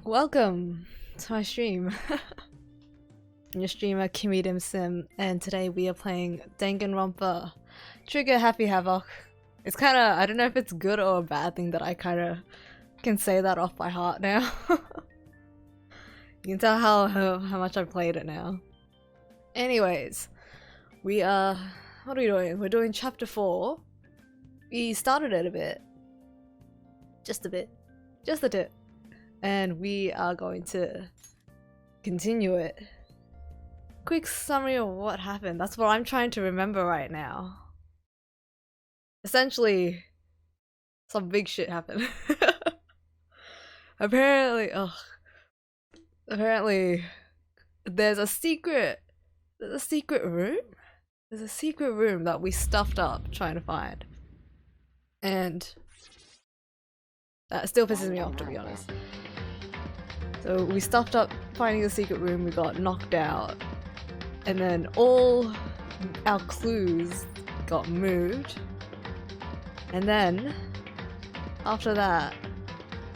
Welcome to my stream. I'm your streamer Kimmy Dim Sim, and today we are playing Danganronpa Trigger Happy Havoc. It's kinda, I don't know if it's good or a bad thing that I kinda can say that off by heart now. You can tell how much I've played it now. Anyways, what are we doing? We're doing chapter 4. We started it a bit. Just a bit. Just a bit. And we are going to continue it. Quick summary of what happened. That's what I'm trying to remember right now. Essentially, some big shit happened. Apparently, there's a secret room? There's a secret room that we stuffed up trying to find. And that still pisses me off, to be honest. So we stuffed up finding the secret room, we got knocked out, and then all our clues got moved. And then, after that,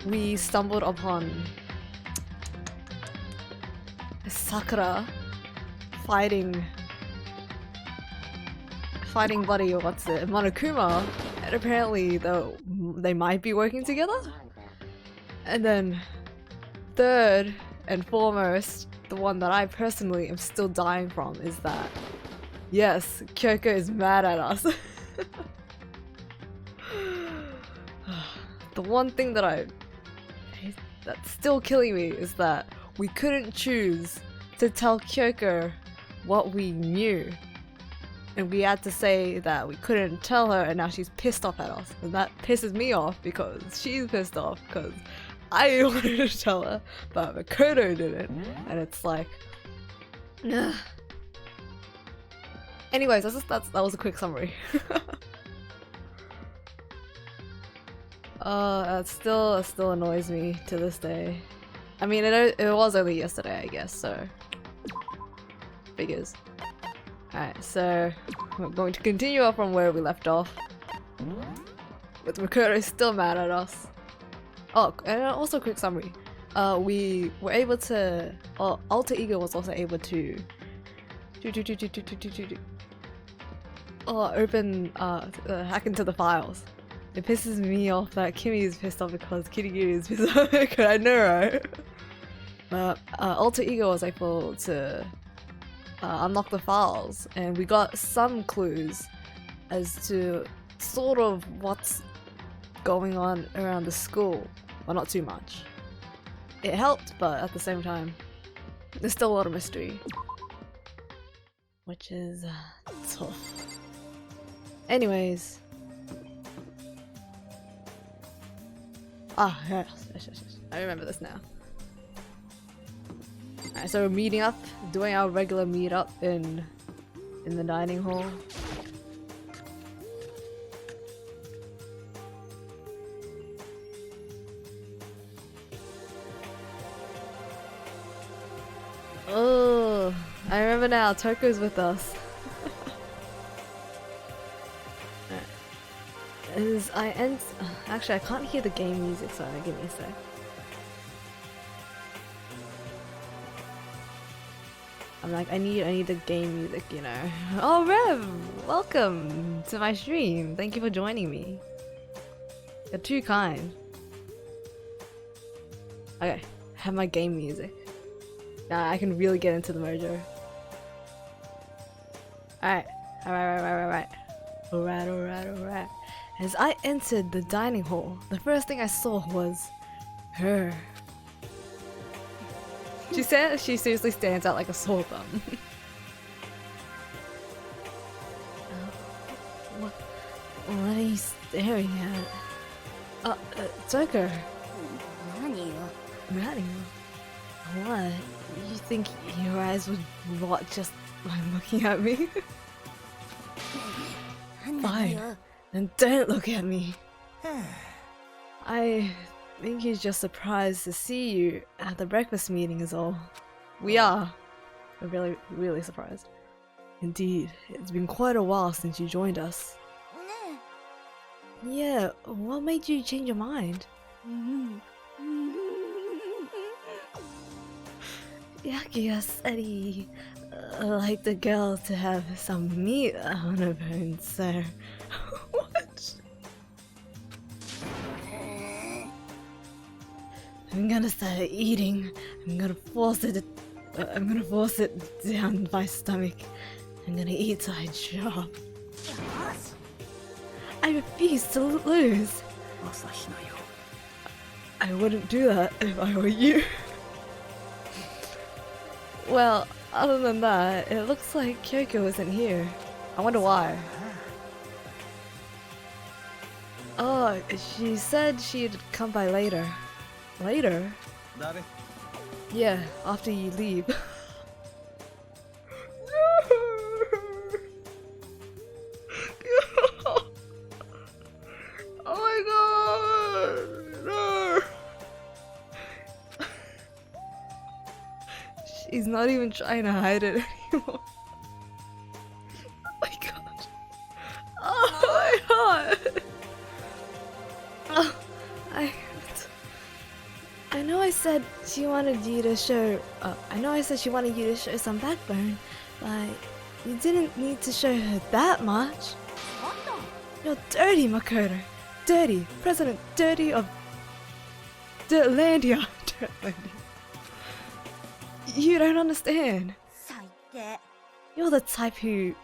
we stumbled upon Sakura fighting buddy, or what's it, Monokuma, and apparently they might be working together. And then third and foremost, the one that I personally am still dying from, is that yes, Kyoko is mad at us. The one thing that's still killing me is that we couldn't choose to tell Kyoko what we knew. And we had to say that we couldn't tell her, and now she's pissed off at us. And that pisses me off because she's pissed off because I wanted to tell her, but Makoto didn't. And it's like, nah. Anyways, that was a quick summary. It still annoys me to this day. I mean, it was only yesterday, I guess, so figures. Alright, so we're going to continue up from where we left off. With Makoto still mad at us. Oh, and also quick summary. We were able to, Alter Ego was also able to open, hack into the files. It pisses me off that Kimmy is pissed off because Kirigiri is pissed off because I know, right? But Alter Ego was able to unlock the files, and we got some clues as to sort of what's going on around the school. Well, not too much. It helped, but at the same time, there's still a lot of mystery. Which is tough. Anyways. Yes. I remember this now. Alright, so we're meeting up, doing our regular meet-up in the dining hall. Oh, I remember now, Toko's with us. Actually, I can't hear the game music, so give me a sec. I'm like, I need the game music, you know. Oh, Rev! Welcome to my stream. Thank you for joining me. You're too kind. Okay, have my game music. Now I can really get into the mojo. Alright. Alright. As I entered the dining hall, the first thing I saw was her. She seriously stands out like a sore thumb. What are you staring at? Toko. Nani? What? You think your eyes would rot just by looking at me? Fine, then don't look at me. I think he's just surprised to see you at the breakfast meeting is all. We are. We're really surprised. Indeed, it's been quite a while since you joined us. Yeah, what made you change your mind? Yakuya said he liked the girl to have some meat on her bones, so... What? I'm gonna start eating. I'm gonna force it down my stomach. I'm gonna eat till I drop. I refuse to lose. I wouldn't do that if I were you. Well, other than that, it looks like Kyoko isn't here. I wonder why. Oh, she said she'd come by later. Later? Yeah, after you leave. Oh my god! No! She's not even trying to hide it anymore. Oh my god. Oh my god! Oh, I know I said she wanted you to show. I know I said she wanted you to show some backbone, but you didn't need to show her that much. You're dirty, Makoto. Dirty. President Dirty of Dirtlandia. You don't understand. You're the type who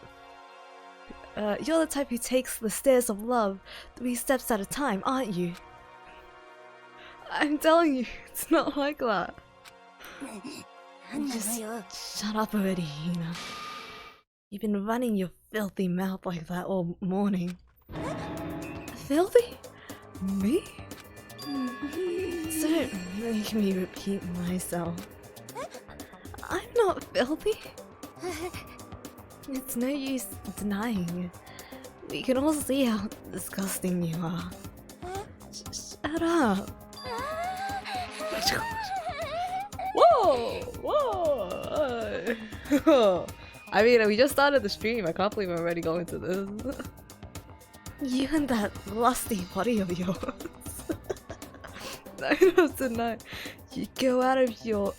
takes the stairs of love 3 steps at a time, aren't you? I'm telling you, it's not like that. Just shut up already, Hina. You've been running your filthy mouth like that all morning. Filthy? Me? Don't make me repeat myself. I'm not filthy. It's no use denying it. We can all see how disgusting you are. Shut up. Whoa! Whoa! I mean, we just started the stream. I can't believe I'm already going to this. You and that lusty body of yours. I don't deny. You go out of your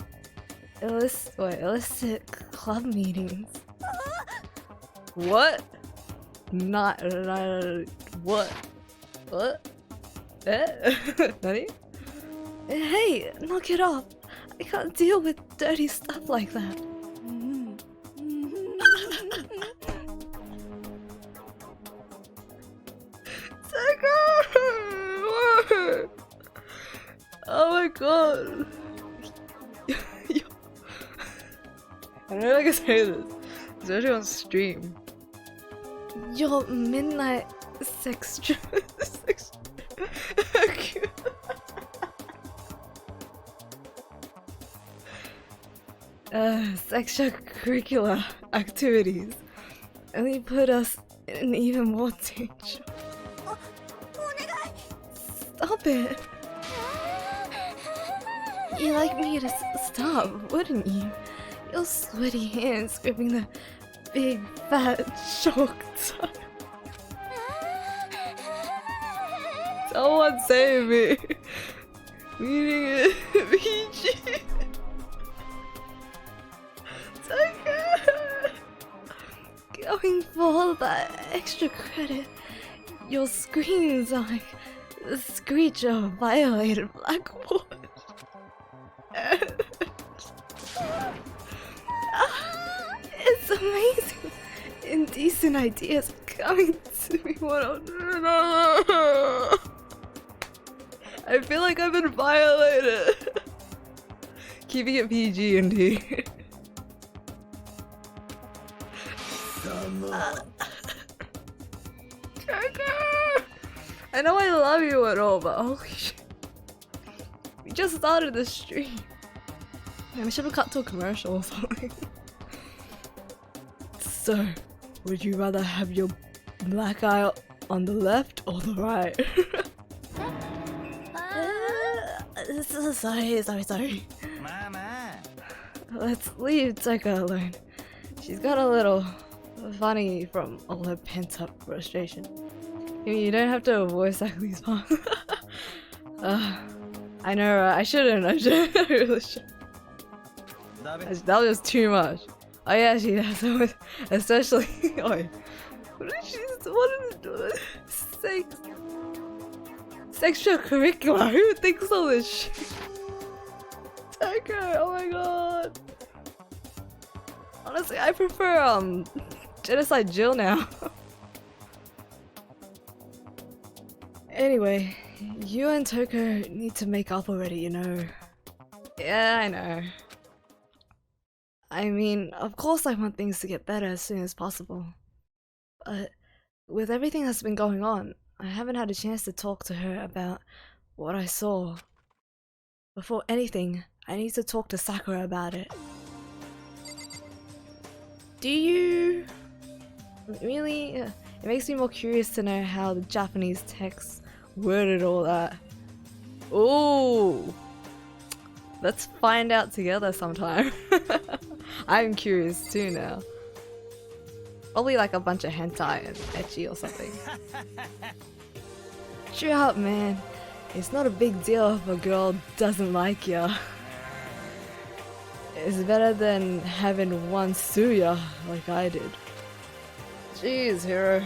illicit club meetings. What? Not what? What? Nani? Hey, knock it off. I can't deal with dirty stuff like that. What? Oh my god. I don't know if I can say this, especially on stream. Your midnight sex extracurricular activities only put us in even more danger. Stop it! You'd like me to stop, wouldn't you? Your sweaty hands gripping the big fat chalk tub. Someone save me! Meaning it PG. Going for all that extra credit, your screams are like the screech of a violated blackboard. It's amazing. Indecent ideas coming to me. I feel like I've been violated. Keeping it PG indeed. I know I love you and all, but holy shit. We just started the stream. Yeah, we should have cut to a commercial or something. So, would you rather have your black eye on the left or the right? Sorry. Mama. Let's leave Teka alone. She's got a little funny from all her pent-up frustration. You don't have to voice act these parts. I know, I shouldn't. I really should. That was too much. Oh yeah, she has. Especially. Oh, what is sex? Extracurricular? Who thinks of this shit? Okay, oh my god. Honestly, I prefer Genocide Jill now. Anyway, you and Toko need to make up already, you know. Yeah, I know. I mean, of course I want things to get better as soon as possible. But with everything that's been going on, I haven't had a chance to talk to her about what I saw. Before anything, I need to talk to Sakura about it. Do you? Really? It makes me more curious to know how the Japanese text worded all that. Ooh! Let's find out together sometime. I'm curious too now. Probably like a bunch of hentai and ecchi or something. Cheer up, man. It's not a big deal if a girl doesn't like ya. It's better than having one sue ya like I did. Jeez, hero.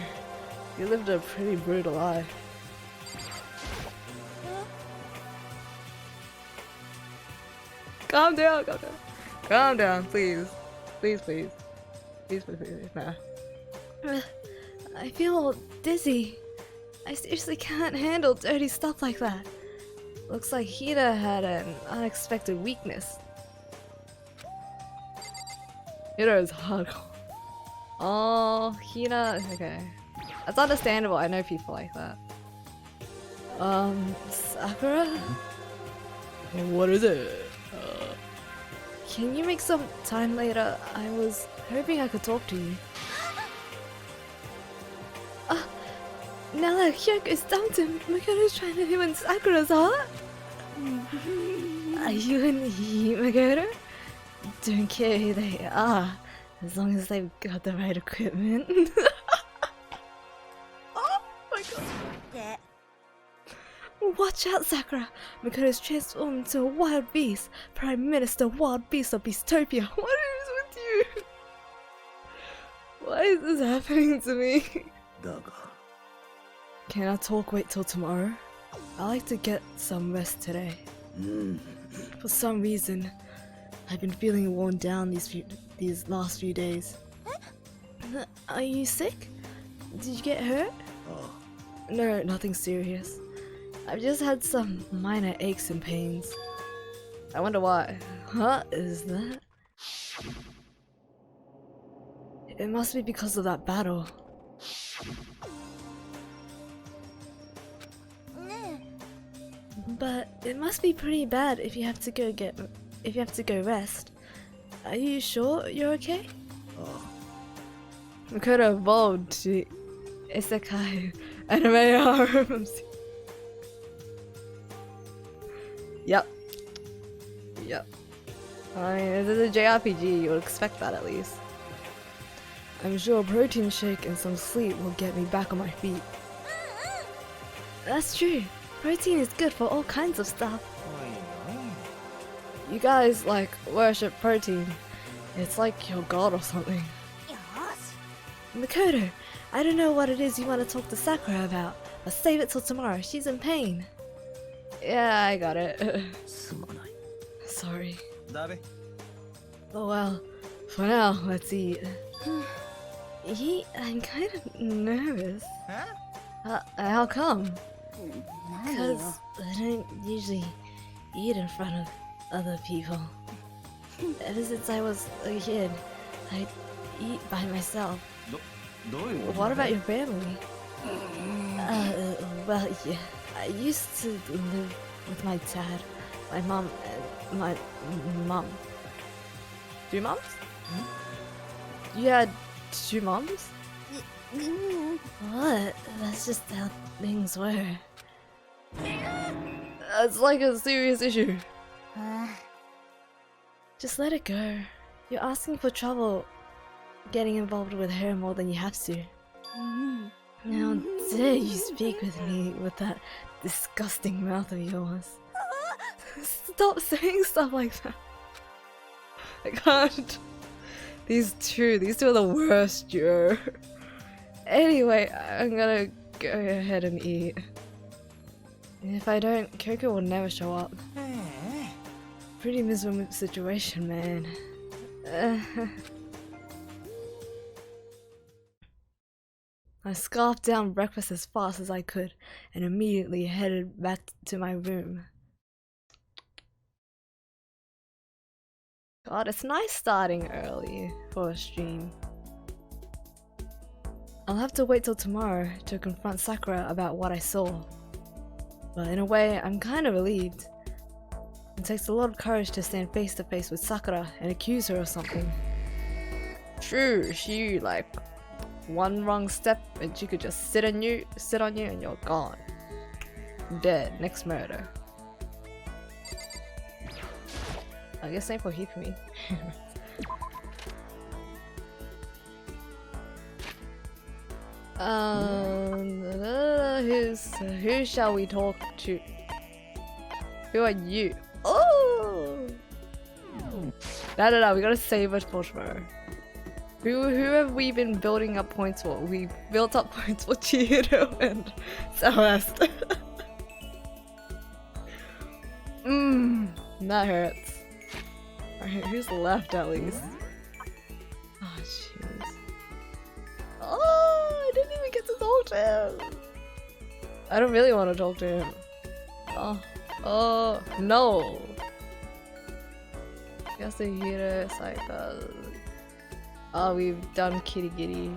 You lived a pretty brutal life. Calm down, calm down. Calm down, please. Please, please. Please, please, please. Nah. I feel all dizzy. I seriously can't handle dirty stuff like that. Looks like Hida had an unexpected weakness. Hida is hardcore. Oh, Hida. Okay. That's understandable. I know people like that. Sakura? What is it? Can you make some time later? I was hoping I could talk to you. Now that Hyoko's dumped him, Makoto's trying to win Sakura's heart? Are you and Makoto? Don't care who they are, as long as they've got the right equipment. Oh my god. Watch out, Sakura! Makoto's transformed into a wild beast! Prime Minister Wild Beast of Beastopia! What is with you? Why is this happening to me? Can I wait till tomorrow? I like to get some rest today. For some reason, I've been feeling worn down these last few days. Are you sick? Did you get hurt? No, nothing serious. I've just had some minor aches and pains. I wonder why. What is that? It must be because of that battle. But it must be pretty bad if you have to go rest. Are you sure you're okay? Makoto evolved to Isekai anime RMC. Yep. I mean, this is a JRPG, you would expect that at least. I'm sure a protein shake and some sleep will get me back on my feet. That's true. Protein is good for all kinds of stuff. You guys, like, worship protein. It's like your god or something. Makoto, I don't know what it is you want to talk to Sakura about, but save it till tomorrow. She's in pain. Yeah, I got it. Sorry. Oh well, for now, let's eat. I'm kind of nervous. How come? Because I don't usually eat in front of other people. Ever since I was a kid, I eat by myself. What about your family? Well, yeah. I used to live with my dad, my mom, and my mom. 2 moms? You had 2 moms? What? That's just how things were. That's like a serious issue. Just let it go. You're asking for trouble getting involved with her more than you have to. How dare you speak with me with that disgusting mouth of yours. Stop saying stuff like that. I can't. These two are the worst duo. Anyway, I'm gonna go ahead and eat. If I don't, Coco will never show up. Pretty miserable situation, man. I scarfed down breakfast as fast as I could and immediately headed back to my room. God, it's nice starting early for a stream. I'll have to wait till tomorrow to confront Sakura about what I saw. But in a way, I'm kind of relieved. It takes a lot of courage to stand face to face with Sakura and accuse her of something. True, she like one wrong step and she could just sit on you and you're gone. Dead, next murder. I guess same for Hifumi. Who shall we talk to? Who are you? Oh! No, we gotta save it for tomorrow. Who have we been building up points for? We built up points for Chihiro and Celeste. That hurts. Alright, who's left at least? Oh, jeez. Oh, I didn't even get to talk to him. I don't really want to talk to him. Oh, no. Yasuhiro, Saika. Oh, we've done Kitty Giddy.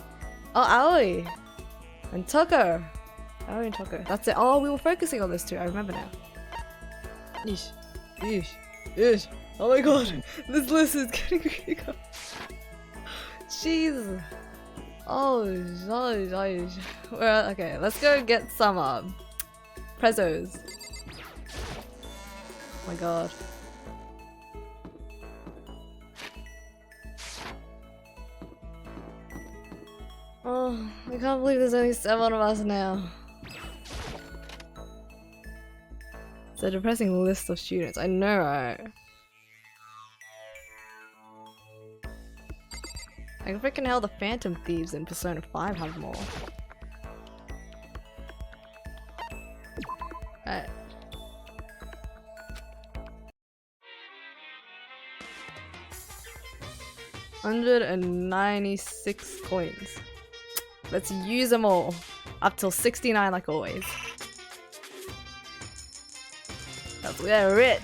Oh, Aoi! And Tucker! Aoi and Tucker. That's it. Oh, we were focusing on this too. I remember now. Yeesh. Yeesh. Yeesh. Oh my god. This list is getting bigger. Jeez. Oh, gosh. Well, okay, let's go get some prezos. Oh my god. Oh, I can't believe there's only 7 of us now. It's a depressing list of students. I know, right? I can freaking hell the Phantom Thieves in Persona 5 have more. Alright. $196 coins. Let's use them all. Up till 69 like always. We're rich.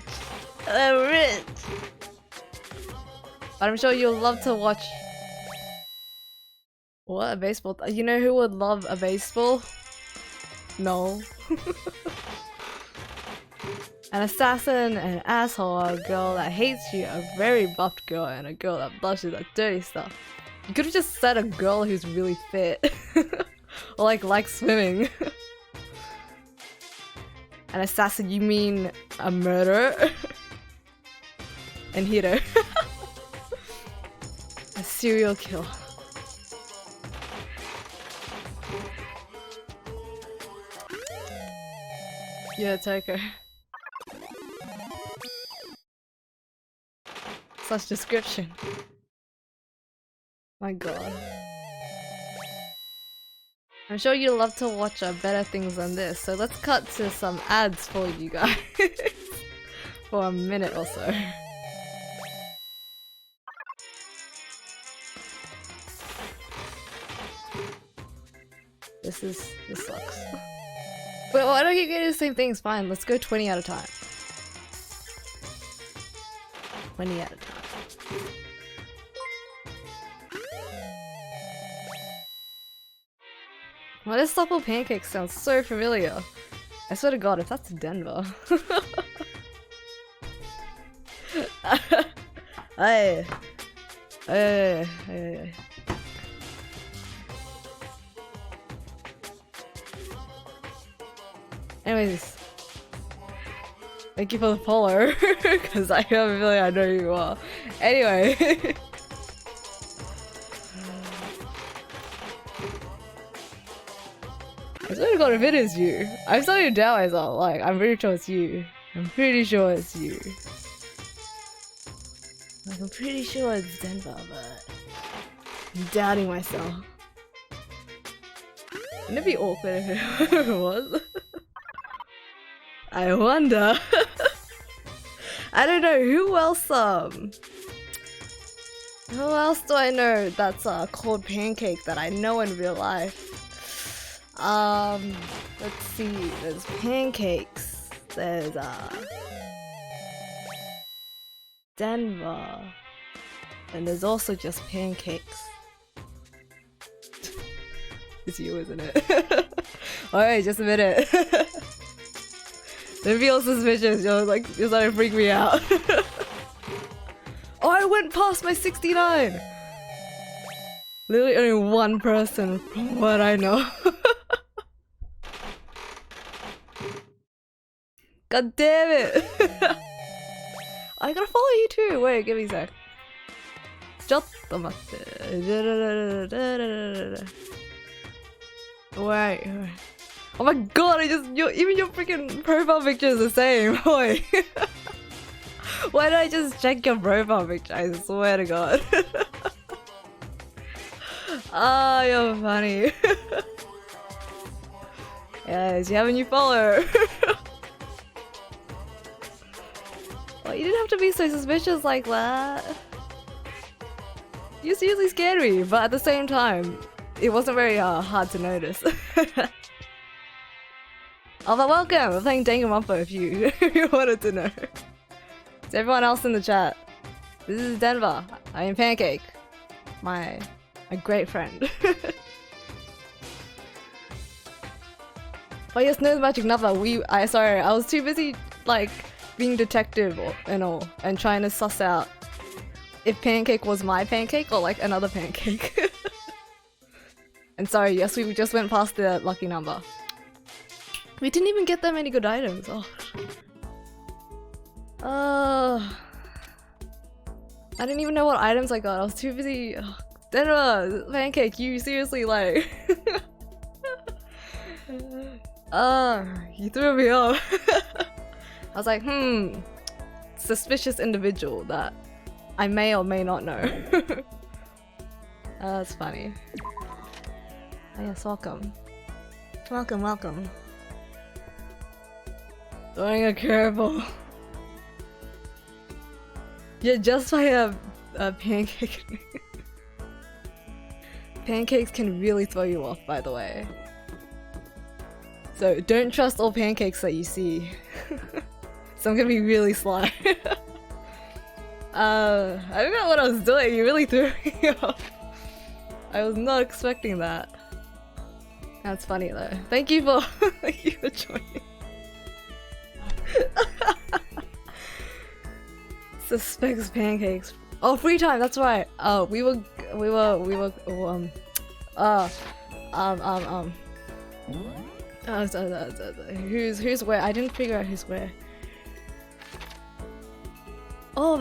We're rich. But I'm sure you'll love to watch... What? A baseball? You know who would love a baseball? No. An assassin, an asshole, a girl that hates you, a very buffed girl, and a girl that blushes at dirty stuff. You could have just said a girl who's really fit. Or like swimming. An assassin, you mean a murderer? And Hiro. A serial killer. Yeah, Toko. Such description. My god. I'm sure you love to watch better things than this, so let's cut to some ads for you guys. For a minute or so. This sucks. Wait, why don't you get the same things? Fine, let's go 20 at a time. 20 at a time. Why does Supple Pancakes sound so familiar? I swear to god, if that's Denver. Hey. Hey. Anyways. Thank you for the follow, because I have a feeling I know who you are. Anyway. I swear to god if it is you. I'm starting to doubt myself, like, I'm pretty sure it's you. I'm pretty sure it's you. Like, I'm pretty sure it's Denver, but I'm doubting myself. Wouldn't it be awkward if it was? I wonder. I don't know, who else do I know that's called Pancake that I know in real life? Let's see, there's Pancakes, there's Denver, and there's also just Pancakes. It's you, isn't it? Alright, just a minute. Don't feel suspicious, you're starting to freak me out. Oh, I went past my 69! Literally only one person from what I know. God damn it! I gotta follow you too! Wait, give me a sec. ちょっと待って。Wait. Oh my god, even your freaking profile picture is the same. Wait. Why did I just check your profile picture? I swear to god. Ah, you're funny. Yes, you have a new follower. Well, you didn't have to be so suspicious like that. You seriously scared me, but at the same time, it wasn't very hard to notice. Oh, but welcome! We're playing Danganronpa if you wanted to know. To everyone else in the chat, this is Denver. I am Pancake. My great friend. Oh yes, no magic number. Sorry, I was too busy like being detective and all, and trying to suss out if Pancake was my pancake or like another pancake. And sorry, yes, we just went past the lucky number. We didn't even get that many good items. Oh. I didn't even know what items I got. I was too busy. Oh, Denver, Pancake, you seriously like. You threw me off. I was like, suspicious individual that I may or may not know. That's funny. Oh yes, welcome. Welcome, welcome. Throwing a curveball. Yeah, just by a pancake. Pancakes can really throw you off, by the way. So don't trust all pancakes that you see. Some can be really sly. I don't know what I was doing. You really threw me off. I was not expecting that. That's funny though. Thank you for joining. Suspects pancakes. Oh, free time. That's right. We were who's where? I didn't figure out who's where. Oh,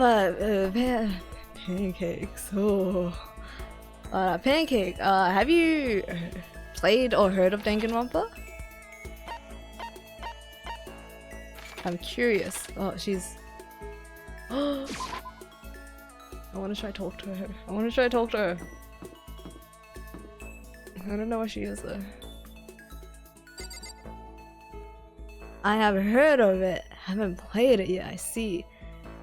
pancakes. Oh, Pancake. Have you played or heard of Danganronpa? I'm curious. Oh, she's. I want to try to talk to her. I don't know where she is though. I have heard of it. Haven't played it yet. I see.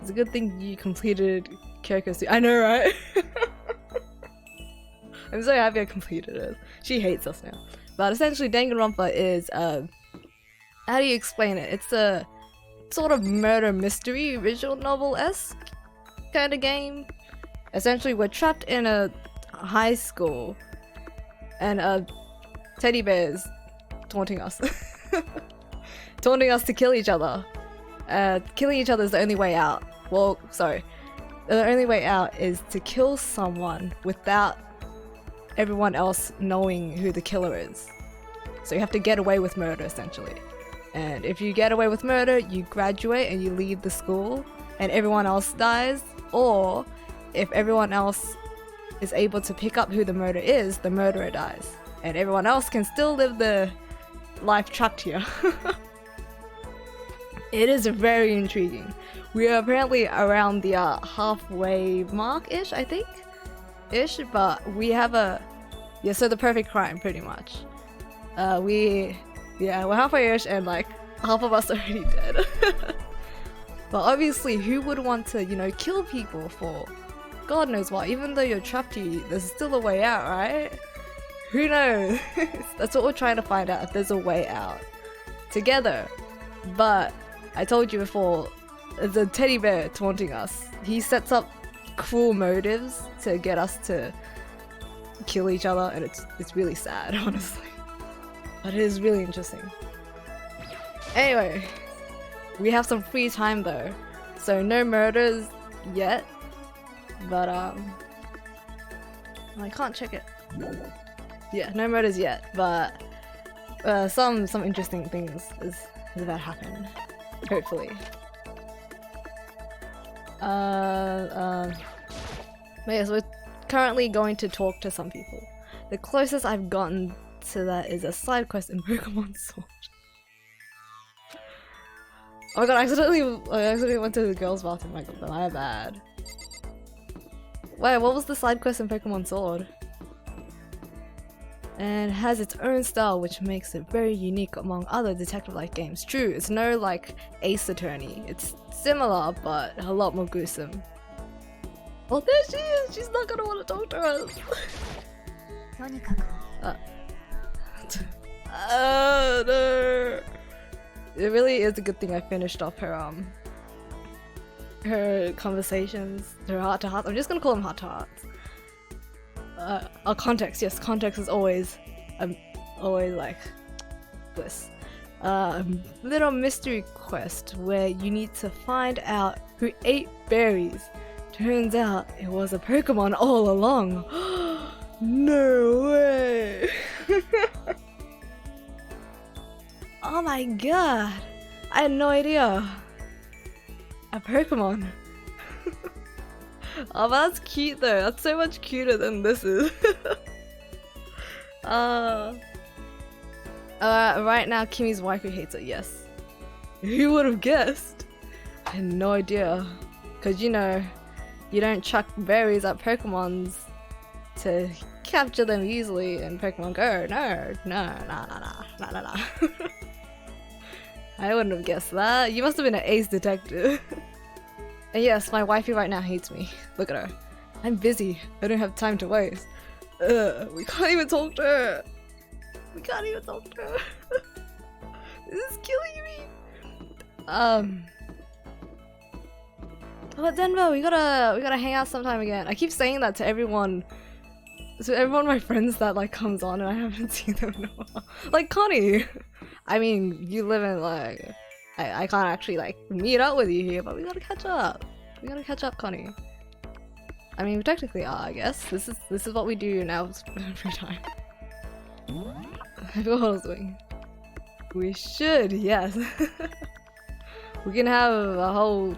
It's a good thing you completed Kyoko's. I know, right? I'm so happy I completed it. She hates us now. But essentially, Danganronpa is how do you explain it? It's a sort of murder mystery visual novel-esque kind of game. Essentially, we're trapped in a high school and teddy bears taunting us. Taunting us to kill each other. Killing each other is the only way out. Well, sorry. The only way out is to kill someone without everyone else knowing who the killer is. So you have to get away with murder, essentially. And if you get away with murder, you graduate and you leave the school and everyone else dies. Or if everyone else is able to pick up who the murderer is, the murderer dies. And everyone else can still live the life trapped here. It is very intriguing. We are apparently around the halfway mark-ish, I think? But we have yeah, so the perfect crime, pretty much. We're halfway-ish and like half of us are already dead. But obviously, who would want to, you know, kill people for God knows what? Even though you're trapped here, there's still a way out, right? Who knows? That's what we're trying to find out, if there's a way out. Together. But I told you before, there's a teddy bear taunting us. He sets up cruel motives to get us to kill each other, and it's really sad, honestly. But it is really interesting. Anyway, we have some free time though, so no murders yet. But I can't check it. Yeah, no murders yet, but some interesting things is about to happen. Hopefully. But yes, we're currently going to talk to some people. The closest I've gotten to that is a side quest in Pokemon Sword. Oh my god, I accidentally went to the girls' bathroom. My god, my bad. Wait, what was the side quest in Pokemon Sword? And has its own style, which makes it very unique among other detective-like games. True, it's no like Ace Attorney. It's similar, but a lot more gruesome. Oh, there she is! She's not gonna want to talk to us! Oh no! It really is a good thing I finished off her conversations, her heart-to-hearts. I'm just gonna call them heart-to-hearts. Context, yes, context is always like bliss. Little mystery quest where you need to find out who ate berries. Turns out it was a Pokemon all along. No way! Oh my god! I had no idea. A Pokemon. Oh, that's cute though. That's so much cuter than this is. Right now, Kimmy's wife who hates it. Yes. Who would have guessed? I had no idea. Cause you know, you don't chuck berries at Pokemons to capture them easily in Pokemon Go. No. I wouldn't have guessed that. You must have been an ace detective. And yes, my wifey right now hates me. Look at her. I'm busy. I don't have time to waste. We can't even talk to her. This is killing me. But Denver, we gotta hang out sometime again. I keep saying that to everyone. So everyone my friends that like comes on and I haven't seen them in a while. Like Connie. I mean, you live in like I can't actually like meet up with you here, but we gotta catch up. We gotta catch up, Connie. I mean, we technically are, I guess. This is what we do now in free time. I forgot what I was doing. We should, yes. We can have a whole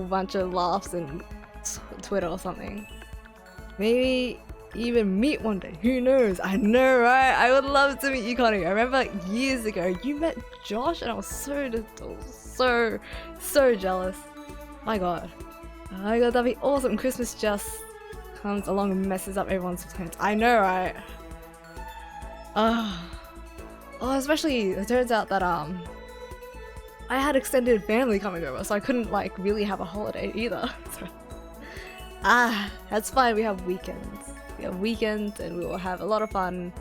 bunch of laughs and Twitter or something. Maybe even meet one day. Who knows? I know, right? I would love to meet you, Connie. I remember years ago you met Josh, and I was so jealous. My god, that'd be awesome. Christmas just comes along and messes up everyone's plans. I know, right? Oh, especially it turns out that I had extended family coming over, so I couldn't like really have a holiday either. So, that's fine. We have weekends. And we will have a lot of fun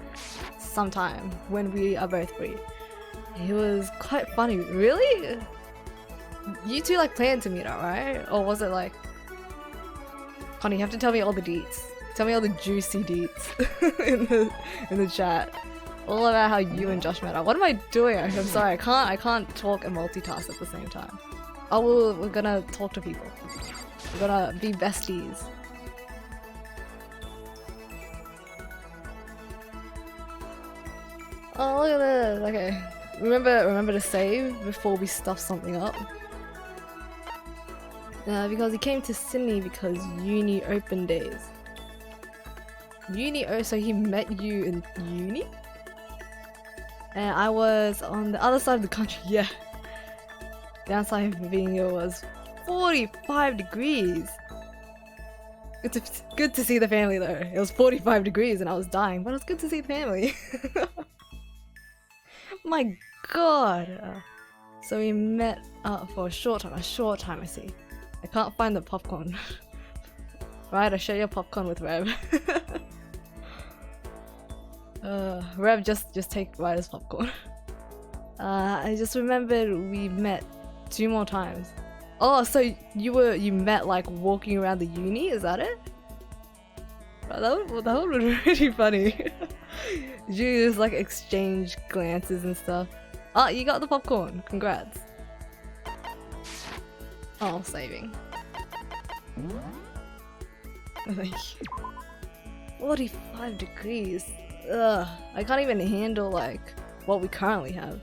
sometime when we are both free. It was quite funny. Really? You two like planned to meet up, right? Or was it like... Connie, you have to tell me all the deets. Tell me all the juicy deets in the chat. All about how you and Josh met up. What am I doing? I'm sorry, I can't talk and multitask at the same time. Oh, we're gonna talk to people. We're gonna be besties. Oh, look at this. Okay. Remember to save before we stuff something up. Because he came to Sydney because uni open days. So he met you in uni? And I was on the other side of the country, yeah. The outside video was 45 degrees. Good to see the family though. It was 45 degrees and I was dying, but it was good to see the family. My god. So we met for a short time I see. I can't find the popcorn. Right, I share your popcorn with Rev. Rev, just take Ryder's popcorn. I just remembered we met 2 more times. Oh, so you met like walking around the uni, is that it? That would be really funny. Did you just like exchange glances and stuff? Oh, you got the popcorn, congrats. Oh, saving. Thank you. 45 degrees. Ugh, I can't even handle like what we currently have.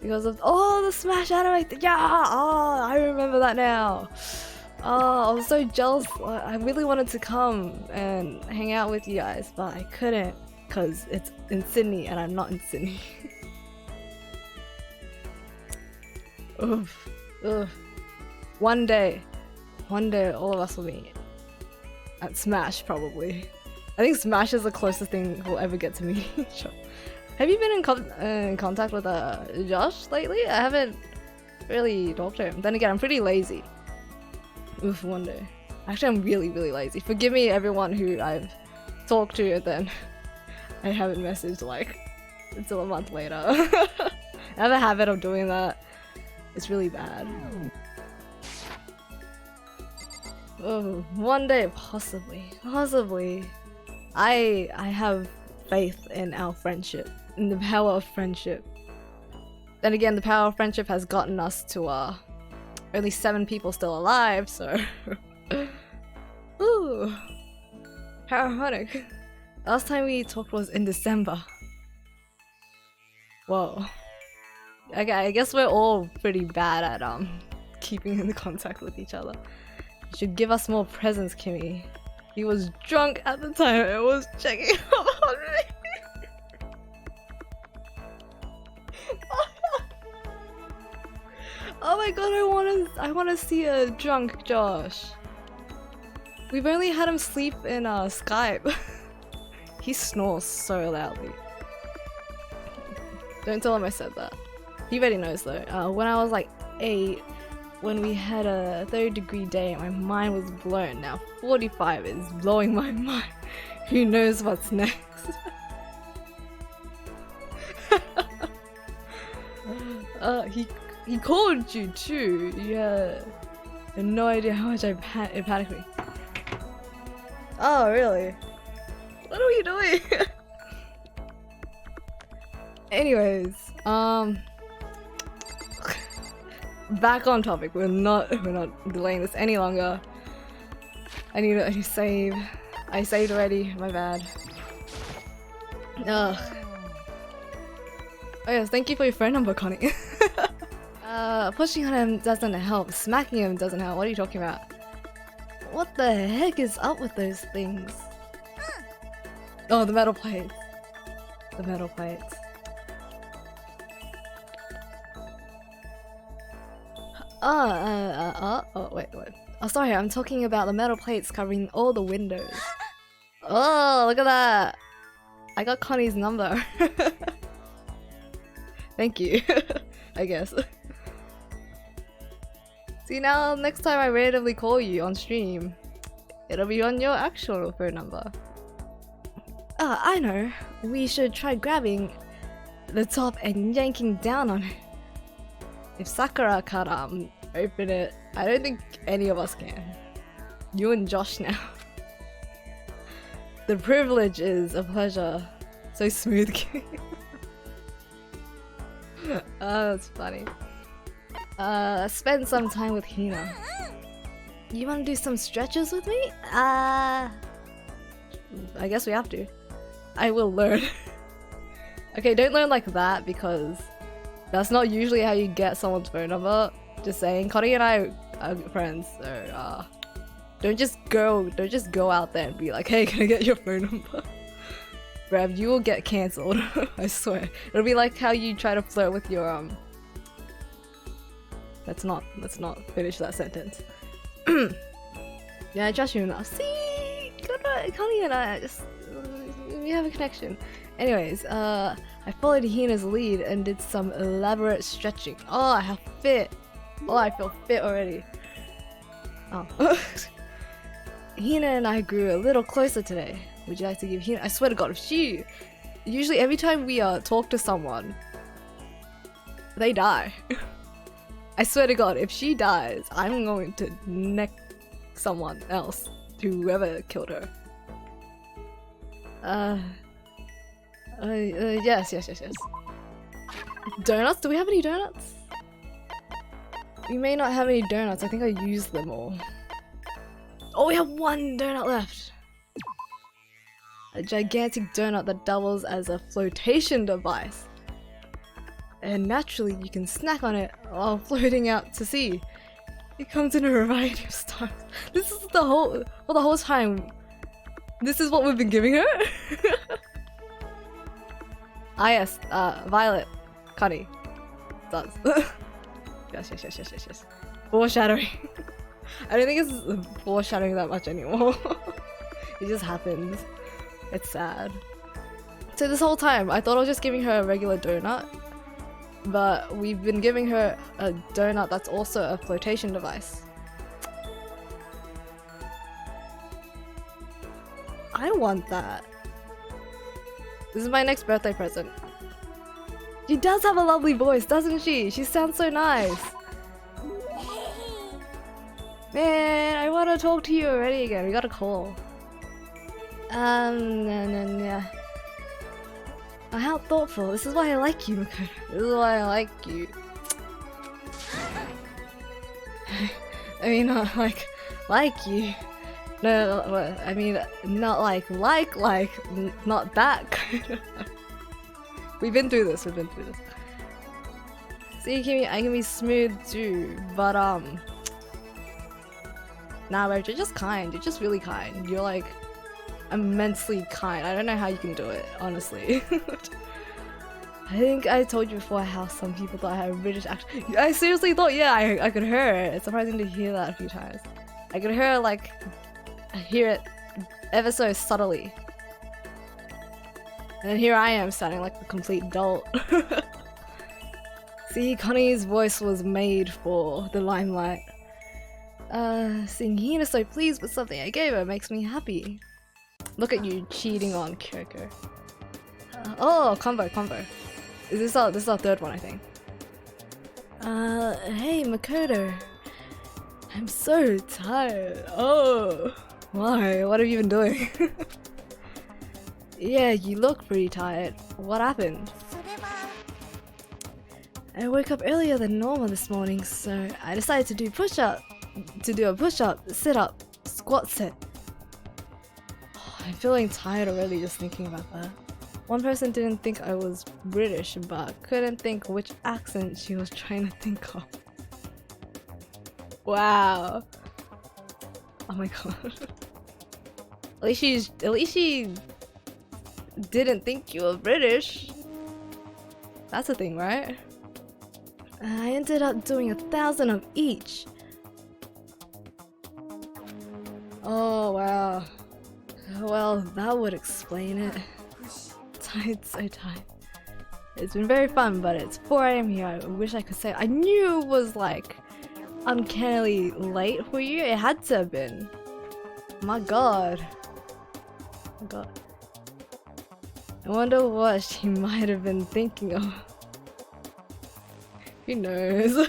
Because of the Smash anime yeah! Oh, I remember that now. Oh, I was so jealous. I really wanted to come and hang out with you guys, but I couldn't because it's in Sydney and I'm not in Sydney. Oof. Ugh. One day all of us will meet at Smash, probably. I think Smash is the closest thing we'll ever get to meeting each other. Have you been in contact with Josh lately? I haven't really talked to him. Then again, I'm pretty lazy. Oof, one day. Actually, I'm really lazy. Forgive me, everyone who I've talked to and then I haven't messaged like until a month later. I have a habit of doing that. It's really bad. Oh, one day, possibly. I have faith in our friendship, in the power of friendship. Then again, the power of friendship has gotten us to only 7 people still alive, so ooh, how ironic. Last time we talked was in December. Whoa. Okay, I guess we're all pretty bad at keeping in contact with each other. You should give us more presents, Kimmy. He was drunk at the time and was checking up on me. Oh my god, I wanna see a drunk Josh. We've only had him sleep in Skype. He snores so loudly. Don't tell him I said that. He already knows though. When I was like 8, when we had a 30-degree day, my mind was blown. Now 45 is blowing my mind. Who knows what's next? He called you too. Yeah, I had no idea how much it panicked me. Oh really? What are we doing? Anyways, back on topic. We're not delaying this any longer. I need to save. I saved already. My bad. Ugh. Oh yes, thank you for your phone number, Connie. Pushing on him doesn't help. Smacking him doesn't help. What are you talking about? What the heck is up with those things? Oh, the metal plates. The metal plates. Oh, wait. Oh, sorry, I'm talking about the metal plates covering all the windows. Oh, look at that! I got Connie's number. Thank you, I guess. See, now next time I randomly call you on stream, it'll be on your actual phone number. I know. We should try grabbing the top and yanking down on it. If Sakura can't open it, I don't think any of us can. You and Josh now. The privilege is a pleasure. So smooth. Oh, that's funny. Spend some time with Hina. You wanna do some stretches with me? I guess we have to. I will learn. Okay, don't learn like that because that's not usually how you get someone's phone number. Just saying, Connie and I are friends, so don't just go out there and be like, hey, can I get your phone number? Rev, you will get cancelled. I swear. It'll be like how you try to flirt with your Let's not finish that sentence. Yeah, I trust you enough. See, Connie and I just we have a connection. Anyways, I followed Hina's lead and did some elaborate stretching. Oh, I feel fit. Oh, I feel fit already. Oh. Hina and I grew a little closer today. Would you like to give Hina? I swear to God, if she... Usually every time we talk to someone, they die. I swear to God, if she dies, I'm going to neck someone else, whoever killed her. Yes. Donuts? Do we have any donuts? We may not have any donuts. I think I used them all. Oh, we have one donut left. A gigantic donut that doubles as a flotation device. And naturally, you can snack on it while floating out to sea. It comes in a variety of styles. This is the whole time. This is what we've been giving her. Ah yes, Violet, Connie, does. Yes. Foreshadowing. I don't think it's foreshadowing that much anymore. It just happens. It's sad. So this whole time, I thought I was just giving her a regular donut, but we've been giving her a donut that's also a flotation device. I want that. This is my next birthday present. She does have a lovely voice, doesn't she? She sounds so nice. Man, I want to talk to you already again. We got a call. Yeah. Oh, how thoughtful. This is why I like you, Makoto. This is why I like you. I mean, not like you. No, I mean, not like, not that kind of. We've been through this. See, I can be smooth too, but nah, Reg, you're just kind. You're just really kind. You're like immensely kind. I don't know how you can do it, honestly. I think I told you before how some people thought I had a British accent. I seriously thought, yeah, I could hear it. It's surprising to hear that a few times. I could hear it ever so subtly. And then here I am sounding like a complete dolt. See, Connie's voice was made for the limelight. Seeing Hina so pleased with something I gave her makes me happy. Look at you cheating on Kyoko. Oh, combo. This is our third one, I think. Hey Makoto. I'm so tired. Oh, why? What have you been doing? Yeah, you look pretty tired. What happened? I woke up earlier than normal this morning, so I decided to do a push-up, sit-up, squat set. Oh, I'm feeling tired already just thinking about that. One person didn't think I was British, but couldn't think which accent she was trying to think of. Wow. Oh my god. At least she didn't think you were British. That's a thing, right? I ended up doing 1,000 of each. Oh wow. Well, that would explain it. Tired, so tired. It's been very fun, but it's 4 AM here. I wish I could say. I knew it was like uncannily late for you. It had to have been. My god. I wonder what she might have been thinking of. Who knows?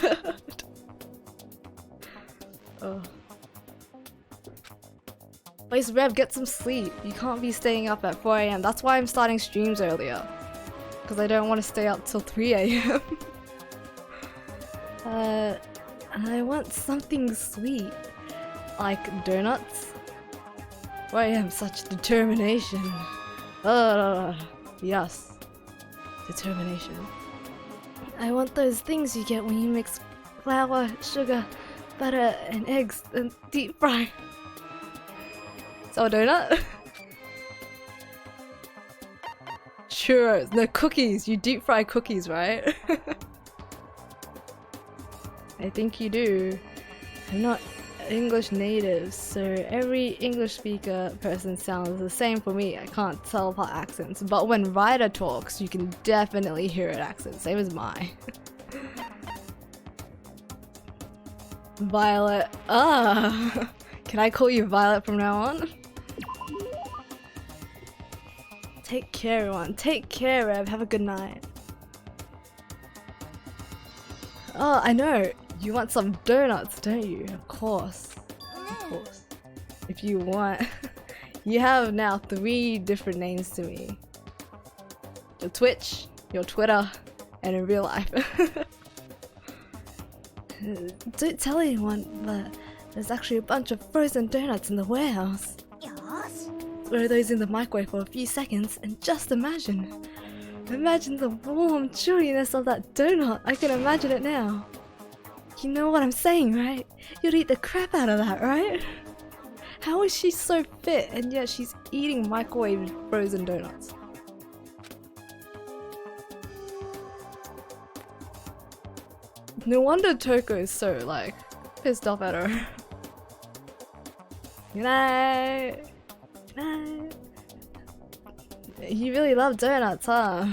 Oh. Please, Rev, get some sleep. You can't be staying up at 4 AM. That's why I'm starting streams earlier. Because I don't want to stay up till 3 AM. I want something sweet. Like donuts. Why am such determination? Yes. Determination. I want those things you get when you mix flour, sugar, butter, and eggs and deep fry. So a donut? Churros. No, cookies. You deep fry cookies, right? I think you do. I'm not English native, so every English speaker person sounds the same for me. I can't tell apart accents, but when Ryder talks, you can definitely hear an accent, same as mine. Violet. Ah, can I call you Violet from now on? Take care, everyone. Take care, Rev. Have a good night. Oh, I know. You want some donuts, don't you? Of course. Of course. If you want. You have now 3 different names to me. Your Twitch, your Twitter, and in real life. Don't tell anyone, but there's actually a bunch of frozen donuts in the warehouse. Yes. Throw those in the microwave for a few seconds and just imagine. Imagine the warm chewiness of that donut. I can imagine it now. You know what I'm saying, right? You'd eat the crap out of that, right? How is she so fit and yet she's eating microwave frozen donuts? No wonder Toko is so, like, pissed off at her. Good night. Good night. You really love donuts, huh?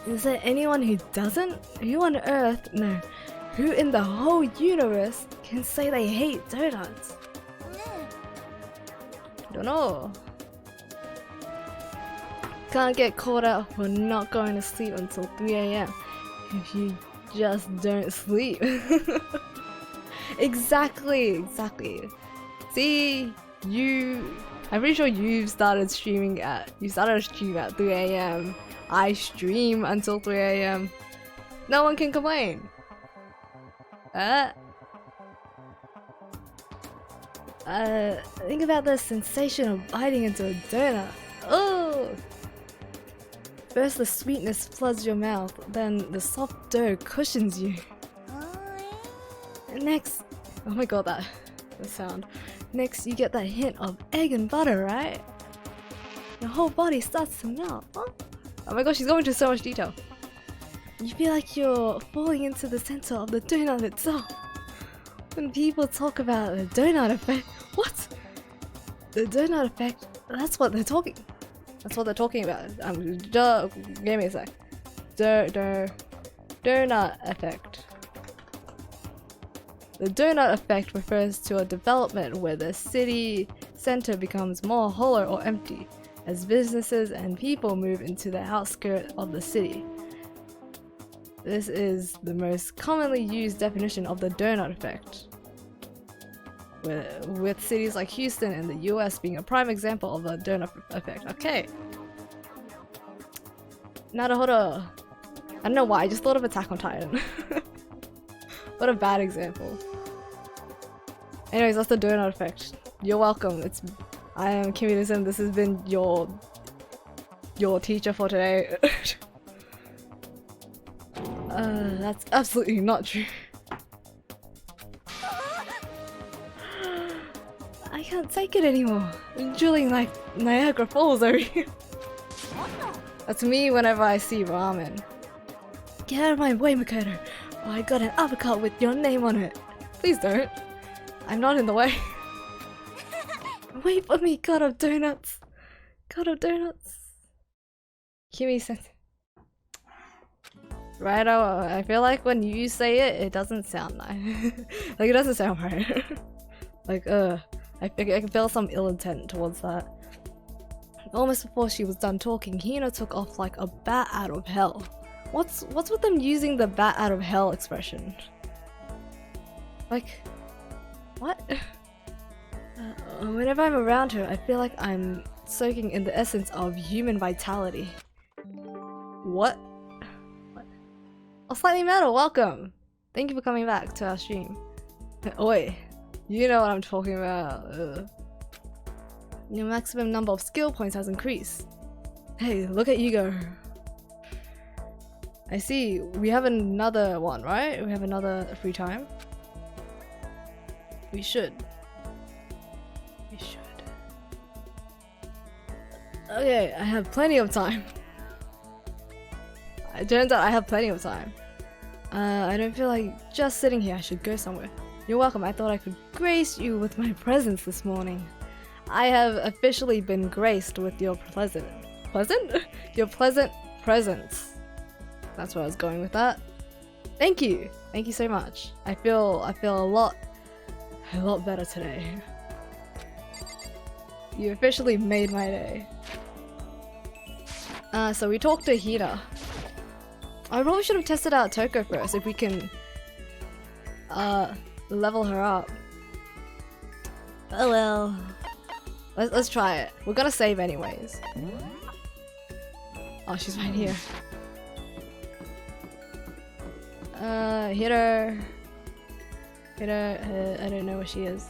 Is there anyone who doesn't? Who on earth, no, who in the whole universe can say they hate donuts? Don't know. Can't get caught out for not going to sleep until 3 AM if you just don't sleep. Exactly. See, I'm pretty sure you started streaming at 3 AM. I stream until 3 AM. No one can complain. Think about the sensation of biting into a donut. Oh! First the sweetness floods your mouth, then the soft dough cushions you. And next, oh my god, the sound. Next you get that hint of egg and butter, right? Your whole body starts to melt. Huh? Oh my gosh, she's going into so much detail. You feel like you're falling into the center of the donut itself. When people talk about the donut effect, what? The donut effect, that's what they're talking about. Give me a sec. Donut effect. The donut effect refers to a development where the city center becomes more hollow or empty as businesses and people move into the outskirts of the city. This is the most commonly used definition of the donut effect, with cities like Houston and the US being a prime example of the donut effect. Okay. Naruhodo. I don't know why, I just thought of Attack on Titan. What a bad example. Anyways, that's the donut effect. You're welcome. I am Kimi-san. This has been your teacher for today. That's absolutely not true. I can't take it anymore. I'm drooling like Niagara Falls over here. That's me whenever I see ramen. Get out of my way, Makoto. Oh, I got an avocado with your name on it. Please don't. I'm not in the way. Wait for me, God of Donuts. God of Donuts. Kimi-san. Right, I feel like when you say it, it doesn't sound nice. Like, it doesn't sound right. Like, I can feel some ill intent towards that. Almost before she was done talking, Hino took off like a bat out of hell. What's with them using the bat out of hell expression? Like, what? Whenever I'm around her, I feel like I'm soaking in the essence of human vitality. What? Oh, Slightly Metal, welcome! Thank you for coming back to our stream. Oi, you know what I'm talking about. Your maximum number of skill points has increased. Hey, look at you go. I see, we have another one, right? We have another free time. We should. We should. Okay, I have plenty of time. It turns out I have plenty of time. I don't feel like just sitting here. I should go somewhere. You're welcome. I thought I could grace you with my presence this morning. I have officially been graced with your pleasant presence. That's where I was going with that. Thank you so much. I feel a lot better today. You officially made my day. So we talked to Hina. I probably should have tested out Toko first if we can level her up. Oh well. Let's try it. We're gonna save anyways. Oh, she's right here. Hit her. Hit her. I don't know where she is.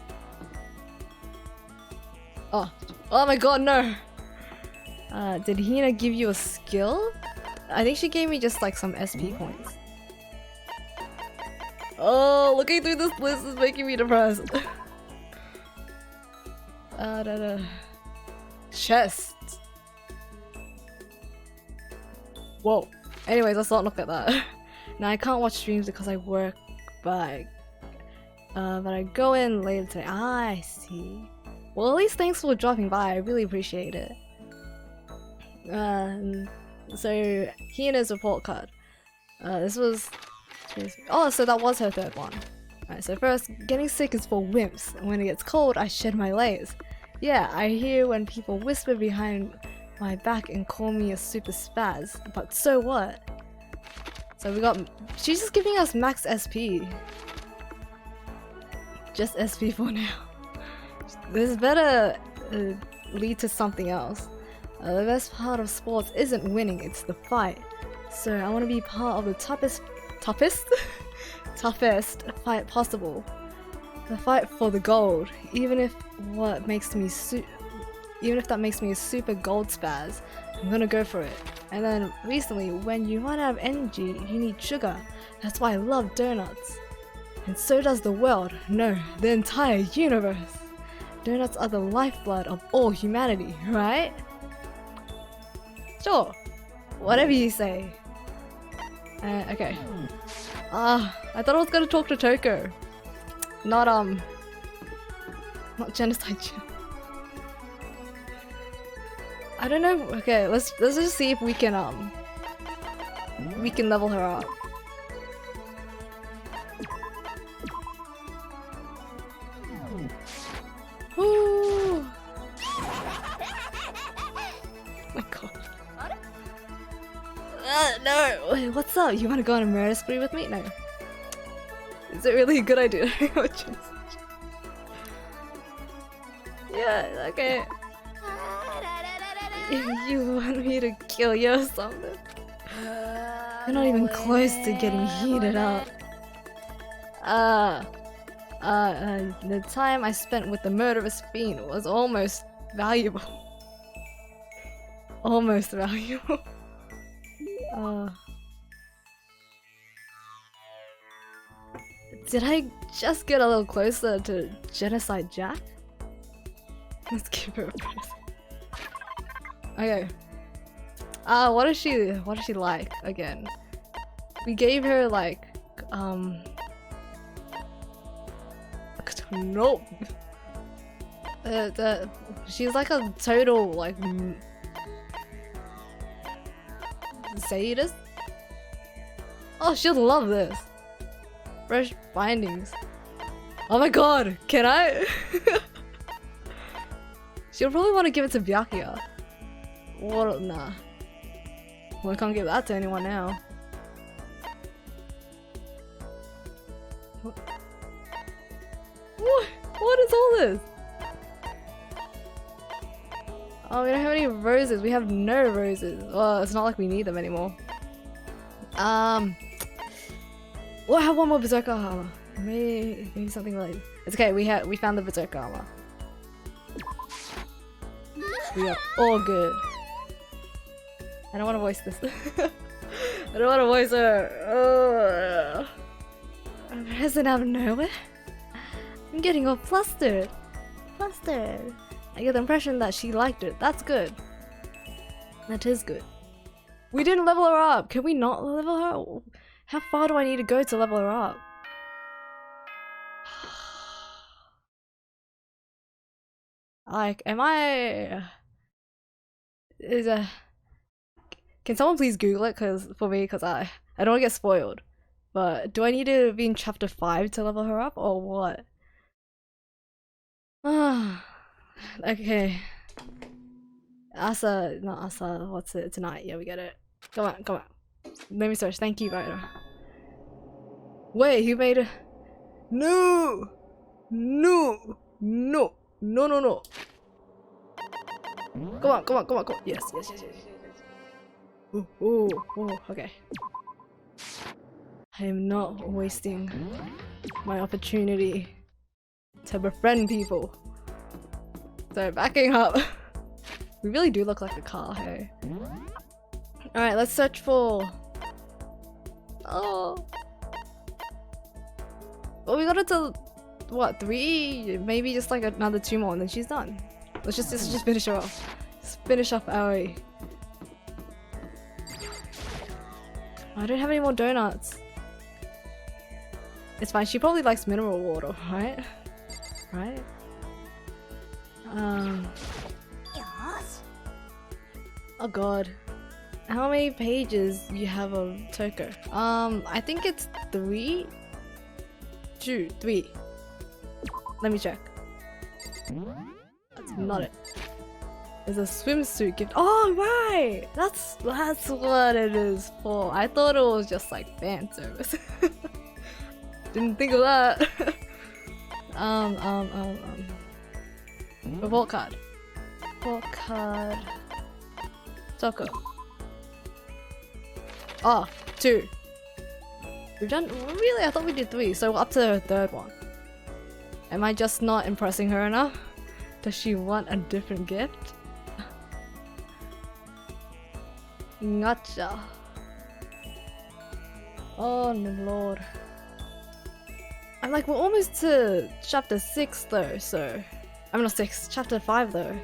Oh my god, no! Did Hina give you a skill? I think she gave me just like some SP points. Oh, looking through this list is making me depressed. Chest. Whoa. Anyways, let's not look at that. Now I can't watch streams because I work, but I go in later today. Ah, I see. Well, at least thanks for dropping by. I really appreciate it. So Hina's report card. This was. Oh, so that was her third one. Alright, so first, getting sick is for wimps. When it gets cold, I shed my layers. Yeah, I hear when people whisper behind my back and call me a super spaz, but so what? So we got. She's just giving us max SP. Just SP for now. This better lead to something else. The best part of sports isn't winning, it's the fight. So I want to be part of the toughest fight possible. The fight for the gold, even if that makes me a super gold spaz, I'm gonna go for it. And then recently, when you run out of energy, you need sugar. That's why I love donuts. And so does the world. No, the entire universe. Donuts are the lifeblood of all humanity, right? Sure. Whatever you say. Okay. I thought I was gonna talk to Toko. Not genocide. I don't know. Okay, let's just see if we can level her up. Ooh. My god. No! Wait, what's up? You wanna go on a murder spree with me? No. Is it really a good idea? Yeah, okay. You want me to kill you or something? You're not even close to getting heated up. The time I spent with the murderous fiend was almost valuable. Almost valuable. Did I just get a little closer to Genocide Jack? Let's give her a present. Okay. What is she like again? We gave her like nope. She's like a total like sadist. Oh, she'll love this. Fresh bindings. Oh my god, can I? She'll probably want to give it to Byakuya. What? Nah. Well, I can't give that to anyone now. What is all this? Oh, we don't have any roses. We have no roses. Well, it's not like we need them anymore. We'll have one more berserker armor. Maybe something like. It's okay. We found the berserker armor. We are all good. I don't want to voice this. I don't want to voice her. A present out of nowhere? I'm getting all flustered. I get the impression that she liked it. That's good. That is good. We didn't level her up. Can we not level her? How far do I need to go to level her up? Like, am I... Can someone please Google it for me? Because I don't want to get spoiled. But do I need to be in chapter 5 to level her up or what? Okay. Not Asa, what's it? Tonight, yeah, we get it. Come on, come on. Let me search. Thank you, writer. Wait, he made a... No! No! No! No, no, no! Come on, come on, come on, come on. Yes, yes, yes, yes, yes. Ooh, ooh, ooh, okay. I am not wasting my opportunity to befriend people. So, backing up. We really do look like a car, hey? Alright, let's search for... Oh... Well, we got it to... What, 3? Maybe just like another 2 more and then she's done. Let's just finish her off. Just finish off Aoi. I don't have any more donuts. It's fine, she probably likes mineral water, right? Right? Oh god. How many pages you have of Toko? I think it's 3? 2, 3. Let me check. That's not it. There's a swimsuit gift. Oh right! That's what it is for. I thought it was just like fan service. Didn't think of that. Report card. Report card. Toko. Oh, 2. We've done. Really? I thought we did 3, so we're up to the 3rd one. Am I just not impressing her enough? Does she want a different gift? Gotcha. Oh no lord. I'm like, we're almost to chapter 6 though, so... I'm not 6, chapter 5 though.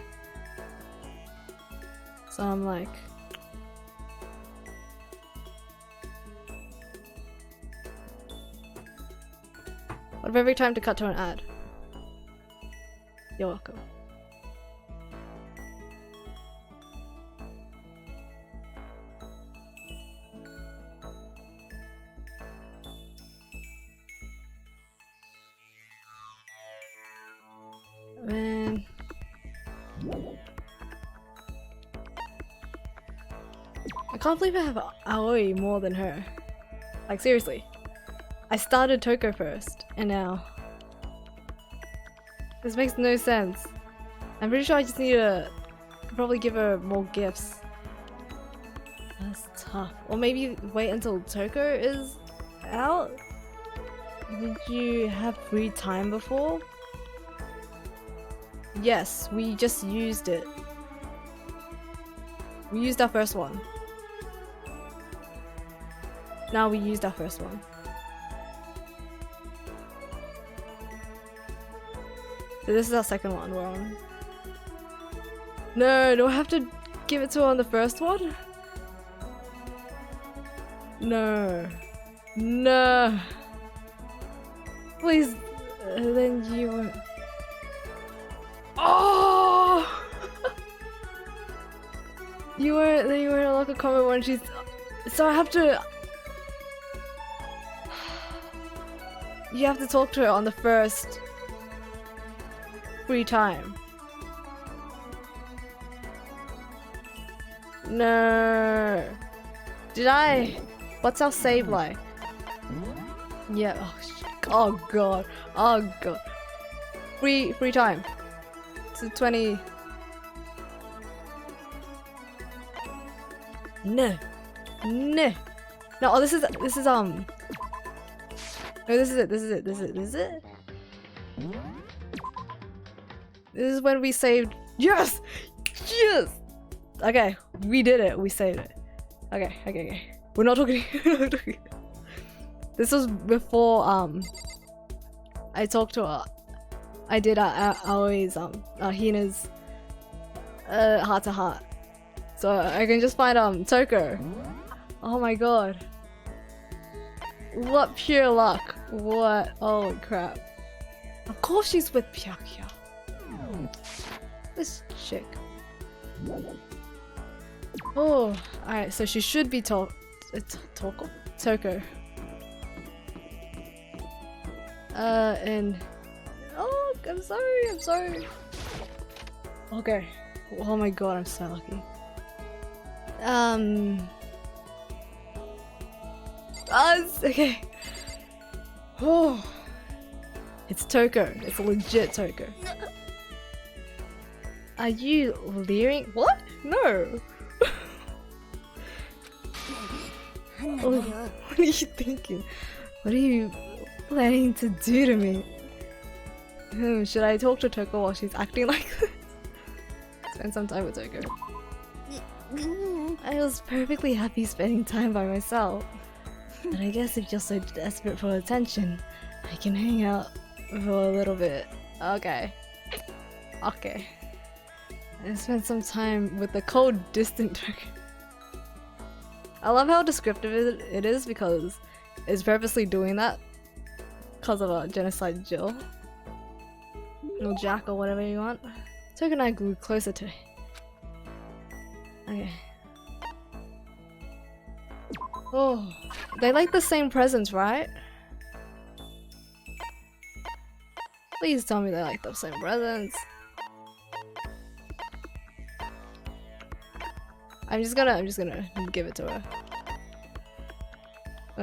So I'm like... What if every time to cut to an ad? You're welcome. Man. I can't believe I have Aoi more than her. Like seriously. I started Toko first, and now... This makes no sense. I'm pretty sure I just need to probably give her more gifts. That's tough. Or maybe wait until Toko is out? Did you have free time before? Yes, we just used it. We used our first one. Now we used our first one. So this is our second one we're on. No, do I have to give it to her on the first one? No. No. Please. Then you won't. Oh! you weren't like a comment when she's. So I have to. You have to talk to her on the first free time. No. Did I? What's our save like? Yeah. Oh god. Oh god. Free time. To 20. No. No. No. Oh, this is No, this is it. This is it. This is it. This is it. This is when we saved. Yes. Yes. Okay, we did it. We saved it. Okay. Okay. Okay. We're not talking. This was before I talked to her. I did Aoi's Hina's heart to heart. So I can just find Toko. Oh my god. What pure luck. What? Holy crap. Of course she's with Pyakuya. This chick. Oh, alright, so she should be Toko. And... Oh, I'm sorry. Okay. Oh my god, I'm so lucky. Okay. Oh. It's Toko. It's a legit Toko. Are you leering? What? No. Oh, what are you thinking? What are you planning to do to me? Should I talk to Toko while she's acting like this? Spend some time with Toko. I was perfectly happy spending time by myself. But I guess if you're so desperate for attention, I can hang out for a little bit. Okay. And spend some time with the cold, distant Toko. I love how descriptive it is because it's purposely doing that because of a genocide Jill. Or Jack or whatever you want. Toko and I grew closer today. Okay. Oh, they like the same presents, right? Please tell me they like the same presents. I'm just gonna give it to her.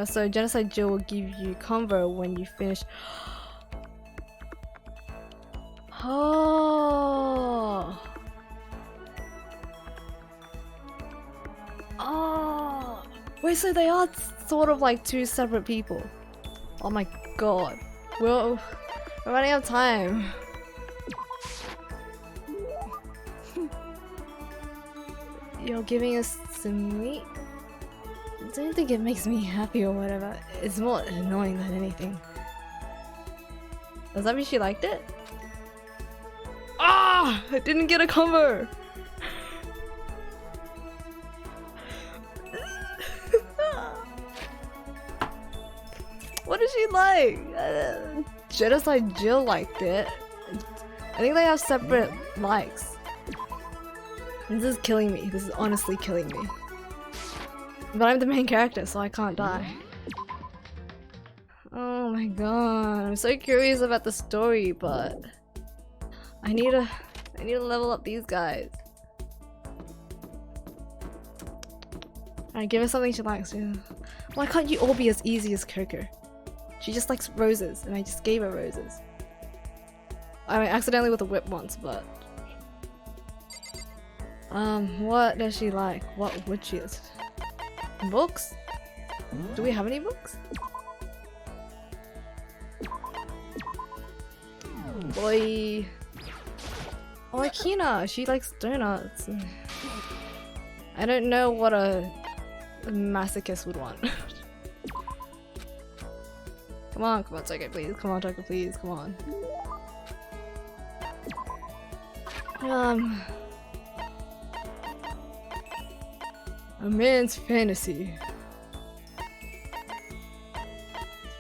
So Genocide Jill will give you convo when you finish. Oh. Oh. Wait, so they are sort of like two separate people. Oh my god. We're running out of time. You're giving us some meat? I don't think it makes me happy or whatever. It's more annoying than anything. Does that mean she liked it? Ah! I didn't get a combo! What did she like? Genocide Jill liked it. I think they have separate likes. This is killing me. This is honestly killing me. But I'm the main character, so I can't die. Oh my god, I'm so curious about the story, but I need to level up these guys. Alright, give her something she likes. Yeah. Why can't you all be as easy as Coco? She just likes roses, and I just gave her roses. I mean, accidentally with a whip once, but... what does she like? What would she... Books? Do we have any books? Boy... Oh, Akina! She likes donuts. I don't know what a masochist would want. Come on, Toko, please. Come on, Toko, please. Come on. A man's fantasy.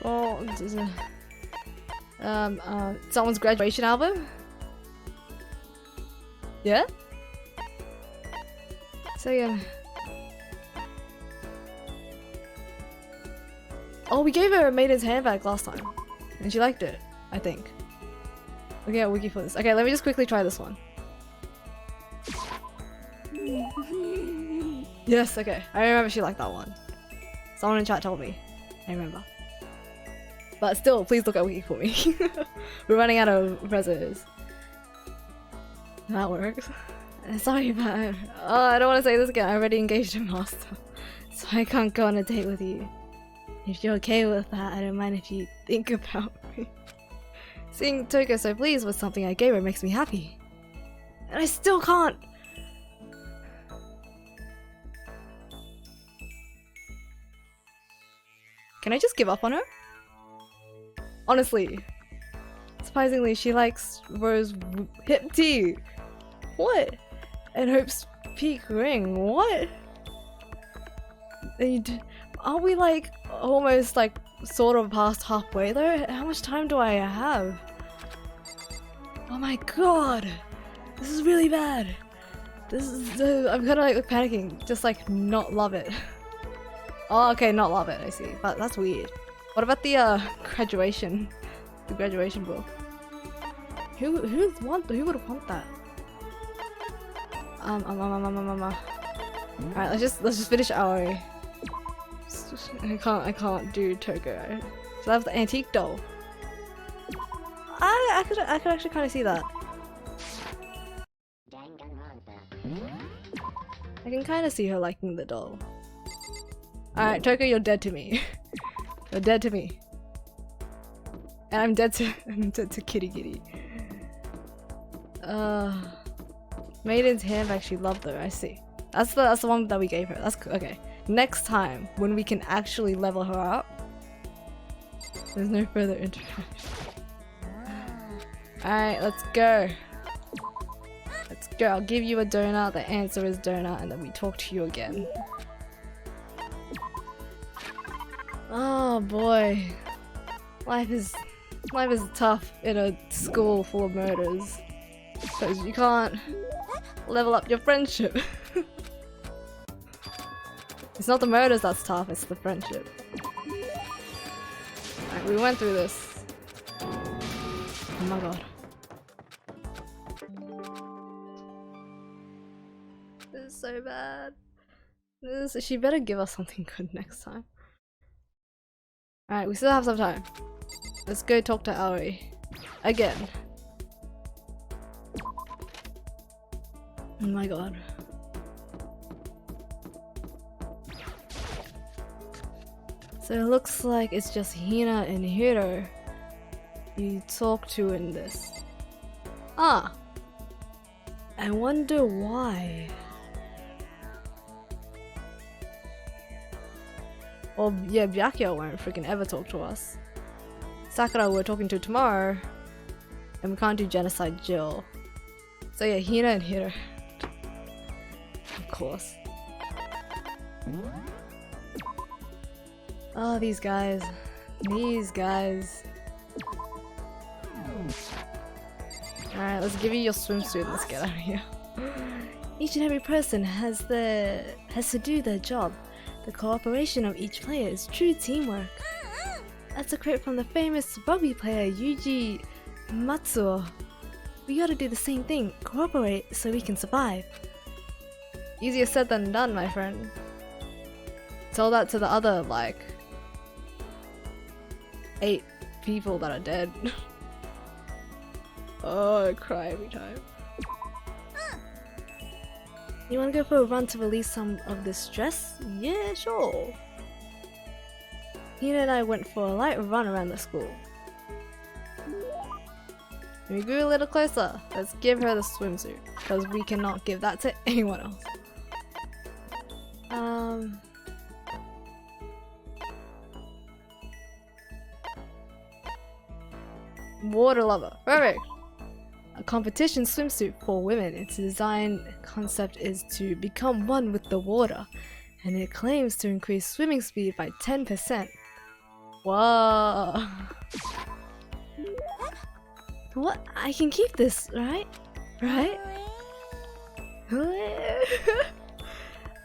Oh, this is a someone's graduation album? Yeah? So yeah. Oh, we gave her a maiden's handbag last time. And she liked it, I think. Okay, a wiki for this. Okay, let me just quickly try this one. Yes, okay. I remember she liked that one. Someone in chat told me. I remember. But still, please look at wiki for me. We're running out of presents. That works. Sorry, but I don't want to say this again. I already engaged a master. So I can't go on a date with you. If you're okay with that, I don't mind if you think about me. Seeing Toko so pleased with something I gave her makes me happy. And I still can't! Can I just give up on her? Honestly. Surprisingly, she likes Rose hip tea. What? And Hope's peak ring. What? Aren't we like almost like sort of past halfway though. How much time do I have? Oh my god! This is really bad. This is I'm kind of like panicking. Just like not love it. Oh, okay, not love it. I see. But that's weird. What about the graduation? The graduation book. Who would want that? Alright, let's just finish Aoi. I can't do Toko. So I have the antique doll. I could actually kind of see that. I can kind of see her liking the doll. Alright, Toko, you're dead to me. You're dead to me. And I'm dead to Kitty Kitty. Maiden's handbag she loved though, I see. That's the one that we gave her. That's okay. Next time, when we can actually level her up, there's no further interaction. Alright, let's go. Let's go. I'll give you a donut. The answer is donut, and then we talk to you again. Oh boy. Life is tough in a school full of murders. Because you can't level up your friendship. It's not the murders that's tough, it's the friendship. Alright, we went through this. Oh my god. This is so bad. She better give us something good next time. Alright, we still have some time. Let's go talk to Aoi. Again. Oh my god. So it looks like it's just Hina and Hiro you talk to in this. Ah! I wonder why. Well, yeah, Byakuya won't freaking ever talk to us. Sakura we're talking to tomorrow, and we can't do Genocide Jill. So yeah, Hina and Hiro. Of course. Oh, these guys. These guys. Alright, let's give you your swimsuit. Let's get out of here. Each and every person has to do their job. The cooperation of each player is true teamwork. That's a quote from the famous rugby player Yuji Matsuo. We gotta do the same thing, cooperate so we can survive. Easier said than done, my friend. Tell that to the other, like, 8 people that are dead. Oh, I cry every time. You wanna go for a run to release some of this stress? Yeah, sure. Hina and I went for a light run around the school. We grew a little closer. Let's give her the swimsuit, because we cannot give that to anyone else. Water lover. Perfect. A competition swimsuit for women. Its design concept is to become one with the water, and it claims to increase swimming speed by 10%. Whoa. What? I can keep this, right? Right?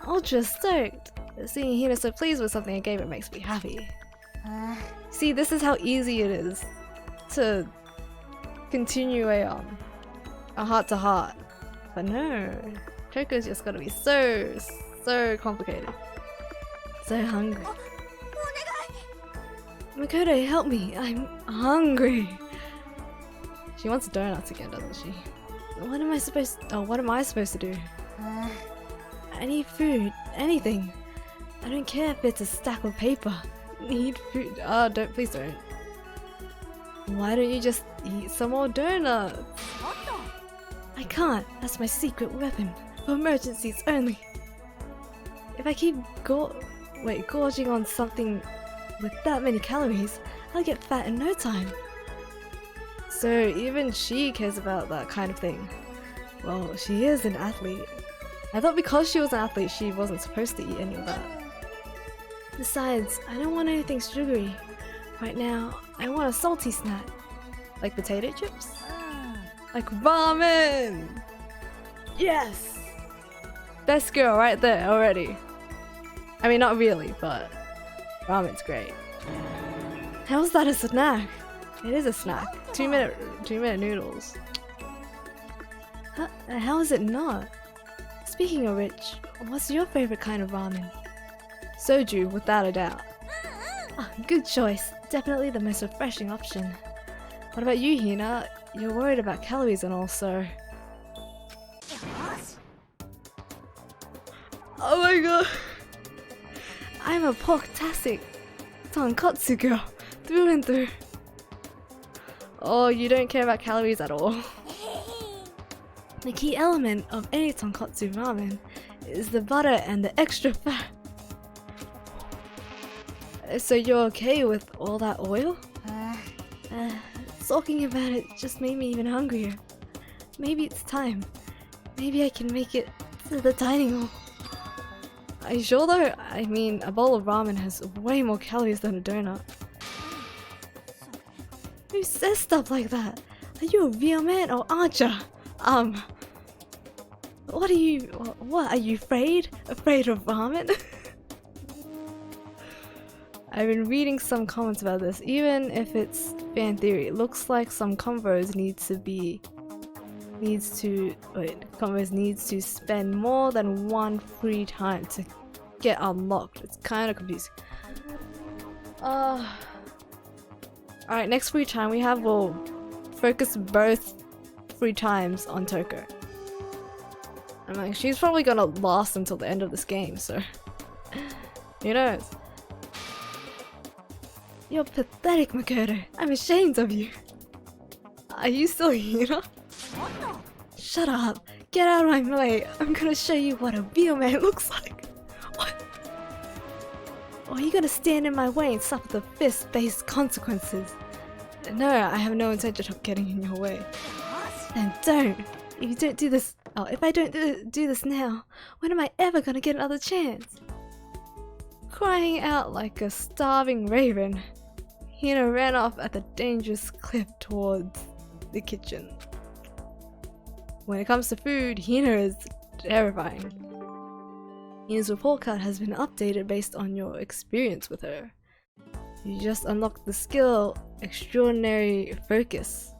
Ultra stoked. Seeing Hina so pleased with something I gave her makes me happy. See, this is how easy it is to continue a heart-to-heart. But no, Choco's just gotta be so complicated. So hungry. Makoto, help me! I'm hungry! She wants donuts again, doesn't she? What am I supposed to do? I need food. Anything. I don't care if it's a stack of paper. Need food. Oh, please don't. Why don't you just eat some more donuts? I can't. That's my secret weapon. For emergencies only. If I keep gorging on something with that many calories, I'll get fat in no time. So even she cares about that kind of thing. Well, she is an athlete. I thought because she was an athlete, she wasn't supposed to eat any of that. Besides, I don't want anything sugary. right now. I want a salty snack. Like potato chips? Like ramen! Yes! Best girl right there already. I mean, not really, but ramen's great. How's that a snack? It is a snack. 2-minute noodles. How is it not? Speaking of which, what's your favorite kind of ramen? Soju, without a doubt. Ah, good choice. Definitely the most refreshing option. What about you, Hina? You're worried about calories and all, so... Oh my god! I'm a pork-tastic tonkotsu girl, through and through. Oh, you don't care about calories at all. The key element of any tonkotsu ramen is the butter and the extra fat. So you're okay with all that oil? Talking about it just made me even hungrier. Maybe it's time. Maybe I can make it to the dining hall. Are you sure though? I mean, a bowl of ramen has way more calories than a donut. Who says stuff like that? Are you a real man or aren't ya? What are you afraid? Afraid of ramen? I've been reading some comments about this, even if it's fan theory. It looks like some convos needs to spend more than one free time to get unlocked. It's kind of confusing. Alright, next free time we have, we'll focus both free times on Toko. I'm like, she's probably gonna last until the end of this game, so who knows? You're pathetic, Makoto. I'm ashamed of you. Are you still here? Shut up. Get out of my way. I'm gonna show you what a real man looks like. What? Or are you gonna stand in my way and suffer the fist-based consequences? No, I have no intention of getting in your way. Then don't. If you don't do this, if I don't do this now, when am I ever gonna get another chance? Crying out like a starving raven, Hina ran off at the dangerous cliff towards the kitchen. When it comes to food, Hina is terrifying. Hina's report card has been updated based on your experience with her. You just unlocked the skill Extraordinary Focus.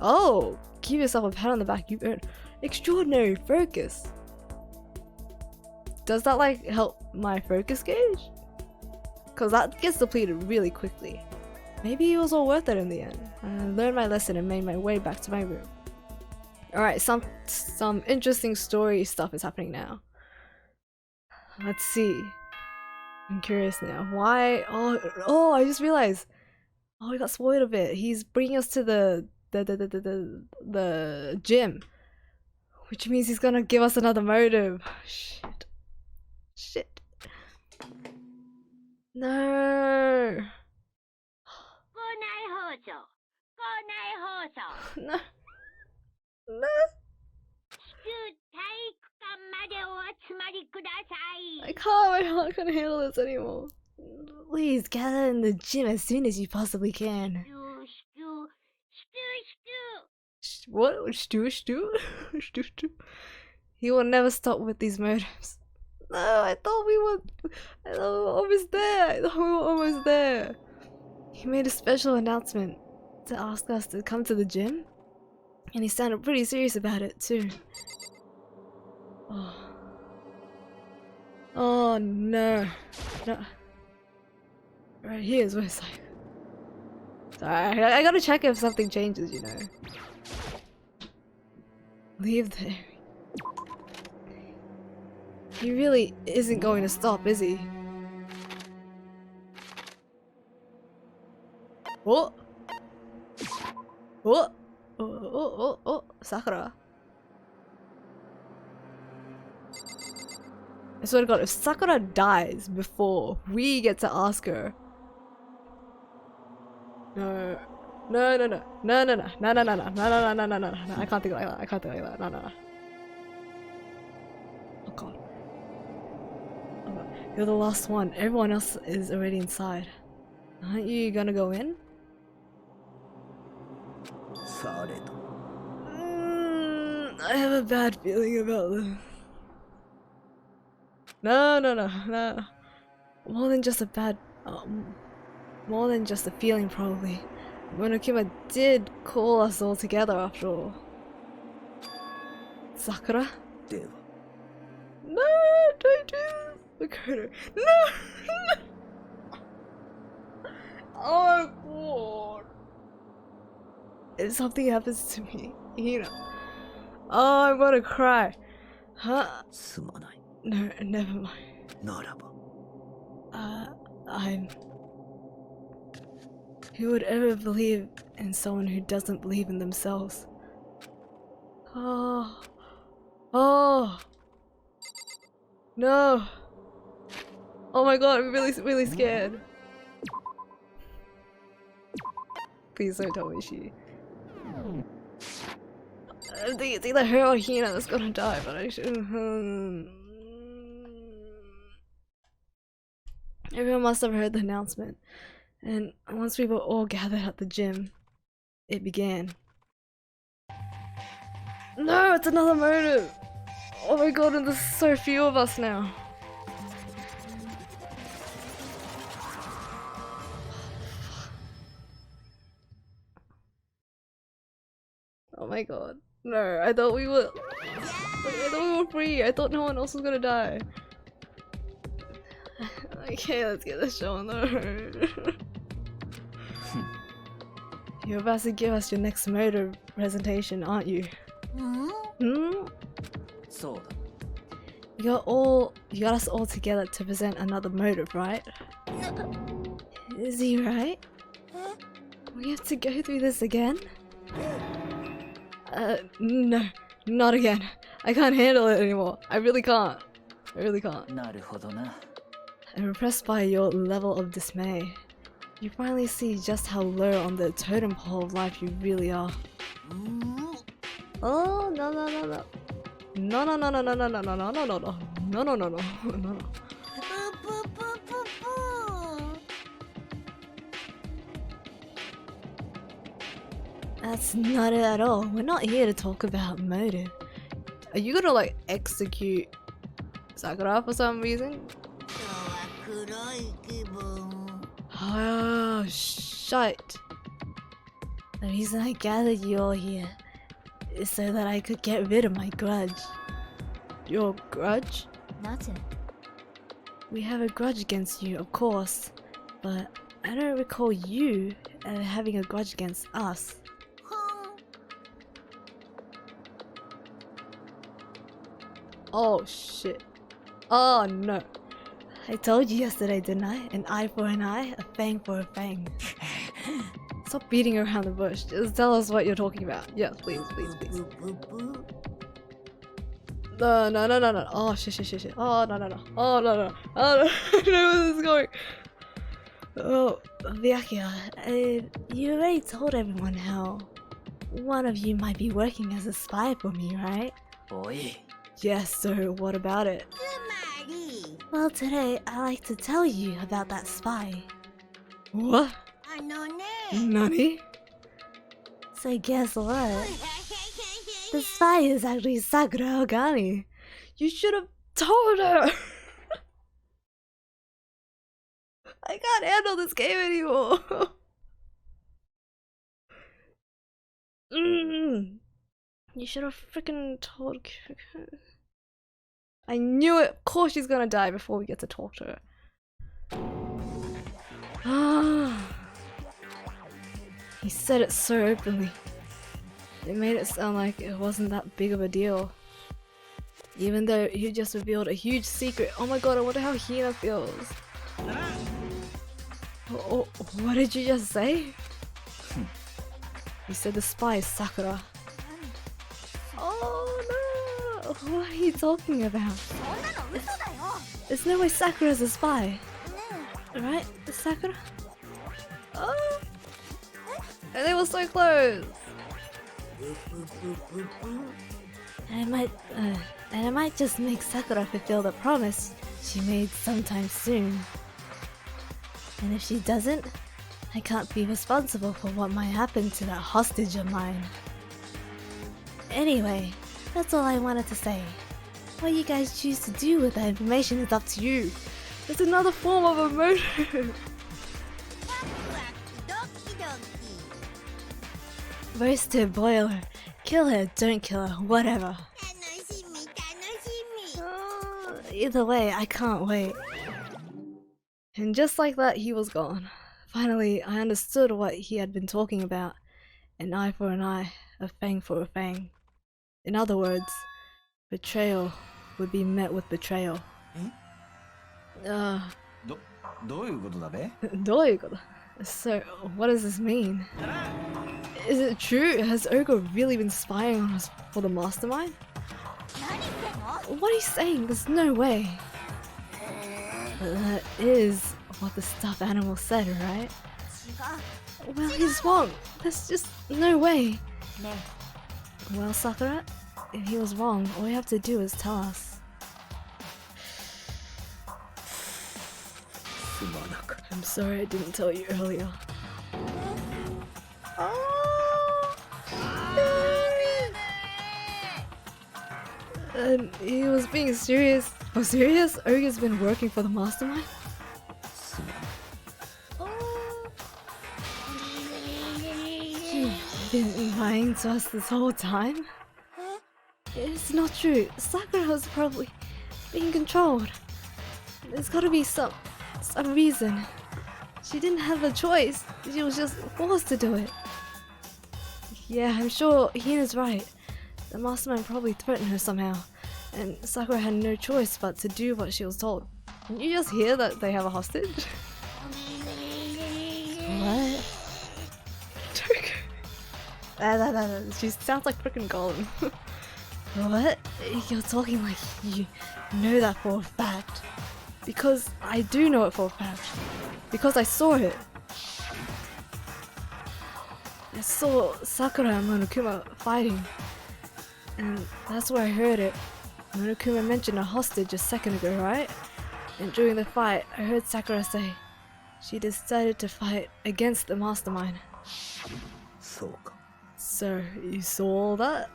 Oh, give yourself a pat on the back. You've earned Extraordinary Focus. Does that like help my focus gauge? Cause that gets depleted really quickly. Maybe it was all worth it in the end. I learned my lesson and made my way back to my room. Alright, some interesting story stuff is happening now. Let's see. I'm curious now. Why? Oh! I just realized. Oh, we got spoiled a bit. He's bringing us to the gym, which means he's gonna give us another motive. Shit. No. No. No. I can't, my heart can't handle this anymore. Please gather in the gym as soon as you possibly can. What? Stew? He will never stop with these motives. No, I thought we were almost there. He made a special announcement to ask us to come to the gym. And he sounded pretty serious about it too. Oh no. Right here's what it's like. Sorry, I gotta check if something changes, you know. Leave there. He really isn't going to stop, is he? What? What? Oh, Sakura. I swear to God, if Sakura dies before we get to ask her. No. I can't think like that. No. Oh God. You're the last one. Everyone else is already inside. Aren't you gonna go in? I have a bad feeling about this. No. More than just a bad... more than just a feeling, probably. Monokuma did call us all together after all. Sakura? No, don't do this! Makoto. No! Oh god! If something happens to me, oh, I'm gonna cry. Huh? No, never mind. I'm... Who would ever believe in someone who doesn't believe in themselves? Oh. No. Oh my god, I'm really scared. Please don't tell me she... I think it's either her or Hina that's gonna die, but I shouldn't... Everyone must have heard the announcement, and once we were all gathered at the gym, it began. No, it's another motive! Oh my god, and there's so few of us now. Oh my god. No, I thought we were... free. I thought no one else was gonna die. Okay, let's get this show on the road. You're about to give us your next motor presentation, aren't you? Hmm? So. You got us all together to present another motive, right? Is he right? We have to go through this again? No, not again. I can't handle it anymore. I really can't. I'm impressed by your level of dismay. You finally see just how low on the totem pole of life you really are. Oh, no. No. That's not it at all. We're not here to talk about motive. Are you gonna like execute Sakura for some reason? Oh, shite. The reason I gathered you all here is so that I could get rid of my grudge. Your grudge? Nothing. We have a grudge against you, of course, but I don't recall you having a grudge against us. Oh shit. Oh no. I told you yesterday, didn't I? An eye for an eye, a fang for a fang. Stop beating around the bush. Just tell us what you're talking about. Yes, please. No. Oh shit. Oh no. Oh no. I don't know where this is going. Oh, Byakuya, you already told everyone how one of you might be working as a spy for me, right? Boy. Yes, so what about it? Well, today I like to tell you about that spy. What? Nani? So guess what? The spy is actually Sakura Ogani. You should have told her! I can't handle this game anymore. You should have freaking told. I knew it. Of course she's gonna die before we get to talk to her. He said it so openly. It made it sound like it wasn't that big of a deal. Even though he just revealed a huge secret. Oh my god, I wonder how Hina feels. Oh, what did you just say? You said the spy is Sakura. Oh no! What are you talking about? There's no way Sakura's a spy. Right? Sakura? Oh! And they were so close! And I might just make Sakura fulfill the promise she made sometime soon. And if she doesn't, I can't be responsible for what might happen to that hostage of mine. Anyway, that's all I wanted to say. What you guys choose to do with that information is up to you. It's another form of emotion. Roast her, boil her, kill her, don't kill her, whatever. Either way, I can't wait. And just like that, he was gone. Finally, I understood what he had been talking about. An eye for an eye, a fang for a fang. In other words, betrayal would be met with betrayal. どういうことだべ? どういうこと? So, what does this mean? Is it true? Has Ogo really been spying on us for the mastermind? What are you saying? There's no way. But that is what the stuffed animal said, right? Well, he's wrong. There's just no way. Well, Sakura, if he was wrong, all you have to do is tell us. I'm sorry I didn't tell you earlier. And he was being serious. Oh, serious? Oga's been working for the mastermind? You've been lying to us this whole time? It's not true. Sakura was probably being controlled. There's gotta be some reason. She didn't have a choice. She was just forced to do it. Yeah, I'm sure Hina's right. The mastermind probably threatened her somehow, and Sakura had no choice but to do what she was told. Didn't you just hear that they have a hostage? What? She sounds like freaking Golem. What? You're talking like you know that for a fact. Because I do know it for a fact. Because I saw it. I saw Sakura and Monokuma fighting. And that's where I heard it. Monokuma mentioned a hostage a second ago, right? And during the fight, I heard Sakura say she decided to fight against the mastermind. So, you saw all that?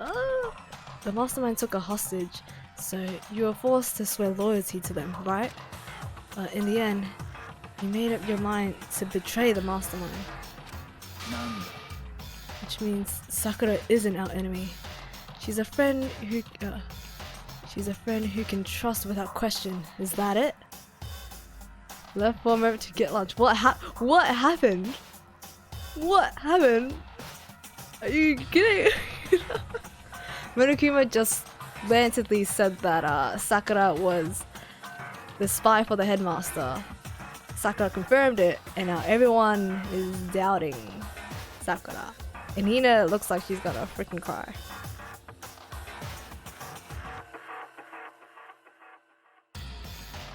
The mastermind took a hostage, so you were forced to swear loyalty to them, right? But in the end, you made up your mind to betray the mastermind. Which means Sakura isn't our enemy. She's a friend who can trust without question. Is that it? Left for a moment to get lunch. What happened? What happened? Are you kidding? Monokuma just blatantly said that Sakura was the spy for the headmaster. Sakura confirmed it, and now everyone is doubting Sakura. And Hina looks like she's gonna freaking cry.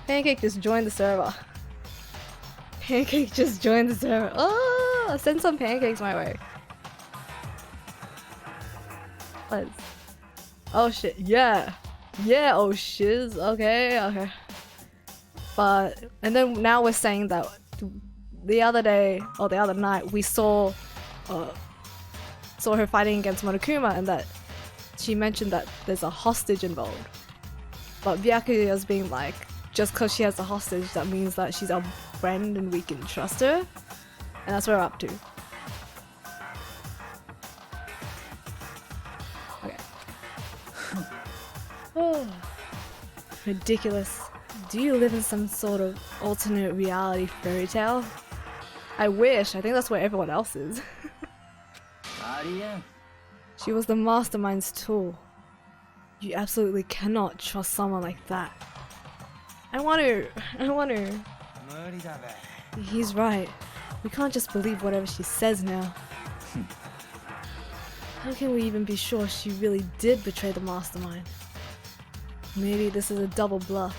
Pancake just joined the server. Pancake just joined the server. Oh, send some pancakes my way. Let's. Oh shit, yeah. Yeah, oh shiz. Okay. But, and then now we're saying that the other day, or the other night, we saw her fighting against Monokuma, and that she mentioned that there's a hostage involved. But Byakuya's being like, just because she has a hostage, that means that she's our friend and we can trust her. And that's what we're up to. Okay. Oh, ridiculous. Do you live in some sort of alternate reality fairy tale? I wish. I think that's where everyone else is. She was the mastermind's tool. You absolutely cannot trust someone like that. I want to. He's right. We can't just believe whatever she says now. How can we even be sure she really did betray the mastermind? Maybe this is a double bluff,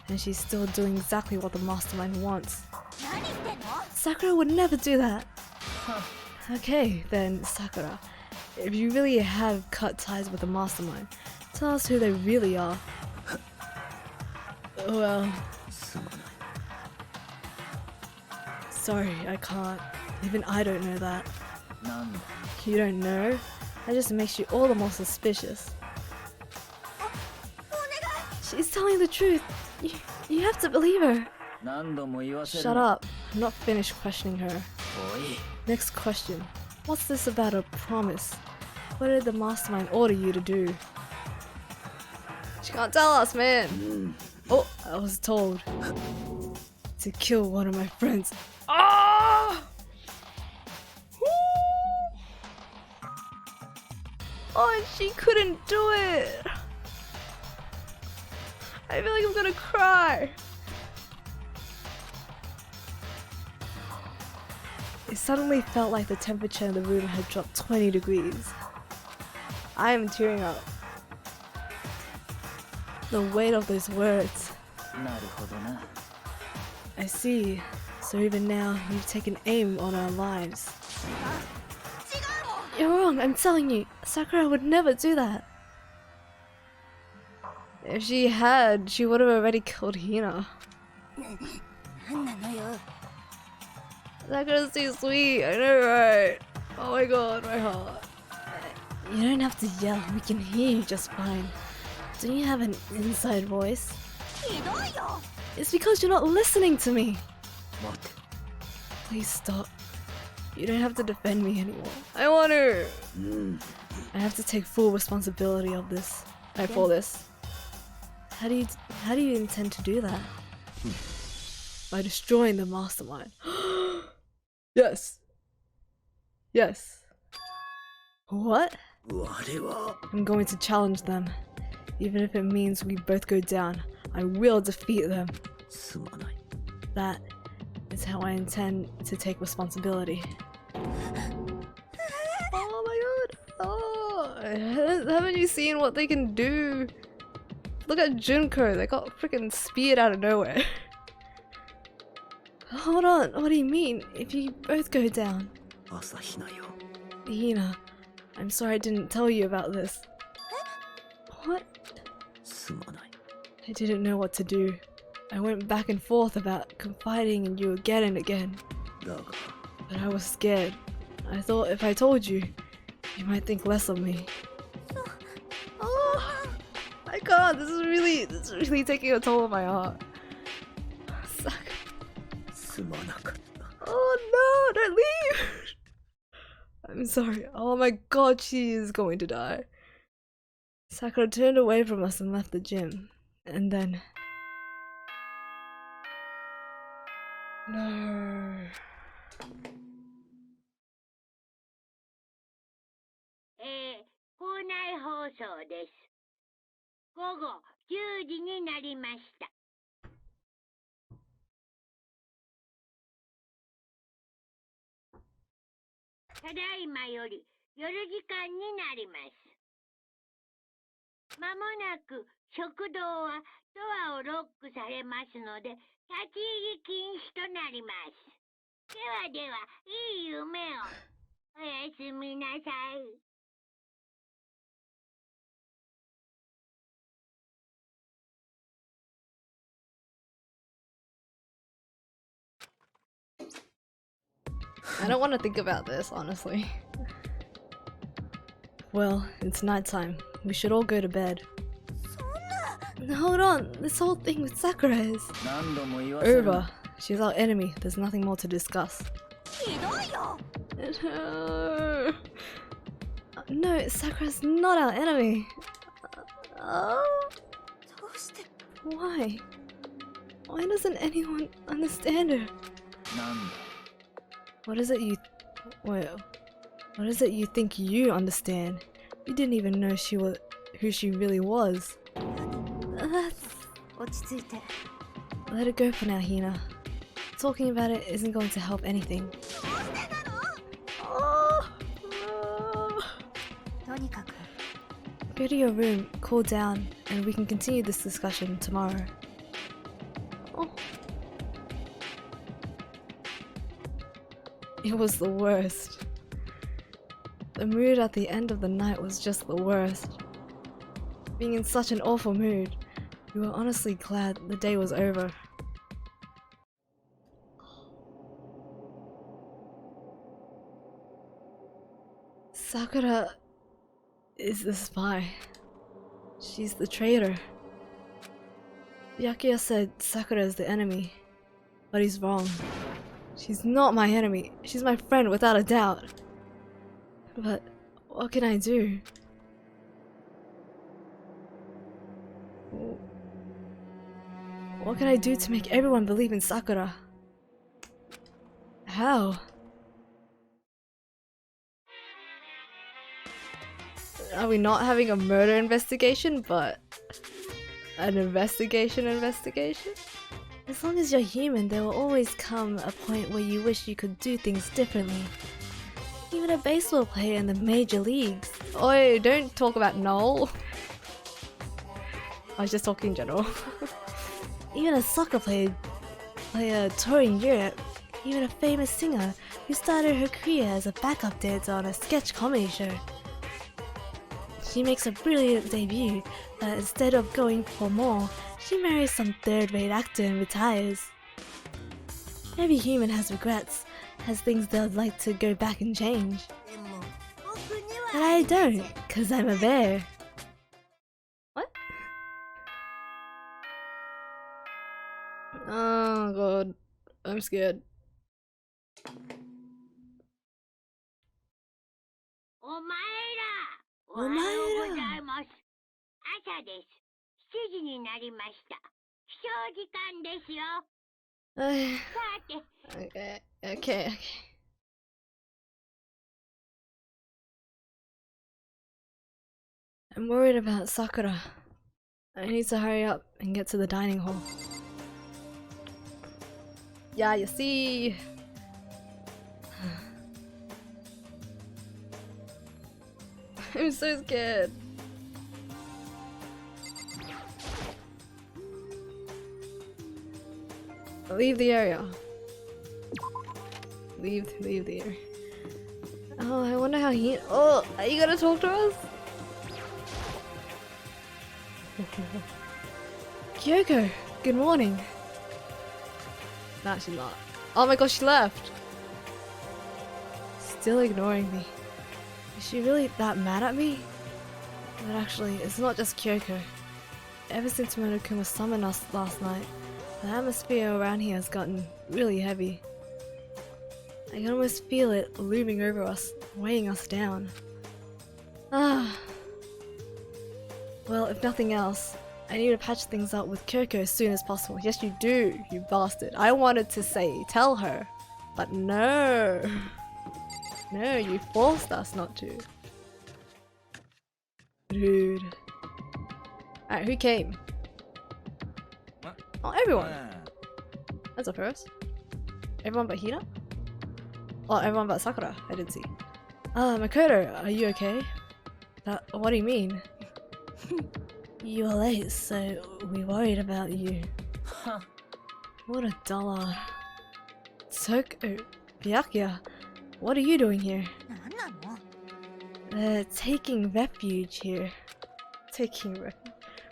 and she's still doing exactly what the mastermind wants. Sakura would never do that. Okay, then Sakura, if you really have cut ties with the mastermind, tell us who they really are. Well, sorry, I can't. Even I don't know that. なんだ You don't know? That just makes you all the more suspicious. She's telling the truth. You have to believe her. 何度も言わせる Shut な up. I'm not finished questioning her. おい Next question. What's this about a promise? What did the mastermind order you to do? She can't tell us, man. Oh, I was told to kill one of my friends. Ah! Oh, and she couldn't do it. I feel like I'm gonna cry. It suddenly felt like the temperature in the room had dropped 20 degrees. I am tearing up. The weight of those words. なるほどな I see. So even now, you've taken aim on our lives. You're wrong, I'm telling you. Sakura would never do that. If she had, she would have already killed Hina. なんなのよ Sakura's too sweet, I know, right? Oh my god, my heart. You don't have to yell, we can hear you just fine. Don't you have an inside voice? ひどいよ It's because you're not listening to me. 待て Please stop. You don't have to defend me anymore. I want to. I have to take full responsibility of this. For this. How do you intend to do that? By destroying the mastermind. Yes. Yes. What? 我は I'm going to challenge them. Even if it means we both go down, I will defeat them. すまない That is how I intend to take responsibility. Oh my god! Oh, haven't you seen what they can do? Look at Junko, they got freaking speared out of nowhere. Hold on, what do you mean? If you both go down? 朝日奈よ Hina, I'm sorry I didn't tell you about this. What? すまない I didn't know what to do. I went back and forth about confiding in you again and again, だが but I was scared. I thought if I told you, you might think less of me. Oh, I can't. This is really taking a toll on my heart. Sakura. すまなかった Oh no, don't leave! I'm sorry. Oh my god, she is going to die. Sakura turned away from us and left the gym. And then... No... 校内放送です。午後10時になりました。ただいまより夜時間になります。まもなく食堂はドアをロックされますので、立ち入り禁止となります。ではでは、いい夢を。おやすみなさい。I don't want to think about this, honestly. Well, it's nighttime. We should all go to bed. Hold on, this whole thing with Sakura is 何度も言わせる over. な She's our enemy. There's nothing more to discuss. ひどいよ No, Sakura's not our enemy. Oh, どうして why? Why doesn't anyone understand her? なんだ What is it you... Wait. What is it you think you understand? You didn't even know who she really was. That's... 落ち着いて Let it go for now, Hina. Talking about it isn't going to help anything. とにかく Go to your room, cool down, and we can continue this discussion tomorrow. Oh. It was the worst. The mood at the end of the night was just the worst. Being in such an awful mood, we were honestly glad the day was over. Sakura is the spy. She's the traitor. Byakuya said Sakura is the enemy, but he's wrong. She's not my enemy. She's my friend without a doubt. But what can I do? What can I do to make everyone believe in Sakura? How? Are we not having a murder investigation, but an investigation? As long as you're human, there will always come a point where you wish you could do things differently. Even a baseball player in the major leagues. Oi, don't talk about Noel. I was just talking in general. Even a soccer player touring Europe. Even a famous singer who started her career as a backup dancer on a sketch comedy show. She makes a brilliant debut, but instead of going for more, she marries some third-rate actor and retires. Every human has regrets, has things they'd like to go back and change. But I don't, cause I'm a bear. What? Oh god, I'm scared. お前ら、おはようございます。朝です。7時になりました。起床時間ですよ。さて。Okay. I'm worried about Sakura. I need to hurry up and get to the dining hall. Yeah, you see. I'm so scared. Leave the area. Leave the area. Oh, I wonder how he. Oh, are you gonna talk to us? Kyoko, good morning. Nah, she's not. Oh my gosh, she left. Still ignoring me. Is she really that mad at me? But actually, it's not just Kyoko. Ever since Monokuma summoned us last night, the atmosphere around here has gotten really heavy. I can almost feel it looming over us, weighing us down. Ah. Well, if nothing else, I need to patch things up with Kyoko as soon as possible. Yes, you do, you bastard. I wanted to say, tell her, but no. No, you forced us not to. Rude. Alright, who came? Oh, everyone! That's a first. Everyone but Hina? Oh, everyone but Sakura. I didn't see. Makoto, are you okay? What do you mean? You were late, so we worried about you. What a dollar. Byakuya, what are you doing here? They're taking refuge here. Taking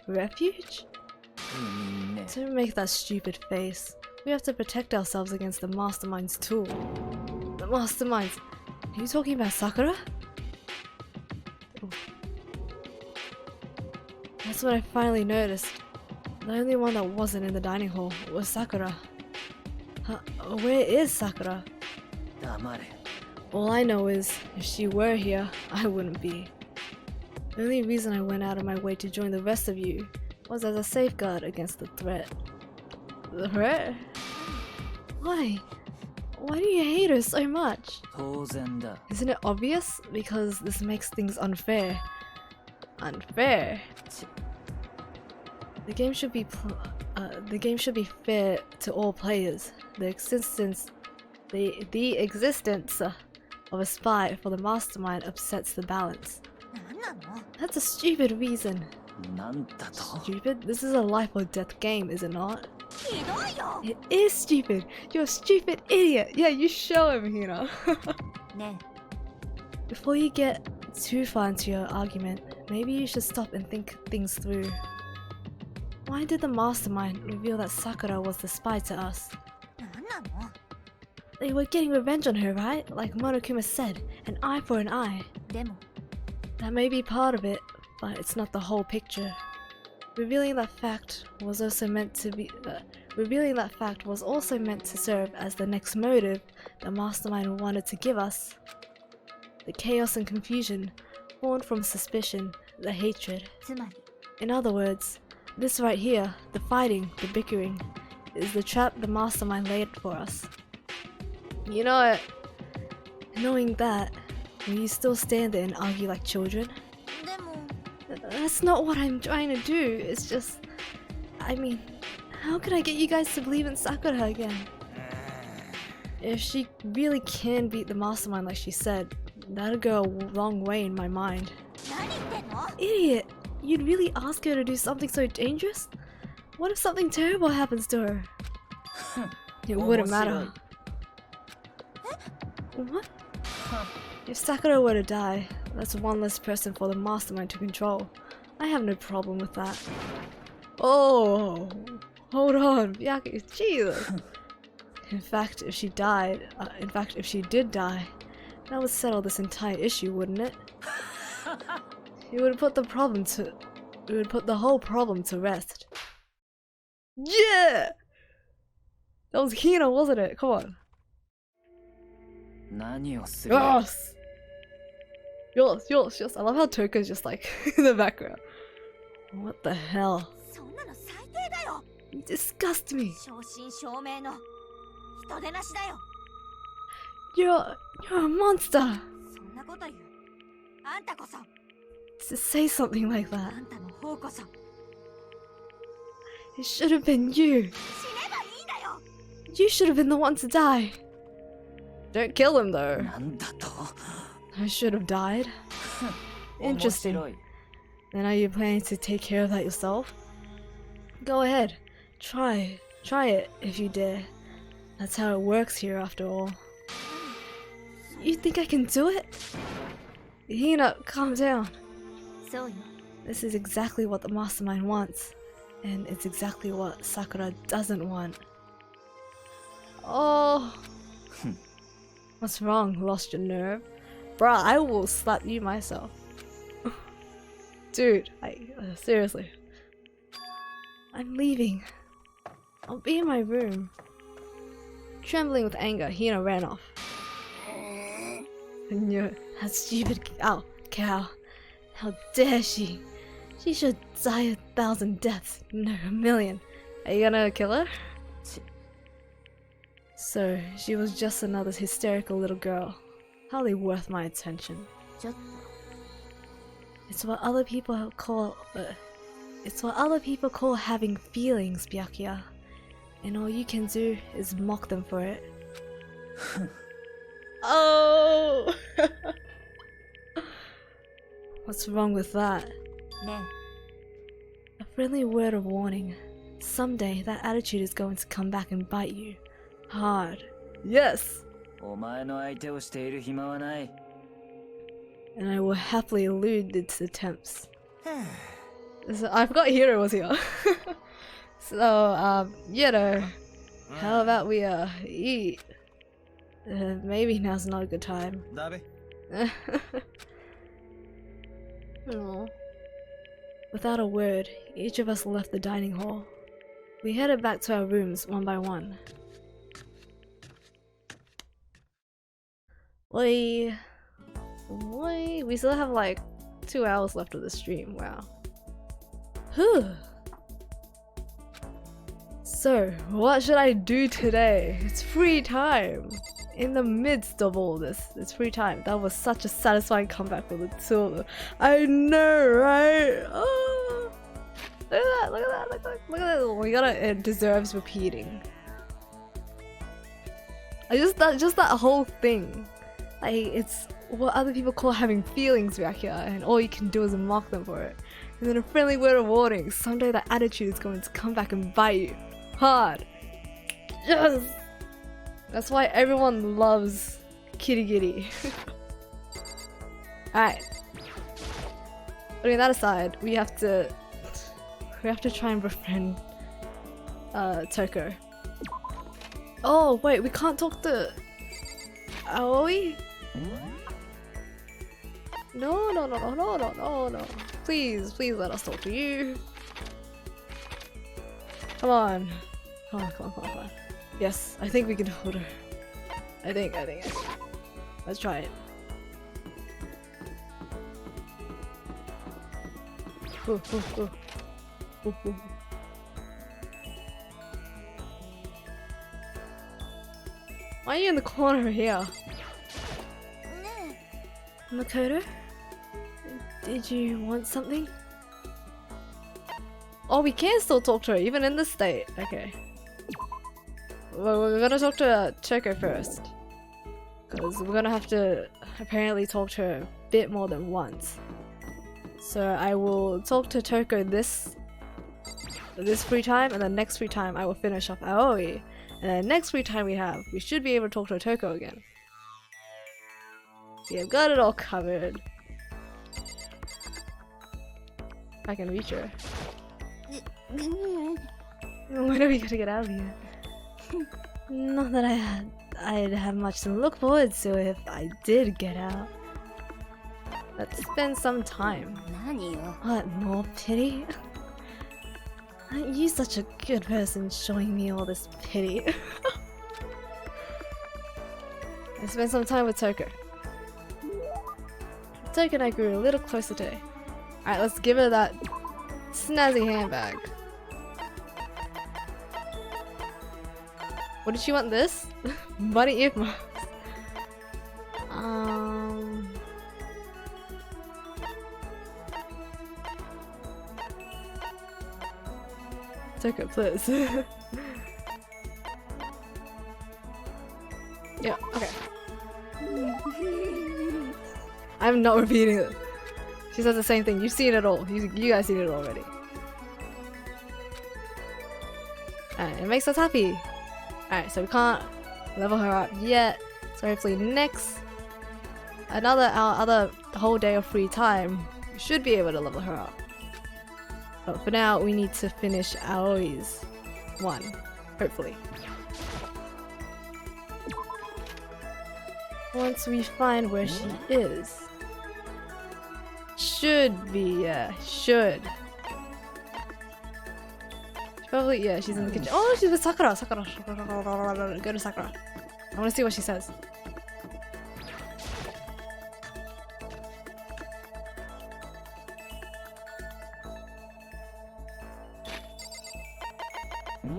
refuge? Don't make that stupid face. We have to protect ourselves against the Mastermind's tool. The Masterminds? Are you talking about Sakura? Ooh. That's when I finally noticed. The only one that wasn't in the dining hall was Sakura. Where is Sakura? All I know is, if she were here, I wouldn't be. The only reason I went out of my way to join the rest of you was as a safeguard against the threat. The threat? Why? Why do you hate her so much? Isn't it obvious? Because this makes things unfair. Unfair? The game should be fair to all players. The existence of a spy for the Mastermind upsets the balance. That's a stupid reason. Stupid? This is a life or death game, is it not? It is stupid! You're a stupid idiot! Yeah, you show him, Hina. Before you get too far into your argument, maybe you should stop and think things through. Why did the Mastermind reveal that Sakura was the spy to us? They were getting revenge on her, right? Like Monokuma said, an eye for an eye. でも That may be part of it, but it's not the whole picture. Revealing that fact was also meant to serve as the next motive the mastermind wanted to give us. The chaos and confusion born from suspicion, the hatred. つまり In other words, this right here, the fighting, the bickering, is the trap the mastermind laid for us. You know what? Knowing that, will you still stand there and argue like children? でも That's not what I'm trying to do. It's just... I mean, how could I get you guys to believe in Sakura again? If she really can beat the mastermind like she said, that'd go a long way in my mind. 何言ってんの Idiot! You'd really ask her to do something so dangerous? What if something terrible happens to her? It wouldn't matter. What? If Sakura were to die, that's one less person for the mastermind to control. I have no problem with that. Oh, hold on, Miyake, Jesus. In fact, if she did die, that would settle this entire issue, wouldn't it? It would put the whole problem to rest. Yeah! That was Hina, wasn't it? Come on. 何をする Yes! Yes. I love how Toka's just like in the background. What the hell? そんなの最低だよ You disgust me. 正真正銘の人でなしだよ You're a monster. そんなこと言うあんたこそ To say something like あ that. んたの方こそ It should have been you. 死ねばいいんだよ You should have been the one to die. Don't kill him though. なんだと I should have died. 面 Interesting. 白い Then are you planning to take care of that yourself? Go ahead. Try it if you dare. That's how it works here after all. You think I can do it? Hina, calm down. そうよ This is exactly what the mastermind wants. And it's exactly what Sakura doesn't want. Oh. What's wrong? Lost your nerve? Bruh, I will slap you myself. Dude, seriously. I'm leaving. I'll be in my room. Trembling with anger, Hina ran off. I knew it. That stupid cow. How dare she? She should die 1,000 deaths, no, 1,000,000. Are you gonna kill her? So, she was just another hysterical little girl. Hardly worth my attention. ちょっと It's what other people call having feelings, Byakuya. And all you can do is mock them for it. Oh! What's wrong with that? ね A friendly word of warning. Someday that attitude is going to come back and bite you. Hard. Yes! お前の相手をしている暇はない And I will happily elude its attempts. So, I forgot Hiro was here. So, you know, how about we, eat? Maybe now's not a good time. だべ Aw. Without a word, each of us left the dining hall. We headed back to our rooms one by one. We still have like 2 hours left of the stream. Wow. Whew. So, what should I do today? It's free time. In the midst of all this, it's free time. That was such a satisfying comeback for the two of them. I know, right? Oh, look at that! Look at that! Look at that! We gotta. It deserves repeating. Just that whole thing. Like, it's what other people call having feelings back here, and all you can do is mock them for it. And then a friendly word of warning. Someday that attitude is going to come back and bite you hard. Yes. That's why everyone loves Kitty Kitty. Alright. Putting that aside, we have to try and befriend Toko. Oh wait, we can't talk to Aoi? No, no, no, no, no, no, no, no. Please, please let us talk to you. Come on. Come on, come on, come on, come on. Yes, I think we can hold her. I think. Let's try it. Ooh, ooh, ooh. Ooh, ooh. Why are you in the corner here? Makoto? Did you want something? Oh, we can still talk to her, even in this state. Okay. Well, we're gonna talk to Choco first. Because we're gonna have to apparently talk to her a bit more than once. So I will talk to Toko this free time, and then next free time I will finish off Aoi. And then next free time we should be able to talk to Toko again. See, I've got it all covered. I can reach her. When are we gonna get out of here? Not that I'd have much to look forward to if I did get out. Let's spend some time. What, more pity? Aren't you such a good person showing me all this pity? I spent some time with Toko. Toko and I grew a little closer today. Alright, let's give her that snazzy handbag. What did she want this? Bunny earmuffs. Toko, please. Yeah, okay. I'm not repeating it. She says the same thing. You've seen it all. You guys seen it already. Alright, it makes us happy. Alright, so we can't level her up yet. So hopefully our other whole day of free time, we should be able to level her up. But for now, we need to finish Aoi's one. Hopefully. Once we find where she is. Should be, yeah, should. Probably, yeah, she's in the kitchen. Oh, she's with Sakura! Sakura! Go to Sakura. I wanna see what she says.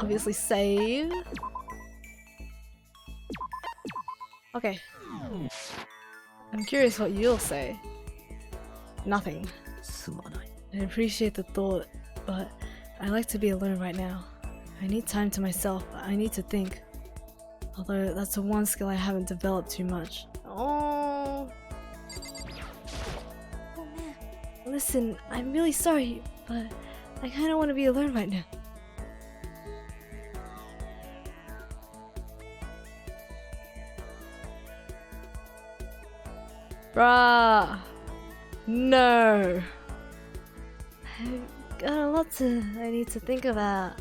Obviously save. Okay. I'm curious what you'll say. Nothing. I appreciate the thought, but I like to be alone right now. I need time to myself. I need to think. Although that's the one skill I haven't developed too much. Oh. Listen, I'm really sorry, but I kind of want to be alone right now. Bruh. No. I've got a lot I need to think about.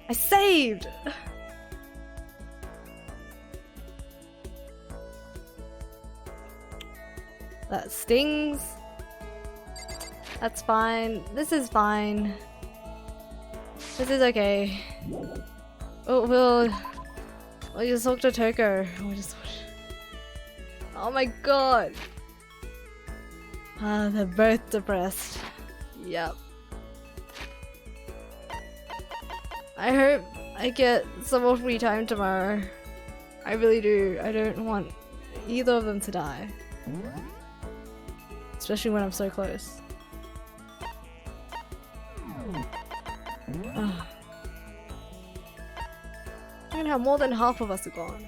I saved! That stings. That's fine. This is fine. This is okay. Oh, we'll just talk to Toko. Oh my god. They're both depressed. Yep. I hope I get some more free time tomorrow. I really do. I don't want either of them to die. Especially when I'm so close. And how more than half of us are gone.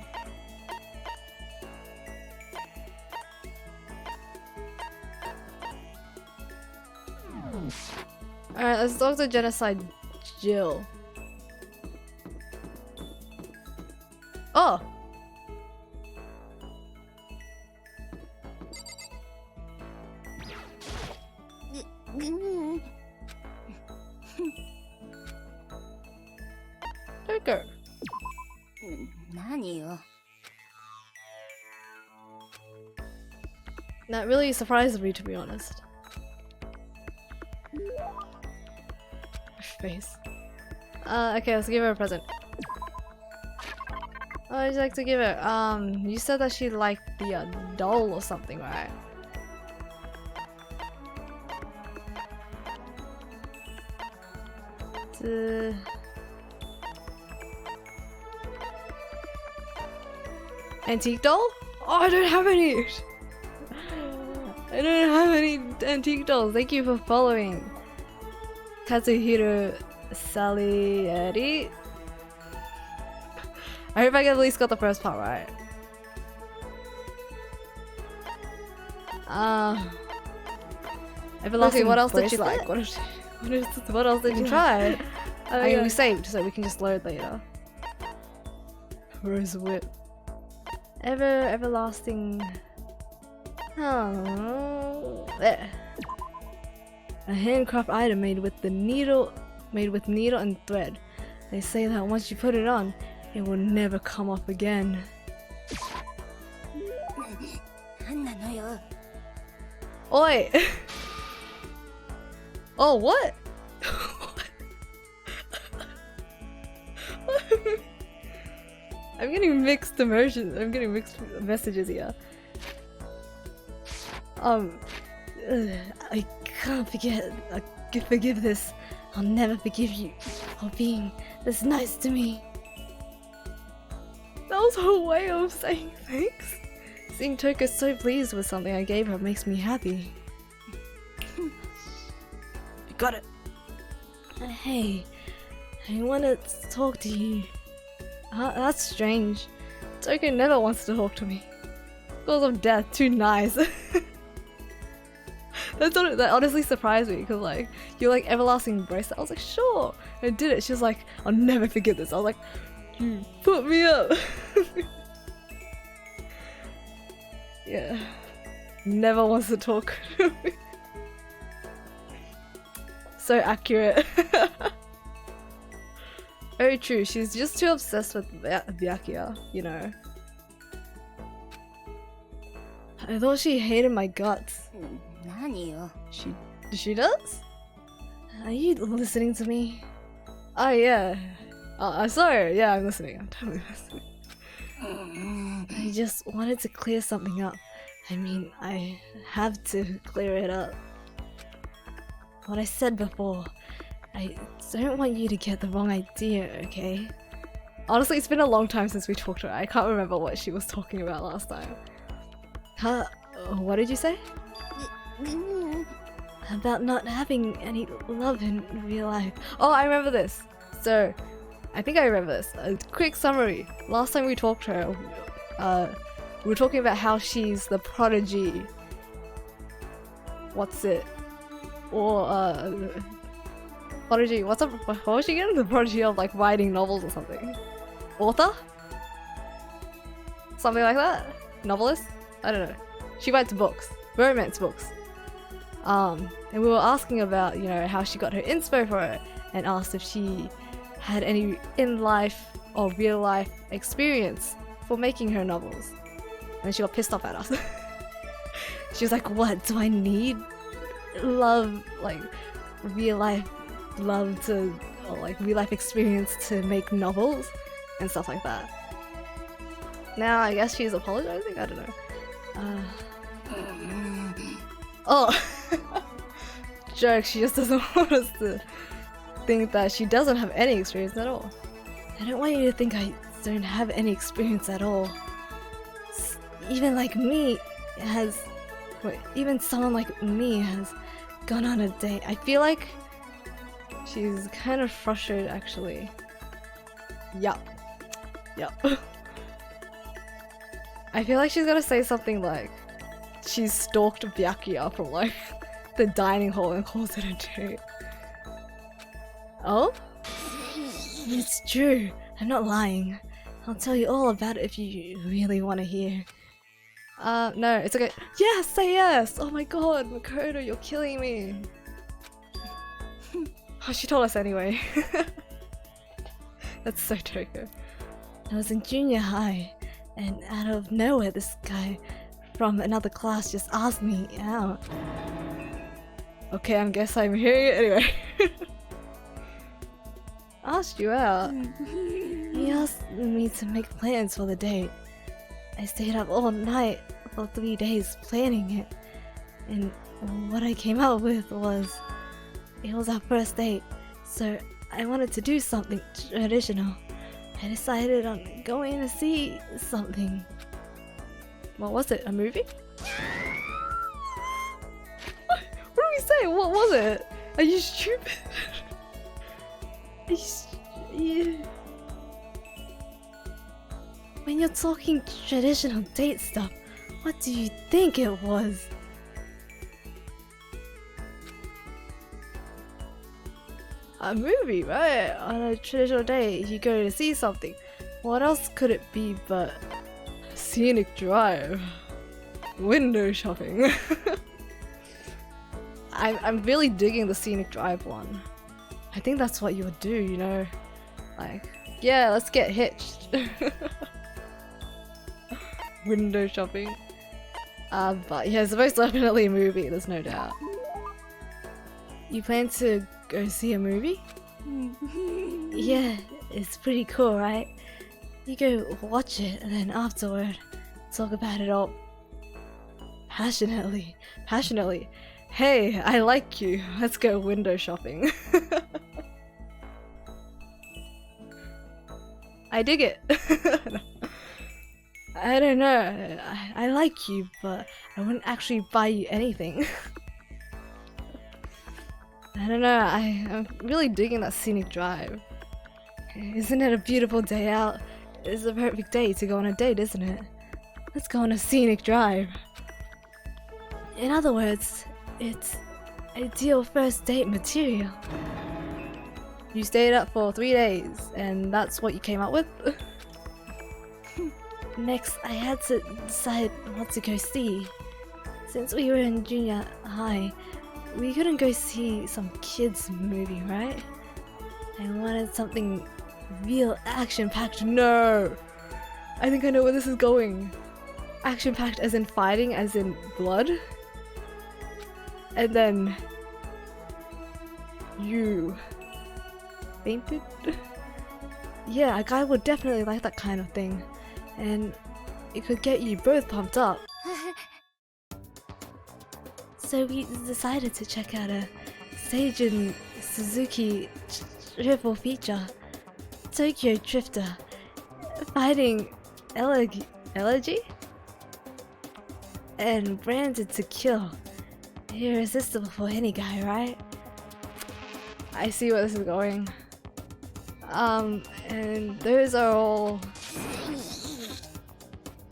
Alright, let's talk to Genocide Jill. Oh! Toko. That really surprised me, to be honest. Her face. Okay, let's give her a present. What would you like to give her? You said that she liked the doll or something, right? Antique doll? Oh, I don't have any! I don't have any antique dolls. Thank you for following. Katsuhiro Salieri. I hope I at least got the first part right. Everlasting. Okay, what else did you like? What else did you try? I mean, we saved, so we can just load later. Rose whip. Everlasting. Oh, there. A handcraft item made with needle and thread. They say that once you put it on, it will never come off again. Oi! Oh, what? I'm getting mixed emotions. I'm getting mixed messages here. I can't forgive this. I'll never forgive you for being this nice to me. That was her way of saying thanks. Seeing Toko so pleased with something I gave her makes me happy. You got it. Hey, I want to talk to you. That's strange. Toko never wants to talk to me. Cause of death, too nice. That honestly surprised me because like you're like everlasting bracelet. I was like sure. I did it. She was like I'll never forget this. I was like you put me up. Yeah. Never wants to talk to me. So accurate. Very true. She's just too obsessed with Byakuya, you know. I thought she hated my guts. She does? Are you listening to me? Oh yeah. I'm sorry. Yeah, I'm listening. I'm totally listening. I just wanted to clear something up. I mean, I have to clear it up. What I said before, I don't want you to get the wrong idea, okay? Honestly, it's been a long time since we talked to her. I can't remember what she was talking about last time. Huh? What did you say? About not having any love in real life. Oh, I remember this. So, I think I remember this. A quick summary. Last time we talked to her, we were talking about how she's the prodigy. What's it? Or, prodigy. What's up? What was she getting? The prodigy of like writing novels or something. Author? Something like that? Novelist? I don't know. She writes books. Romance books. And we were asking about, you know, how she got her inspo for it and asked if she had any in-life or real-life experience for making her novels. And she got pissed off at us. She was like, what? Do I need love, like real-life love to, or like real-life experience to make novels? And stuff like that. Now I guess she's apologizing? I don't know. Oh! Joke, she just doesn't want us to think that she doesn't have any experience at all. I don't want you to think I don't have any experience at all. Even like me has... Wait, even someone like me has gone on a date. I feel like she's kind of frustrated actually. Yup. I feel like she's gonna say something like she's stalked Byakuya from like the dining hall and calls it a date. Oh? It's true. I'm not lying. I'll tell you all about it if you really want to hear. No, it's okay. Yes, say yes! Oh my god, Makoto, you're killing me. Oh, she told us anyway. That's so Toko. I was in junior high, and out of nowhere this guy from another class just asked me out. Okay, I guess I'm hearing it anyway. Asked you out? He asked me to make plans for the date. I stayed up all night for 3 days planning it. And what I came out with was... It was our first date, so I wanted to do something traditional. I decided on going to see something. What was it? A movie? What did we say? What was it? Are you stupid? When you're talking traditional date stuff, what do you think it was? A movie, right? On a traditional date, you go to see something. What else could it be but scenic drive? Window shopping. I'm really digging the scenic drive one. I think that's what you would do, you know? Like, yeah, let's get hitched. Window shopping. But yeah, it's most definitely a movie, there's no doubt. You plan to go see a movie? Yeah, it's pretty cool, right? You go watch it and then afterward, talk about it all passionately. Hey, I like you. Let's go window shopping. I dig it. I don't know. I like you, but I wouldn't actually buy you anything. I don't know. I'm really digging that scenic drive. Isn't it a beautiful day out? It's the perfect day to go on a date, isn't it? Let's go on a scenic drive. In other words, it's ideal first date material. You stayed up for 3 days, and that's what you came up with? Next, I had to decide what to go see. Since we were in junior high, we couldn't go see some kids movie, right? I wanted something real action-packed. No! I think I know where this is going. Action-packed as in fighting, as in blood? And then... you... fainted? Yeah, a guy would definitely like that kind of thing. And it could get you both pumped up. So we decided to check out a Seijun Suzuki triple feature. Tokyo Drifter. Fighting Elegy? And Branded to Kill. Irresistible for any guy, right? I see where this is going. And those are all...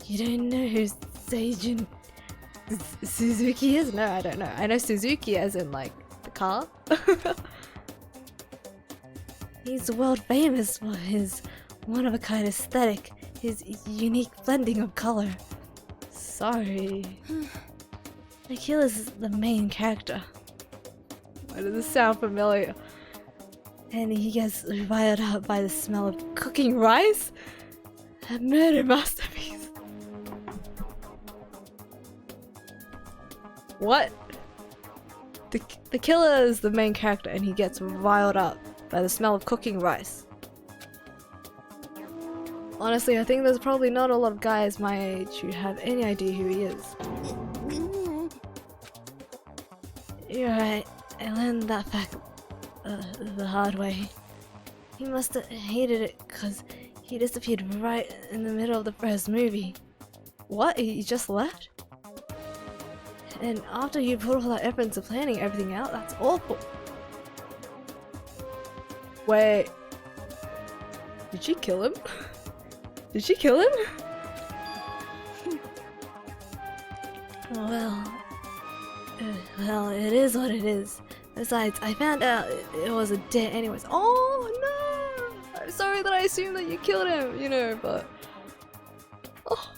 You don't know who Seijun Suzuki is? No, I don't know. I know Suzuki as in like the car. He's world famous for his one-of-a-kind aesthetic, his unique blending of color. Sorry. Akira's the main character. Why does this sound familiar? And he gets riled up by the smell of cooking rice? A murder masterpiece. What? The killer is the main character and he gets riled up by the smell of cooking rice. Honestly, I think there's probably not a lot of guys my age who have any idea who he is. You're right, I learned that fact the hard way. He must have hated it because he disappeared right in the middle of the first movie. What? He just left? And after you put all that effort into planning everything out, that's awful. Wait. Did she kill him? Did she kill him? Well, it is what it is. Besides, I found out it was a dead anyways. Oh no! I'm sorry that I assumed that you killed him, you know, but... Oh,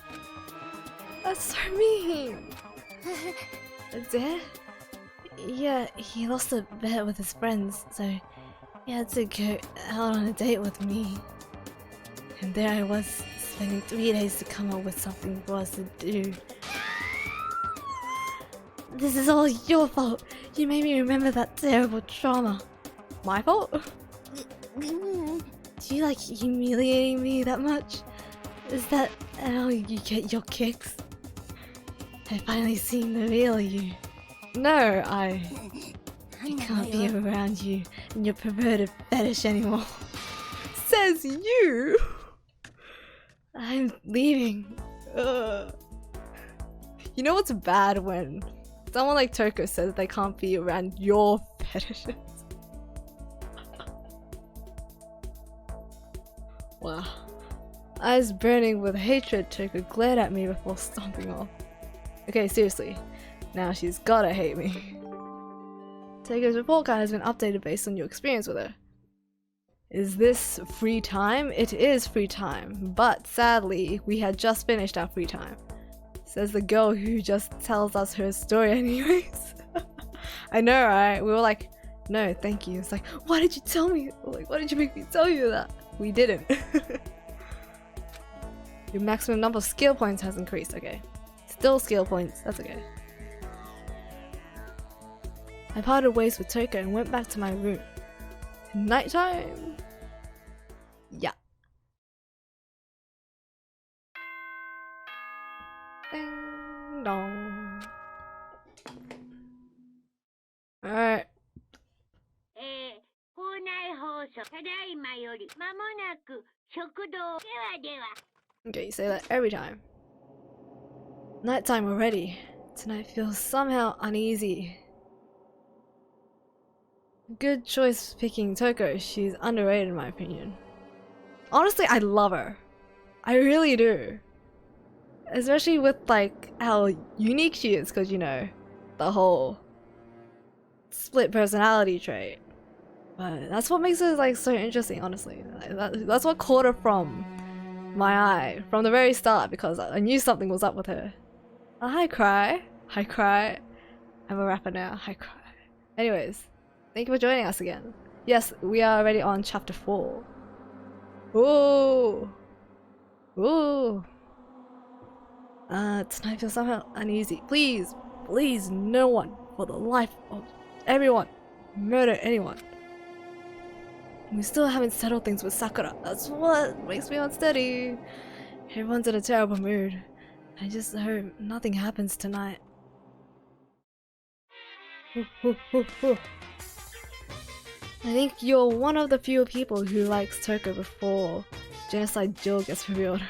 that's so mean! A dead? Yeah, he lost a bet with his friends, so he had to go out on a date with me. And there I was, spending 3 days to come up with something for us to do. This is all your fault. You made me remember that terrible trauma. My fault? Do you like humiliating me that much? Is that how you get your kicks? I finally seen the real you. No, I can't be around you and your perverted fetish anymore. Says you! I'm leaving. Ugh. You know what's bad when someone like Toko says they can't be around your fetishes? Wow. Eyes burning with hatred, Toko glared at me before stomping off. Okay, seriously. Now she's gotta hate me. Toko's report card has been updated based on your experience with her. Is this free time? It is free time, but sadly, we had just finished our free time. Says the girl who just tells us her story anyways. I know, right? We were like, no, thank you. It's like, why did you tell me? Like, why did you make me tell you that? We didn't. Your maximum number of skill points has increased, okay. Still skill points, that's okay. I parted ways with Toko and went back to my room. Nighttime? Yeah. Ding dong. Alright. 校内放送ただいまより間もなく食堂ではでは Okay, you say that every time. Nighttime already. Tonight feels somehow uneasy. Good choice picking Toko. She's underrated in my opinion. Honestly, I love her. I really do. Especially with like how unique she is, because you know, the whole split personality trait. But that's what makes her like so interesting, honestly. That's what caught her from my eye from the very start, because I knew something was up with her. Oh, hi Cry. Hi Cry. I'm a rapper now. Hi Cry. Anyways, thank you for joining us again. Yes, we are already on chapter 4. Ooh. Ooh. Tonight feels somehow uneasy. Please, please, no one, for the life of everyone, murder anyone. We still haven't settled things with Sakura. That's what makes me unsteady. Everyone's in a terrible mood. I just hope nothing happens tonight. I think you're one of the few people who likes Toko before Genocide Jill gets revealed.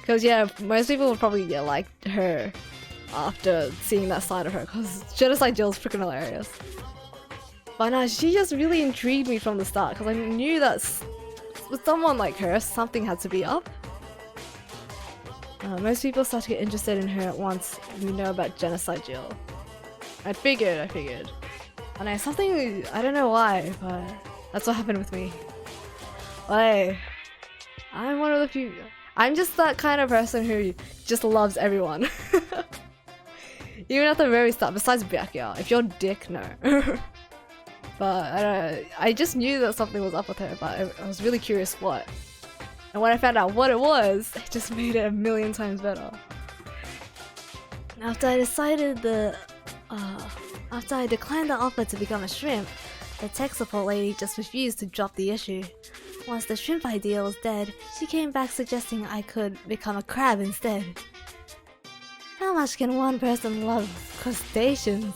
Because yeah, most people would probably like her after seeing that side of her, because Genocide Jill's freaking hilarious. But no, she just really intrigued me from the start, because I knew that with someone like her, something had to be up. Most people start to get interested in her once we know about Genocide Jill. I figured. And I don't know why, but that's what happened with me. Like, I'm one of the few. I'm just that kind of person who just loves everyone. Even at the very start, besides Byakuya. If you're dick, no. But I just knew that something was up with her, but I was really curious what. And when I found out what it was, it just made it a million times better. After I declined the offer to become a shrimp, the tech support lady just refused to drop the issue. Once the shrimp idea was dead, she came back suggesting I could become a crab instead. How much can one person love crustaceans?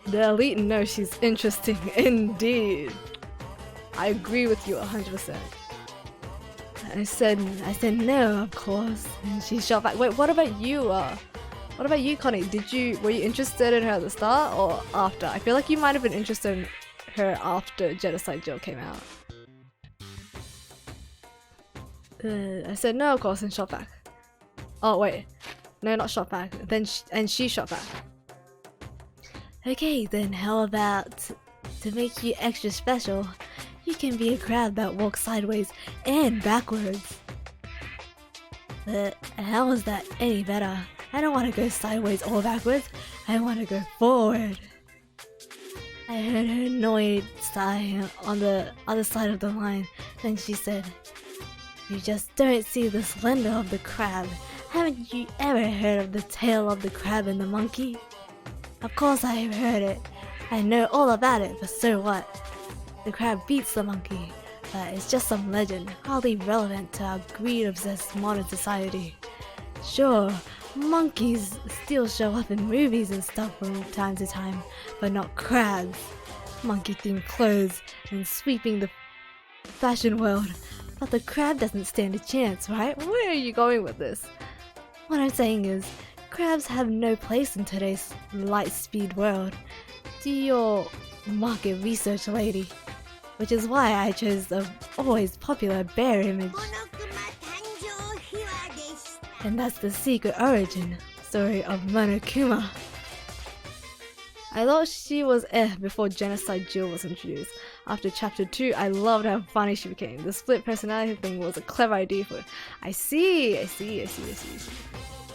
The elite knows she's interesting indeed. I agree with you 100%. I said no, of course, and she shot back. Wait, what about you? What about you, Connie? Were you interested in her at the start or after? I feel like you might have been interested in her after Genocide Jill came out. I said no, of course, and shot back. Oh wait, no, not shot back. Then she shot back. Okay, then how about to make you extra special? You can be a crab that walks sideways and backwards. But how is that any better? I don't want to go sideways or backwards. I want to go forward. I heard her annoyed sigh on the other side of the line. Then she said, You just don't see the splendor of the crab. Haven't you ever heard of the tale of the crab and the monkey? Of course I have heard it. I know all about it, but so what? The crab beats the monkey, but it's just some legend, hardly relevant to our greed-obsessed modern society. Sure, monkeys still show up in movies and stuff from time to time, but not crabs. Monkey-themed clothes and sweeping the fashion world. But the crab doesn't stand a chance, right? Where are you going with this? What I'm saying is, crabs have no place in today's light-speed world. Do your market research, lady. Which is why I chose the always popular bear image. And that's the secret origin story of Monokuma. I thought she was before Genocide Jill was introduced. After chapter 2, I loved how funny she became. The split personality thing was a clever idea for it. I see.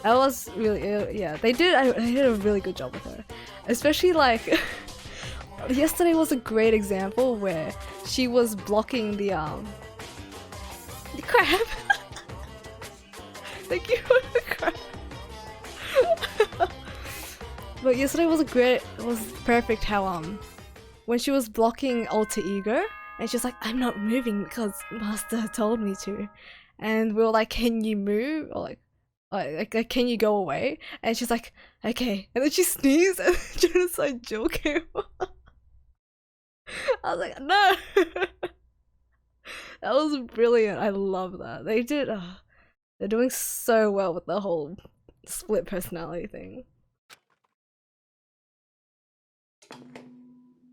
That was really, yeah, they did a really good job with her. Especially like, yesterday was a great example where she was blocking the crab. Thank you for the crab. But yesterday was it was perfect how when she was blocking Alter Ego and she's like, I'm not moving because Master told me to, and we were like, can you move, or like can you go away? And she's like, okay, and then she sneezed and Genocide Jill came up. I was like, no. That was brilliant. I love that. They did they're doing so well with the whole split personality thing.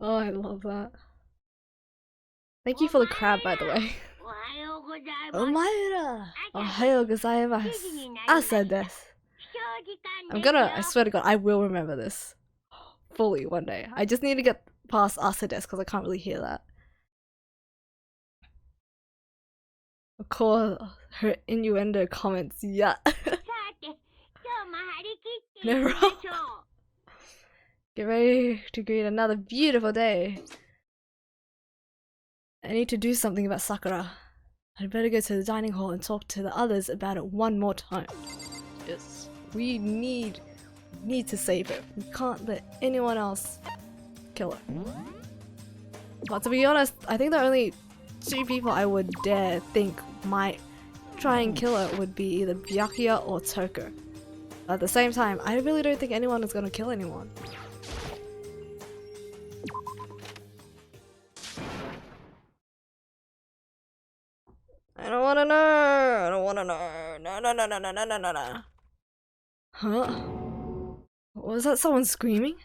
Oh, I love that. Thank you for the crab, by the way. Omaera! Ohayou gozaimasu. Asa desu. I swear to God, I will remember this fully one day. I just need to get past asa desu because I can't really hear that. Of course, her innuendo comments, yeah. Never. Get ready to greet another beautiful day. I need to do something about Sakura. I'd better go to the dining hall and talk to the others about it one more time. Yes, we need to save it. We can't let anyone else kill her. But to be honest, I think the only 2 people I would dare think might try and kill her would be either Byakuya or Toko. At the same time, I really don't think anyone is gonna kill anyone. I don't wanna know! I don't wanna know! No. Huh? Was that someone screaming?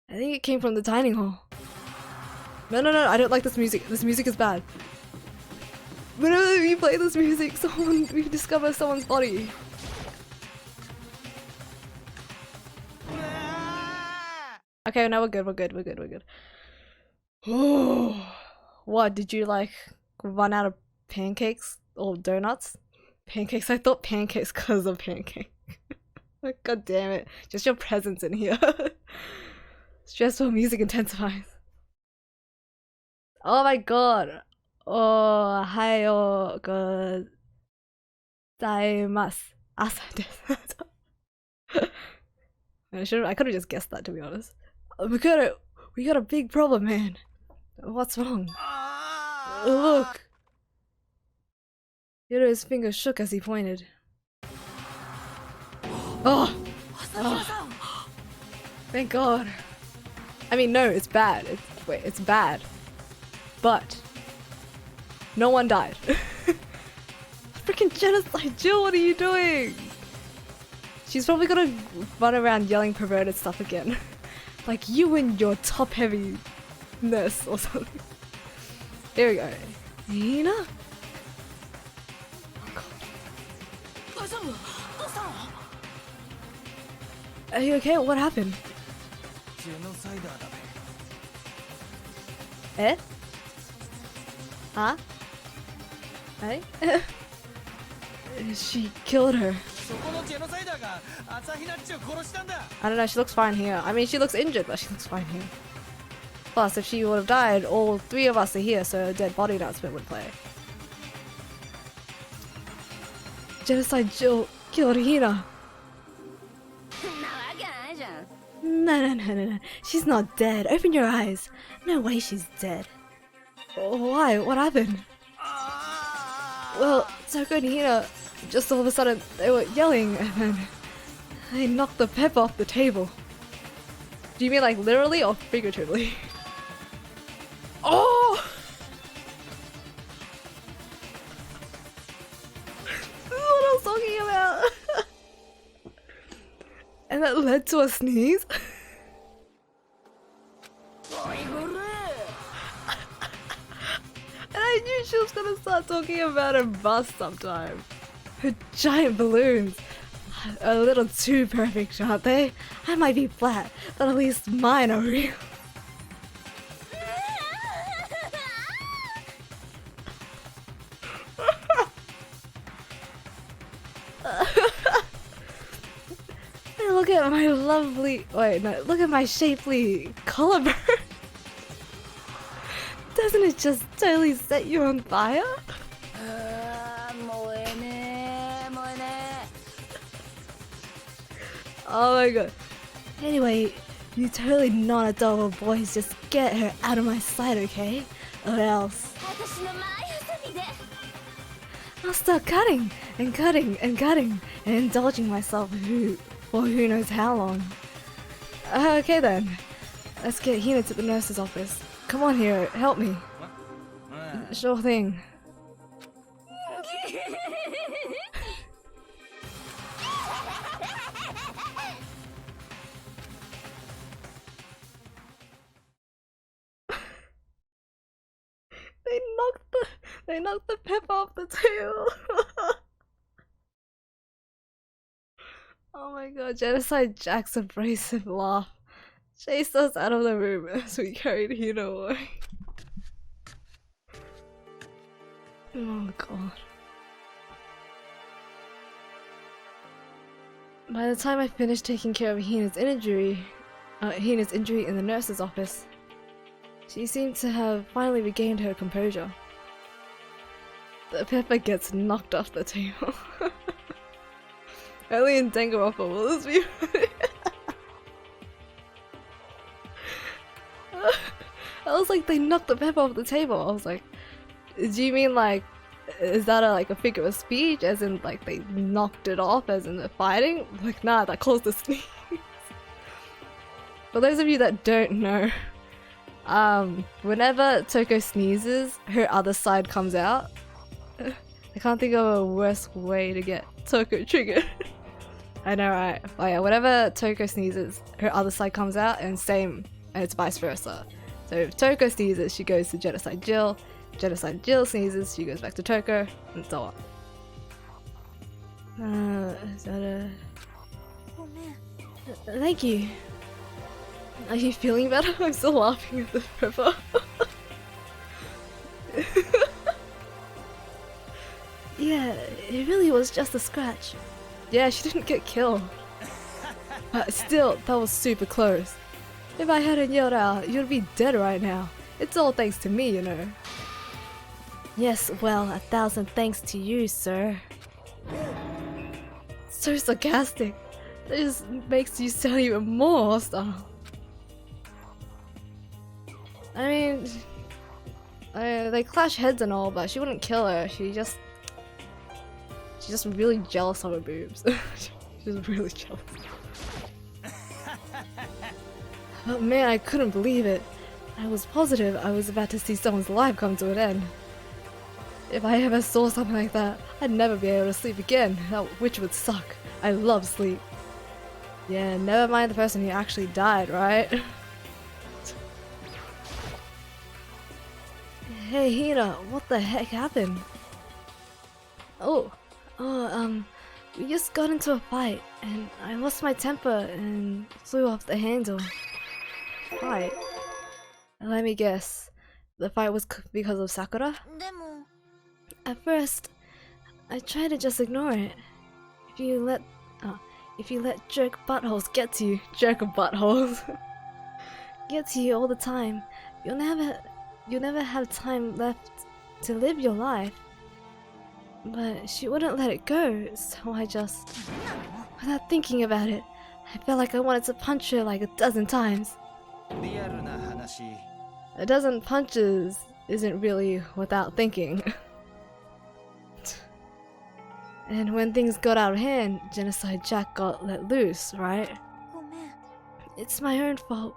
I think it came from the dining hall. No, I don't like this music. This music is bad. Whenever we play this music, we discover someone's body. Okay, now we're good. Oh, what, did you like run out of pancakes or donuts? Pancakes? I thought pancakes because of pancake. God damn it. Just your presence in here. Stressful music intensifies. Oh my god. Oh, ohayou gozaimasu. Asa desu. I could have just guessed that, to be honest. We got a big problem, man. What's wrong? Look. Hiro's finger shook as he pointed. Oh! Thank God. I mean, no, it's bad. It's bad. But no one died. Freaking Genocide Jill, what are you doing? She's probably gonna run around yelling perverted stuff again. Like you and your top heaviness or something. Here we go. Nina? Are you okay? What happened? Eh? Huh? Hey? She killed her. I don't know, she looks fine here. I mean, she looks injured, but she looks fine here. Plus, if she would have died, all 3 of us are here, so a dead body announcement would play. Genocide Jill killed Hina. No. She's not dead. Open your eyes. No way she's dead. Why? What happened? Well, Toko and Hina, just all of a sudden, they were yelling and then they knocked the pepper off the table. Do you mean like literally or figuratively? Oh! This is what I was talking about! And that led to a sneeze? And I knew she was gonna start talking about her bust sometime. Her giant balloons. A little too perfect, aren't they? I might be flat, but at least mine are real. Look at my lovely... Wait, no, look at my shapely collarbone. Doesn't it just totally set you on fire? Oh my god. Anyway, you totally non-adorable boys just get her out of my sight, okay? Or else I'll start cutting and cutting and cutting and indulging myself for who knows how long. Okay then. Let's get Hina to the nurse's office. Come on here, help me. Sure thing. They knocked the pepper off the table. Oh my god, Genocide Jack's abrasive laugh chased us out of the room as we carried Hina away. Oh god. By the time I finished taking care of Hina's injury in the nurse's office, she seemed to have finally regained her composure. The pepper gets knocked off the table. Only in Danganronpa will this be funny. I was like, they knocked the pepper off the table. I was like, do you mean like, is that like a figure of speech? As in like they knocked it off as in they're fighting? Like nah, that caused a sneeze. For those of you that don't know, whenever Toko sneezes, her other side comes out. I can't think of a worse way to get Toko triggered. I know, right? But yeah, whenever Toko sneezes, her other side comes out, and it's vice versa. So if Toko sneezes, she goes to Genocide Jill. Genocide Jill sneezes, she goes back to Toko, and so on. Is that a... Thank you. Are you feeling better? I'm still laughing at the pepper. Yeah, it really was just a scratch. Yeah, she didn't get killed. But still, that was super close. If I hadn't yelled out, you'd be dead right now. It's all thanks to me, you know. Yes, well, 1,000 thanks to you, sir. So sarcastic. That just makes you sound even more hostile. I mean, they clash heads and all, but she wouldn't kill her. She's just really jealous of her boobs. She's really jealous. But man, I couldn't believe it. I was positive I was about to see someone's life come to an end. If I ever saw something like that, I'd never be able to sleep again, which would suck. I love sleep. Yeah, never mind the person who actually died, right? Hey Hina, what the heck happened? We just got into a fight, and I lost my temper and flew off the handle. Fight? Let me guess. The fight was because of Sakura? At first, I tried to just ignore it. If you let jerk buttholes get to you, jerk buttholes, get to you all the time, you'll never have time left to live your life. but she wouldn't let it go, so I just, without thinking about it, I felt like I wanted to punch her like a dozen times. リアルな話。A dozen punches isn't really without thinking. And when things got out of hand, Genocide Jack got let loose, right? ごめん。 It's my own fault,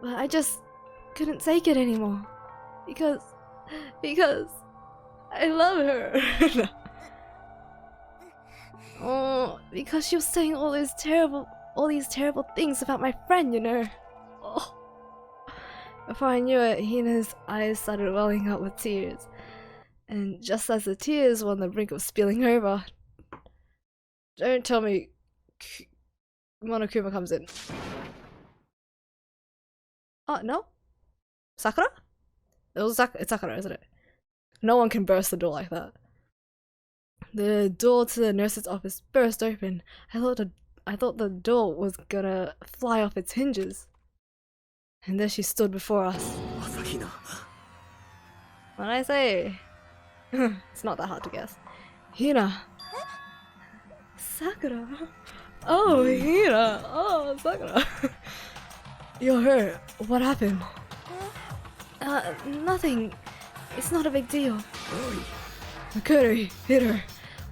but I just couldn't take it anymore. Because I love her. Oh, because she was saying all these terrible things about my friend, you know. Oh. Before I knew it, Hina's eyes started welling up with tears. And just as the tears were on the brink of spilling over, don't tell me Monokuma comes in. Oh, no? Sakura? It's Sakura, isn't it? No one can burst the door like that. The door to the nurse's office burst open. I thought the door was gonna fly off its hinges. And there she stood before us. What did I say? It's not that hard to guess. Hina. Sakura. Oh, Hina. Oh, Sakura. You're hurt. What happened? Nothing. It's not a big deal. Makuri hit her.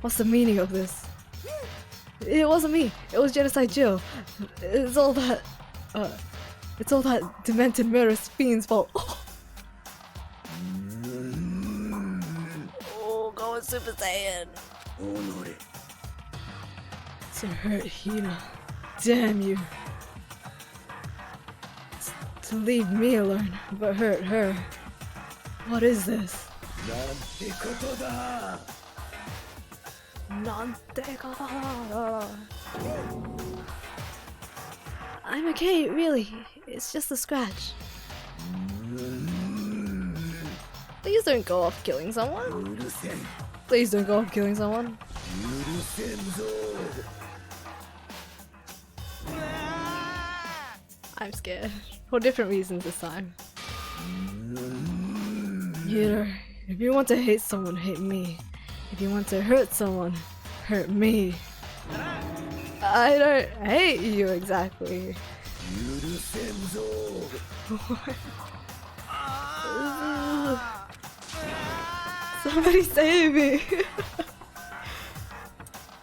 What's the meaning of this? It wasn't me. It was Genocide Jill. It's all that demented murderous fiend's fault. Oh, going Super Saiyan. To hurt Hina. Damn you. To leave me alone, but hurt her. What is this? I'm okay, really. It's just a scratch. Please don't go off killing someone. Please don't go off killing someone. I'm scared. For different reasons this time. If you want to hate someone, hate me. If you want to hurt someone, hurt me. I don't hate you exactly. Somebody save me!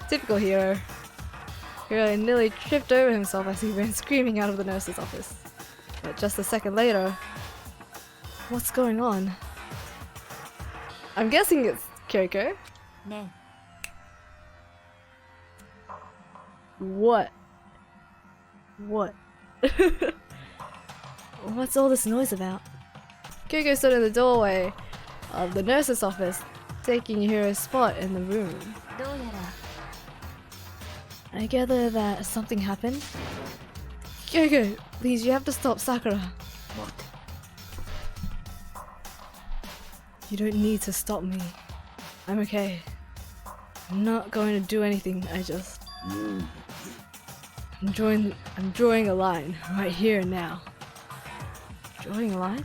Typical hero. Hero nearly tripped over himself as he ran screaming out of the nurse's office. But just a second later, what's going on? I'm guessing it's Kyoko. ね What? What? What's all this noise about? Kyoko stood in the doorway of the nurse's office, taking Hiro's spot in the room. え。どうやら I gather that something happened. Kyoko, please, you have to stop Sakura. You don't need to stop me. I'm okay. I'm not going to do anything. I'm drawing a line right here and now. Drawing a line?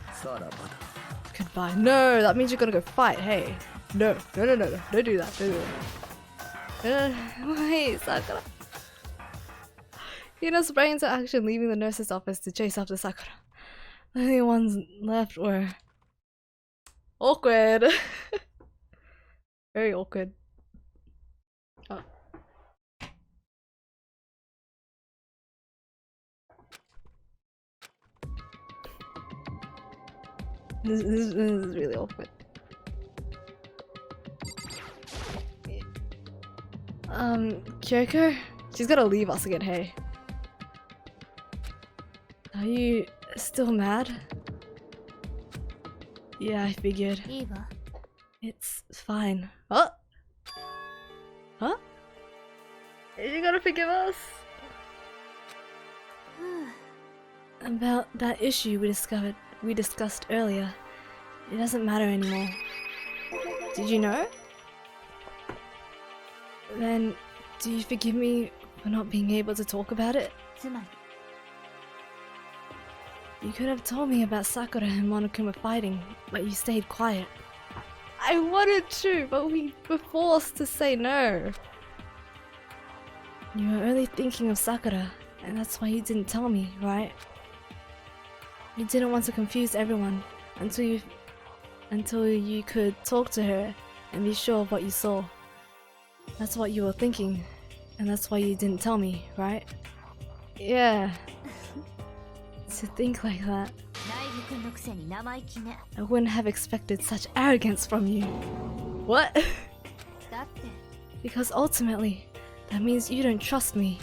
Goodbye. No, that means you're gonna go fight. Hey. No. Don't do that. Don't do that. Wait, Sakura. Hina sprang into action, leaving the nurse's office to chase after Sakura. The only ones left were awkward. Very awkward. Oh. This is really awkward. Kyoko? She's gotta leave us again, hey. Are you still mad? Yeah, I figured. いいわ。 It's fine. Oh? Huh? Is she gonna forgive us? About that issue we discussed earlier. It doesn't matter anymore. Did you know? Then, do you forgive me for not being able to talk about it? つまり You could have told me about Sakura and Monokuma fighting, but you stayed quiet. I wanted to, but we were forced to say no. You were only thinking of Sakura, and that's why you didn't tell me, right? You didn't want to confuse everyone until you could talk to her and be sure of what you saw. That's what you were thinking, and that's why you didn't tell me, right? Yeah. To think like that. I wouldn't have expected such arrogance from you. What? Because ultimately, that means you don't trust me.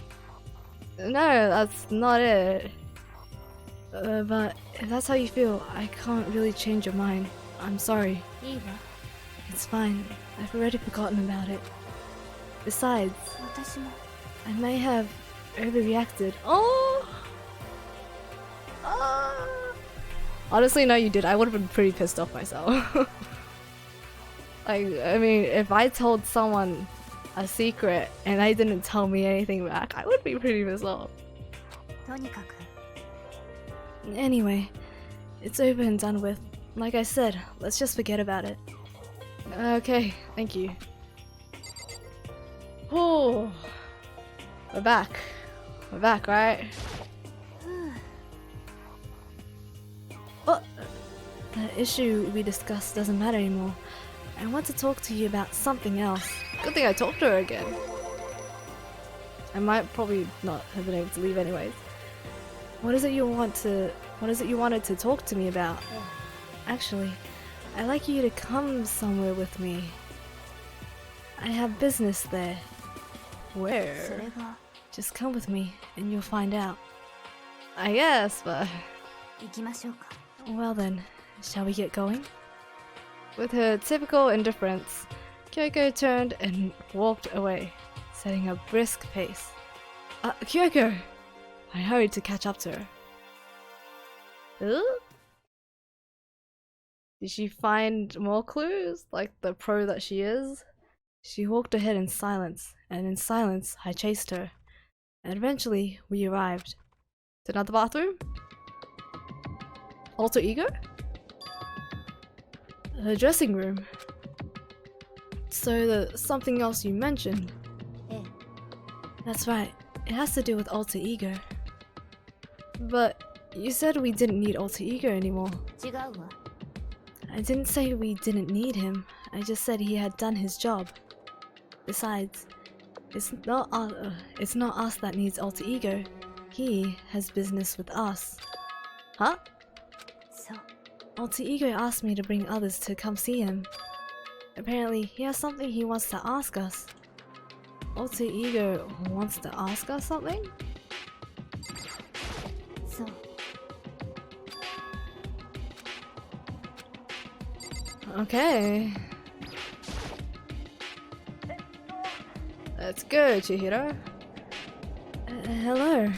No, that's not it. But if that's how you feel, I can't really change your mind. I'm sorry. It's fine. I've already forgotten about it. Besides, I may have overreacted. Oh! Honestly, no, you did. I would have been pretty pissed off myself. Like, I mean, if I told someone a secret and they didn't tell me anything back, I would be pretty pissed off. Anyway, it's over and done with. Like I said, let's just forget about it. Okay, thank you. Oh, we're back. We're back, right? Oh, the issue we discussed doesn't matter anymore. I want to talk to you about something else. Good thing I talked to her again. I might probably not have been able to leave anyways. What is it you wanted to talk to me about? Actually, I'd like you to come somewhere with me. I have business there. Where? Just come with me and you'll find out. I guess, but... Well then, shall we get going? With her typical indifference, Kyoko turned and walked away, setting a brisk pace. Kyoko! I hurried to catch up to her. Did she find more clues, like the pro that she is? She walked ahead in silence, and in silence I chased her. And eventually we arrived. To another bathroom? Alter ego? The dressing room. So the something else you mentioned. That's right, it has to do with alter ego. But you said we didn't need alter ego anymore. I didn't say we didn't need him, I just said he had done his job. Besides, it's not us that needs alter ego. He has business with us. Huh? Alter ego asked me to bring others to come see him. Apparently, he has something he wants to ask us. Alter ego wants to ask us something? Okay. Let's go, Chihiro. Hello.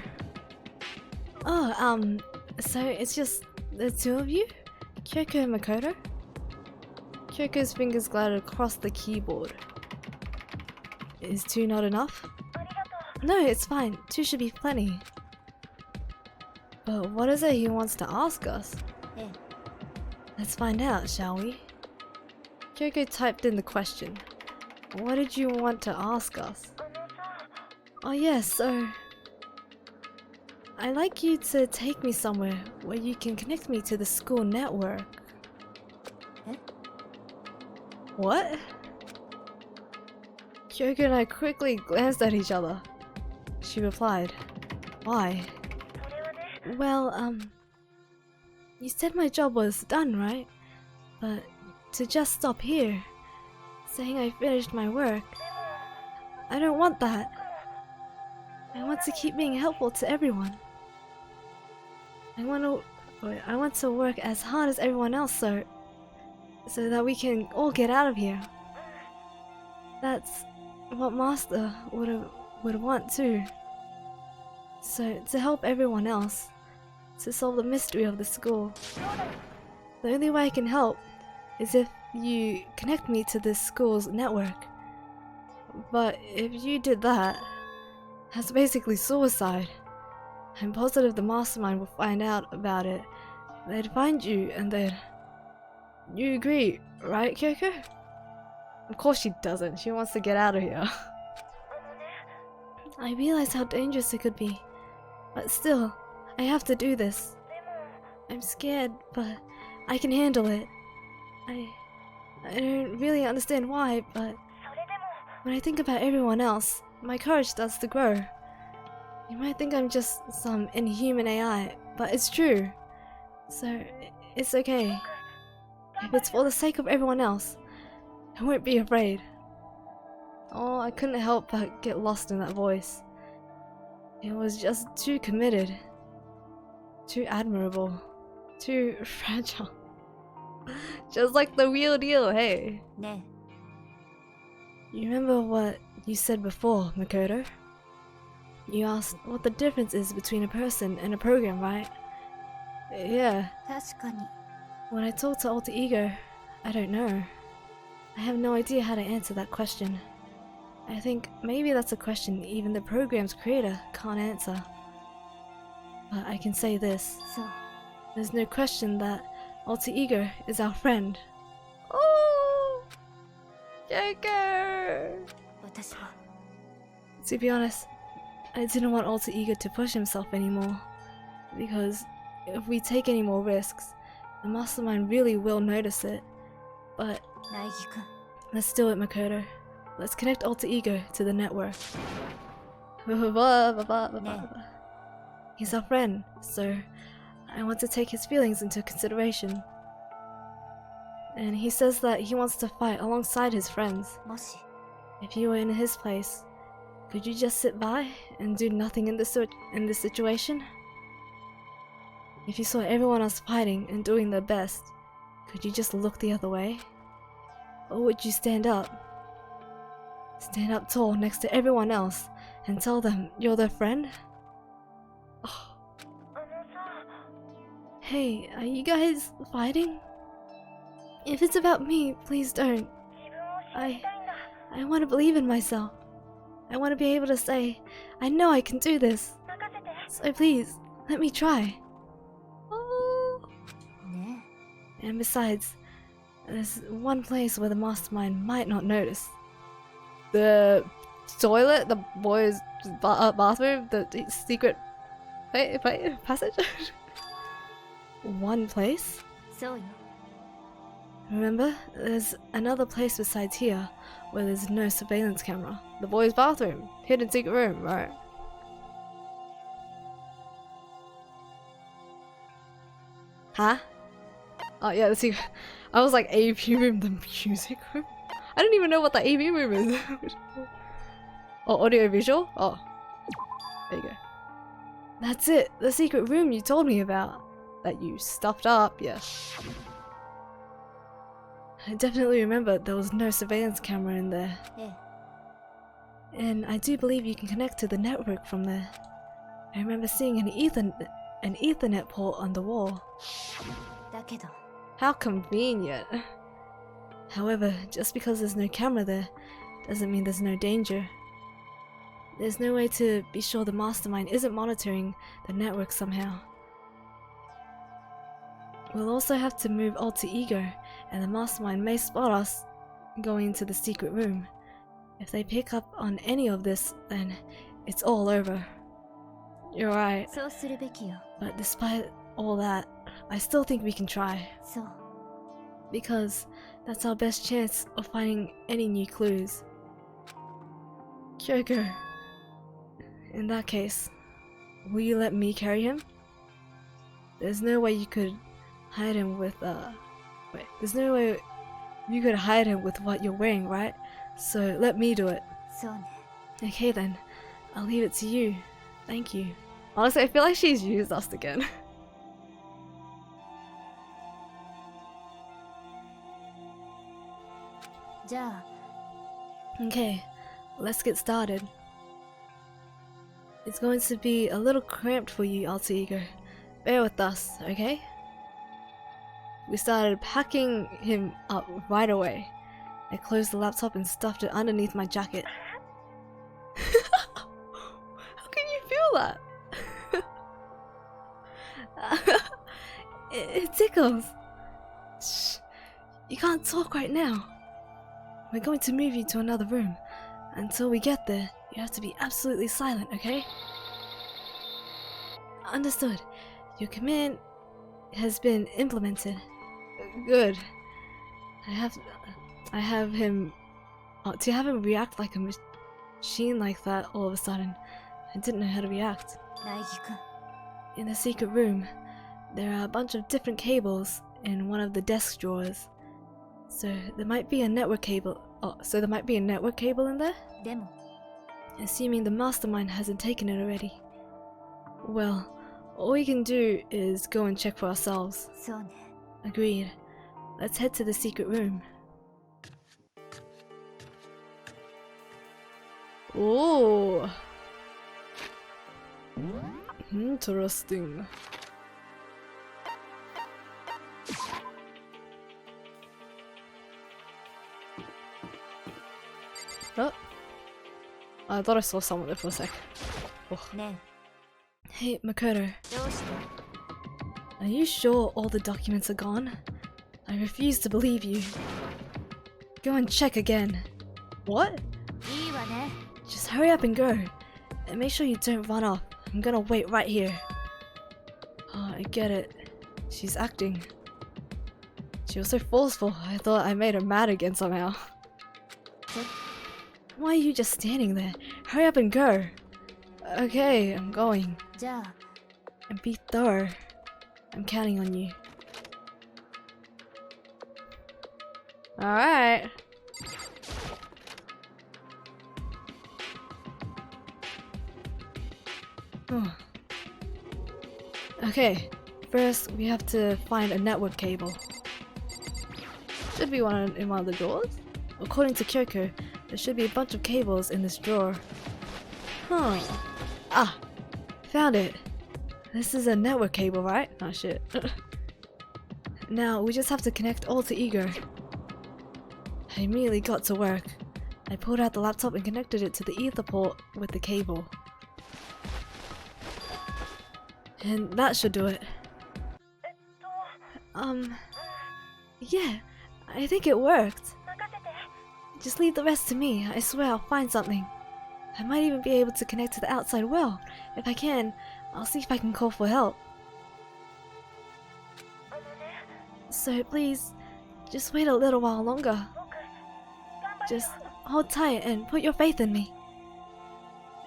Oh, so it's just the two of you? Kyoko and Makoto? Kyoko's fingers glided across the keyboard. Is two not enough? No, it's fine. Two should be plenty. But what is it he wants to ask us? Let's find out, shall we? Kyoko typed in the question. What did you want to ask us? Oh yes, so... I'd like you to take me somewhere where you can connect me to the school network. What? Kyoko and I quickly glanced at each other. She replied, why? Well, you said my job was done, right? But to just stop here, saying I finished my work, I don't want that. I want to keep being helpful to everyone. I want to work as hard as everyone else so that we can all get out of here. That's what Master would want too. So to help everyone else, to solve the mystery of the school. The only way I can help is if you connect me to this school's network. But if you did that, that's basically suicide. I'm positive the mastermind will find out about it. They'd find you and they'd... You agree, right, Kyoko? Of course she doesn't. She wants to get out of here. I realize how dangerous it could be, but still, I have to do this. I'm scared, but I can handle it. I don't really understand why, but when I think about everyone else, my courage starts to grow. You might think I'm just some inhuman AI, but it's true. So, it's okay. If it's for the sake of everyone else, I won't be afraid. Oh, I couldn't help but get lost in that voice. It was just too committed. Too admirable. Too fragile. Just like the real deal, hey. ね You remember what you said before, Makoto? You asked what the difference is between a person and a program, right? Yeah. え確かに When I talk to Alter Ego, I don't know. I have no idea how to answer that question. I think maybe that's a question even the program's creator can't answer. But I can say this. そう There's no question that Alter Ego is our friend. Oh! Joker! 私は To be honest, I didn't want Alter Ego to push himself anymore. Because if we take any more risks, the mastermind really will notice it. But 苗木くん let's do it, Makoto. Let's connect Alter Ego to the network. He's our friend, so I want to take his feelings into consideration. And he says that he wants to fight alongside his friends. もし If you were in his place, could you just sit by and do nothing in this situation? If you saw everyone else fighting and doing their best, could you just look the other way? Or would you stand up? Stand up tall next to everyone else and tell them you're their friend? Oh. Hey, are you guys fighting? If it's about me, please don't. I want to believe in myself. I want to be able to say, I know I can do this. So please, let me try. Oh. ね And besides, there's one place where the mastermind might not notice. The toilet, the boys' bathroom, the secret passage. One place? そうよ Remember, there's another place besides here where there's no surveillance camera. The boys' bathroom, hidden secret room, right? Huh? Oh yeah, the secret. I was like AV room, the music room. I don't even know what the AV room is. Oh, audio visual? Oh, there you go. That's it, the secret room you told me about. That you stuffed up, yeah. I definitely remember there was no surveillance camera in there. ええ And I do believe you can connect to the network from there. I remember seeing an Ethernet port on the wall. だけど How convenient. However, just because there's no camera there, doesn't mean there's no danger. There's no way to be sure the mastermind isn't monitoring the network somehow. We'll also have to move Alter Ego, and the mastermind may spot us going into the secret room. If they pick up on any of this, then it's all over. You're right, そうするべきよ but despite all that, I still think we can try. そう Because that's our best chance of finding any new clues. Kyoko, in that case, will you let me carry him? There's no way you could hide him with, there's no way you could hide him with what you're wearing, right? So let me do it. そうね Okay then, I'll leave it to you. Thank you. Honestly, I feel like she's used us again. じゃあ Okay, let's get started. It's going to be a little cramped for you, Alter Ego. Bear with us, okay? We started packing him up right away. I closed the laptop and stuffed it underneath my jacket. How can you feel that? it tickles. Shh. You can't talk right now. We're going to move you to another room. Until we get there, you have to be absolutely silent, okay? Understood. Your command has been implemented. Good. I have him... to have him react like a machine like that all of a sudden, I didn't know how to react. 苗木君 In the secret room, there are a bunch of different cables in one of the desk drawers. So there might be a network cable. So there might be a network cable in there? でも Assuming the mastermind hasn't taken it already. Well, all we can do is go and check for ourselves. そうね Agreed. Let's head to the secret room. Oh, interesting. Oh, I thought I saw someone there for a sec. Oh. ね Hey, Makoto, えどうして are you sure all the documents are gone? I refuse to believe you. Go and check again. What? いいわね Just hurry up and go. And make sure you don't run off. I'm gonna wait right here. Oh, I get it. She's acting. She was so forceful, I thought I made her mad again somehow. Why are you just standing there? Hurry up and go. Okay, I'm going. じゃあ And be thorough. I'm counting on you. Alright. Oh. Okay, first we have to find a network cable. Should be one in one of the drawers. According to Kyoko, there should be a bunch of cables in this drawer. Huh. Ah, found it. This is a network cable, right? Oh shit. Now we just have to connect alter ego. I immediately got to work. I pulled out the laptop and connected it to the ether port with the cable. And that should do it. Yeah, I think it worked. Just leave the rest to me. I swear I'll find something. I might even be able to connect to the outside well. If I can, I'll see if I can call for help. So please, just wait a little while longer. Just hold tight and put your faith in me.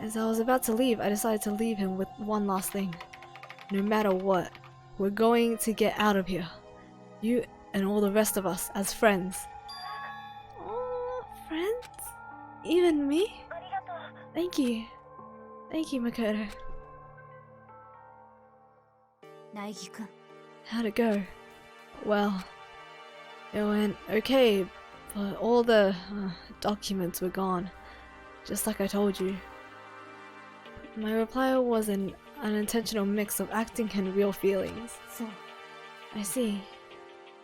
As I was about to leave, I decided to leave him with one last thing. No matter what, we're going to get out of here. You and all the rest of us as friends. Oh, friends? Even me? Thank you. Thank you, Makoto. 苗木君 How'd it go? Well, it went okay, but all the documents were gone, just like I told you. My reply was an unintentional mix of acting and real feelings. そう I see.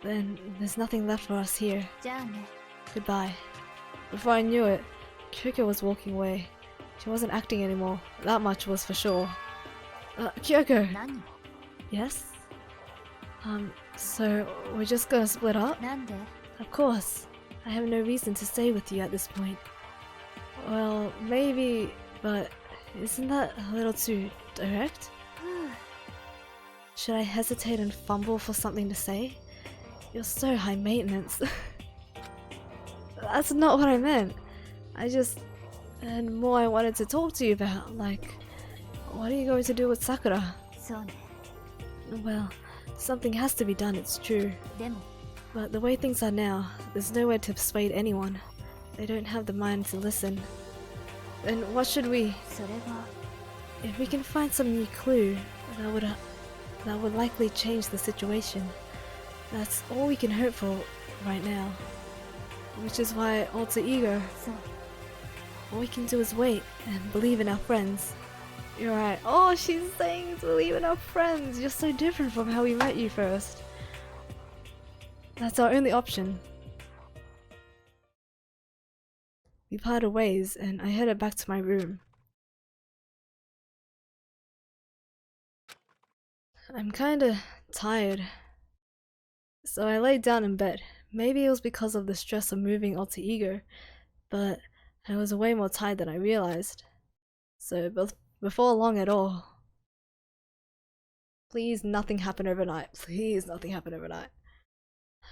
Then there's nothing left for us here. じゃあね Goodbye. Before I knew it, Kyoko was walking away. She wasn't acting anymore. That much was for sure. Kyoko! 何 Yes? So we're just gonna split up? なんで Of course. I have no reason to stay with you at this point. Well, maybe, but isn't that a little too direct? Should I hesitate and fumble for something to say? You're so high maintenance. That's not what I meant. I just had more I wanted to talk to you about, like, what are you going to do with Sakura? そうね Well, something has to be done, it's true. でも But the way things are now, there's no way to persuade anyone. They don't have the mind to listen. Then what should we? それは If we can find some new clue, that would likely change the situation. That's all we can hope for right now. Which is why alter ego. そう All we can do is wait and believe in our friends. You're right. Oh, she's saying to believe in our friends. You're so different from how we met you first. That's our only option. We parted ways and I headed back to my room. I'm kinda tired. So I laid down in bed, Maybe it was because of the stress of moving alter ego, but I was way more tired than I realized. So, before long at all. Please, nothing happened overnight. Please, nothing happened overnight.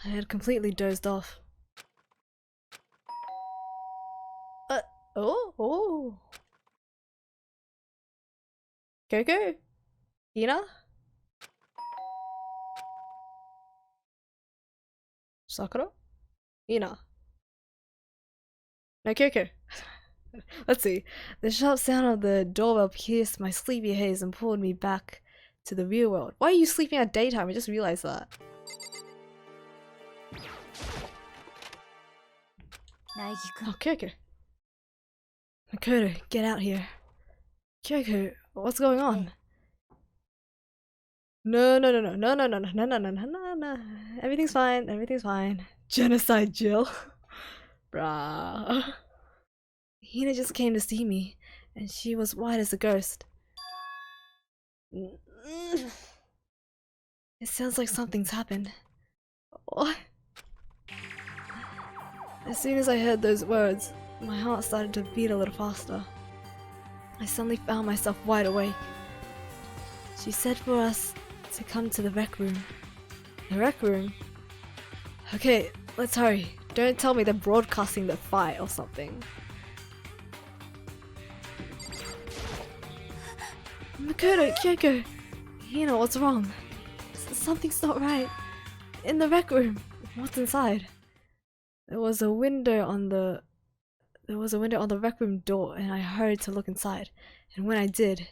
I had completely dozed off. Oh. Coco? Hina? Sakura? Hina? No, Coco. Let's see. The sharp sound of the doorbell pierced my sleepy haze and pulled me back to the real world. Why are you sleeping at daytime? I just realized that. Oh, Kyoko. Makoto, get out here. Kyoko, what's going on? No. Everything's fine. Genocide, Jill. Bruh. Hina just came to see me, and she was white as a ghost. It sounds like something's happened. What? As soon as I heard those words, my heart started to beat a little faster. I suddenly found myself wide awake. She said for us to come to the rec room. The rec room? Okay, let's hurry. Don't tell me they're broadcasting the fight or something. Makoto, Kyoko, Hina, what's wrong? Something's not right. In the rec room. What's inside? There was a window on the rec room door, and I hurried to look inside. And when I did,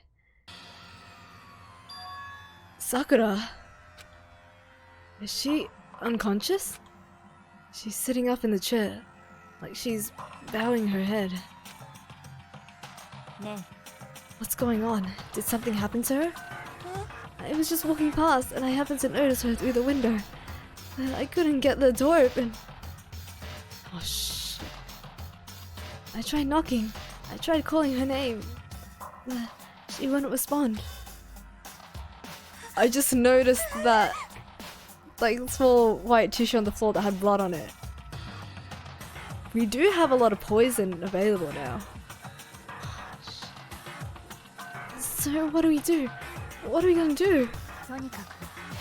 Sakura. Is she unconscious? She's sitting up in the chair, like she's bowing her head. What's going on? Did something happen to her? I was just walking past and I happened to notice her through the window. I couldn't get the door open. Oh shit. I tried knocking. I tried calling her name. She wouldn't respond. I just noticed that small white tissue on the floor that had blood on it. We do have a lot of poison available now. So what do we do? What are we gonna do?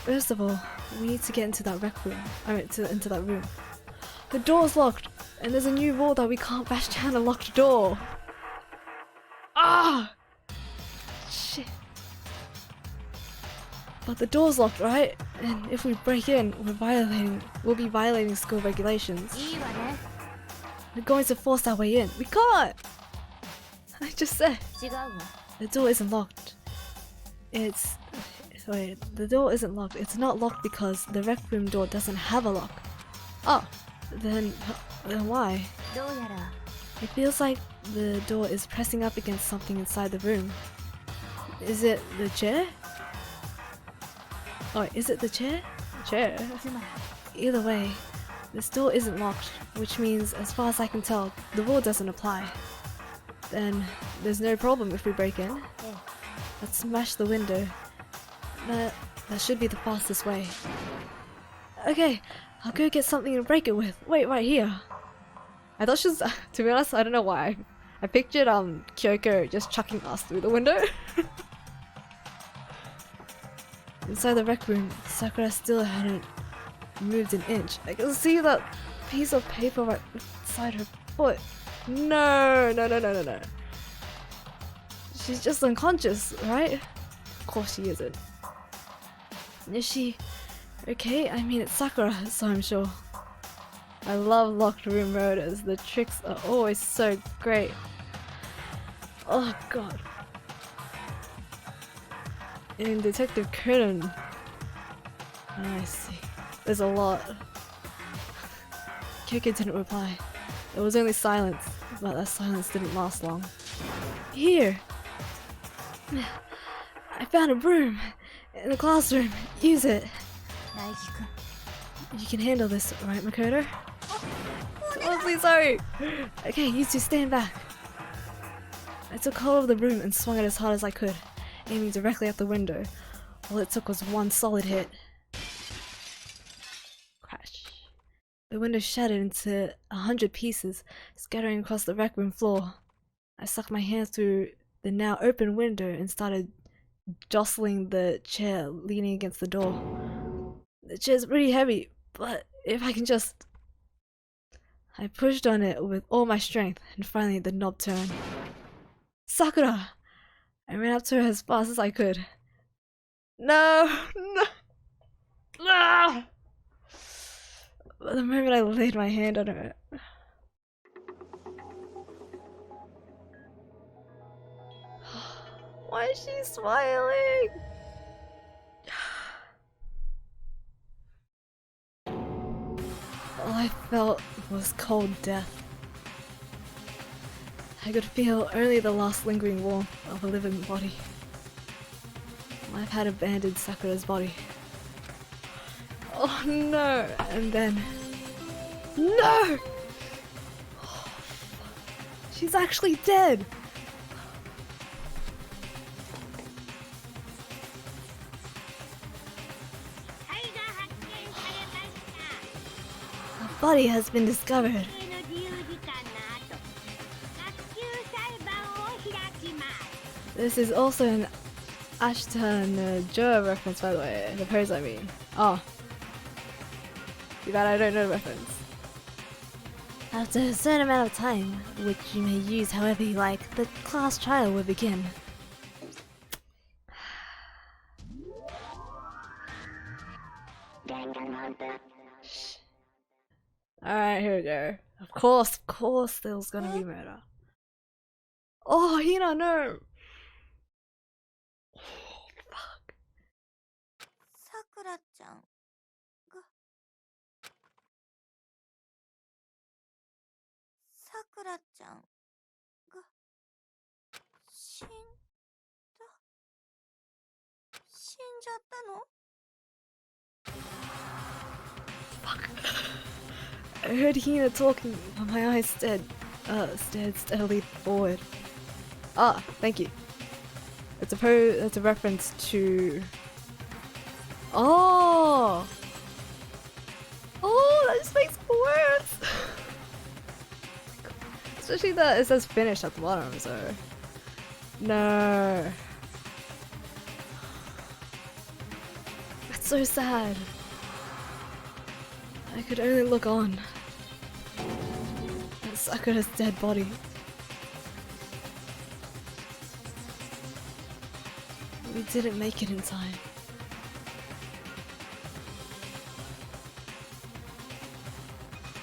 First of all, we need to get into that rec room. Into that room. The door's locked, and there's a new rule that we can't bash down a locked door. Ah! Shit. But the door's locked, right? And if we break in, we'll be violating school regulations. We're going to force our way in. We can't! I just said. The door isn't locked. The door isn't locked. It's not locked because the rec room door doesn't have a lock. Oh, then why? It feels like the door is pressing up against something inside the room. Is it the chair? Oh, is it the chair? Chair? Either way, this door isn't locked, which means, as far as I can tell, the rule doesn't apply. Then there's no problem if we break in. Let's smash the window. That should be the fastest way. Okay, I'll go get something to break it with. Wait, right here. I thought she was, to be honest, I don't know why. I pictured Kyoko just chucking us through the window. Inside the rec room, Sakura still hadn't moved an inch. I can see that piece of paper right beside her foot. No. She's just unconscious, right? Of course she isn't. Is she okay? I mean, it's Sakura, so I'm sure. I love locked room murders. The tricks are always so great. Oh god. In Detective Conan. I see. There's a lot. Kyoko didn't reply. There was only silence, but that silence didn't last long. Here! I found a broom! In the classroom! Use it! You can handle this, right, Makoto? Oh, please hurry! Okay, you two stand back. I took hold of the broom and swung it as hard as I could, aiming directly at the window. All it took was one solid hit. Crash. The The window shattered into 100 pieces, scattering across the rec room floor. I sucked my hand through the now open window and started jostling the chair leaning against the door. The chair's pretty heavy, but if I can just... I pushed on it with all my strength, and finally the knob turned. Sakura! I ran up to her as fast as I could. No! No! Ah! But the moment I laid my hand on her... Why is she smiling? All I felt was cold death. I could feel only the last lingering warmth of a living body. Life had abandoned Sakura's body. Oh no! And then... No! She's actually dead! A body has been discovered. This is also an Ashita Joa reference, by the way. The pose, I mean. Oh. Too bad I don't know the reference. After a certain amount of time, which you may use however you like, the class trial will begin. Alright, here we go. Of course there's gonna be murder. Oh, Hina, no! Fuck. さくらちゃんがさくらちゃんが死んだ死んじゃったの I heard Hina talking, but my eyes stared steadily forward. Ah, thank you. It's a reference to... Oh! Oh, that just makes it worse! Especially that it says finished at the bottom, so... No. That's so sad. I could only look on at Sakura's dead body. We didn't make it in time.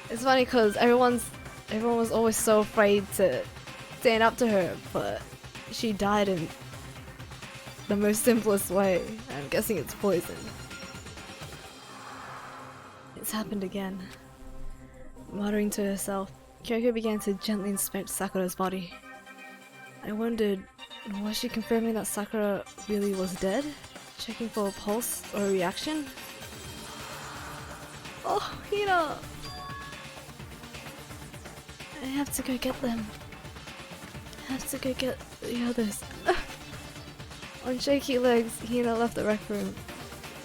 It's funny because everyone was always so afraid to stand up to her, but she died in the most simplest way. I'm guessing it's poison. It's happened again. Muttering to herself, Kyoko began to gently inspect Sakura's body. I wondered, was she confirming that Sakura really was dead? Checking for a pulse or a reaction? Oh, Hina! I have to go get them. I have to go get the others. On shaky legs, Hina left the rec room.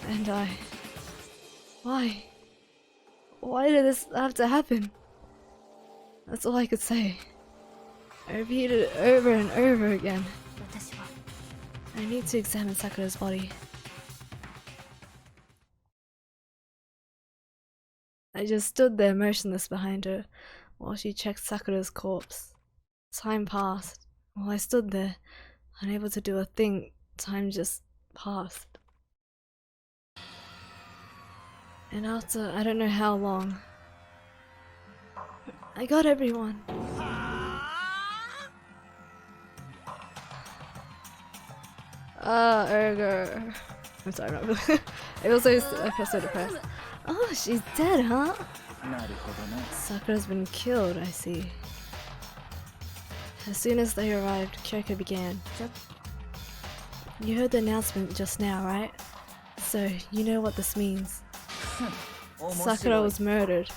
And I... Why? Why did this have to happen? That's all I could say. I repeated it over and over again. I need to examine Sakura's body. I just stood there motionless behind her while she checked Sakura's corpse. Time passed. While I stood there, unable to do a thing, time just passed. And after I don't know how long, I got everyone. Ergo. I'm sorry, I'm not really. I feel so depressed. Oh, she's dead, huh? Sakura's been killed, I see. As soon as they arrived, Kyoko began. You heard the announcement just now, right? So, you know what this means. Sakura was murdered,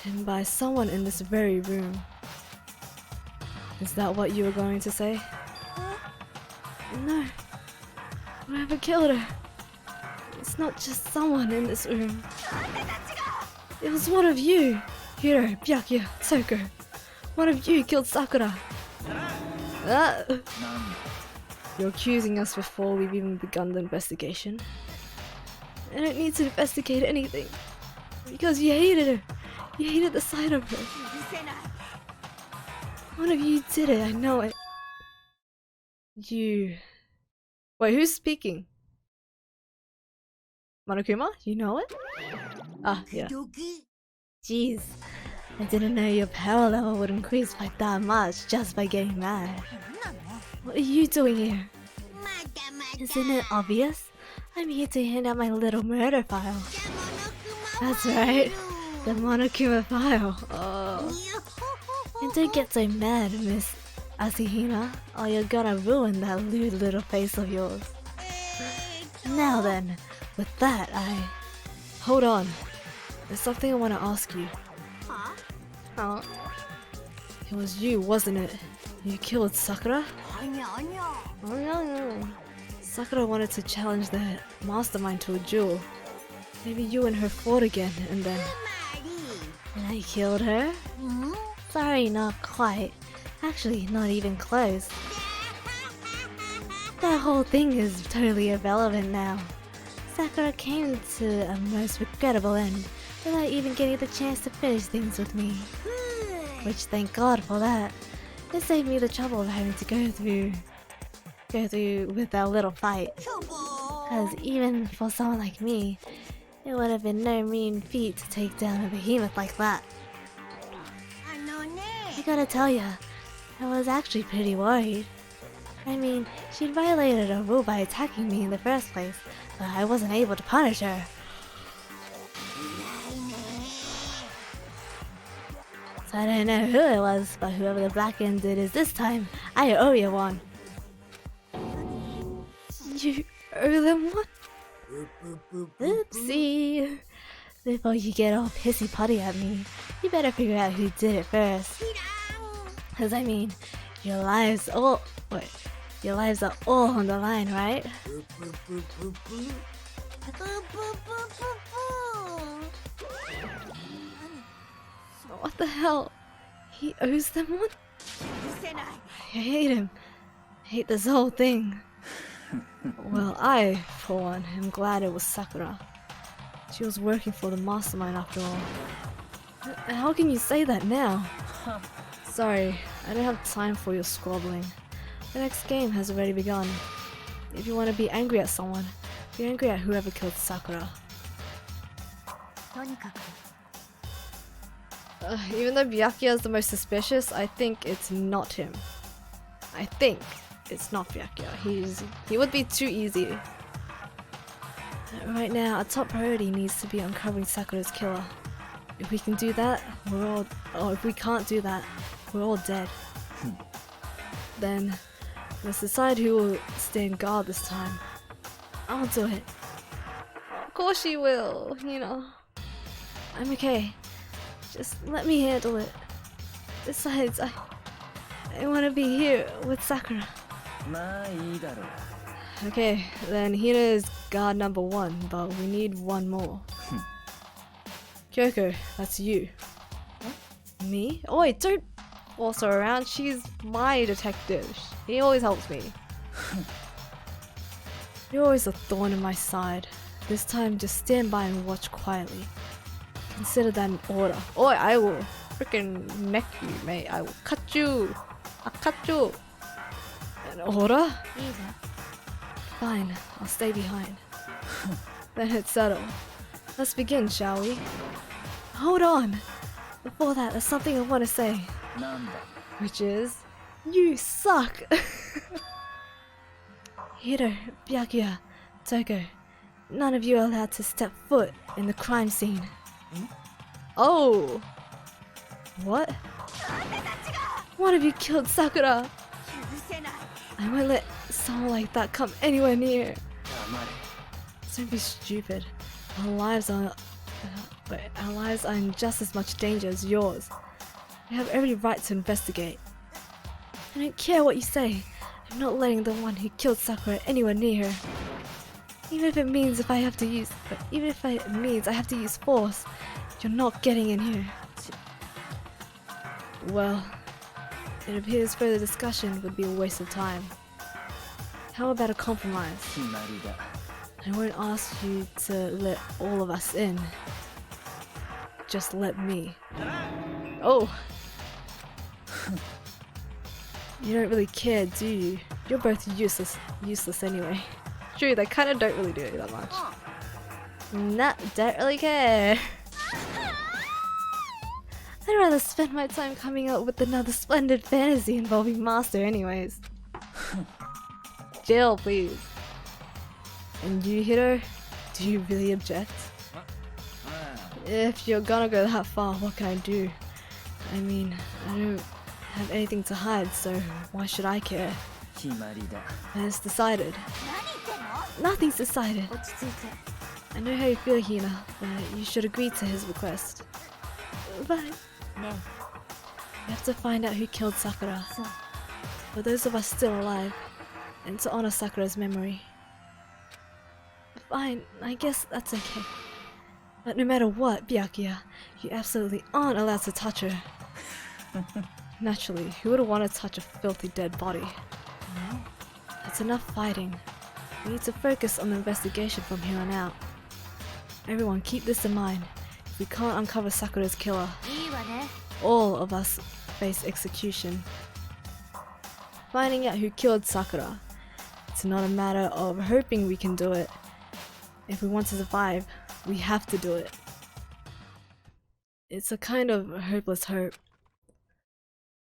and by someone in this very room. Is that what you were going to say? No. Whoever killed her. It's not just someone in this room. It was one of you! Hiro, Byakuya, Toko. One of you killed Sakura! Ah. You're accusing us before we've even begun the investigation. I don't need to investigate anything. Because you hated her. You hated the sight of her. One of you did it, I know it. You... Wait, who's speaking? Monokuma? You know it? Ah, yeah. Jeez. I didn't know your power level would increase by that much just by getting mad. What are you doing here? Isn't it obvious? I'm here to hand out my little murder file. That's right. The Monokuma file. Oh. And don't get so mad, Miss Asahina, or you're gonna ruin that lewd little face of yours. Now then, with that, Hold on. There's something I want to ask you. Huh? It was you, wasn't it? You killed Sakura? Sakura wanted to challenge the mastermind to a duel. Maybe you and her fought again, and then... And I killed her? Sorry, not quite. Actually, not even close. That whole thing is totally irrelevant now. Sakura came to a most regrettable end without even getting the chance to finish things with me. Which, thank God for that. It saved me the trouble of having to go through with our little fight. Cause even for someone like me, it would have been no mean feat to take down a behemoth like that. I gotta tell ya, I was actually pretty worried. I mean, she'd violated a rule by attacking me in the first place, but I wasn't able to punish her. So I don't know who it was, but whoever the black ended is this time, I owe you one. You owe them one? Oopsie. Before you get all pissy-putty at me, you better figure out who did it first. Cause I mean, your lives are all on the line, right? What the hell? He owes them one? I hate him. I hate this whole thing. Well, I, for one, am glad it was Sakura. She was working for the mastermind after all. How can you say that now? Sorry, I don't have time for your squabbling. The next game has already begun. If you want to be angry at someone, be angry at whoever killed Sakura. Even though Byakuya is the most suspicious, I think it's not him. I think it's not Byakuya. He would be too easy. Right now, our top priority needs to be uncovering Sakura's killer. If we can do that, if we can't do that, we're all dead. Then, let's decide who will stand guard this time. I'll do it. Of course she will, you know. I'm okay. Just let me handle it. Besides, I want to be here with Sakura. Okay, then Hina is guard number 1, but we need one more. Kyoko, that's you. Me? Oh wait, don't force her around. She's my detective. He always helps me. You're always a thorn in my side. This time, just stand by and watch quietly. Consider that an order. Oh, I will freaking neck you, mate. I will cut you. I'll cut you. An order? Fine, I'll stay behind. Then it's settled. Let's begin, shall we? Hold on! Before that, there's something I want to say. Which is... You suck! Hiro, Byakuya, Toko, none of you are allowed to step foot in the crime scene. Oh! What? One of you killed Sakura! I won't let someone like that come anywhere near. Don't be stupid. Our lives are in just as much danger as yours. We have every right to investigate. I don't care what you say. I'm not letting the one who killed Sakura anywhere near her. Even if it means I have to use force, You're not getting in here. Well, it appears further discussion would be a waste of time. How about a compromise? 決まりだ。 I won't ask you to let all of us in. Just let me. Oh! You don't really care, do you? You're both useless anyway. True, they kind of don't really do it that much. Nah, don't really care. I'd rather spend my time coming up with another splendid fantasy involving Master anyways. Jill, please. And you, Hiro? Do you really object? If you're gonna go that far, what can I do? I mean, I don't have anything to hide, so why should I care? 決まりだ。 And it's decided. 何言ってんの？ Nothing's decided. 落ち着いて。 I know how you feel, Hina, but you should agree to his request. But ね we have to find out who killed Sakura. そう。 For those of us still alive, and to honor Sakura's memory. Fine, I guess that's okay. But no matter what, Byakuya, you absolutely aren't allowed to touch her. Naturally, who would want to touch a filthy dead body? That's enough fighting. We need to focus on the investigation from here on out. Everyone keep this in mind. If we can't uncover Sakura's killer, いいわね。 all of us face execution. Finding out who killed Sakura. It's not a matter of hoping we can do it. If we want to survive, we have to do it. It's a kind of hopeless hope.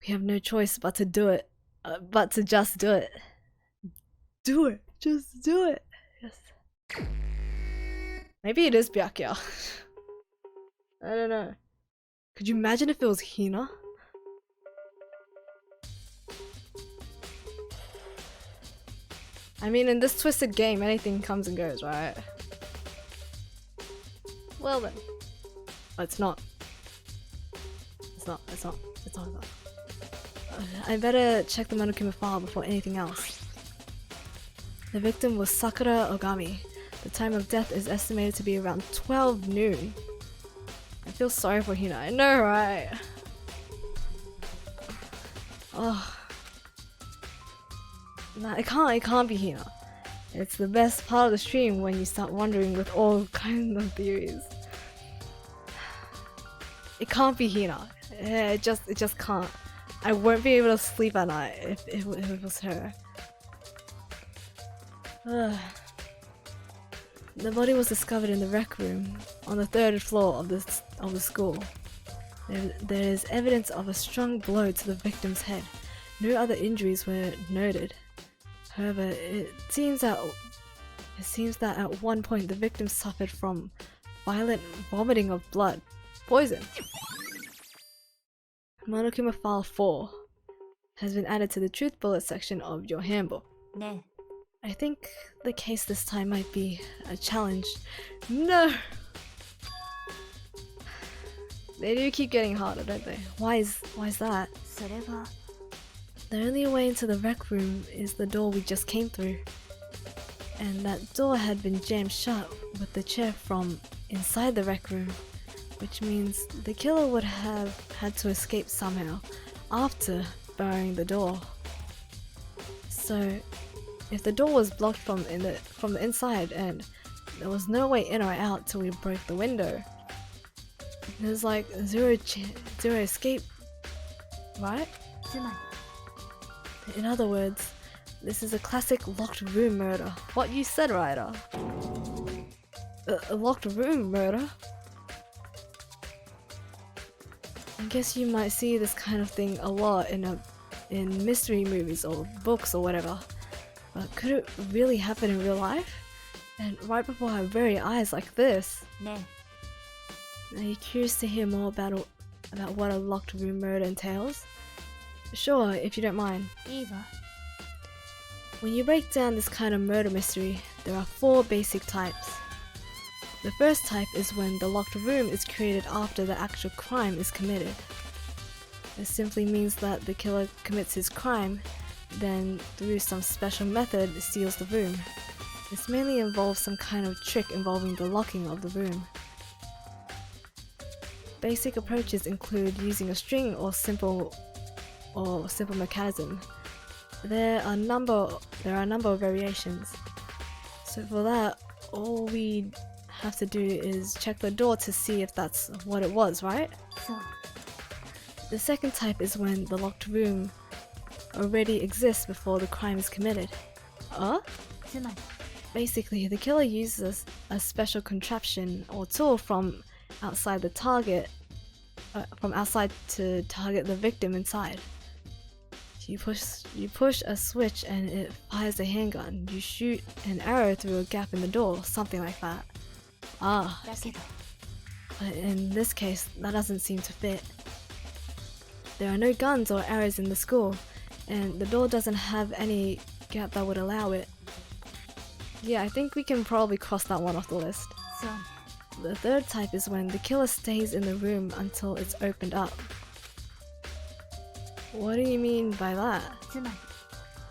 We have no choice but to do it. But to just do it. Do it. Just do it. Yes. Maybe it is Byakuya. I don't know. Could you imagine if it was Hina? I mean, in this twisted game, anything comes and goes, right? Well then. Oh, it's not. It's not. I better check the Monokuma file before anything else. The victim was Sakura Ogami. The time of death is estimated to be around 12 noon. I feel sorry for Hina. I know, right? Oh. Nah, it can't be Hina. It's the best part of the stream when you start wondering with all kinds of theories. It can't be Hina. It just can't. I won't be able to sleep at night if it was her. Ugh. The body was discovered in the rec room on the 3rd floor of the school. There is evidence of a strong blow to the victim's head. No other injuries were noted. However, it seems that at one point the victim suffered from violent vomiting of blood. Poison. Monokuma File 4 has been added to the Truth Bullet section of your handbook. ね I think the case this time might be a challenge. No! They do keep getting harder, don't they? Why is that? それは The only way into the rec room is the door we just came through. And that door had been jammed shut with the chair from inside the rec room, which means the killer would have had to escape somehow after barring the door. So, if the door was blocked from the inside and there was no way in or out till we broke the window, there's like zero escape, right? つまり In other words, this is a classic locked room murder. What you said, Ryder? A locked room murder? I guess you might see this kind of thing a lot in mystery movies or books or whatever. But could it really happen in real life? And right before our very eyes like this? ね Are you curious to hear more about what a locked room murder entails? Sure, if you don't mind. いいわ When you break down this kind of murder mystery, there are 4 basic types. The first type is when the locked room is created after the actual crime is committed. This simply means that the killer commits his crime, then through some special method steals the room. This mainly involves some kind of trick involving the locking of the room. basic approaches include using a string or simple mechanism. There are a number of variations. So for that, all we have to do is check the door to see if that's what it was, right? So, The second type is when the locked room already exists before the crime is committed. つまり Basically, the killer uses a special contraption or tool from outside to target the victim inside. You push a switch and it fires a handgun. You shoot an arrow through a gap in the door, something like that. だけど But in this case, that doesn't seem to fit. There are no guns or arrows in the school, and the door doesn't have any gap that would allow it. Yeah, I think we can probably cross that one off the list. そうね The third type is when the killer stays in the room until it's opened up. What do you mean by that? つまり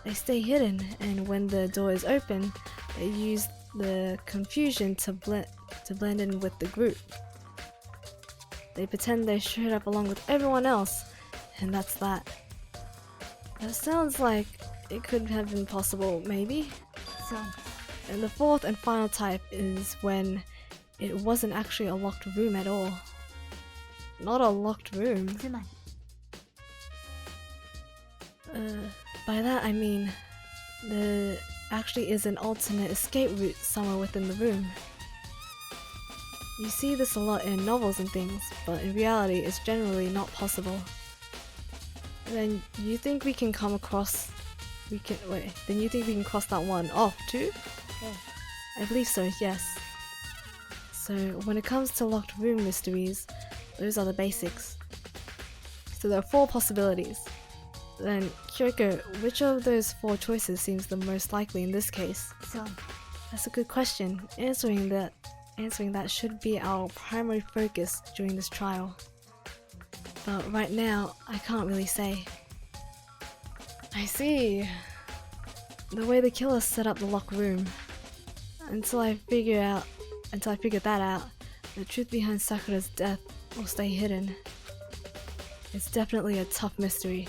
They stay hidden, and when the door is open, they use the confusion to blend in with the group. They pretend they showed up along with everyone else, and that's that. That sounds like it could have been possible, maybe? そうね And the fourth and final type is when it wasn't actually a locked room at all. Not a locked room. つまり By that I mean there actually is an alternate escape route somewhere within the room. You see this a lot in novels and things, but in reality it's generally not possible. Then you think we can come across... Then you think we can cross that one off too? I believe so, yes. So when it comes to locked room mysteries, those are the basics. So there are 4 possibilities. Then, Kyoko, which of those 4 choices seems the most likely in this case? そうね That's a good question. Answering that should be our primary focus during this trial. But right now, I can't really say. I see. The way the killer set up the locked room. Until I figure that out, the truth behind Sakura's death will stay hidden. It's definitely a tough mystery.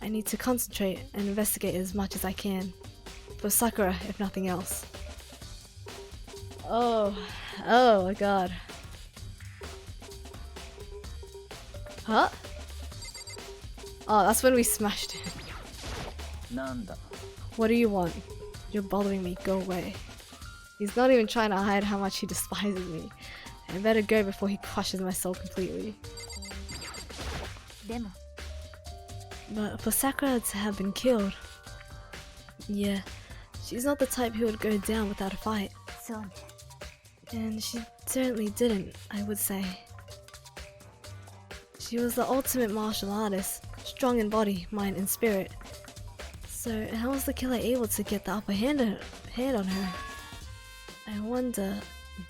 I need to concentrate and investigate as much as I can. For Sakura, if nothing else. Oh my god. Huh? Oh, that's when we smashed it. なんだ What do you want? You're bothering me, go away. He's not even trying to hide how much he despises me. I better go before he crushes my soul completely. でも But for Sakura to have been killed... Yeah, she's not the type who would go down without a fight. そうね And she certainly didn't, I would say. She was the ultimate martial artist, strong in body, mind and spirit. So how was the killer able to get the upper hand on her? I wonder,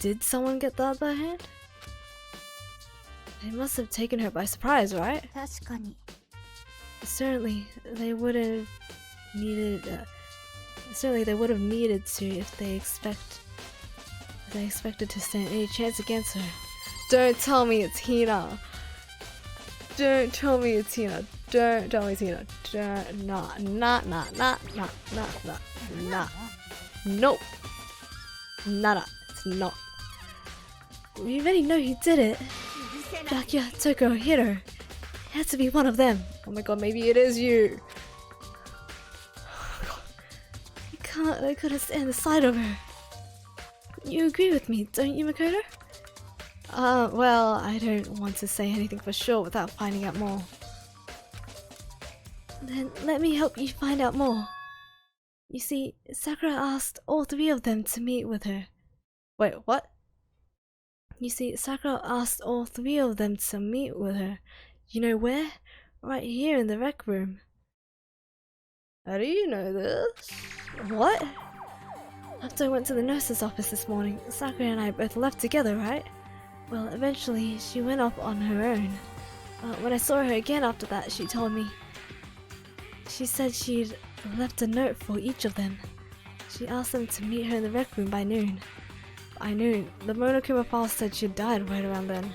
did someone get the upper hand? They must have taken her by surprise, right? 確かに Certainly, they would have needed to if they expected to stand any chance against her. Don't tell me it's Hina. Don't tell me it's Hina. Don't tell me it's Hina. Not. Nope. Nada. It's not. We already know he did it. 許せない Byakuya, Toko, Hiro. It had to be one of them. Oh my god, maybe it is you. I couldn't stand the sight of her. You agree with me, don't you, Makoto? Well, I don't want to say anything for sure without finding out more. Then let me help you find out more. You see, Sakura asked all 3 of them to meet with her. Wait, what? You see, Sakura asked all 3 of them to meet with her. You know where? Right here in the rec room. How do you know this? What? After I went to the nurse's office this morning, Sakura and I both left together, right? Well, eventually she went off on her own. When I saw her again after that, she told me. She said she'd left a note for each of them. She asked them to meet her in the rec room by noon. By noon, the Monokuma file said she died right around then.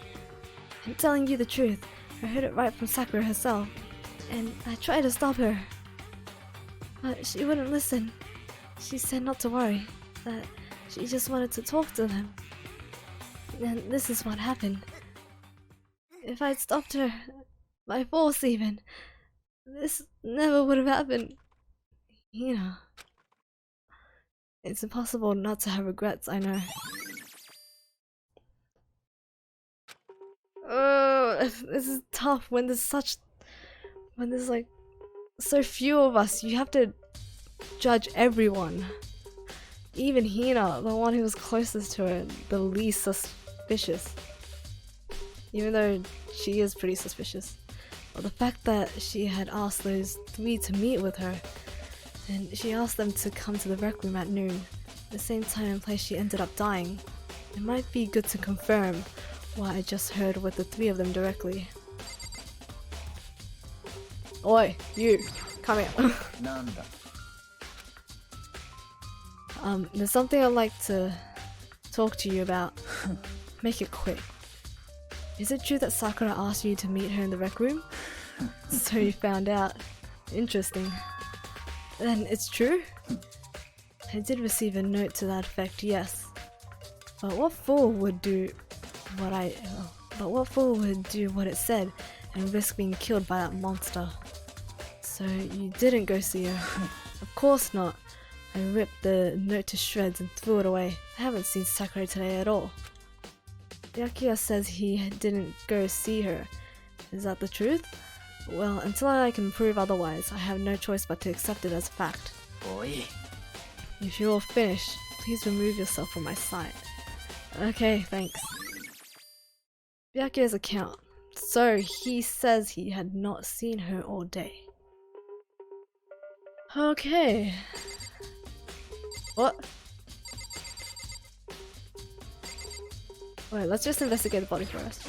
I'm telling you the truth. I heard it right from Sakura herself. And I tried to stop her. But she wouldn't listen. She said not to worry. That she just wanted to talk to them. And this is what happened. If I'd stopped her, by force even, this never would have happened. You know. It's impossible not to have regrets, I know. This is tough when there's like so few of us. You have to judge everyone. Even Hina, the one who was closest to her, the least suspicious. Even though she is pretty suspicious. But the fact that she had asked those three to meet with her, and she asked them to come to the rec room at noon, the same time and place she ended up dying. It might be good to confirm what I just heard with the three of them directly. Oi, you, come here. なんだ There's something I'd like to talk to you about. Make it quick. Is it true that Sakura asked you to meet her in the rec room? So you found out. Interesting. Then it's true? I did receive a note to that effect, yes. But what fool would do what it said and risk being killed by that monster? So you didn't go see her? Of course not. I ripped the note to shreds and threw it away. I haven't seen Sakura today at all. Byakuya says he didn't go see her. Is that the truth? Well, until I can prove otherwise, I have no choice but to accept it as fact. おい If you're all finished, please remove yourself from my sight. Okay, thanks. Byakuya's account. So he says he had not seen her all day. Okay. What? Wait, let's just investigate the body first.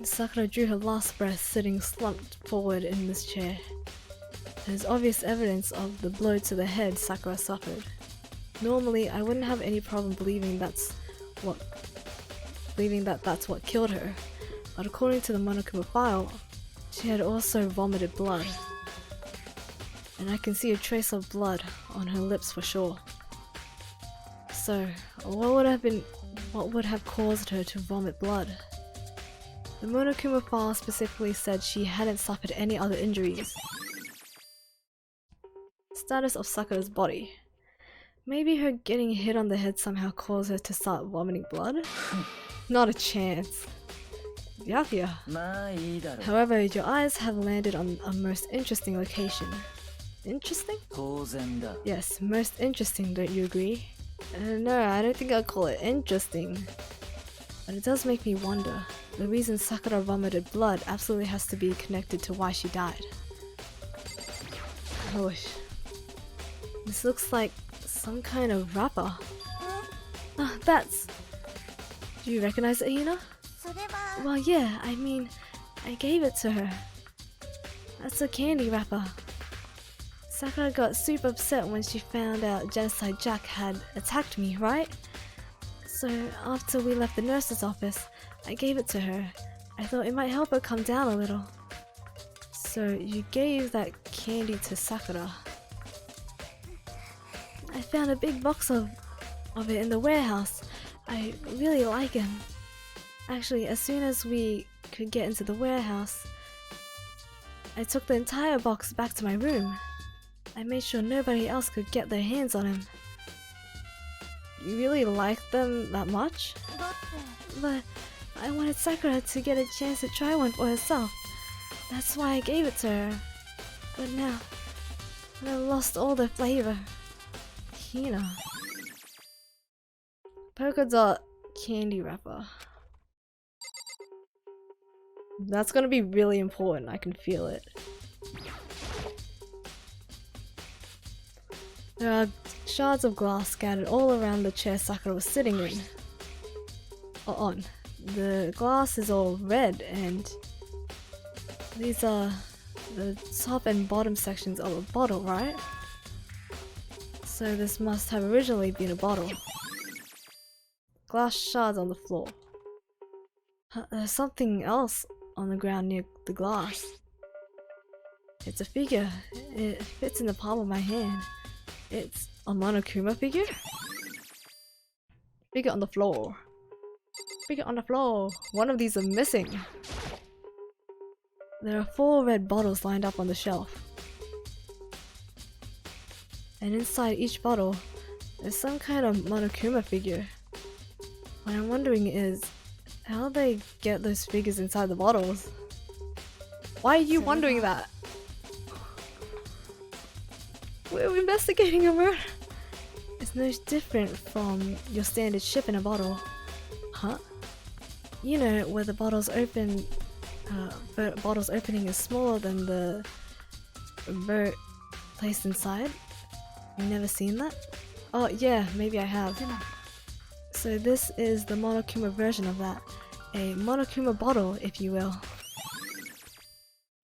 Sakura drew her last breath sitting slumped forward in this chair. There's obvious evidence of the blow to the head Sakura suffered. Normally, I wouldn't have any problem believing that's what killed her, but according to the Monokuma file, she had also vomited blood. And I can see a trace of blood on her lips for sure. So, what would have caused her to vomit blood? The Monokuma file specifically said she hadn't suffered any other injuries. Status of Sakura's body. Maybe her getting hit on the head somehow caused her to start vomiting blood? Not a chance. Byakuya. まあいいだろ However, your eyes have landed on a most interesting location. Interesting? 当然だ Yes, most interesting, don't you agree? No, I don't think I'd call it interesting. But it does make me wonder. The reason Sakura vomited blood absolutely has to be connected to why she died. Oh, this looks like some kind of wrapper. Ah, that's... Do you recognize it, Hina? それは Well, yeah, I mean, I gave it to her. That's a candy wrapper. Sakura got super upset when she found out Genocide Jack had attacked me, right? So after we left the nurse's office, I gave it to her. I thought it might help her calm down a little. So you gave that candy to Sakura. I found a big box of it in the warehouse. I really like him. Actually, as soon as we could get into the warehouse, I took the entire box back to my room. I made sure nobody else could get their hands on him. You really like them that much? だって But I wanted Sakura to get a chance to try one for herself. That's why I gave it to her. But now, I lost all the flavor. Hina. Polka dot candy wrapper. That's gonna be really important, I can feel it. There are shards of glass scattered all around the chair Sakura was sitting in. Or on. The glass is all red and these are the top and bottom sections of a bottle, right? So this must have originally been a bottle. Glass shards on the floor. There's something else on the ground near the glass. It's a figure. It fits in the palm of my hand. It's a Monokuma figure? Figure on the floor. Figure on the floor. One of these are missing. There are 4 red bottles lined up on the shelf. And inside each bottle, there's some kind of Monokuma figure. What I'm wondering is, how they get those figures inside the bottles? Why are you wondering that? We're investigating a murder. It's no different from your standard ship in a bottle. Huh? You know, where the bottles open, bottle's opening is smaller than the boat placed inside. You've never seen that? Oh yeah, maybe I have. So this is the Monokuma version of that. A Monokuma bottle, if you will.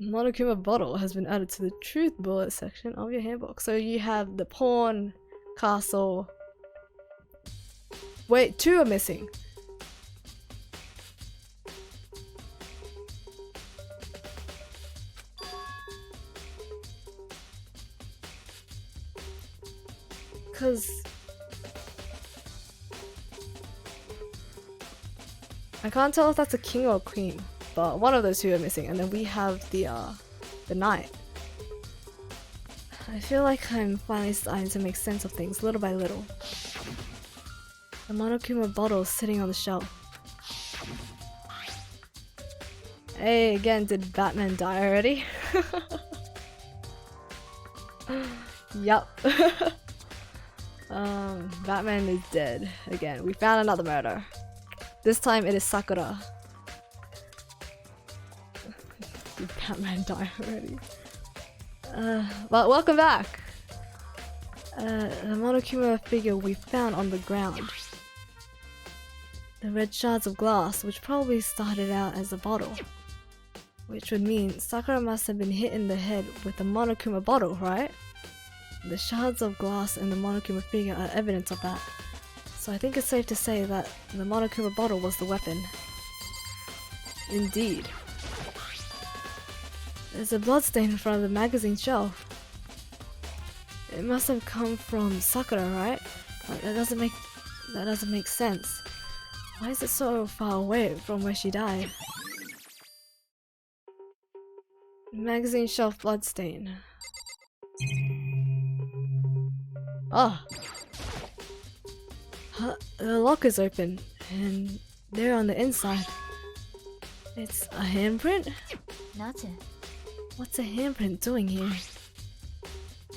Monokuma bottle has been added to the truth bullet section of your handbook. So you have the pawn, castle. Wait, 2 are missing. Cause I can't tell if that's a king or a queen, but one of those 2 are missing, and then we have the knight. I feel like I'm finally starting to make sense of things little by little. The Monokuma bottle is sitting on the shelf. Hey, again, did Batman die already? Yup. Batman is dead. Again, we found another murder. This time it is Sakura. Did Batman die already? But welcome back! The Monokuma figure we found on the ground. The red shards of glass, which probably started out as a bottle. Which would mean Sakura must have been hit in the head with the Monokuma bottle, right? The shards of glass in the Monokuma figure are evidence of that. So I think it's safe to say that the Monokuma bottle was the weapon. Indeed. There's a bloodstain in front of the magazine shelf. It must have come from Sakura, right? That doesn't make sense. Why is it so far away from where she died? Magazine shelf bloodstain. Ah! Huh, the lock is open, and there on the inside. It's a handprint? What's a handprint doing here?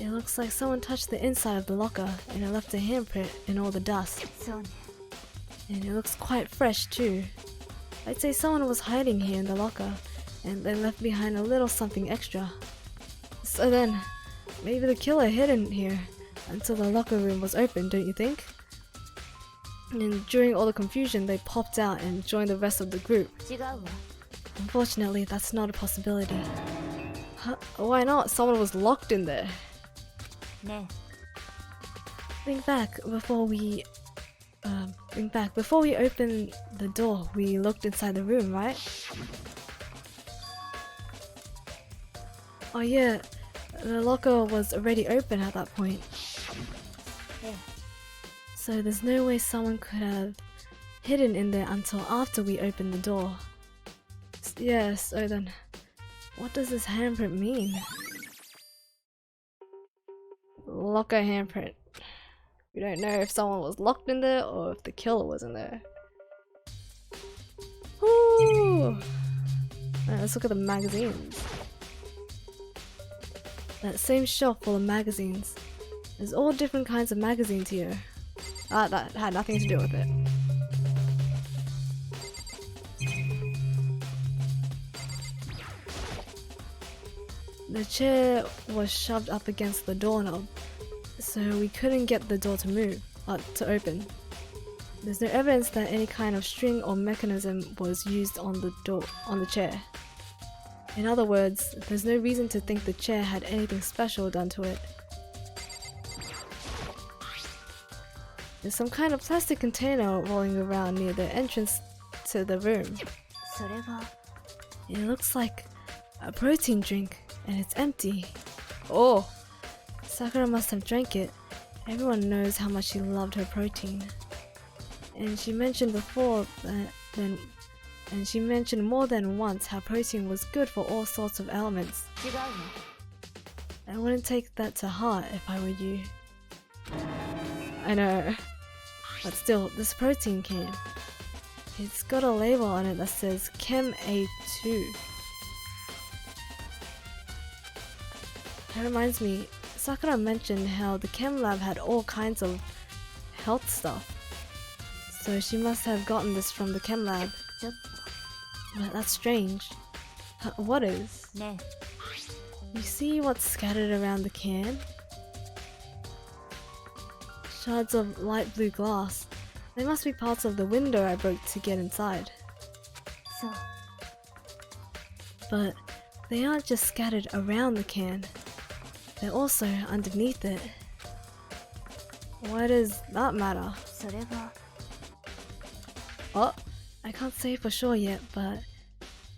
It looks like someone touched the inside of the locker and it left a handprint in all the dust. And it looks quite fresh too. I'd say someone was hiding here in the locker and they left behind a little something extra. So then, maybe the killer hid in here until the locker room was open, don't you think? And during all the confusion, they popped out and joined the rest of the group. Unfortunately, that's not a possibility. Huh? Why not? Someone was locked in there. Think back before we opened the door. We looked inside the room, right? Oh yeah, the locker was already open at that point. So there's no way someone could have hidden in there until after we opened the door. Yeah, so then, what does this handprint mean? Locker handprint. We don't know if someone was locked in there or if the killer was in there. Woo! Right, let's look at the magazines. That same shelf full of magazines. There's all different kinds of magazines here. That had nothing to do with it. The chair was shoved up against the doorknob, so we couldn't get the door to move, to open. There's no evidence that any kind of string or mechanism was used on the chair. In other words, there's no reason to think the chair had anything special done to it. There's some kind of plastic container rolling around near the entrance to the room. それが It looks like a protein drink, and it's empty. Oh, Sakura must have drank it. Everyone knows how much she loved her protein. And she mentioned before and she mentioned more than once how protein was good for all sorts of ailments. 違うの I wouldn't take that to heart if I were you. I know. But still, this protein can. It's got a label on it that says Chem A2. That reminds me, Sakura mentioned how the chem lab had all kinds of health stuff. So she must have gotten this from the chem lab. ちょっ But that's strange. What is? とね You see what's scattered around the can? Shards of light blue glass. They must be parts of the window I broke to get inside. そう But they aren't just scattered around the can. They're also underneath it. Why does that matter? それが Oh, I can't say for sure yet, but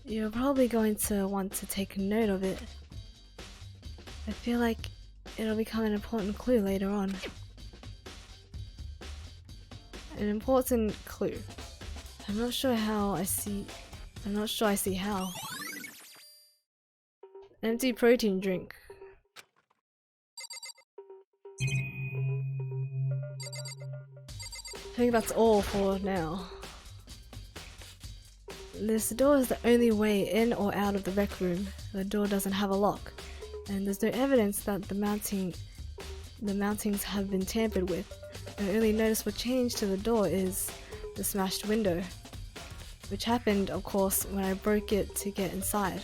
you're probably going to want to take note of it. I feel like it'll become an important clue later on. An important clue. I'm not sure I see how. Empty protein drink. I think that's all for now. This door is the only way in or out of the rec room. The door doesn't have a lock, and there's no evidence that the mountings have been tampered with. The only noticeable change to the door is the smashed window, which happened, of course, when I broke it to get inside.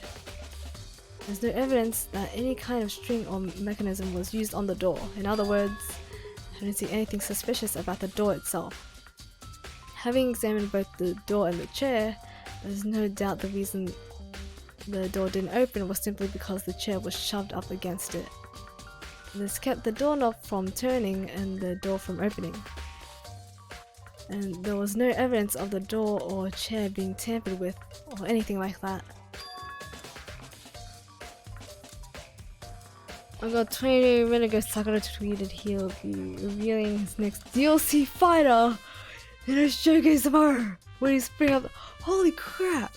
There's no evidence that any kind of string or mechanism was used on the door. In other words, I don't see anything suspicious about the door itself. Having examined both the door and the chair, there's no doubt the reason the door didn't open was simply because the chair was shoved up against it. This kept the doorknob from turning and the door from opening. And there was no evidence of the door or chair being tampered with or anything like that. I got 20 minutes ago, Sakura tweeted he'll be revealing his next DLC fighter in a showcase tomorrow when he's bring up. Holy crap!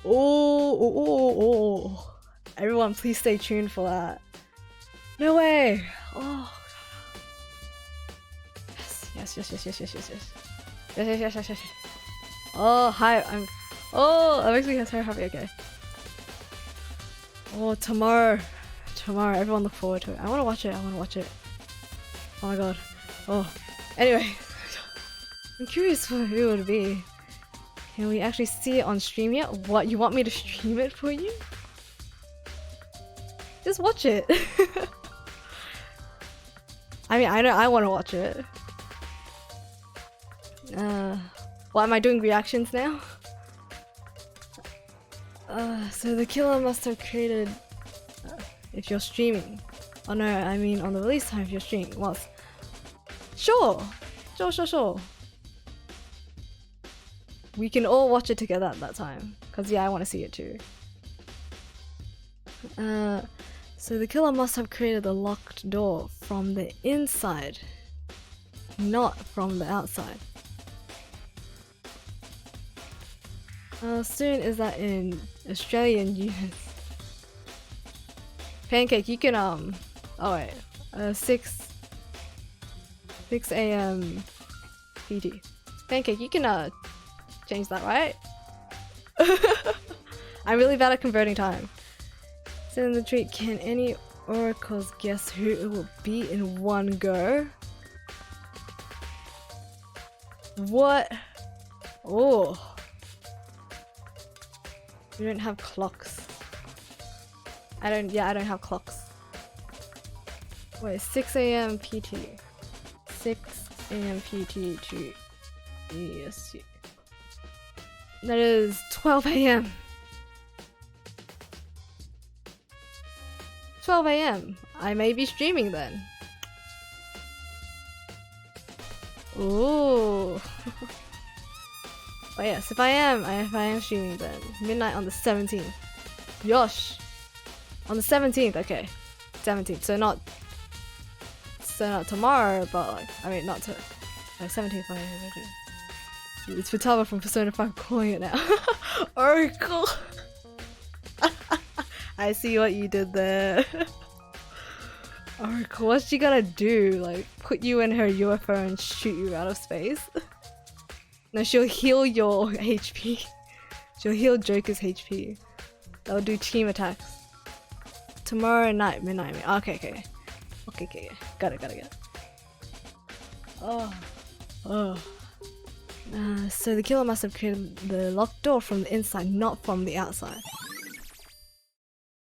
Oh! Everyone, please stay tuned for that. No way! Oh. Yes. Yes. Oh, hi! that makes me so happy. Okay. Oh, tomorrow, everyone look forward to it. I want to watch it. Oh my god. Oh. Anyway, I'm curious for who it would be. Can we actually see it on stream yet? What, you want me to stream it for you? Just watch it. I mean, I know I want to watch it. What, am I doing reactions now? So the killer must have created... if you're streaming. Oh no, I mean on the release time if you're streaming. Well, sure. We can all watch it together at that time. Cause yeah, I want to see it too. So the killer must have created the locked door from the inside, not from the outside. Soon is that in Australian units? Pancake, you can oh wait, 6 a.m. PT. Pancake, you can change that, right? I'm really bad at converting time. So in the treat, can any oracles guess who it will be in one go? What? Oh. We don't have clocks. I don't have clocks. Wait, 6 a.m. PT. 6 a.m. PT to EST. That is 12 a.m. 12 a.m. I may be streaming then. Ooh. But yes, if I am streaming, then midnight on the 17th. Yosh! On the 17th, okay. 17th, so not tomorrow, but like, I mean, not to, like 17th, it's Futaba from Persona 5 calling it now. Oracle! I see what you did there. Oracle, what's she gonna do? Like, put you in her UFO and shoot you out of space? No, she'll heal your HP. She'll heal Joker's HP. They'll do team attacks. Tomorrow night, midnight. Okay. Got it. So the killer must have created the locked door from the inside, not from the outside.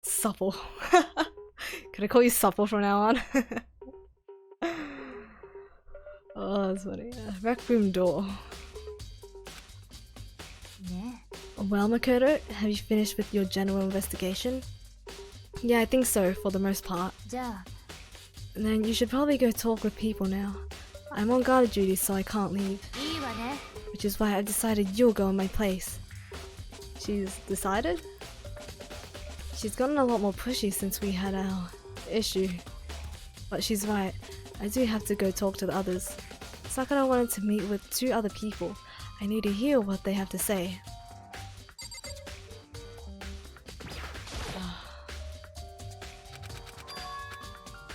Supple. Can I call you Supple from now on? Oh, that's funny. Rec room door. Well, Makoto, have you finished with your general investigation? Yeah, I think so, for the most part. Then you should probably go talk with people now. I'm on guard duty, so I can't leave. Which is why I decided you'll go in my place. She's decided? She's gotten a lot more pushy since we had our issue. But she's right, I do have to go talk to the others. Sakura wanted to meet with 2 other people. I need to hear what they have to say.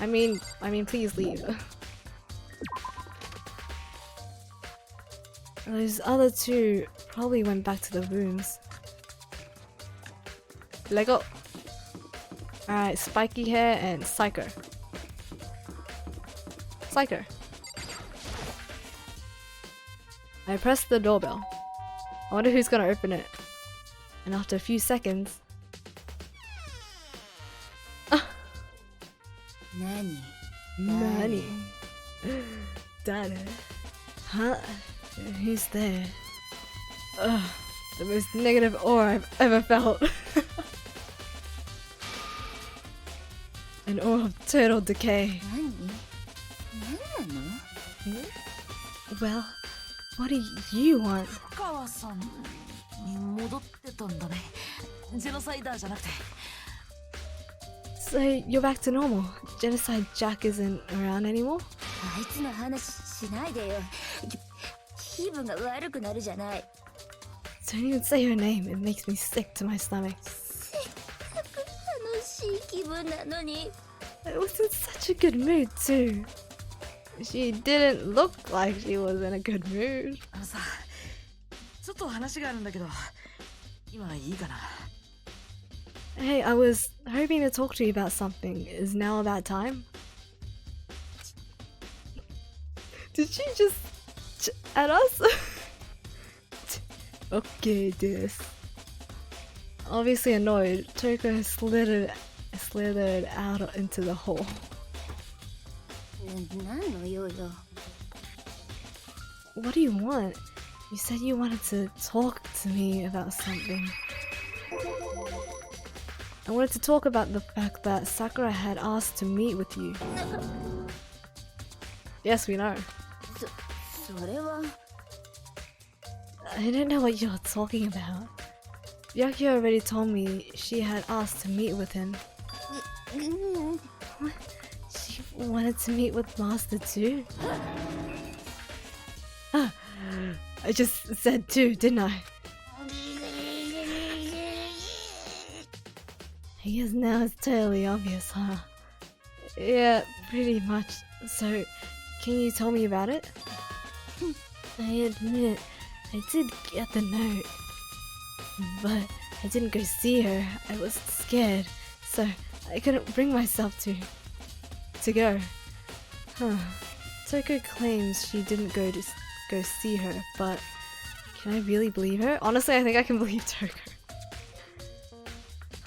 I mean, please leave. Those other 2 probably went back to the rooms. Lego. Alright, spiky hair and Psycho. Psycho. I pressed the doorbell. I wonder who's gonna open it. And after a few seconds... Nani? Daddy. Huh? Who's there? Ugh, the most negative aura I've ever felt. An aura of total decay. Well, what do you want? So you're back to normal. Genocide Jack isn't around anymore? Don't even say her name, it makes me sick to my stomach. I was in such a good mood too. She didn't look like she was in a good mood. Hey, I was hoping to talk to you about something. Is now about time? Did she just at us? Okay, this. Obviously annoyed, Toko slithered out into the hole. What do you want? You said you wanted to talk to me about something. I wanted to talk about the fact that Sakura had asked to meet with you. Yes, we know. I don't know what you're talking about. Yaki already told me she had asked to meet with him. What? She wanted to meet with Master too? Ah, I just said too, didn't I? I guess now it's totally obvious, huh? Yeah, pretty much. So, can you tell me about it? I admit, I did get the note. But I didn't go see her. I was scared, so I couldn't bring myself to go. Huh. Toko claims she didn't go see her, but can I really believe her? Honestly, I think I can believe Toko.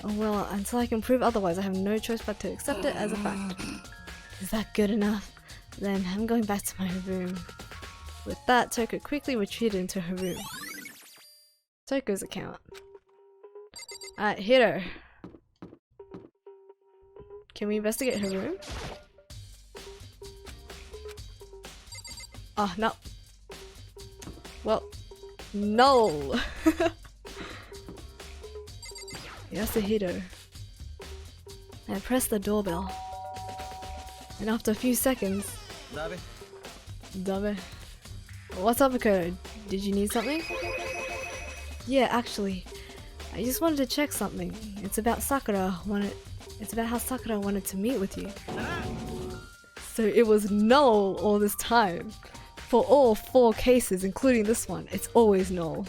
Oh well, until I can prove otherwise, I have no choice but to accept it as a fact. Is that good enough? Then I'm going back to my room. With that, Toko quickly retreated into her room. Toko's account. Alright, hit her. Can we investigate her room? Oh, no. Well, null. Yasuhiro. I pressed the doorbell. And after a few seconds... Dabe. What's up, Makoto? Did you need something? Yeah, actually. I just wanted to check something. It's about It's about how Sakura wanted to meet with you. So it was null all this time. For all 4 cases, including this one, it's always null.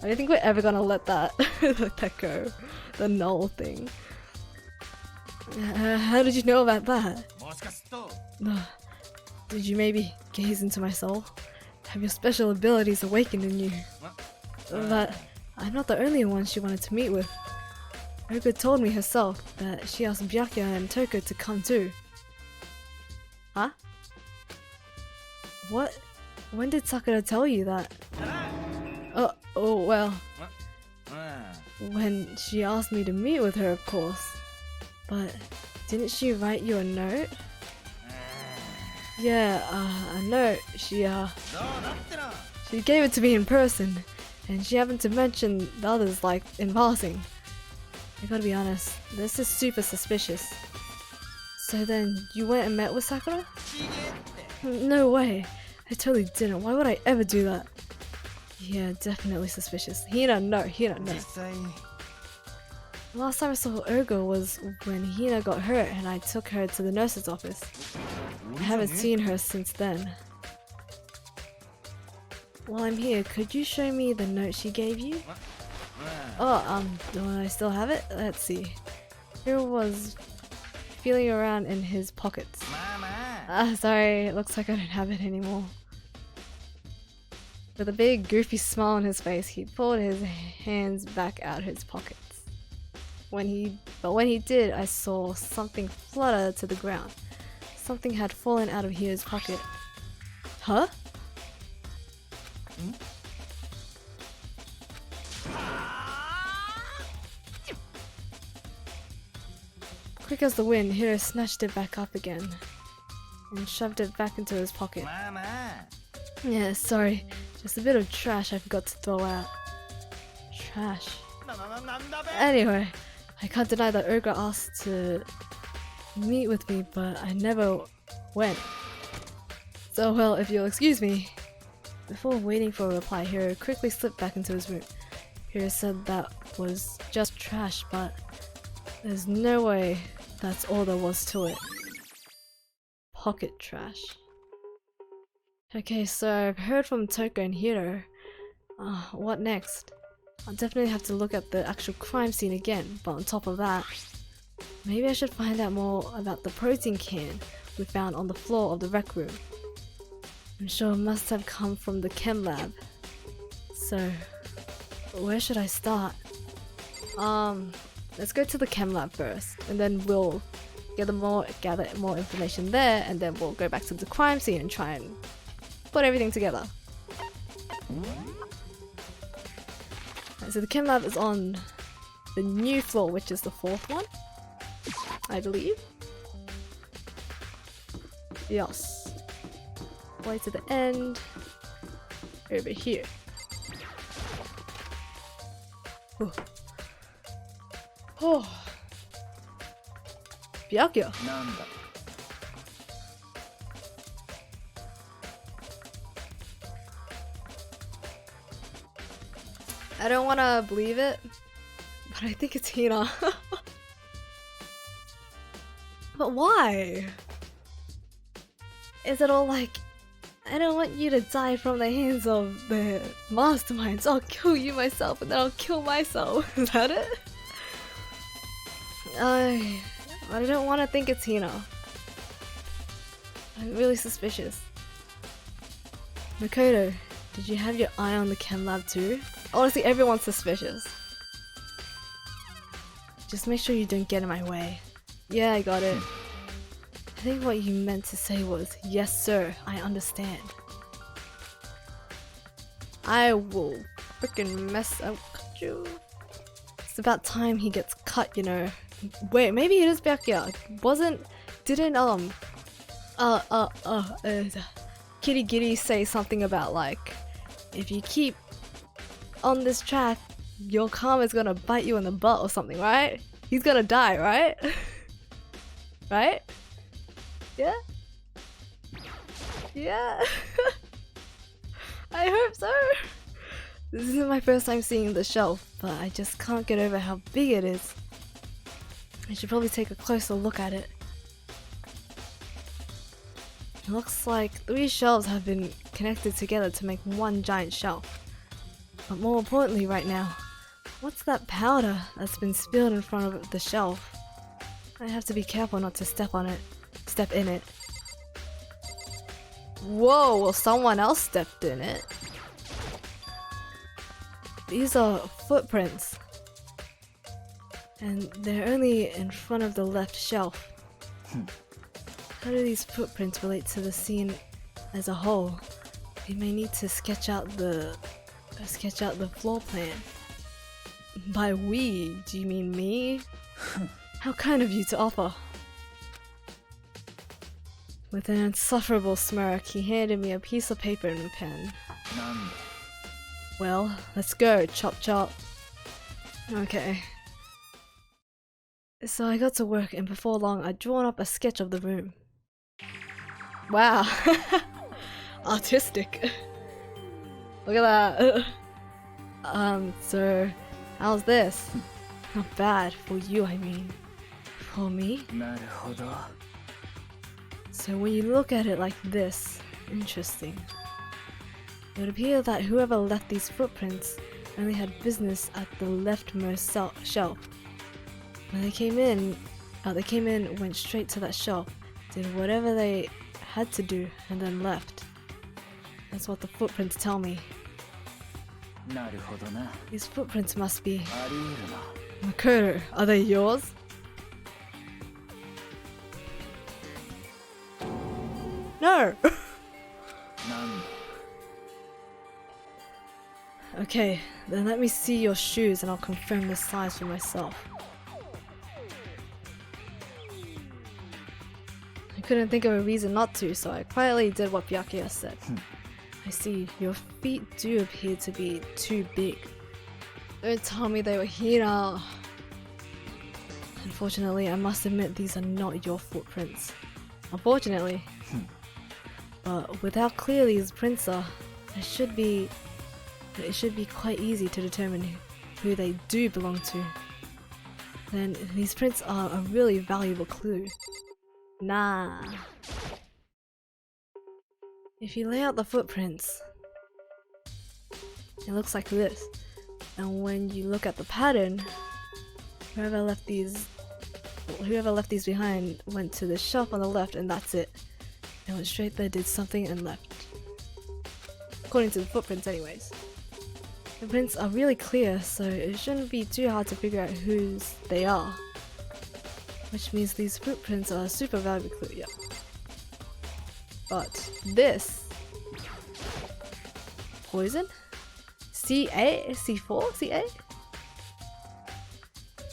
I don't think we're ever gonna let that let that go. The null thing. How did you know about that? Did you maybe gaze into my soul? Have your special abilities awakened in you? But I'm not the only one she wanted to meet with. Oka told me herself that she asked Byakuya and Toko to come too. Huh? What? When did Sakura tell you that? Oh well. When she asked me to meet with her, of course. But didn't she write you a note? Yeah, a note. She gave it to me in person, and she happened to mention the others like in passing. I gotta be honest, this is super suspicious. So then, you went and met with Sakura? No way. I totally didn't. Why would I ever do that? Yeah, definitely suspicious. Hina, no. Last time I saw Ergo was when Hina got hurt and I took her to the nurse's office. I haven't seen her since then. While I'm here, could you show me the note she gave you? Oh, do I still have it? Let's see. Here was feeling around in his pockets. Sorry, it looks like I don't have it anymore. With a big goofy smile on his face, he pulled his hands back out his pockets. When he did, I saw something flutter to the ground. Something had fallen out of his pocket. Huh? Quick as the wind, Hiro snatched it back up again and shoved it back into his pocket. Yeah, sorry. Just a bit of trash I forgot to throw out. Trash. Anyway, I can't deny that Urga asked to meet with me, but I never went. So, well, if you'll excuse me. Before waiting for a reply, Hiro quickly slipped back into his room. Hiro said that was just trash, but there's no way that's all there was to it. Pocket trash. Okay, so I've heard from Toko and Hiro. What next? I'll definitely have to look at the actual crime scene again, but on top of that, maybe I should find out more about the protein can we found on the floor of the rec room. I'm sure it must have come from the chem lab. So, where should I start? Let's go to the chem lab first, and then we'll gather more information there, and then we'll go back to the crime scene and try and put everything together. Right, so the chem lab is on the new floor, which is the 4th one, I believe. Yes. Way to the end. Over here. Oh. Oh. Byakuya. I don't want to believe it, but I think it's Hina. But why? Is it all like, I don't want you to die from the hands of the masterminds. I'll kill you myself and then I'll kill myself. Is that it? I don't want to think it's Hina. I'm really suspicious. Makoto, did you have your eye on the chem lab too? Honestly, everyone's suspicious. Just make sure you don't get in my way. Yeah, I got it. I think what you meant to say was, yes sir, I understand. I will freaking mess up you. It's about time he gets cut, you know. Wait, maybe it is Byakuya. Didn't Kitty Giddy say something about like if you keep on this track, your karma's gonna bite you in the butt or something, right? He's gonna die, right? Right? Yeah? Yeah? I hope so! This isn't my first time seeing the shelf, but I just can't get over how big it is. I should probably take a closer look at it. It looks like 3 shelves have been connected together to make one giant shelf. But more importantly right now, what's that powder that's been spilled in front of the shelf? I have to be careful not to step in it. Whoa, well someone else stepped in it. These are footprints. And they're only in front of the left shelf. How do these footprints relate to the scene as a whole? We may need to sketch out the floor plan. By we, do you mean me? How kind of you to offer. With an insufferable smirk, he handed me a piece of paper and a pen. Well, let's go, chop chop. Okay. So I got to work, and before long I'd drawn up a sketch of the room. Wow. Artistic. Look at that. So how's this? Not bad. For you, I mean. For me? なるほど。 So when you look at it like this, interesting. It would appear that whoever left these footprints only had business at the leftmost shelf. When they came in, went straight to that shelf, did whatever they had to do, and then left. That's what the footprints tell me. なるほどな。 These footprints must be... あり得るな。 Makoto, are they yours? No! なんだ。 Okay, then let me see your shoes and I'll confirm the size for myself. I couldn't think of a reason not to, so I quietly did what Byakuya said. I see, your feet do appear to be too big. Don't tell me they were here. Unfortunately, I must admit these are not your footprints. Unfortunately. But with how clear these prints are, it should be quite easy to determine who they do belong to. Then these prints are a really valuable clue. Nah. If you lay out the footprints, it looks like this. And when you look at the pattern, whoever left these behind went to the shelf on the left, and that's it. They went straight there, did something, and left. According to the footprints anyways. The prints are really clear, so it shouldn't be too hard to figure out whose they are. Which means these footprints are a super valuable clue, yeah. But this... Poison? CA? C4? CA?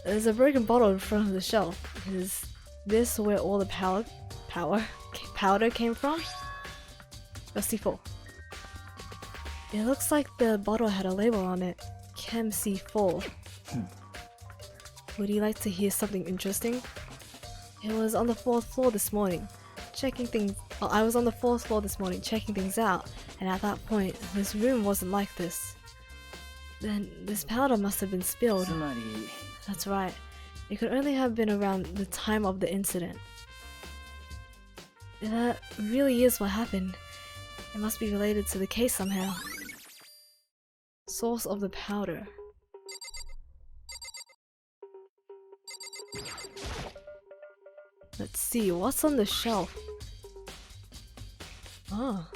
There's a broken bottle in front of the shelf. Is this where all the powder came from? Or C4? It looks like the bottle had a label on it. Chem C4. Would you like to hear something interesting? It was on the 4th floor this morning. I was on the 4th floor this morning checking things out, and at that point, this room wasn't like this. Then this powder must have been spilled. つまり That's right. It could only have been around the time of the incident. That really is what happened. It must be related to the case somehow. Source of the powder. Let's see, what's on the shelf? Oh.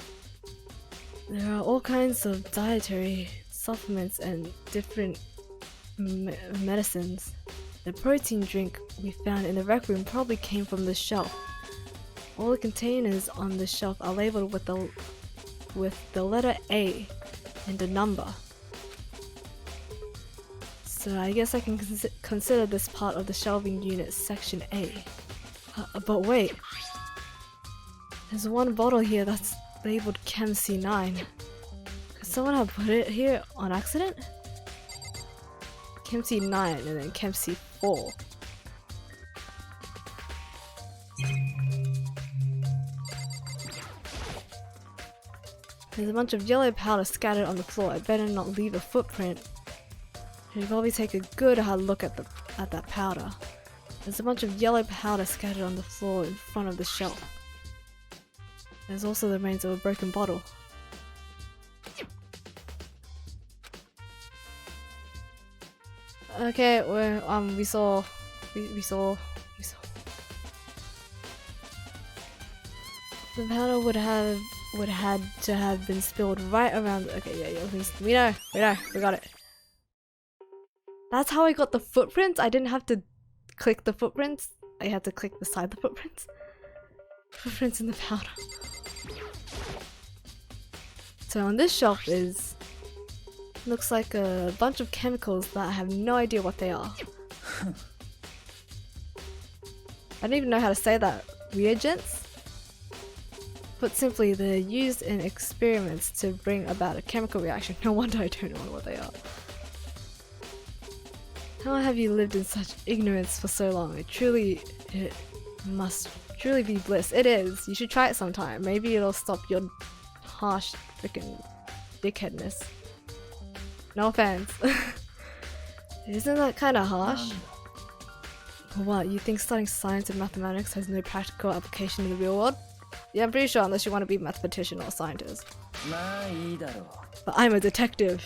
There are all kinds of dietary supplements and different medicines. The protein drink we found in the rec room probably came from the shelf. All the containers on the shelf are labeled with the letter A and a number. So I guess I can consider this part of the shelving unit section A. But wait, there's one bottle here that's labeled Chem C9. Could someone have put it here on accident? Kempsey 9 and then Kempsey 4. There's a bunch of yellow powder scattered on the floor. I better not leave a footprint. I should probably take a good hard look at that powder. There's a bunch of yellow powder scattered on the floor in front of the shelf. There's also the remains of a broken bottle. Okay, we saw. The powder would had to have been spilled right around. Okay, yeah, we know, we got it. That's how I got the footprints. I didn't have to click the footprints. I had to click beside the footprints. Footprints in the powder. So on this shelf looks like a bunch of chemicals that I have no idea what they are. I don't even know how to say that. Reagents? Put simply, they're used in experiments to bring about a chemical reaction. No wonder I don't know what they are. How have you lived in such ignorance for so long? It must truly be bliss. It is. You should try it sometime. Maybe it'll stop your harsh freaking dickheadness. No offense. Isn't that kind of harsh? What, you think studying science and mathematics has no practical application in the real world? Yeah, I'm pretty sure, unless you want to be a mathematician or a scientist. But I'm a detective.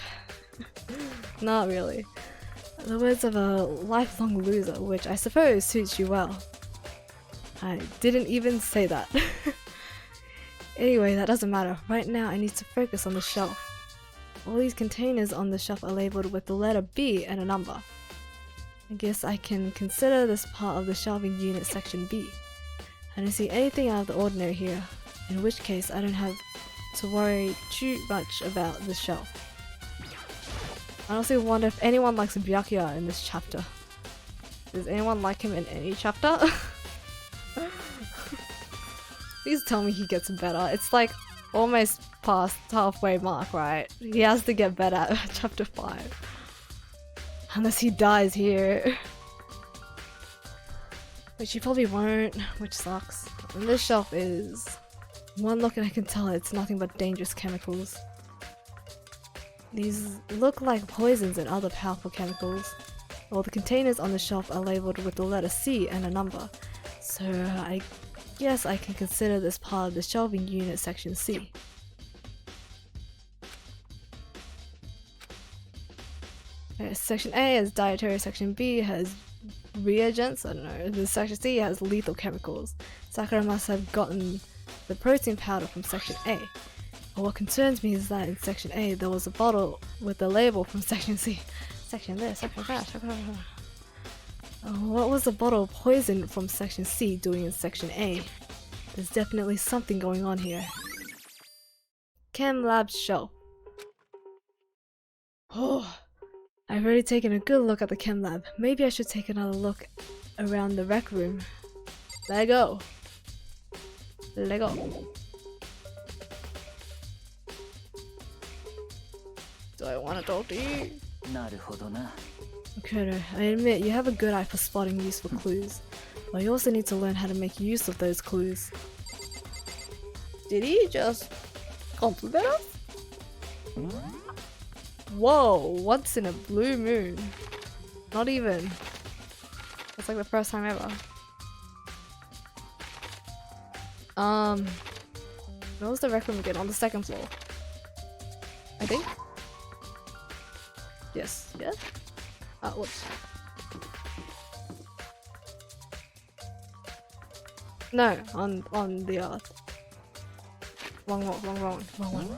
Not really. The words of a lifelong loser, which I suppose suits you well. I didn't even say that. Anyway, that doesn't matter. Right now I need to focus on the shelf. All these containers on the shelf are labeled with the letter B and a number. I guess I can consider this part of the shelving unit section B. I don't see anything out of the ordinary here, in which case I don't have to worry too much about the shelf. I honestly wonder if anyone likes Byakuya in this chapter. Does anyone like him in any chapter? Please tell me he gets better. It's like almost past halfway mark, right? He has to get better at chapter 5. Unless he dies here. Which he probably won't, which sucks. And this shelf is... one look and I can tell it's nothing but dangerous chemicals. These look like poisons and other powerful chemicals. All the containers on the shelf are labeled with the letter C and a number. So I guess I can consider this part of the shelving unit section C. Okay, section A has dietary, section B has reagents, I don't know, the section C has lethal chemicals. Sakura must have gotten the protein powder from section A. But what concerns me is that in section A there was a bottle with the label from section C. Section this, section that, what was the bottle of poison from section C doing in section A? There's definitely something going on here. Chem Lab's shelf. Oh, I've already taken a good look at the Chem Lab. Maybe I should take another look around the rec room. Lego. Do I want to talk to you? Makoto, I admit you have a good eye for spotting useful clues, but you also need to learn how to make use of those clues. Did he just compliment us? Whoa, once in a blue moon. Not even. It's like the first time ever. Where was the rec room again? On the second floor. I think? Yes. Yes? Ah, whoops. No, on the earth. Wrong one.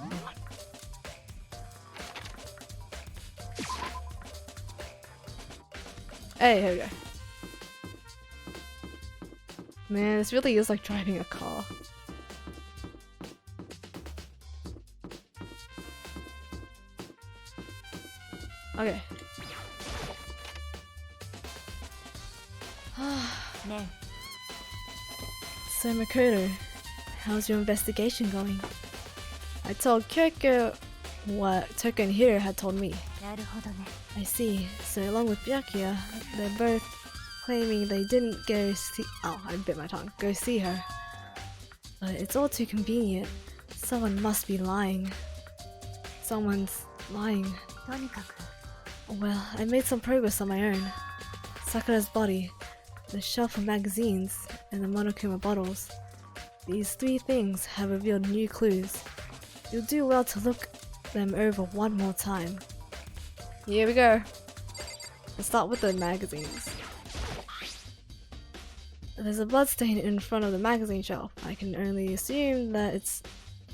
Hey, here we go. Man, this really is like driving a car. Okay. No. So Makoto, how's your investigation going? I told Kyoko what Toko and Hiro had told me. なるほどね。 I see. So along with Byakuya, they're both claiming they didn't go see— oh, I bit my tongue. Go see her. But it's all too convenient. Someone must be lying. Someone's lying. とにかく Well, I made some progress on my own. Sakura's body, the shelf of magazines, and the Monokuma bottles. These three things have revealed new clues. You'll do well to look them over one more time. Here we go. Let's start with the magazines. There's a blood stain in front of the magazine shelf. I can only assume that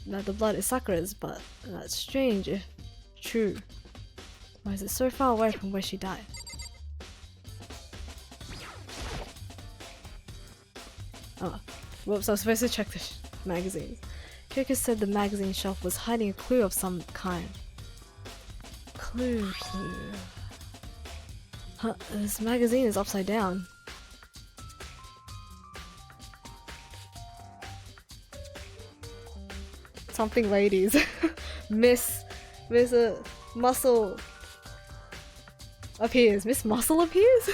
the blood is Sakura's, but that's strange if true. Why is it so far away from where she died? Oh, whoops, I was supposed to check the magazines. Kyoko said the magazine shelf was hiding a clue of some kind. Clue. Huh, this magazine is upside down. Something ladies. Miss Muscle appears. Miss Muscle appears?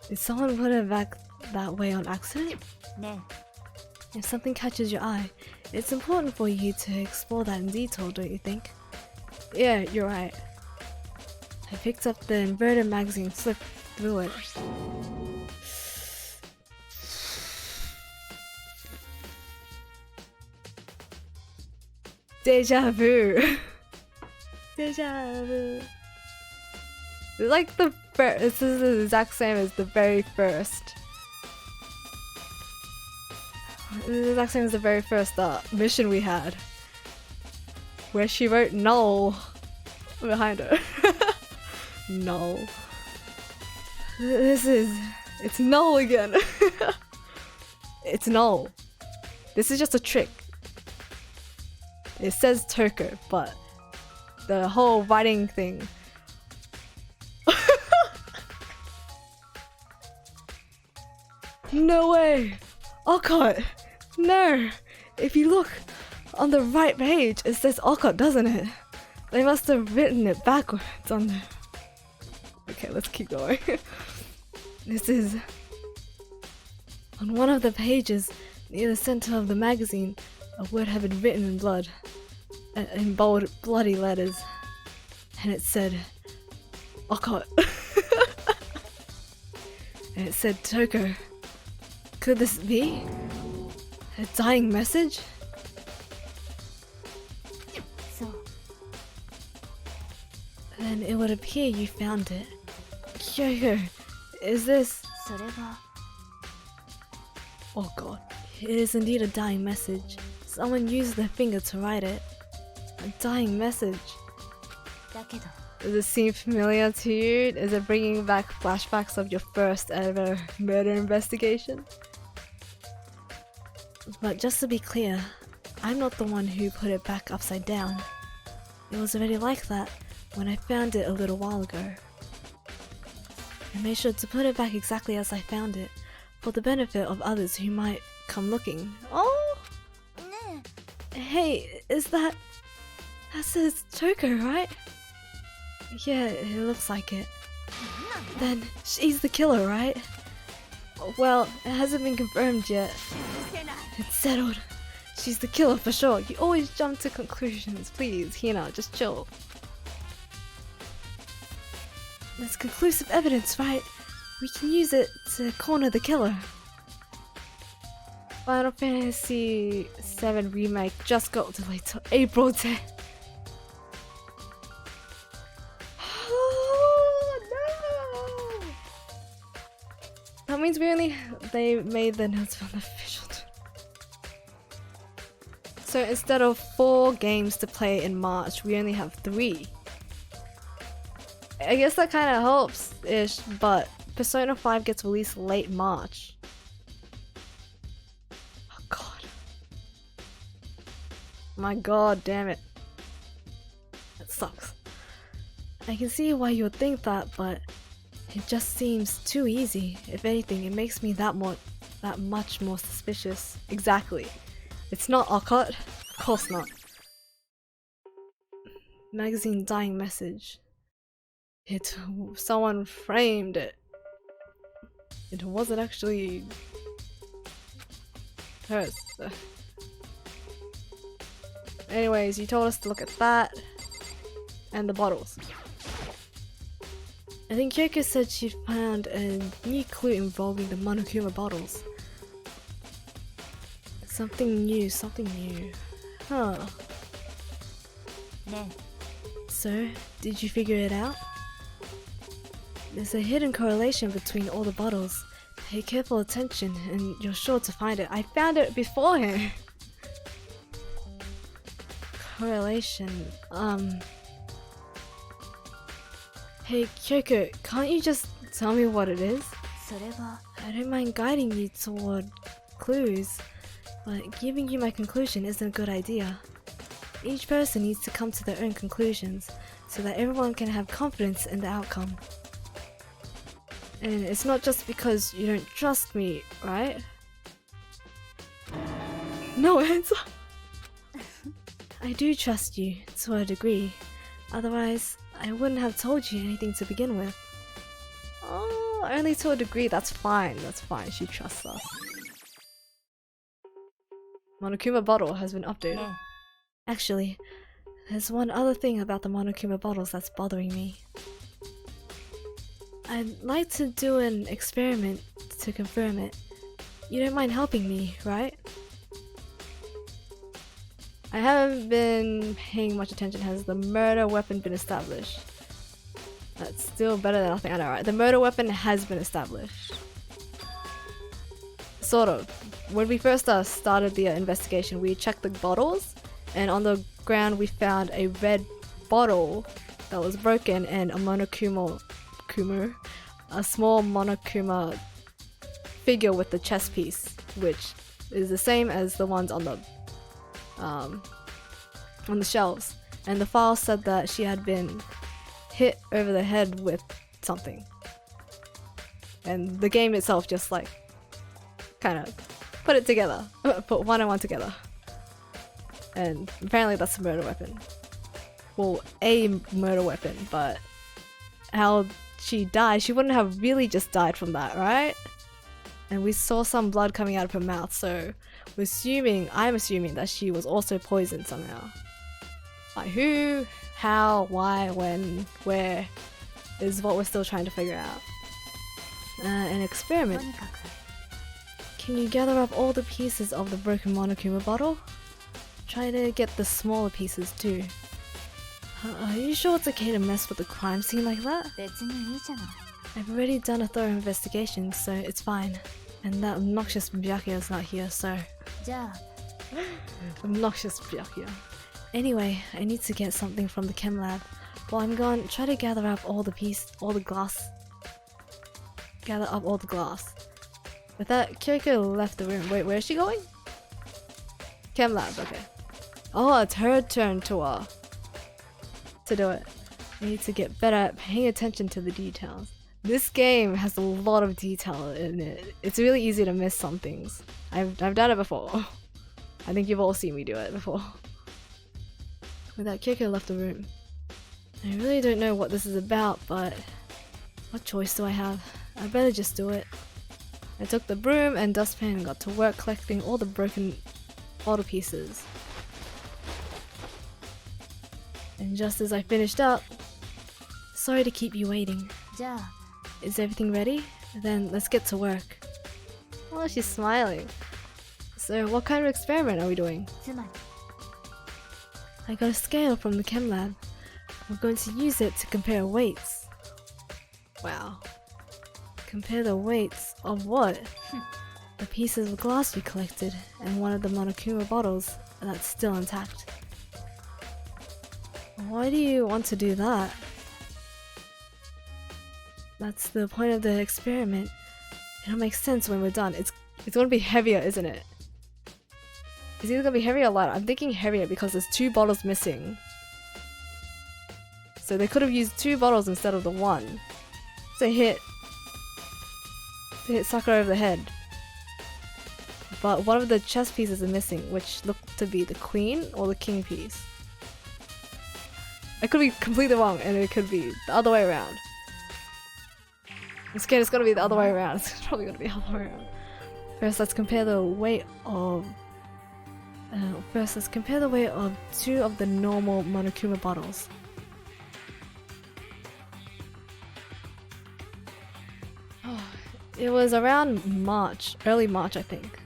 Did someone put it back that way on accident? ね If something catches your eye, it's important for you to explore that in detail, don't you think? Yeah, you're right. I picked up the inverted magazine, flipped through it. Deja vu. Deja vu. It's like the first. This is the exact same as the very first. This is the exact same as the very first mission we had, where she wrote "null" behind her. Null. It's null again. It's null. This is just a trick. It says Toko, but the whole writing thing. No way! Okot! No! If you look on the right page, it says Okot, doesn't it? They must have written it backwards on there. Okay, let's keep going. This is... On one of the pages, near the center of the magazine, a word had been written in blood. In bold, bloody letters. And it said... Okot. And it said Toko. Could this be? A dying message? そう Then it would appear you found it. Kyoko, is this... それが Oh god. It is indeed a dying message. Someone used their finger to write it. A dying message. だけど Does it seem familiar to you? Is it bringing back flashbacks of your first ever murder investigation? But just to be clear, I'm not the one who put it back upside down. It was already like that when I found it a little while ago. I made sure to put it back exactly as I found it, for the benefit of others who might come looking. Oh! ね Hey, is that... That says Toko, right? Yeah, it looks like it. Then she's the killer, right? Well, it hasn't been confirmed yet. え It's settled. She's the killer for sure. You always jump to conclusions. Please, Hina, just chill. That's conclusive evidence, right? We can use it to corner the killer. Final Fantasy VII Remake just got delayed till April 10th. Oh, no! That means they made the notes from the official. So instead of 4 games to play in March, we only have 3. I guess that kind of helps-ish, but Persona 5 gets released late March. Oh god. My god, damn it. That sucks. I can see why you would think that, but it just seems too easy. If anything, it makes me that much more suspicious. Exactly. It's not Okot? Of course not. magazine dying message. Someone framed it. It wasn't actually hers. Anyways, you told us to look at that and the bottles. I think Kyoko said she found a new clue involving the Monokuma bottles. Something new, something new. Huh. So, did you figure it out? There's a hidden correlation between all the bottles. Pay careful attention and you're sure to find it. I found it beforehand! Correlation, Hey Kyoko, can't you just tell me what it is? I don't mind guiding you toward clues, but giving you my conclusion isn't a good idea. Each person needs to come to their own conclusions, so that everyone can have confidence in the outcome. And it's not just because you don't trust me, right? No answer! I do trust you, to a degree. Otherwise, I wouldn't have told you anything to begin with. Oh, only to a degree, that's fine, she trusts us. Monokuma bottle has been updated. Actually, there's one other thing about the Monokuma bottles that's bothering me. I'd like to do an experiment to confirm it. You don't mind helping me, right? I haven't been paying much attention. Has the murder weapon been established? That's still better than nothing. I know, right? The murder weapon has been established. Sort of. When we first started the investigation, we checked the bottles, and on the ground we found a red bottle that was broken and a small Monokuma figure with the chest piece, which is the same as the ones on the shelves. And the file said that she had been hit over the head with something. And the game itself just like kind of put it together, put one and one together. And apparently that's a murder weapon. Well, a murder weapon, but how she died, she wouldn't have really just died from that, right? And we saw some blood coming out of her mouth, so I'm assuming that she was also poisoned somehow. Like who, how, why, when, where is what we're still trying to figure out. An experiment. Can you gather up all the pieces of the broken Monokuma bottle? Try to get the smaller pieces too. Are you sure it's okay to mess with the crime scene like that? I've already done a thorough investigation, so it's fine. And that obnoxious Byakuya's not here, so... Obnoxious Byakuya. Anyway, I need to get something from the chem lab. While I'm gone, try to gather up all the glass. Gather up all the glass. With that, Kyoko left the room. Wait, where is she going? Chem lab, okay. Oh, it's her turn to do it. I need to get better at paying attention to the details. This game has a lot of detail in it. It's really easy to miss some things. I've done it before. I think you've all seen me do it before. With that, Kyoko left the room. I really don't know what this is about, but what choice do I have? I better just do it. I took the broom and dustpan and got to work collecting all the broken bottle pieces. And just as I finished up... Sorry to keep you waiting. Is everything ready? Then let's get to work. Oh, she's smiling. So what kind of experiment are we doing? I got a scale from the chem lab. We're going to use it to compare weights. Wow. Compare the weights of what? The pieces of glass we collected and one of the Monokuma bottles that's still intact. Why do you want to do that? That's the point of the experiment. It'll make sense when we're done. It's gonna be heavier, isn't it? It's either gonna be heavier or lighter. I'm thinking heavier because there's 2 bottles missing. So they could have used 2 bottles instead of the one. To hit Sakura over the head. But one of the chest pieces are missing, which look to be the queen or the king piece. I could be completely wrong, and it could be the other way around. I'm scared it's gonna be the other way around. It's probably gonna be the other way around. First, let's compare the weight of... two of the normal Monokuma bottles. Oh, it was around March, early March, I think.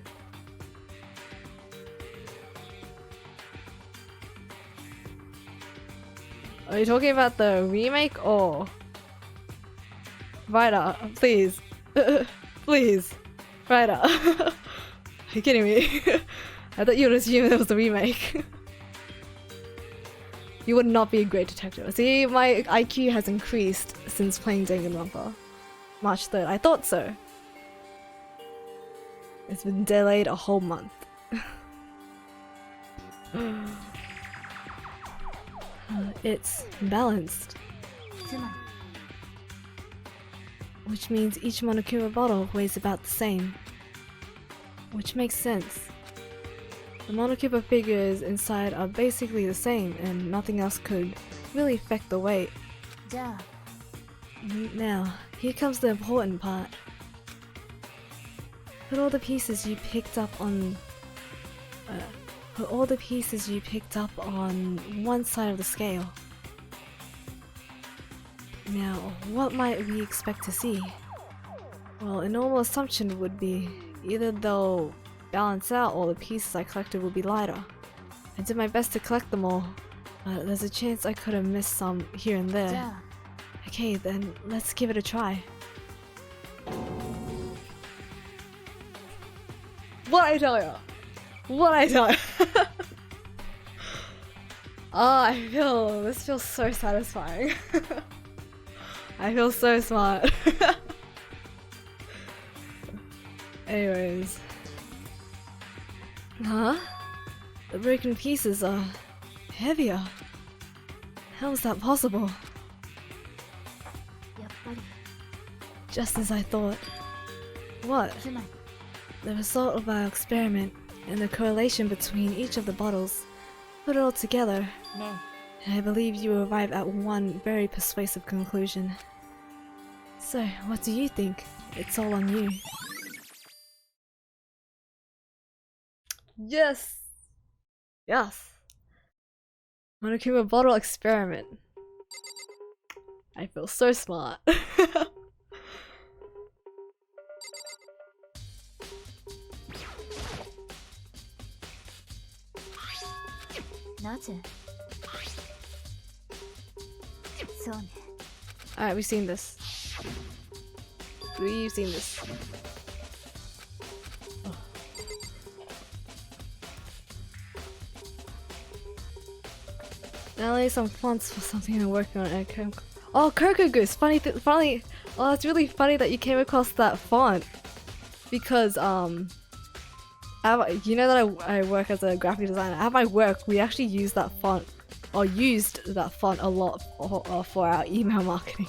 Are you talking about the remake or... Ryder, please. Please. Ryder. Are you kidding me? I thought you would assume it was the remake. You would not be a great detective. See, my IQ has increased since playing Danganronpa. March 3rd. I thought so. It's been delayed a whole month. It's balanced. Which means each Monokuma bottle weighs about the same. Which makes sense. The Monokuma figures inside are basically the same, and nothing else could really affect the weight. Now, here comes the important part. Put all the pieces you picked up on one side of the scale. Now, what might we expect to see? Well, a normal assumption would be either they'll balance out or the pieces I collected will be lighter. I did my best to collect them all, but there's a chance I could have missed some here and there. Okay, then let's give it a try. What I tell you? What I tell you? Oh, this feels so satisfying. I feel so smart. Anyways. Huh? The broken pieces are heavier. How is that possible? Just as I thought. What? The result of our experiment and the correlation between each of the bottles. Put it all together, and I believe you will arrive at one very persuasive conclusion. So, what do you think? It's all on you. Yes! Yes! Monokuma bottle experiment. I feel so smart. Alright, we've seen this. We've seen this. Oh. Now lay some fonts for something I'm working on. Oh, Coco Goose! Funny. Oh, it's really funny that you came across that font. Because, you know that I work as a graphic designer. At my work, we actually use that font, or used that font a lot for our email marketing.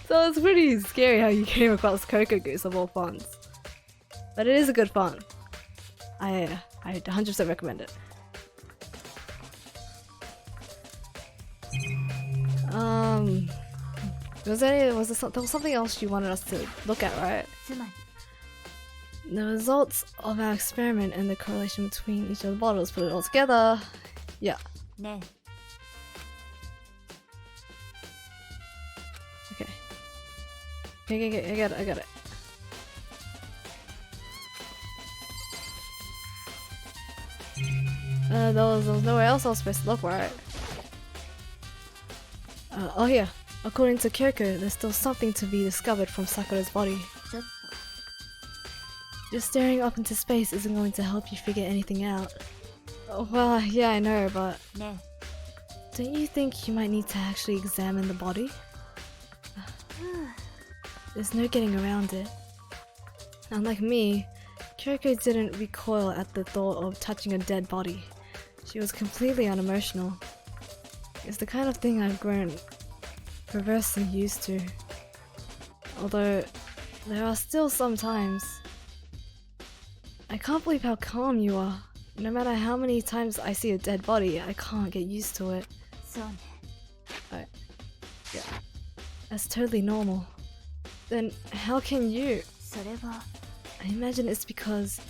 So it's pretty scary how you came across Coco Goose of all fonts. But it is a good font. I 100% recommend it. There was something else you wanted us to look at, right? The results of our experiment and the correlation between each of the bottles. Put it all together. Yeah. Okay. Okay, I got it. There was nowhere else I was supposed to look, right? Oh yeah. According to Kyoko, there's still something to be discovered from Sakura's body. Just staring up into space isn't going to help you figure anything out. Oh, well, yeah, I know, but... Don't you think you might need to actually examine the body? There's no getting around it. Unlike me, Kyoko didn't recoil at the thought of touching a dead body. She was completely unemotional. It's the kind of thing I've grown perversely used to. Although, there are still some times. I can't believe how calm you are. no matter how many times I see a dead body, I can't get used to it. そうね。 Yeah. That's totally normal. Then how can you? それは I imagine it's because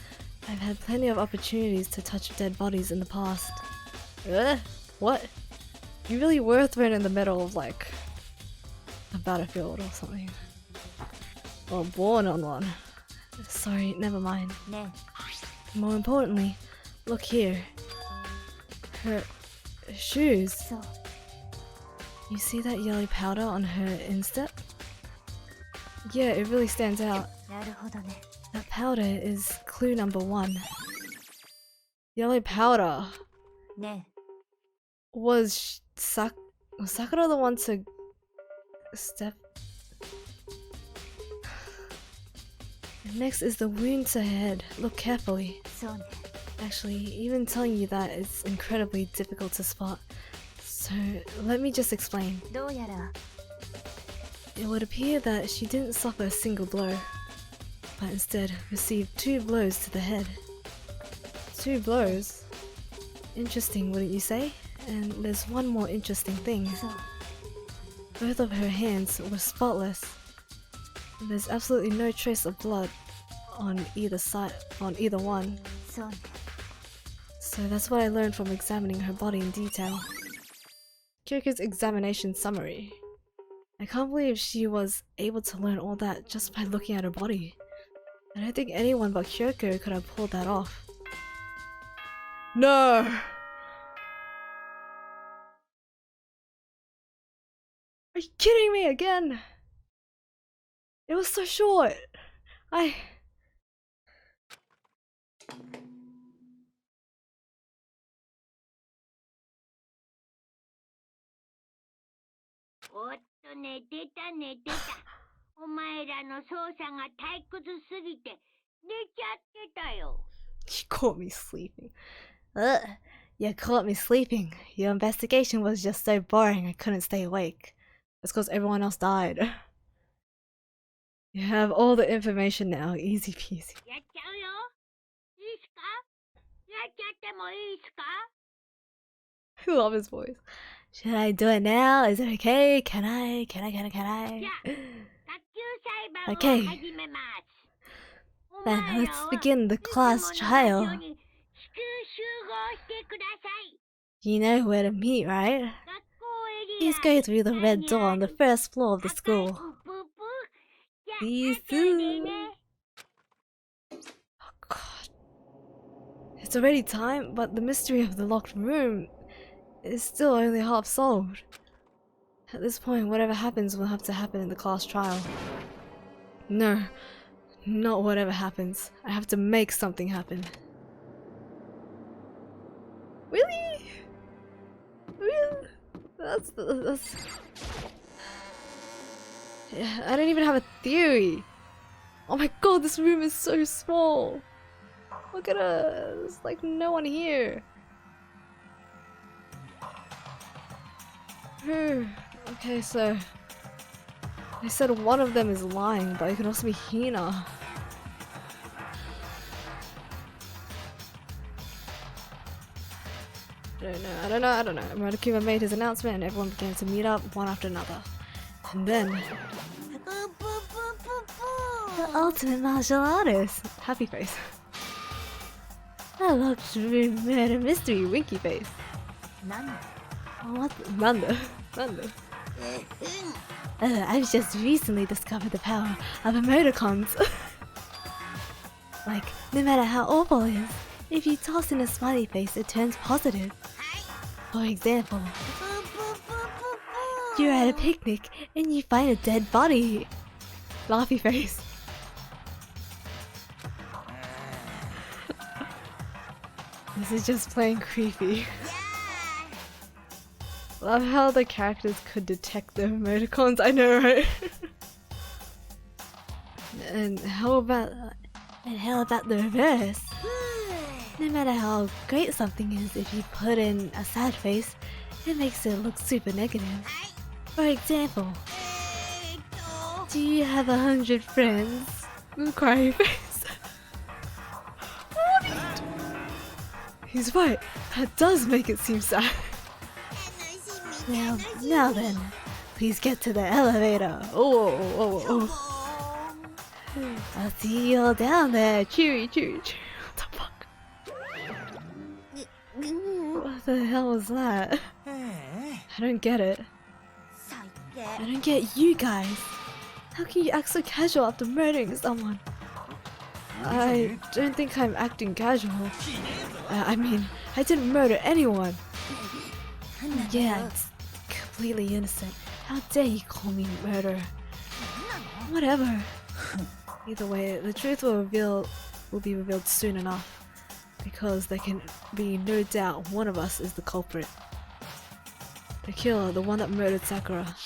I've had plenty of opportunities to touch dead bodies in the past. What? You really were thrown in the middle of like a battlefield or something. Or born on one. Sorry, never mind. ね。 More importantly, look here. Her shoes. そう。 You see that yellow powder on her instep? Yeah, it really stands out. なるほどね。 That powder is clue number 1. Yellow powder. ね。 Was Sakura the one to step? Next is the wound to her head. Look carefully. そうね。 Actually, even telling you that is incredibly difficult to spot. So, let me just explain. どうやら It would appear that she didn't suffer a single blow, but instead received 2 blows to the head. 2 blows? Interesting, wouldn't you say? And there's one more interesting thing. そう。 Both of her hands were spotless. There's absolutely no trace of blood on either side, on either one. そうね。 So that's what I learned from examining her body in detail. Kyoko's examination summary. I can't believe she was able to learn all that just by looking at her body. I don't think anyone but Kyoko could have pulled that off. No! Are you kidding me again? It was so short. I... おっとね、出たね、出た。お前らの操作が退屈すぎて寝ちゃってたよ。You caught me sleeping. Ugh, you caught me sleeping. Your investigation was just so boring I couldn't stay awake. It's because everyone else died. You have all the information now, easy peasy. やっちゃうよ。いいっすか？やっちゃってもいいっすか？ I love his voice. Should I do it now? Is it okay? Can I? じゃあ、卓球裁判を Okay. 始めます。 Then let's begin the class trial. いつもの場所に至急集合してください。 You know where to meet, right? 学校エリア Please go through the red door on the first floor of the school. プープー。じゃあ、 See you 後でね。 Oh god. It's already time, but the mystery of the locked room is still only half solved. At this point, whatever happens will have to happen in the class trial. No, not whatever happens. I have to make something happen. Really? Really? That's... Yeah, I don't even have a theory. Oh my god, this room is so small. Look at us. There's like no one here. Okay, so they said one of them is lying, but it could also be Hina. I don't know. Murakumo made his announcement and everyone began to meet up one after another. And then... The ultimate martial artist! Happy face. A locked room murder mystery winky face. なんだ What? Nanda. I've just recently discovered the power of emoticons. Like, no matter how awful it is, if you toss in a smiley face, it turns positive. For example, you're at a picnic and you find a dead body. Laughy face. This is just plain creepy. Love how the characters could detect the emoticons, I know, right? And how about the reverse? No matter how great something is, if you put in a sad face, it makes it look super negative. For example, do you have 100 friends? Crying face. he's right. That does make it seem sad. Now then, please get to the elevator. Oh. I'll see you all down there. Cheery. What the fuck? What the hell was that? I don't get it. I don't get you guys. How can you act so casual after murdering someone? I don't think I'm acting casual. I mean, I didn't murder anyone. Yeah, it's completely innocent. How dare you call me murder? Whatever. Either way, the truth will be revealed soon enough. Because there can be no doubt one of us is the culprit. The killer, the one that murdered Sakura.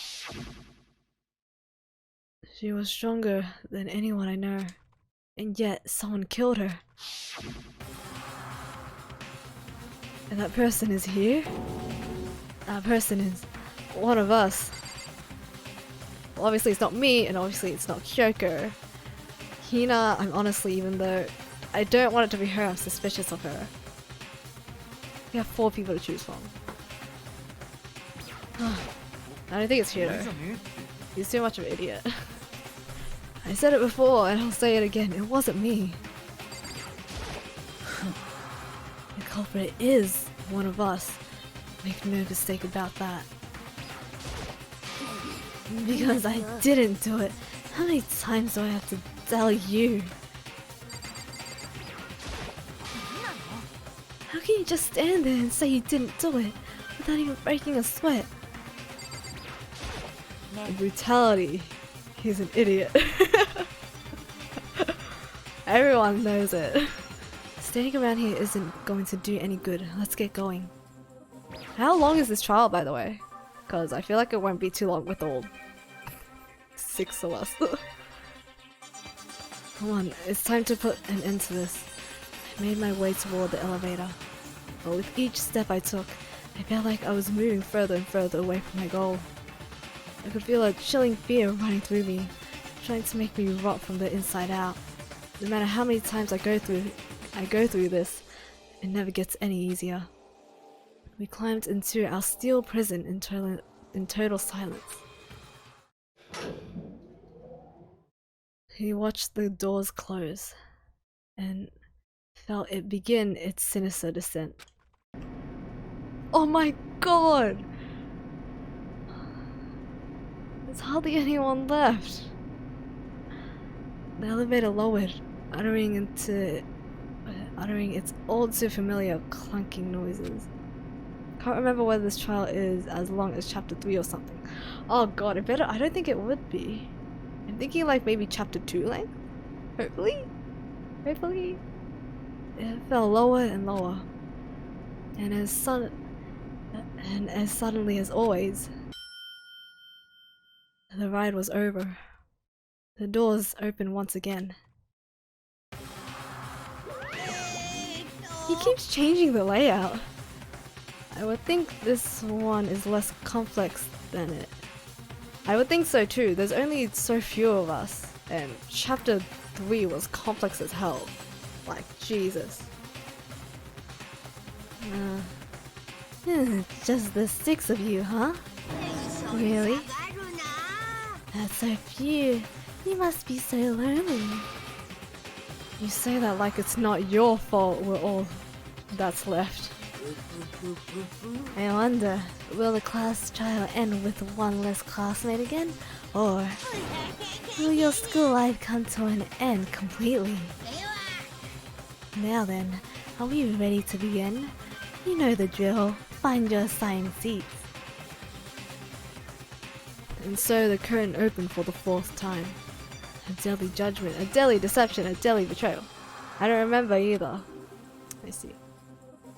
She was stronger than anyone I know. And yet, someone killed her. And that person is here? That person is one of us. Well, obviously it's not me, and obviously it's not Kyoko. Hina, I'm honestly, even though I don't want it to be her, I'm suspicious of her. We have 4 people to choose from. I don't think it's Hiro. He's too much of an idiot. I said it before, and I'll say it again, it wasn't me. The culprit is one of us. Make no mistake about that. Because I didn't do it. How many times do I have to tell you? How can you just stand there and say you didn't do it without even breaking a sweat? Brutality. He's an idiot. Everyone knows it. Standing around here isn't going to do any good. Let's get going. How long is this trial, by the way? Because I feel like it won't be too long with all 6 of us. Come on, it's time to put an end to this. I made my way toward the elevator. But with each step I took, I felt like I was moving further and further away from my goal. I could feel a chilling fear running through me, trying to make me rot from the inside out. No matter how many times I go through this, it never gets any easier. We climbed into our steel prison in total silence. He watched the doors close and felt it begin its sinister descent. Oh my god! There's hardly anyone left. The elevator lowered, uttering its all too familiar clunking noises. Can't remember whether this trial is as long as chapter 3 or something. Oh god, I don't think it would be. I'm thinking like maybe chapter 2 length? Hopefully? It fell lower and lower. And as suddenly as always, the ride was over. The doors opened once again. He keeps changing the layout. I would think this one is less complex than it. I would think so too, there's only so few of us, and chapter 3 was complex as hell. Like, Jesus. Just the 6 of you, huh? Really? That's so few. You must be so lonely. You say that like it's not your fault we're all that's left. I wonder, will the class trial end with one less classmate again? Or will your school life come to an end completely? Now then, are we ready to begin? You know the drill. Find your assigned seats. And so the curtain opened for the 4th time. A deadly judgment, a deadly deception, a deadly betrayal. I don't remember either. I see.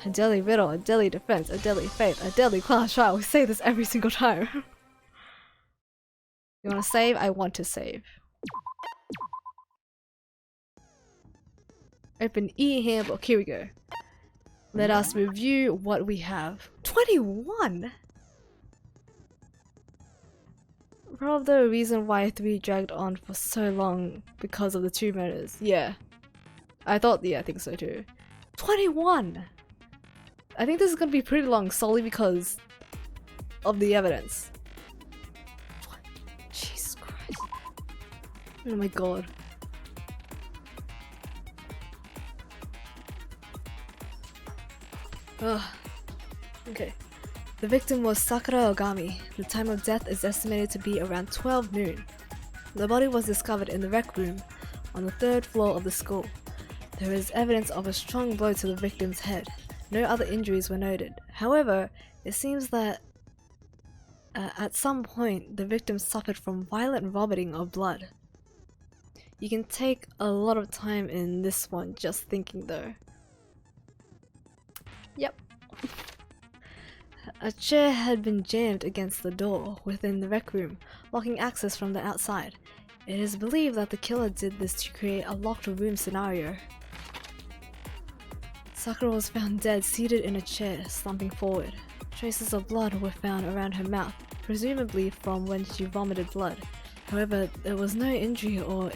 A deadly riddle, a deadly defense, a deadly faith, a deadly class trial. We say this every single time. You wanna save? I want to save. Open e-handbook. Here we go. Let us review what we have. 21! Probably the reason why 3 dragged on for so long because of the 2 murders. Yeah. I think so too. 21! I think this is gonna be pretty long solely because of the evidence. What? Jesus Christ. Oh my god. Ugh. Okay. The victim was Sakura Ogami. The time of death is estimated to be around 12 noon. The body was discovered in the rec room on the 3rd floor of the school. There is evidence of a strong blow to the victim's head. No other injuries were noted. However, it seems that at some point the victim suffered from violent vomiting of blood. You can take a lot of time in this one just thinking though. Yep. A chair had been jammed against the door within the rec room, blocking access from the outside. It is believed that the killer did this to create a locked room scenario. Sakura was found dead, seated in a chair, slumping forward. Traces of blood were found around her mouth, presumably from when she vomited blood. However, there was no injury or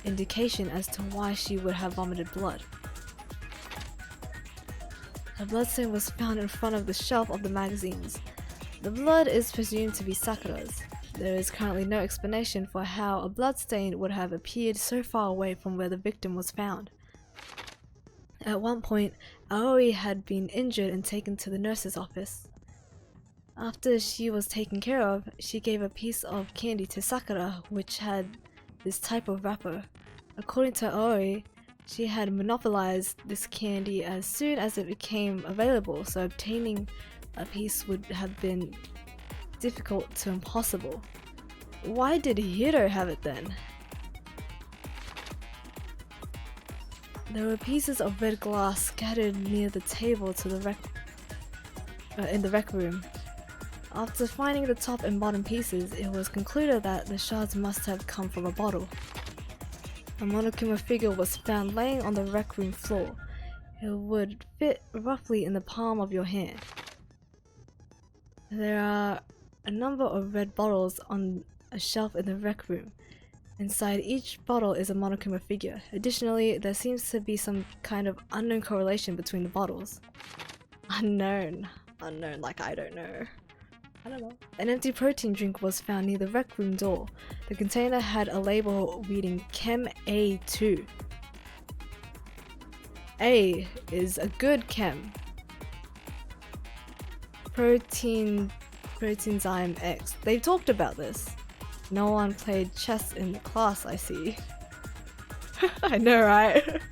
indication as to why she would have vomited blood. A bloodstain was found in front of the shelf of the magazines. The blood is presumed to be Sakura's. There is currently no explanation for how a bloodstain would have appeared so far away from where the victim was found. At one point, Aoi had been injured and taken to the nurse's office. After she was taken care of, she gave a piece of candy to Sakura, which had this type of wrapper. According to Aoi, she had monopolized this candy as soon as it became available, so obtaining a piece would have been difficult to impossible. Why did Hiro have it then? There were pieces of red glass scattered near the table to the in the rec room. After finding the top and bottom pieces, it was concluded that the shards must have come from a bottle. A monokuma figure was found laying on the rec room floor. It would fit roughly in the palm of your hand. There are a number of red bottles on a shelf in the rec room. Inside each bottle is a monokuma figure. Additionally, there seems to be some kind of unknown correlation between the bottles. Unknown. Unknown, like I don't know. I don't know. An empty protein drink was found near the rec room door. The container had a label reading Chem A2. A is a good chem. Proteinzyme X. They've talked about this. No one played chess in the class, I see. I know, right?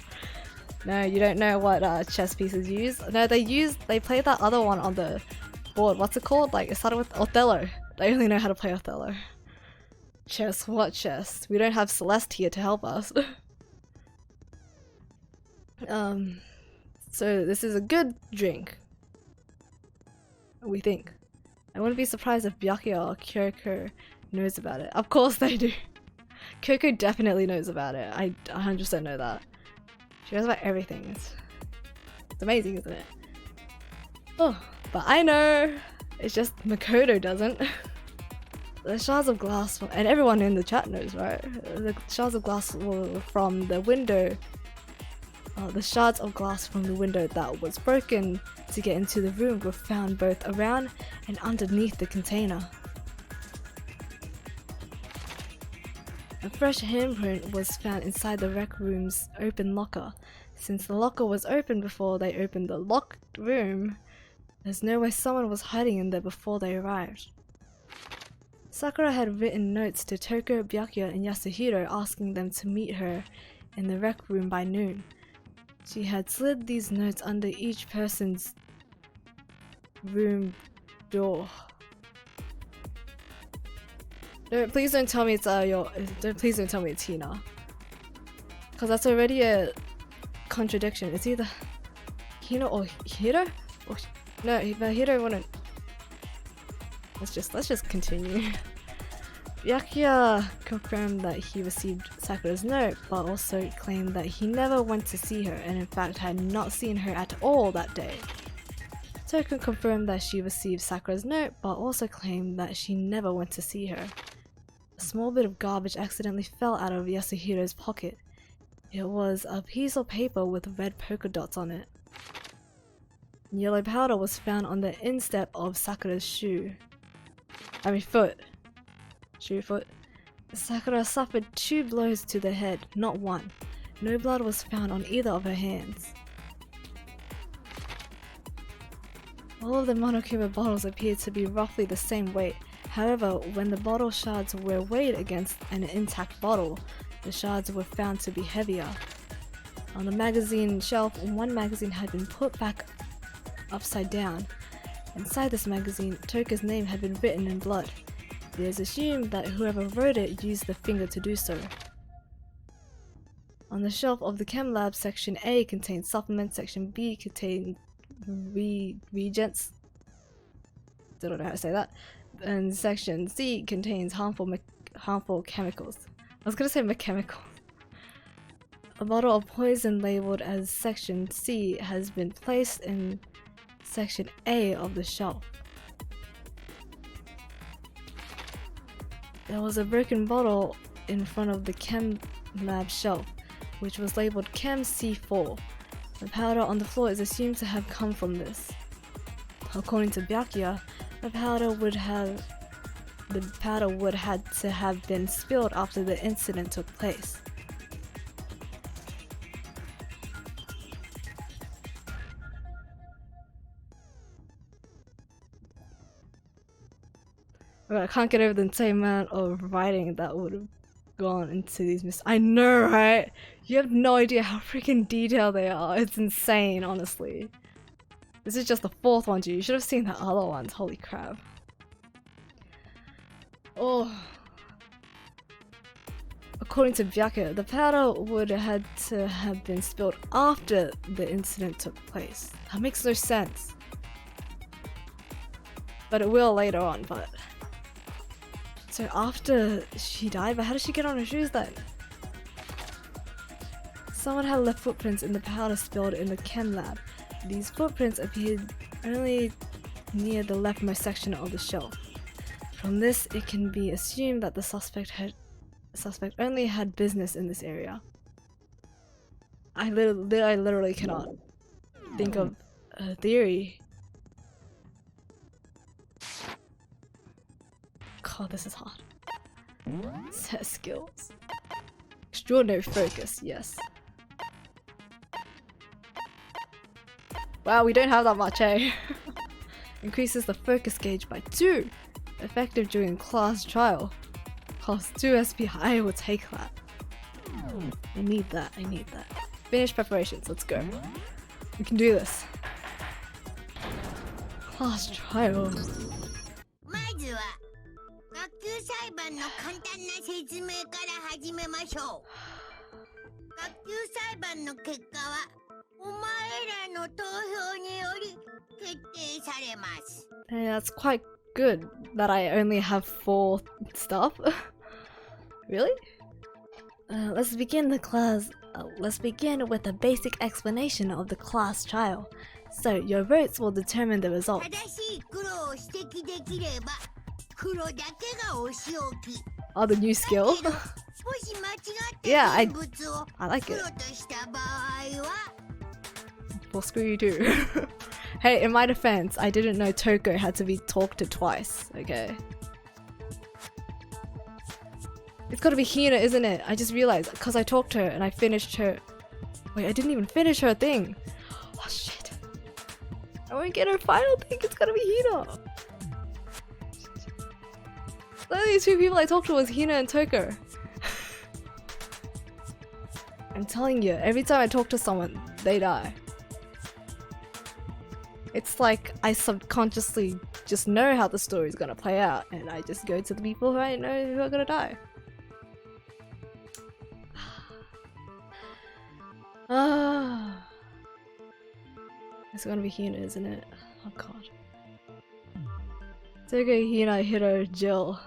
No, you don't know what chess pieces use. No, they play that other one on the board. What's it called? Like, it started with Othello. They only know how to play Othello. Chess? What chess? We don't have Celeste here to help us. So this is a good drink. We think. I wouldn't be surprised if Byakuya or Kyoko knows about it. Of course they do. Kyoko definitely knows about it. I 100% know that. She knows about everything. It's amazing, isn't it? Oh, but I know. It's just Makoto doesn't. The shards of glass, and everyone in the chat knows, right? The shards of glass were from the window. The shards of glass from the window that was broken to get into the room were found both around and underneath the container. A fresh handprint was found inside the rec room's open locker. Since the locker was open before they opened the locked room, there's no way someone was hiding in there before they arrived. Sakura had written notes to Toko, Byakuya, and Yasuhiro asking them to meet her in the rec room by noon. She had slid these notes under each person's room door. No, please don't tell me it's please don't tell me it's Hina. Cause that's already a contradiction. It's either Hina or Hiro? Or, no, but Hiro wouldn't. Let's just continue. Byakuya confirmed that he received Sakura's note, but also claimed that he never went to see her and in fact had not seen her at all that day. Toko confirmed that she received Sakura's note, but also claimed that she never went to see her. A small bit of garbage accidentally fell out of Yasuhiro's pocket. It was a piece of paper with red polka dots on it. Yellow powder was found on the instep of Sakura's foot. Foot. Sakura suffered 2 blows to the head, not 1. No blood was found on either of her hands. All of the Monokuma bottles appeared to be roughly the same weight. However, when the bottle shards were weighed against an intact bottle, the shards were found to be heavier. On the magazine shelf, one magazine had been put back upside down. Inside this magazine, Toka's name had been written in blood. It is assumed that whoever wrote it used the finger to do so. On the shelf of the Chem Lab, Section A contains supplements, Section B contains reagents. Don't know how to say that. And Section C contains harmful chemicals. I was gonna say mechanical. A bottle of poison labeled as Section C has been placed in Section A of the shelf. There was a broken bottle in front of the Chem Lab shelf, which was labeled Chem C4. The powder on the floor is assumed to have come from this. According to Byakuya, the powder would had to have been spilled after the incident took place. I can't get over the same amount of writing that would have gone into these I know, right? You have no idea how freaking detailed they are. It's insane, honestly. This is just the 4th one, dude. You should have seen the other ones. Holy crap. Oh. According to Byakuya, the powder would have had to have been spilled after the incident took place. That makes no sense. But it will later on, but... So after she died, but how did she get on her shoes then? Someone had left footprints in the powder spilled in the Chem Lab. These footprints appeared only near the leftmost section of the shelf. From this, it can be assumed that the suspect only had business in this area. I literally cannot think of a theory. God, this is hard. Set skills. Extraordinary focus, yes. Wow, we don't have that much, eh? Increases the focus gauge by 2. Effective during class trial. Class 2 SP, I will take that. I need that. Finish preparations, let's go. We can do this. Class trial. 学級裁判の簡単な説明から始めましょう。学級裁判の結果はお前らの投票により決定されます。Hey, that's quite good that I only have 4 stuff. Really? Let's begin with a basic explanation of the class trial. So your votes will determine the results. 正しい黒を指摘できれば Oh, the new skill? Yeah, I like it. Well, screw you too. Hey, in my defense, I didn't know Toko had to be talked to twice, okay? It's gotta be Hina, isn't it? I just realized, because I talked to her and I finished her... Wait, I didn't even finish her thing! Oh shit. I won't get her final thing, it's gotta be Hina! The only 2 people I talked to was Hina and Toko. I'm telling you, every time I talk to someone, they die. It's like I subconsciously just know how the story's gonna play out, and I just go to the people who I know who are gonna die. It's gonna be Hina, isn't it? Oh god. Toko, Hina, Hiro, Jill.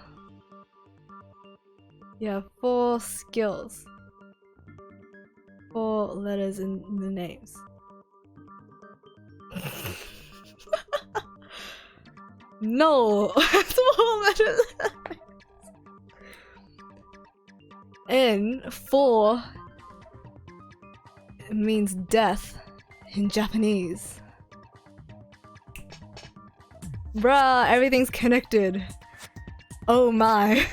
Yeah, 4 skills. 4 letters in the names. No! 4 letters! And 4 means death in Japanese. Bruh, everything's connected. Oh my.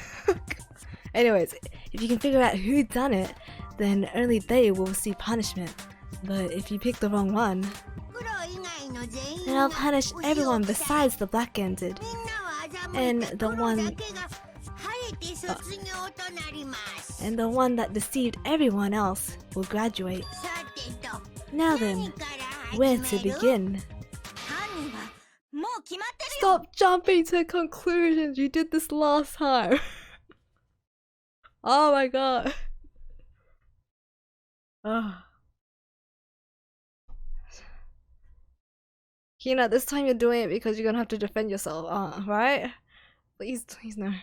Anyways, if you can figure out who done it, then only they will receive punishment. But if you pick the wrong one, then I'll punish everyone besides the black-ended. And the one that deceived everyone else will graduate. Now then, where to begin? Stop jumping to conclusions, you did this last time. Oh my god. Oh. Hina, this time you're doing it because you're gonna have to defend yourself, right? Please, please no.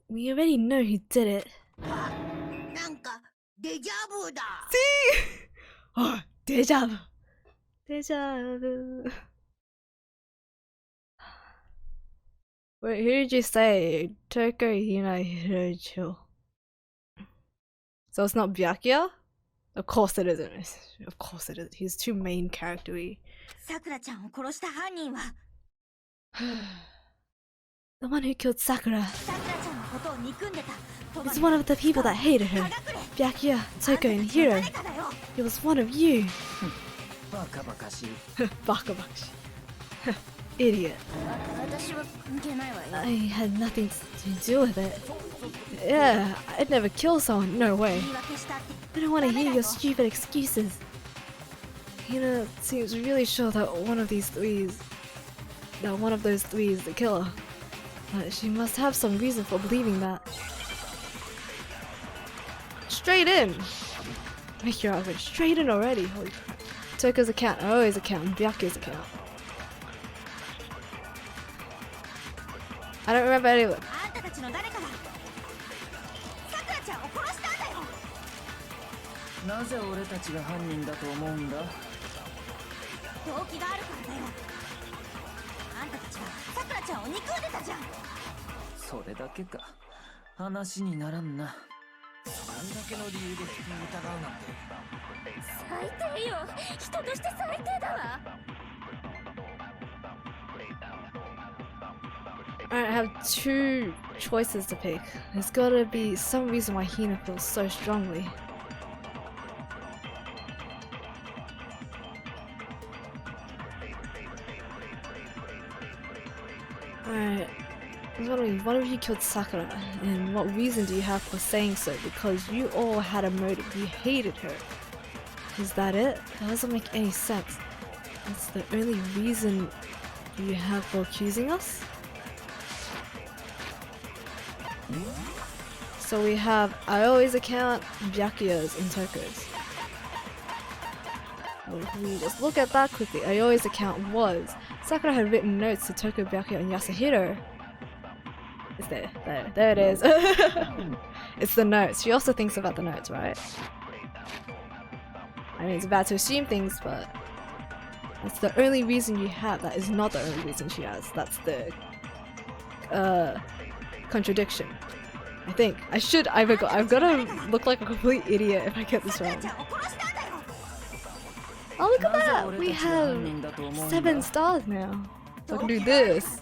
We already know who did it. See? Oh, deja vu. Deja vu. Wait, who did you say? Toko, Hina, Hirocho. So it's not Byakuya? Of course it isn't. Of course it isn't. He's too main character-y. The one who killed Sakura is one of the people that hated her. Byakuya, Toko, and Hiro. He was one of you. Bakabakashi. Idiot. I had nothing to do with it. Yeah, I'd never kill someone. No way. I don't want to hear your stupid excuses. Hina seems really sure that one of those three is the killer. But she must have some reason for believing that. Straight in! Make your outfit straight in already. Holy crap. Toko's account, Aoi's account, Byakuya's account. I don't remember any of them. なぜ俺たちが犯人だと思うんだ？動機があるからだよ。あんたたちはさくらちゃんを憎んでたじゃん。それだけか。話にならんな。それだけの理由で人を疑うなんて。最低よ。人として最低だわ。I have two choices to pick. There's gotta be some reason why Hina feels so strongly. Alright, one of you killed Sakura, and what reason do you have for saying so? Because you all had a motive, you hated her. Is that it? That doesn't make any sense. That's the only reason you have for accusing us? So we have Aoi's account, Byakuya's, and Toko's. Well, if we just look at that quickly, Aoi's account was Sakura had written notes to Toko, Byakuya, and Yasuhiro. It's there it is. It's the notes. She also thinks about the notes, right? I mean, it's bad to assume things, but that's the only reason you have. That is not the only reason she has. That's the contradiction. I think I've got to look like a complete idiot if I get this wrong. Oh, look at that! We have 7 stars now. So I can do this.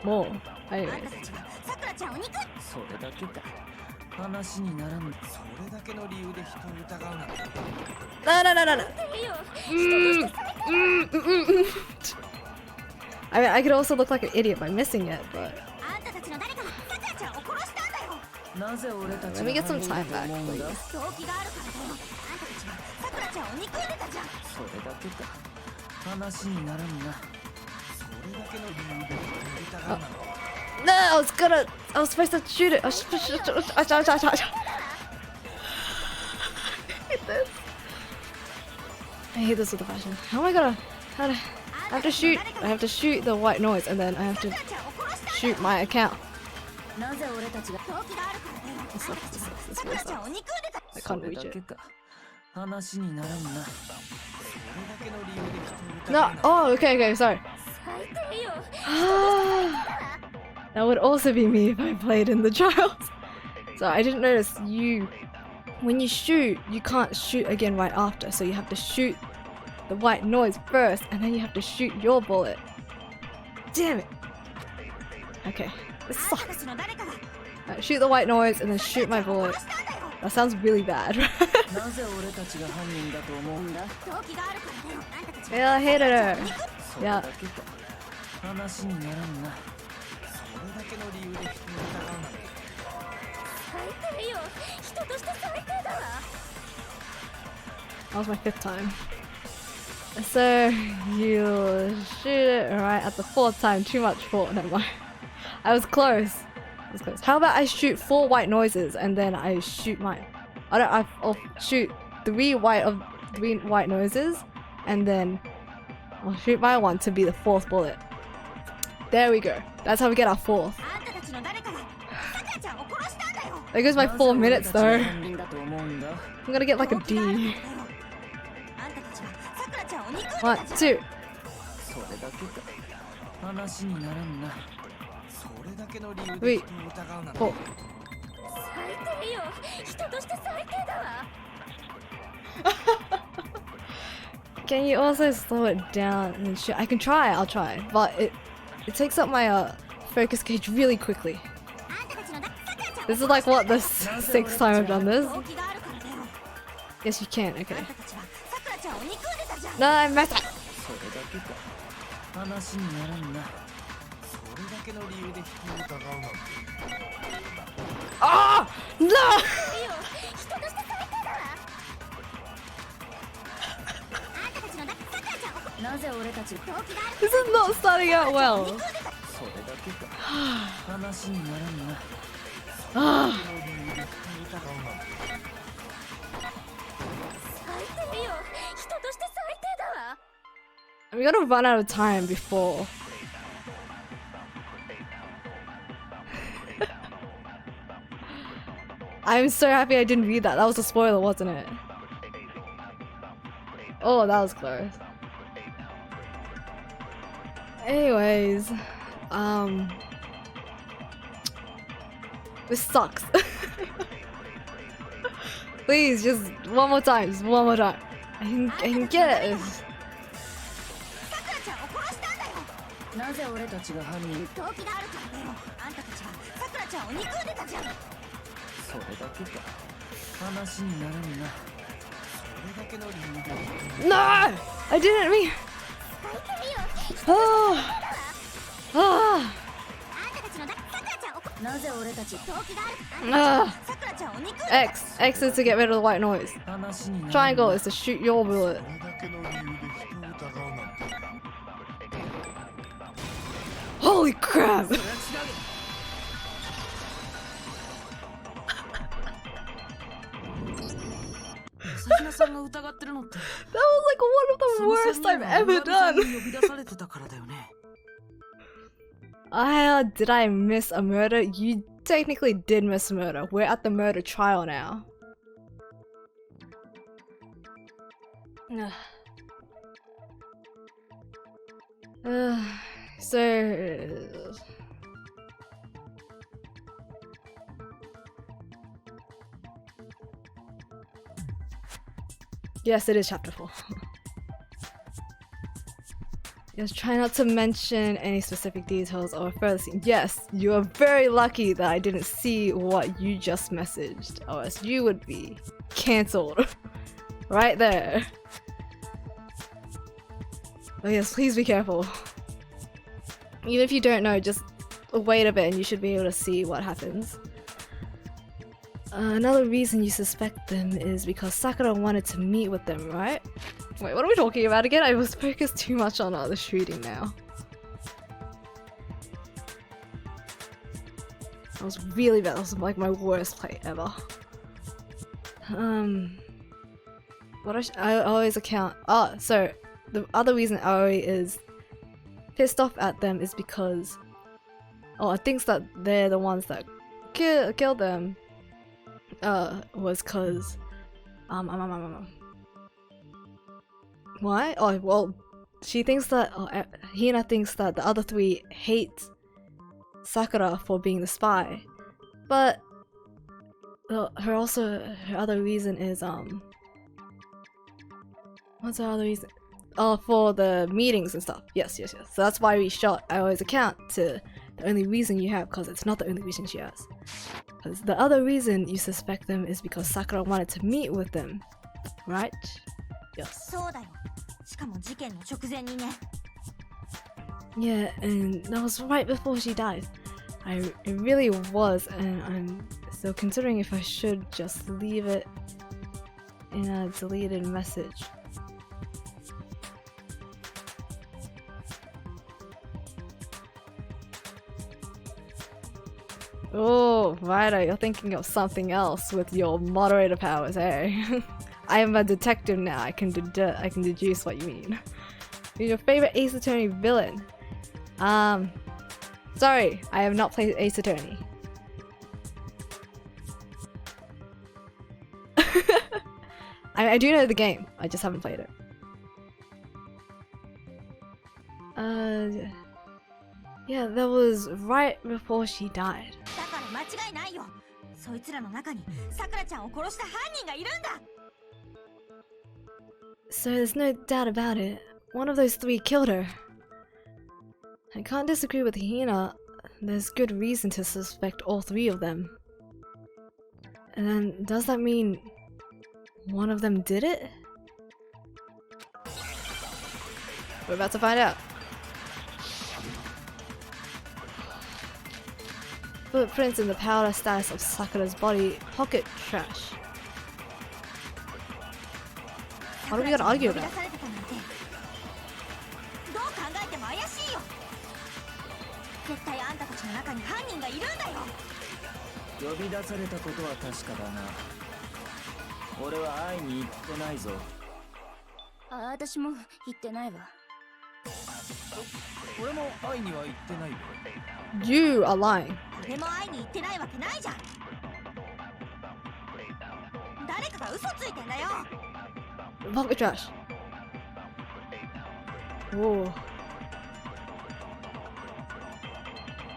More. Anyways. No. I mean, I could also look like an idiot by missing it, but... Let me get some time back, please. Oh. No, I was supposed to shoot it. I hate this. I hate this with the fashion. How am I gonna? I have to shoot the white noise, and then I have to shoot my account. This sucks. I can't reach it. No. Oh, okay. Sorry. That would also be me if I played in the trials. So I didn't notice when you shoot, you can't shoot again right after. So you have to shoot the white noise first, and then you have to shoot your bullet. Damn it. Okay, this あんたた sucks. ちの誰かが Alright, shoot the white noise and then shoot my bullet. 殺したんだよ That sounds really bad. なぜ俺たちが犯人だと思うんだ。動機があるからだよあんたたち Yeah, I hated her. それだけか。話にならんな。それだけの理由で人を疑うなんて最低よ人として最低だわ That was my 5th time. So you shoot it right at the 4th time. Too much thought. Never mind. I was close. I was close. How about I shoot 4 white noises and then I shoot mine? I'll shoot 3 white noises and then I'll shoot my one to be the 4th bullet. There we go. That's how we get our 4th. あんたたちの誰かがさくらちゃんを殺したんだよ There goes my 4 minutes though. 犯人だと思うんだ。 I'm gonna get like a 動機がある D. からだよあんたたちはさくらちゃんを憎んで 1, たじゃん 2. それだけか。話にならんな。それだけの理由 Wait. で人を疑うなんて 4. 最低よ人として最低だわ Can you also slow it down and shoot? I can try, I'll try. But it takes up my focus gauge really quickly. あんたたちのさくらちゃんを This is like what the 6th time I've done this. 動機があるからだよ Yes, you can. あ Okay. んたたちはさくらちゃんを憎んでたじゃん No, I messed up. それだけか。話にならんな。それだけの理由で人を疑うなんて Ah! No! いいよ人として最低だわあんたたちのさくらちゃんをなぜ俺たち。動機がある This is not starting out well. それだけか。話にならんな。 Ah. その理由で人を疑うなんて最低よ人として最低だわ We gotta run out of time before. I'm so happy I didn't read that. That was a spoiler, wasn't it? Oh, that was close. Anyways, this sucks. Please, just one more time, just one more time. I can get it. さくらちゃんを殺したんだよなぜ俺たちが犯人。動機があるからだよあんたたちはさくらちゃんを憎んでたじゃんそれだけか。話にならんな。それだけの理由で No! I didn't mean. 最低よ Oh. Ah. あんたたちのさくらちゃんをなぜ俺たち。動機がある Ah. さくらちゃんを憎んでた X is to get rid of the white noise. 話にならんな。 Triangle is to shoot your bullet. それだけの理由で人を疑うなんて Holy crap! それは違うよ朝比奈さんが疑ってるのって That was like one of the worst I've ever done. 呼び出されてたからだよね。 Did I miss a murder? You technically did miss a murder. We're at the murder trial now. So... Yes, it is chapter 4. Yes, try not to mention any specific details or further scene. Yes, you are very lucky that I didn't see what you just messaged, or else you would be cancelled. Right there. Oh yes, please be careful. Even if you don't know, just wait a bit and you should be able to see what happens. Another reason you suspect them is because Sakura wanted to meet with them, right? Wait, what are we talking about again? I was focused too much on the shooting now. That was really bad. That was like my worst play ever. What I always account. Oh, so the other reason Aoi is pissed off at them is because thinks that they're the ones that killed them. Was cause why? Oh well, she thinks that Hina thinks that the other three hate Sakura for being the spy, but her other reason is what's her other reason? Oh, for the meetings and stuff. Yes. So that's why we shot Aoi's account to the only reason you have, because it's not the only reason she has. Because the other reason you suspect them is because Sakura wanted to meet with them, right? Yes. そうだよ。しかも事件の直前にね。 Yeah, and that was right before she died. It really was, and I'm still considering if I should just leave it in a deleted message. Oh, right, you're thinking of something else with your moderator powers, eh? I am a detective now. I can deduce what you mean. Who's your favorite Ace Attorney villain? Sorry, I have not played Ace Attorney. I do know the game. I just haven't played it. Yeah, that was right before she died. だから間違いないよ。そいつらの中にさくらちゃんを殺した犯人がいるんだ。 So there's no doubt about it. One of those three killed her. I can't disagree with Hina. There's good reason to suspect all three of them. And then, does that mean one of them did it? We're about to find out. Footprints in the powder status of Sakura's body. Pocket trash. What are we gonna argue about? どう考えても怪しいよ。絶対あんたたちの中に犯人がいるんだよ。呼び出されたことは確かだな。俺は会いに行ってないぞ。あ、私も言ってないわ。俺も会いには行ってないよ。 You are lying. 俺も会いに行ってないわけないじゃん。誰かが嘘ついてんだよ。 Pocket trash. Whoa.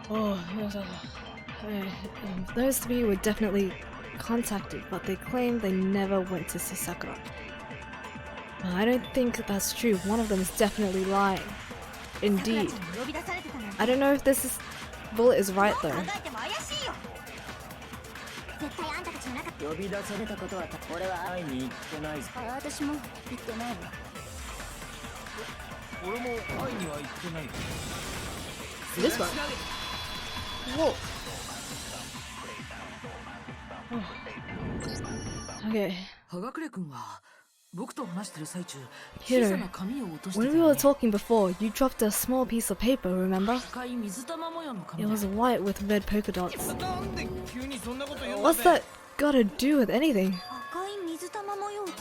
Oh, those three were definitely contacted, but they claim they never went to see Sakura. I don't think that's true. One of them is definitely lying. Indeed. I don't know if this bullet is right though. 絶対あんたたちの中。呼び出されたことは俺は会いに行ってないぞ。あ、私も言ってないわ。俺も会いには行ってないよ。 This one. Whoa. Okay. 葉隠君は僕と話してる最中、 Here. 小さな紙を落としてた When we よ were ね。 talking before, you dropped a small piece of paper, remember? 赤い水玉模様の紙 It だ was white with red polka dots. なんで急にそんなこと言うんだ What's that gotta do with anything? 赤い水玉模様って。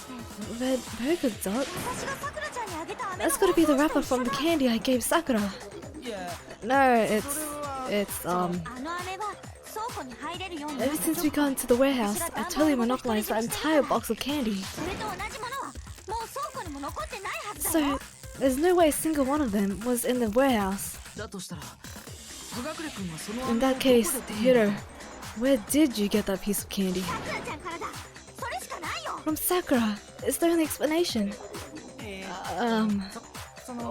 Red polka dots? 私がさくらちゃんにあげた飴の That's gotta be the wrapper from the candy I gave Sakura. いや No, it's あの飴は倉庫に入れるようになっ ever た since we got into the warehouse, I totally monopolized that entire box of candy. それと同じものはもう倉庫にも残ってないはずだよ。 So there's no way a single one of them was in the warehouse. だとしたら、葉隠君はその In 飴を that どこで case, 手に入れ Hiro, where did you get that piece of candy? さくらちゃんからだ。それしかないよ。 From Sakura. It's the only explanation.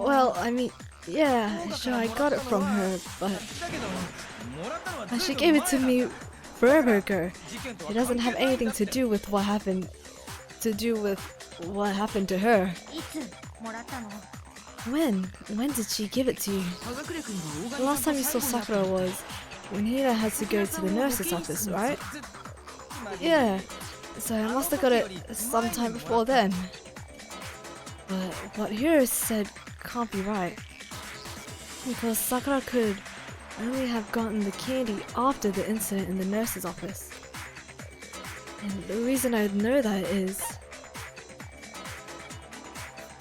Well, I mean, yeah, sure, I got it from her, but だけどもらったのは she gave it to me forever ago. It doesn't have anything to do with what happened. To her. いつもらったの？ When? When did she give it to you? 葉隠君が The last time you saw Sakura was when Hina had to go to the nurse's office, right? Yeah. So I must have got it sometime before then. But what Hiro said can't be right. Because Sakura could only have gotten the candy after the incident in the nurse's office. And the reason I know that is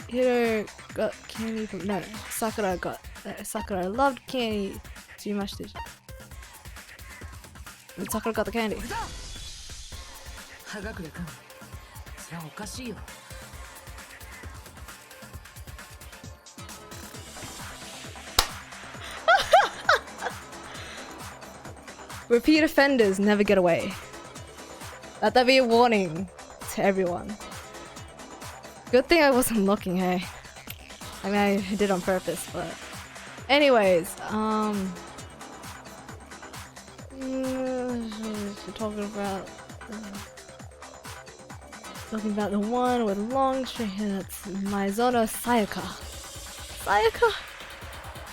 Hiro got candy from Sakura loved candy too much, did she? And Sakura got the candy. 葉隠君、それはおかしいよ。 Repeat offenders never get away. Let that be a warning to everyone. Good thing I wasn't looking, hey. I mean, I did on purpose, but anyways, talking about the one with long straight hair. That's Maizono Sayaka. Sayaka.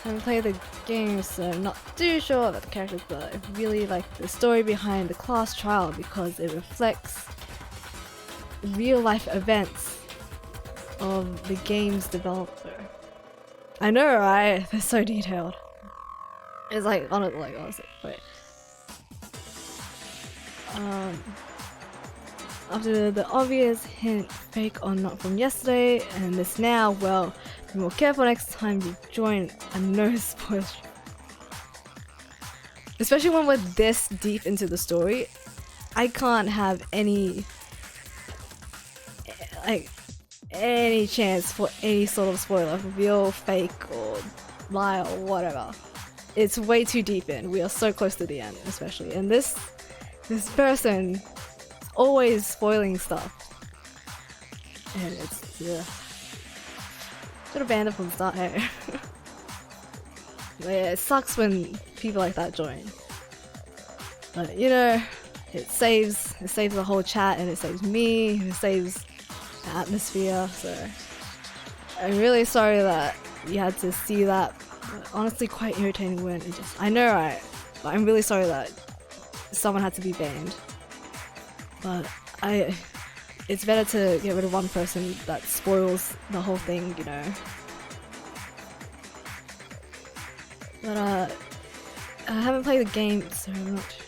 I haven't played the game, so I'm not too sure about the characters, but I really like the story behind the class trial because it reflects real life events of the game's developer. I know, right? They're so detailed. It's like honestly, wait. After the obvious hint, fake or not from yesterday, and this now, well, be more careful next time you join a no spoiler stream. Especially when we're this deep into the story, I can't have any chance for any sort of spoiler, real, fake, or lie, or whatever. It's way too deep in. We are so close to the end, especially. And this person is always spoiling stuff. And it's, yeah. Should have banned it from the start, hey. But yeah, it sucks when people like that join. But you know, it saves the whole chat, and it saves me, it saves the atmosphere, so I'm really sorry that you had to see that. Honestly, quite irritating when it just, I know, right? But I'm really sorry that someone had to be banned. But it's better to get rid of one person that spoils the whole thing, you know. But I haven't played the game so much.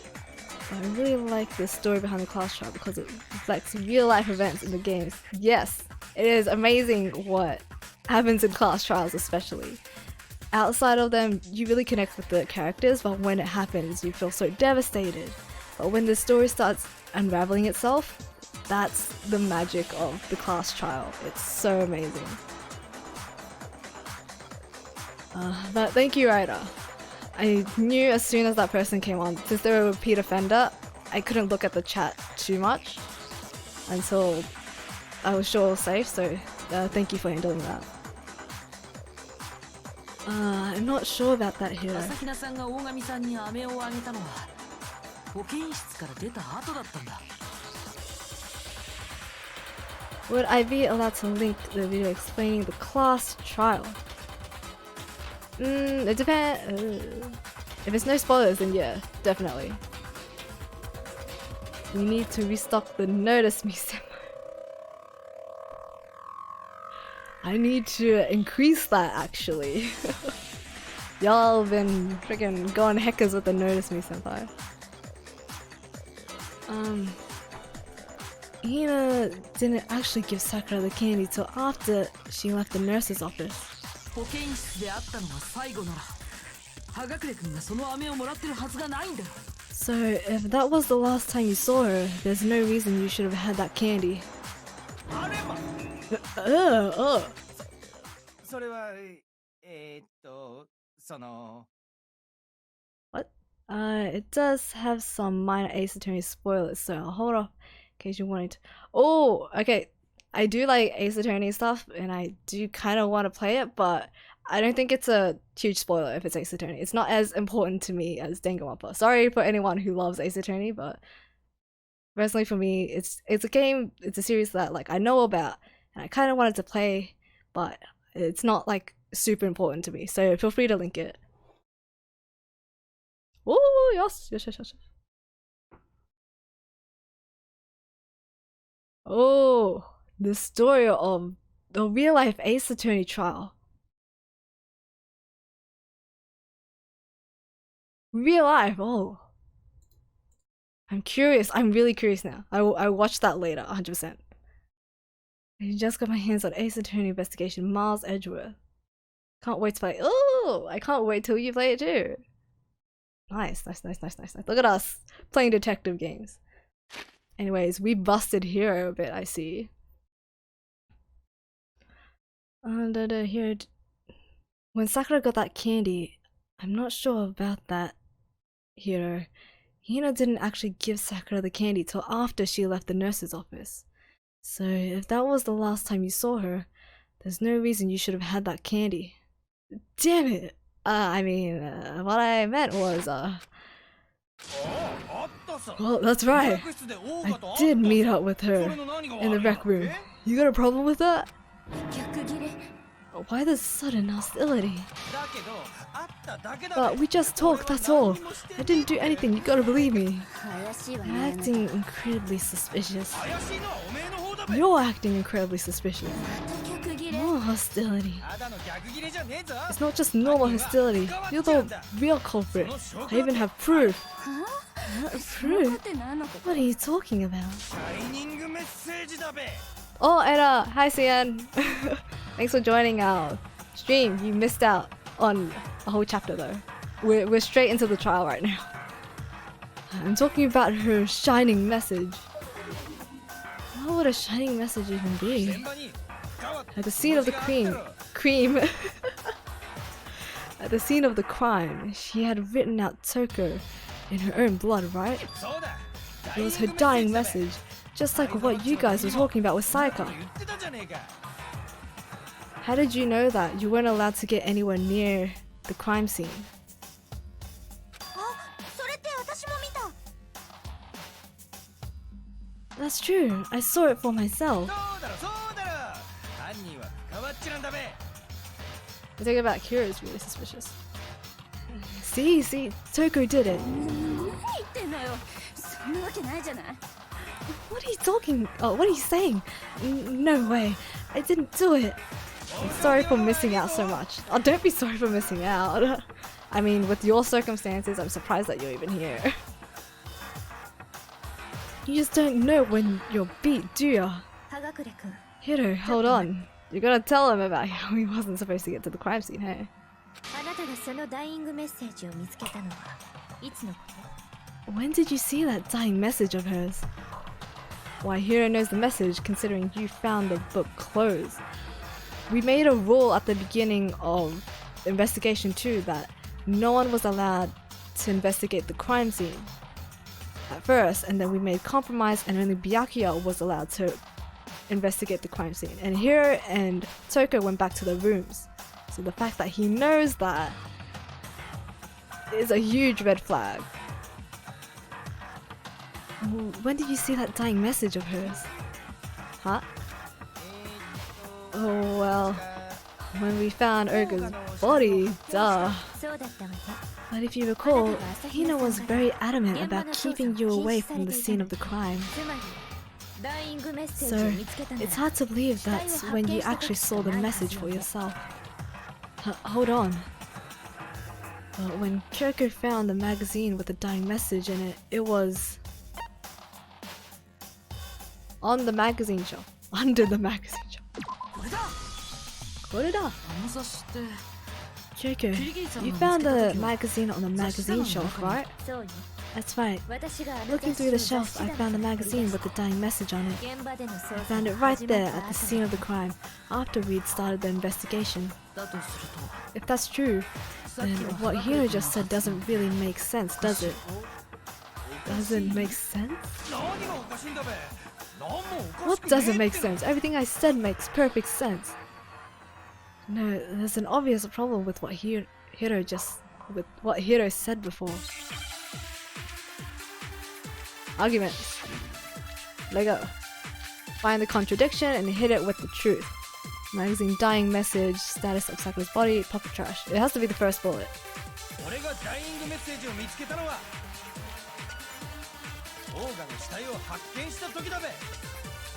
But I really like the story behind the class trial because it reflects real life events in the games. Yes, it is amazing what happens in class trials, especially. Outside of them, you really connect with the characters, but when it happens, you feel so devastated. But when the story starts unraveling itself, that's the magic of the class trial. It's so amazing. But thank you, Ryder. I knew as soon as that person came on, since they were a repeat offender, I couldn't look at the chat too much until I was sure it was safe, so thank you for handling that. I'm not sure about that here. 朝比奈さんが大神さんに飴をあげたのは保健室から出た後だったんだ。 Would I be allowed to link the video explaining the class trial? It depends. If it's no spoilers, then yeah, definitely. We need to restock the Notice Me symbol. I need to increase that actually. Y'all been freaking going heckers with the Notice Me senpai. Hina didn't actually give Sakura the candy till after she left the nurse's office. 保健室で会ったのが最後なら、葉隠君がその飴をもらってるはずがないんだよ。 So if that was the last time you saw her, there's no reason you should have had that candy. それはその What? It does have some minor Ace Attorney spoilers, so I'll hold off in case you wanted to. Oh, okay. I do like Ace Attorney stuff, and I do kind of want to play it, but I don't think it's a huge spoiler if it's Ace Attorney. It's not as important to me as Danganronpa. Sorry for anyone who loves Ace Attorney, but personally for me, it's a game, it's a series that like I know about, and I kind of wanted to play, but it's not like super important to me. So feel free to link it. Oh yes. Oh, the story of the real life Ace Attorney trial. Real life, oh. I'm curious, I'm really curious now. I watched that later, 100%. I just got my hands on Ace Attorney Investigation, Miles Edgeworth. Can't wait to play. Oh, I can't wait till you play it too. Nice. Look at us playing detective games. Anyways, we busted Hero a bit, I see. And here, when Sakura got that candy, I'm not sure about that, Hiro. Hina didn't actually give Sakura the candy till after she left the nurse's office. So if that was the last time you saw her, There's no reason you should have had that candy. Damn it! What I meant was, well, that's right. I did meet up with her in the rec room. You got a problem with that? Why the sudden hostility? But we just talked, that's all. I didn't do anything, you gotta believe me. I'm acting incredibly suspicious. You're acting incredibly suspicious. More hostility. It's not just normal hostility. You're the real culprit. I even have proof. Proof? What are you talking about? Oh, and hi Cian. Thanks for joining our stream. You missed out on a whole chapter though. We're straight into the trial right now. I'm talking about her shining message. What would a shining message even be? At the scene of the at the scene of the crime, she had written out Toko in her own blood, right? It was her dying message, just like what you guys were talking about with Sayaka. How did you know that? You weren't allowed to get anywhere near the crime scene. That's true, I saw it for myself. The thing about Kira is really suspicious. See, Toko did it. What are you talking? Oh, what are you saying? No way, I didn't do it. I'm sorry for missing out so much. Oh, don't be sorry for missing out. I mean, with your circumstances, I'm surprised that you're even here. You just don't know when you're beat, do ya? Hiro, hold on. You gotta tell him about how he wasn't supposed to get to the crime scene, hey? When did you see that dying message of hers? Why, Hiro knows the message considering you found the book closed. We made a rule at the beginning of investigation 2 that no one was allowed to investigate the crime scene at first, and then we made compromise and only Byakuya was allowed to investigate the crime scene. And Hiro and Toko went back to their rooms. So the fact that he knows that is a huge red flag. When did you see that dying message of hers? Huh? Oh well, when we found Urga's body, duh. But if you recall, Hina was very adamant about keeping you away from the scene of the crime. So, it's hard to believe that's when you actually saw the message for yourself. Hold on. When Kyoko found the magazine with the dying message in it, it was on the magazine shelf. Under the magazine shelf. Kyoko, you found the magazine on the magazine shelf, right? That's right. Looking through the shelf, I found the magazine with the dying message on it. I found it right there at the scene of the crime, after we'd started the investigation. If that's true, then what Hiro just said doesn't really make sense, does it? Doesn't make sense? What doesn't make sense? Everything I said makes perfect sense. No, there's an obvious problem with what Hiro said before. Arguments. Lego. Find the contradiction and hit it with the truth. Magazine dying message, status of Sakura's body, pocket trash. It has to be the first bullet.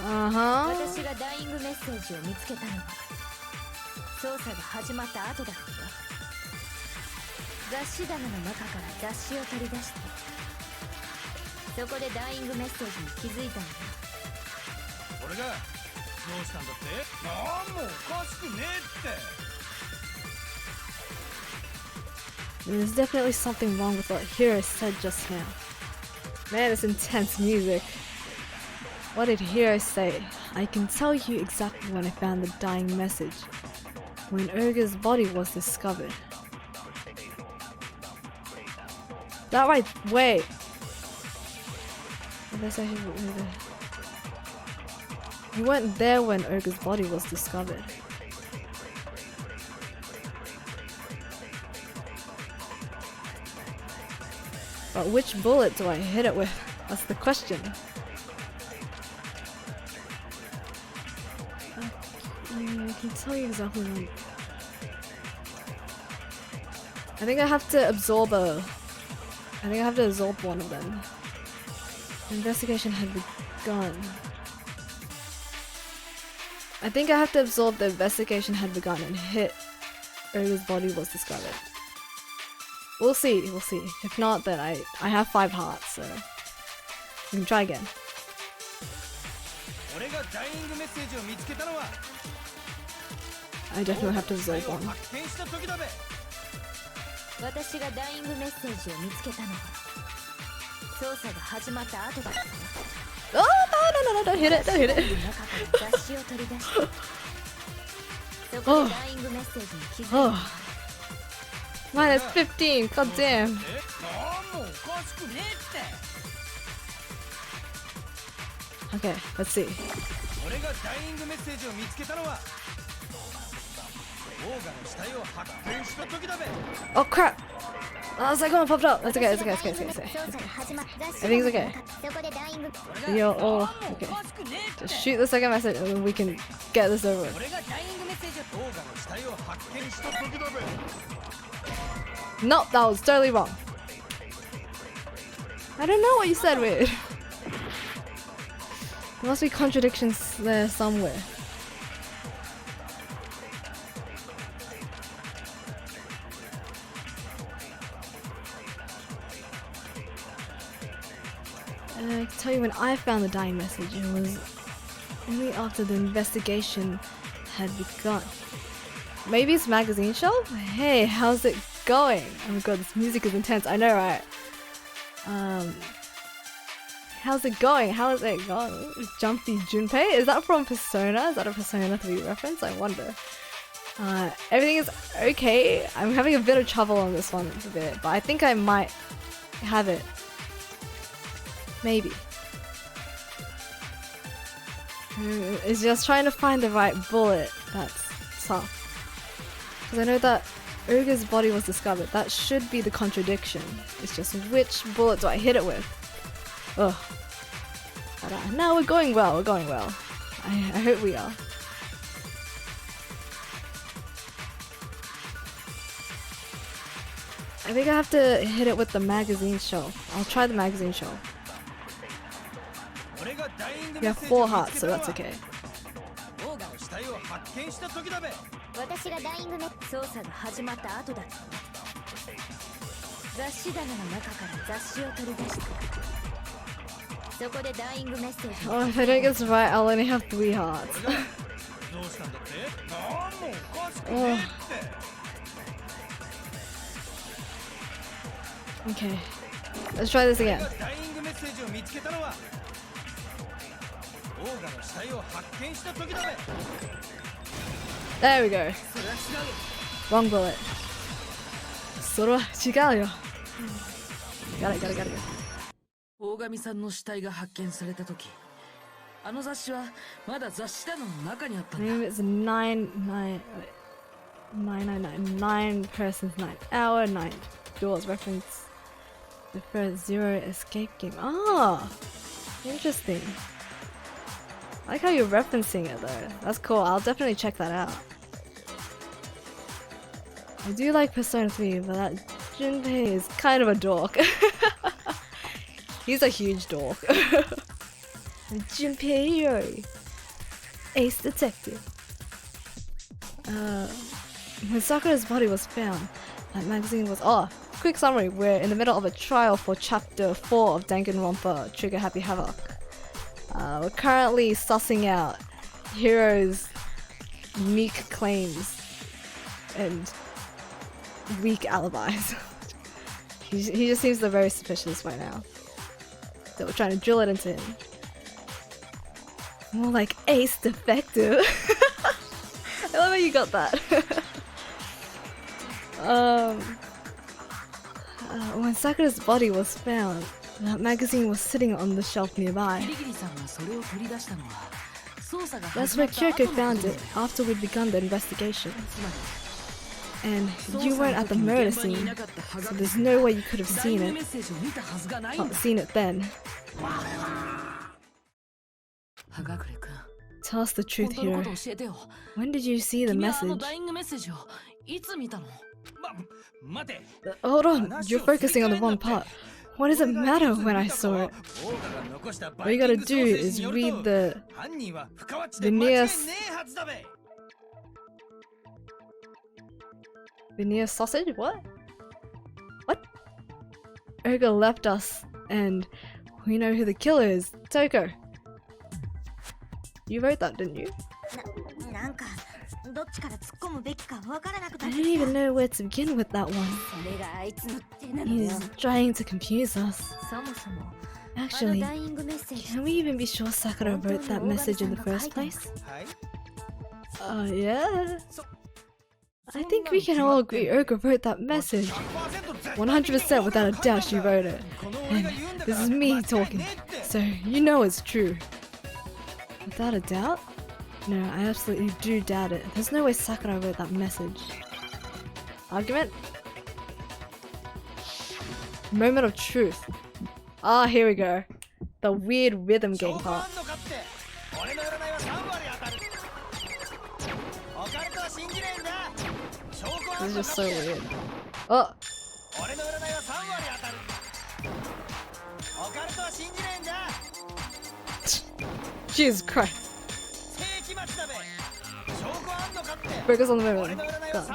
Uh-huh. 捜査が始まった後だったよ。雑誌棚の中から雑誌を取り出して、そこでダイイングメッセージに気づいたんだ。俺がどうしたんだって？なんもおかしくねThere's えって。definitely something wrong with what Hiro said just now. Man, it's intense music. What did Hiro say? I can tell you exactly when I found the dying message. When Urga's body was discovered. That right, wait. You weren't there when Urga's body was discovered. But which bullet do I hit it with? That's the question. I can tell you exactly what. I think I have to absorb one of them. The investigation had begun. I think I have to absorb the investigation had begun and hit Oga's body was discovered. We'll see. If not, then I have 5 hearts, so we can try again. I definitely have to absorb one. 私がダイイングメッセージを見つけたのは捜査が始まった後だった。 Oh no, don't hit it, don't hit it. 雑誌を取り出してそこでダイイングメッセージに気づいた。 Oh. Minus 15, god damn. Okay, let's see. Oh crap! Oh, the second one popped up. That's okay. Everything's okay. You're all okay. Just shoot the second message and then we can get this over with. Nope, that was totally wrong. I don't know what you said, weird. There must be contradictions there somewhere. I can tell you when I found the dying message, it was only after the investigation had begun. Maybe it's magazine shelf? Hey, how's it going? Oh my god, this music is intense, I know, right? How's it going? Jumpy Junpei? Is that from Persona? Is that a Persona 3 reference? I wonder. Everything is okay. I'm having a bit of trouble on this one a bit, but I think I might have it. Maybe. It's just trying to find the right bullet that's tough. Because I know that Oga's body was discovered. That should be the contradiction. It's just which bullet do I hit it with? Ugh. But, no, we're going well. I hope we are. I think I have to hit it with the magazine shelf. I'll try the magazine shelf. We have 4 hearts, so that's okay. 私がダイイングメ捜査が始まった後だった。雑誌棚の中から雑誌を取り出した。そこでダイイングメッセージ。 Oh, if I don't get this right, I'll only have 3 hearts. Oh. Okay, let's try this again. There we go. Wrong bullet. それは違うよ。Got it. 大神さんの死体が発見された時、あの雑誌はまだ雑誌棚の中にあったんだ。 Maybe it's 999 persons, 9th hour, 9th doors reference the first 0 escape game. Ah, interesting. I like how you're referencing it though. That's cool. I'll definitely check that out. I do like Persona 3, but that Junpei is kind of a dork. He's a huge dork. Junpei Yuri, ace detective. When Sakura's body was found, that magazine was off. Quick summary, we're in the middle of a trial for chapter 4 of Danganronpa, Trigger Happy Havoc. We're currently sussing out Hiro's meek claims and weak alibis. he just seems very suspicious right now. So we're trying to drill it into him. More like ace defective. I love how you got that. When Sakura's body was found, that magazine was sitting on the shelf nearby. That's where Kyoko found it after we'd begun the investigation. and you weren't at the murder scene, so there's no way you could have seen it. Well, seen it then. Tell us the truth, hero. When did you see the message? Hold on, you're focusing on the wrong part. What does it matter when I saw it? All you gotta do is read the veneer sausage? What? What? Urga left us, and we know who the killer is. Toko. You wrote that, didn't you? I don't even know where to begin with that one. He's trying to confuse us. Actually, can we even be sure Sakura wrote that message in the first place? Yeah. I think we can all agree Urga wrote that message. 100% without a doubt she wrote it. And this is me talking, so you know it's true. Without a doubt? No, I absolutely do doubt it. There's no way Sakura wrote that message. Argument? Moment of truth. Ah, here we go. The weird rhythm game part. This is just so weird. Oh! Jesus Christ. Focus on the moment. Go on.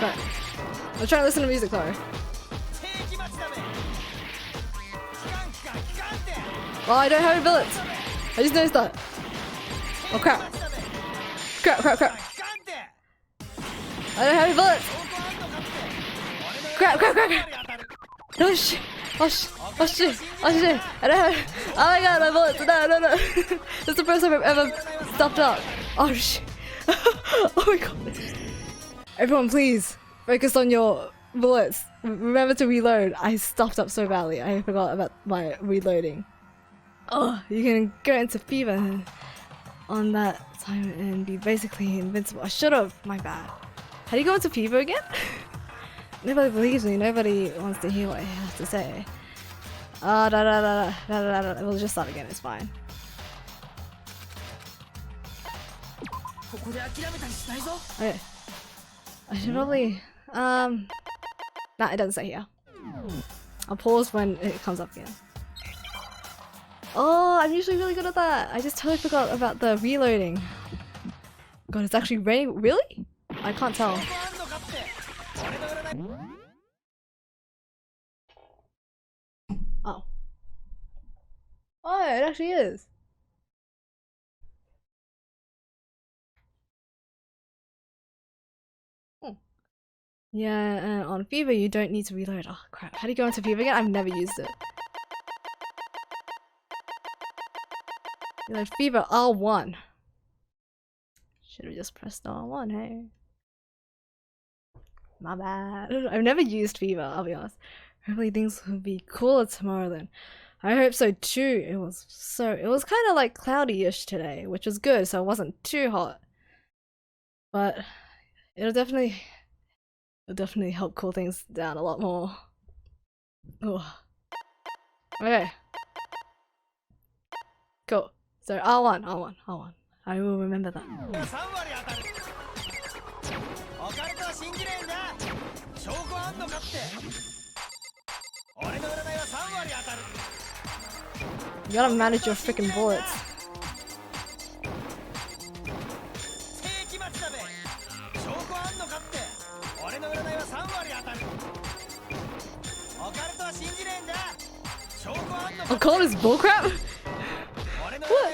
Right. I'm trying to listen to music, sorry. Oh, I don't have any bullets. I just noticed that. Oh crap. Crap, crap, crap. I don't have any bullets. Crap, crap, crap, crap. Oh shit. Oh shit. Oh shit. Oh shit. I don't have. Oh my god, my bullets. No, no, no. This is the first time I've ever stopped up. Oh shit. Oh my god. Everyone, please focus on your bullets. Remember to reload. I stopped up so badly. I forgot about my reloading. Oh, you can go into fever on that time and be basically invincible. I should have. My bad. How do you go into fever again? Nobody believes me. Nobody wants to hear what I have to say. Ah, da da da da da da da. We'll just start again. It's fine. Okay. I should probably nah, it doesn't say here. I'll pause when it comes up again. Oh, I'm usually really good at that. I just totally forgot about the reloading. God, it's actually raining. Really? I can't tell. Oh. Oh, it actually is. Yeah, and on Fever you don't need to reload. Oh crap, how do you go into Fever again? I've never used it. Reload Fever R1. Should have just pressed R1, hey? My bad. I've never used Fever, I'll be honest. Hopefully things will be cooler tomorrow then. I hope so too. It was kind of like cloudy-ish today, which was good, so it wasn't too hot. But it'll definitely help cool things down a lot more. Ugh. Okay. Cool. So R1. I will remember that. You gotta manage your freaking bullets. Oh, call this bullcrap? What?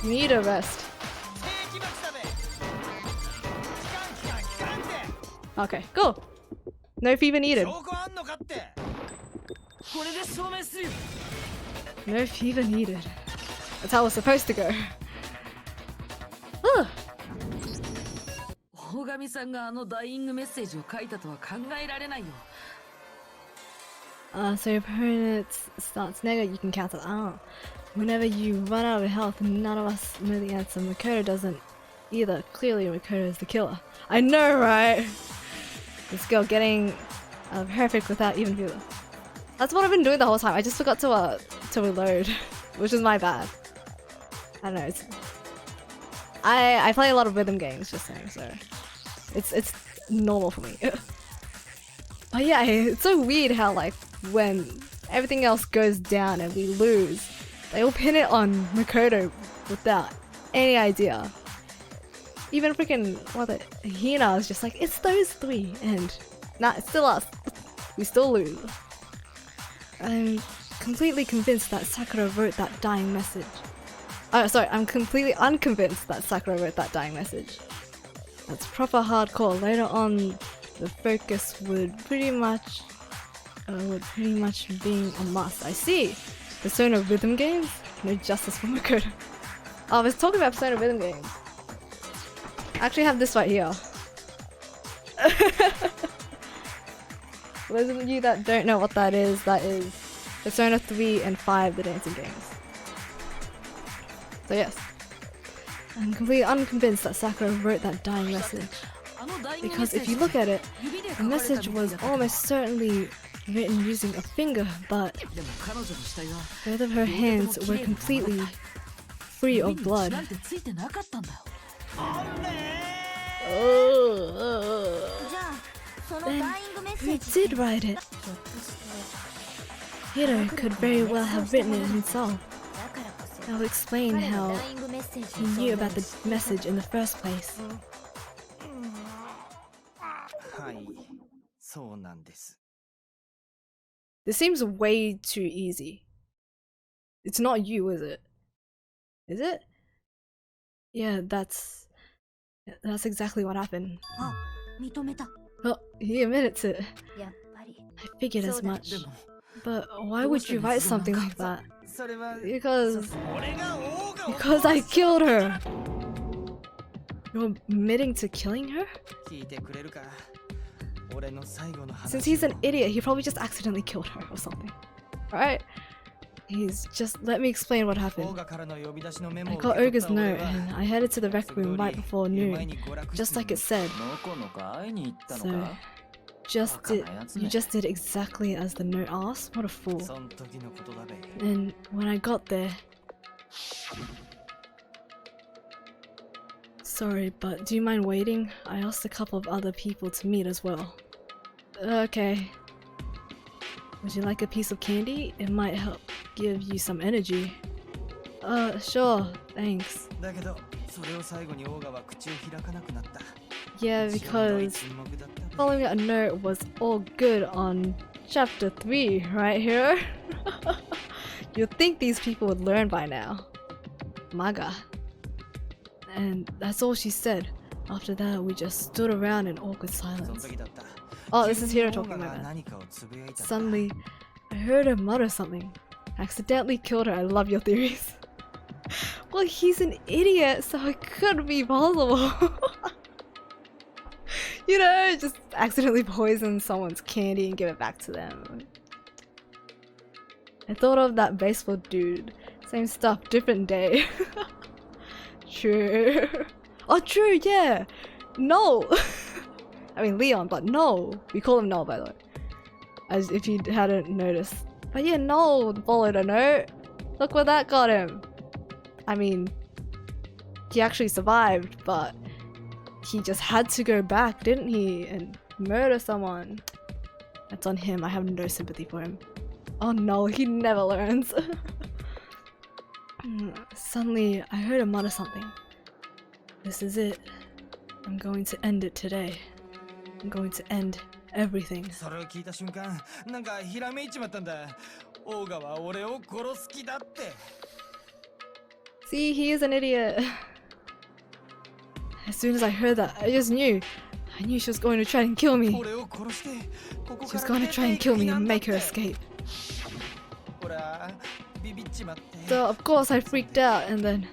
You need a rest. Okay, cool. No fever needed. No fever needed. That's how it's supposed to go. 大神さんがあのダイイングメッセージを書いたとは考えられないよ。So your opponent starts negative, you can cancel out. Whenever you run out of health, none of us know the answer. Makoto doesn't either. Clearly, Makoto is the killer. I know, right? This girl getting perfect without even feeling. That's what I've been doing the whole time. I just forgot to reload, which is my bad. I don't know. I play a lot of rhythm games, just saying, so it's normal for me. But yeah, it's so weird how like when everything else goes down and we lose, they all pin it on Makoto without any idea. Even freaking Hina is just like, it's those three, and nah, it's still us. We still lose. I'm completely convinced that Sakura wrote that dying message. Oh, sorry, I'm completely unconvinced that Sakura wrote that dying message. That's proper hardcore. Later on, the focus would pretty much being a must. I see. Persona rhythm games? No justice for Makoto. Oh, I was talking about Persona rhythm games. I actually have this right here. For those of you that don't know what that is Persona 3 and 5, the dancing games. So yes, I'm completely unconvinced that Sakura wrote that dying message. Because if you look at it, the message was almost certainly written using a finger, but both of her hands were completely free of blood. Then who did write it? Hiro could very well have written it himself. That will explain how he knew about the message in the first place. はい、そうなんです。 This seems way too easy. It's not you, is it? Is it? Yeah, that's exactly what happened. Well, he admitted to it. I figured as much. But why would you write something like that? Because I killed her. You're admitting to killing her? Since he's an idiot, he probably just accidentally killed her or something. Right? He's just... Let me explain what happened. I got Ogre's note and I headed to the rec room right before noon, just like it said. So, you just did exactly as the note asked? What a fool. And when I got there... Sorry, but do you mind waiting? I asked a couple of other people to meet as well. Okay. Would you like a piece of candy? It might help give you some energy. Sure, thanks. Yeah, because following a note was all good on chapter 3, right here? You'd think these people would learn by now. Maga. And that's all she said. After that, we just stood around in awkward silence. Oh, this is Hiro talking, my bad. Suddenly, I heard her mutter something. I accidentally killed her. I love your theories. Well, he's an idiot, so it could be possible. You know, just accidentally poison someone's candy and give it back to them. I thought of that baseball dude. Same stuff, different day. True. Oh, true, yeah. No. I mean Leon, but no. We call him Noel, by the way. As if you hadn't noticed. But yeah, Noel followed a note. Look what that got him. I mean, he actually survived, but he just had to go back, didn't he? And murder someone. That's on him. I have no sympathy for him. Oh no, he never learns. Suddenly, I heard her mutter something. This is it. I'm going to end it today. I'm going to end everything. See, he is an idiot. As soon as I heard that, I just knew. I knew she was going to try and kill me. She was going to try and kill me and make her escape. So of course I freaked out and then...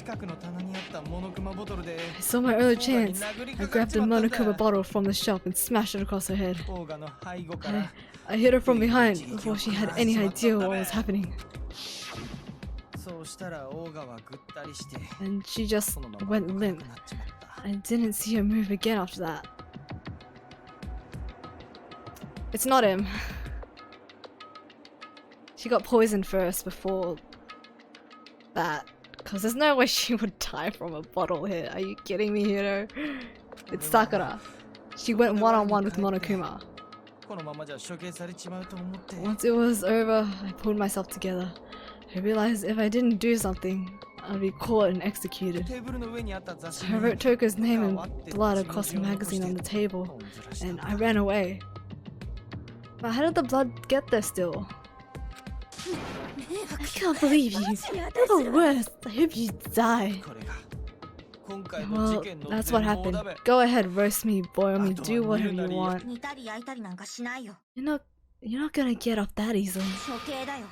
近くの棚にあったモノクマボトルで I saw my early chance. I grabbed the Monokuma bottle from the shelf and smashed it across her head. オーガの背後から I hit her from behind before she had any idea what was happening. そうしたらオーガはぐったりして And she just そのまま went 動かな limp. くなっちまった I didn't see her move again after that. It's not him. She got poisoned first before that. Because there's no way she would die from a bottle hit. Are you kidding me, Hiro? It's Sakura. She went one-on-one with Monokuma. このままじゃ処刑されちまうと思って Once it was over, I pulled myself together. I realized if I didn't do something, I'd be caught and executed. テーブルの上にあった雑誌 So I wrote Toko's name in blood across the magazine on the table, and I ran away. But how did the blood get there still? I can't believe you. You're the worst. I hope you die. これが今回の事 Well, 件の that's 全 what 貌 happened. だべ Go ahead, roast me, boil me, do whatever you want. 煮たり焼いたりなんかしないよ。 You're not gonna get off that easily. 処刑だよ。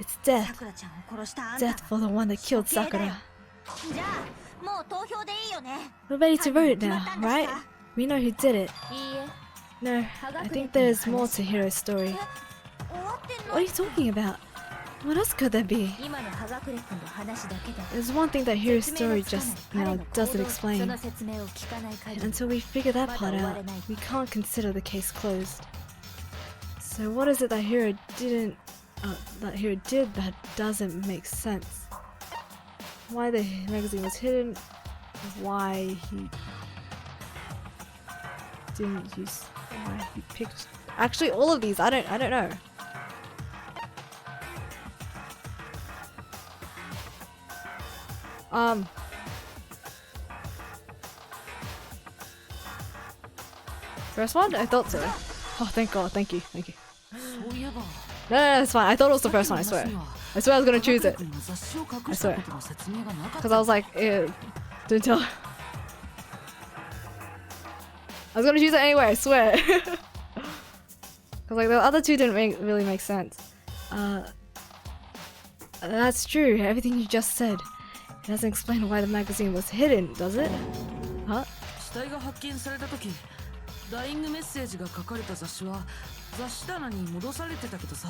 It's death. さくらちゃんを殺したあんた。 Death for the one that killed Sakura. じゃあ、もう投票でいいよね。 We're ready to vote now, right? We know who did it. いいえ。 No, I think there's more to Hiro's story. 終わってん What are you talking about? What else could there be? 今のハガクレ君の話だけで。 There's one thing that Hiro's story just now doesn't そ explain. の説明を聞かない限り。 Until we figure that part out, we can't consider the case closed. So what is it that Hiro did that doesn't make sense? Why the magazine was hidden? Why he didn't use? Why he picked? Actually, all of these, I don't know. First one? I thought so. Oh, thank God. Thank you. そういえば No, it's fine. I thought it was the first one, I swear. I swear I was gonna choose it. 雑誌を隠したことの説明がなかった Because I was like, didn't tell. I was gonna choose it anyway, I swear. Because like the other two didn't really make sense. That's true. Everything you just said. It doesn't explain why the magazine was hidden, does it? Huh? 死体が発見された時ダイイングメッセージが書かれた雑誌は雑誌棚に戻されてたけどさ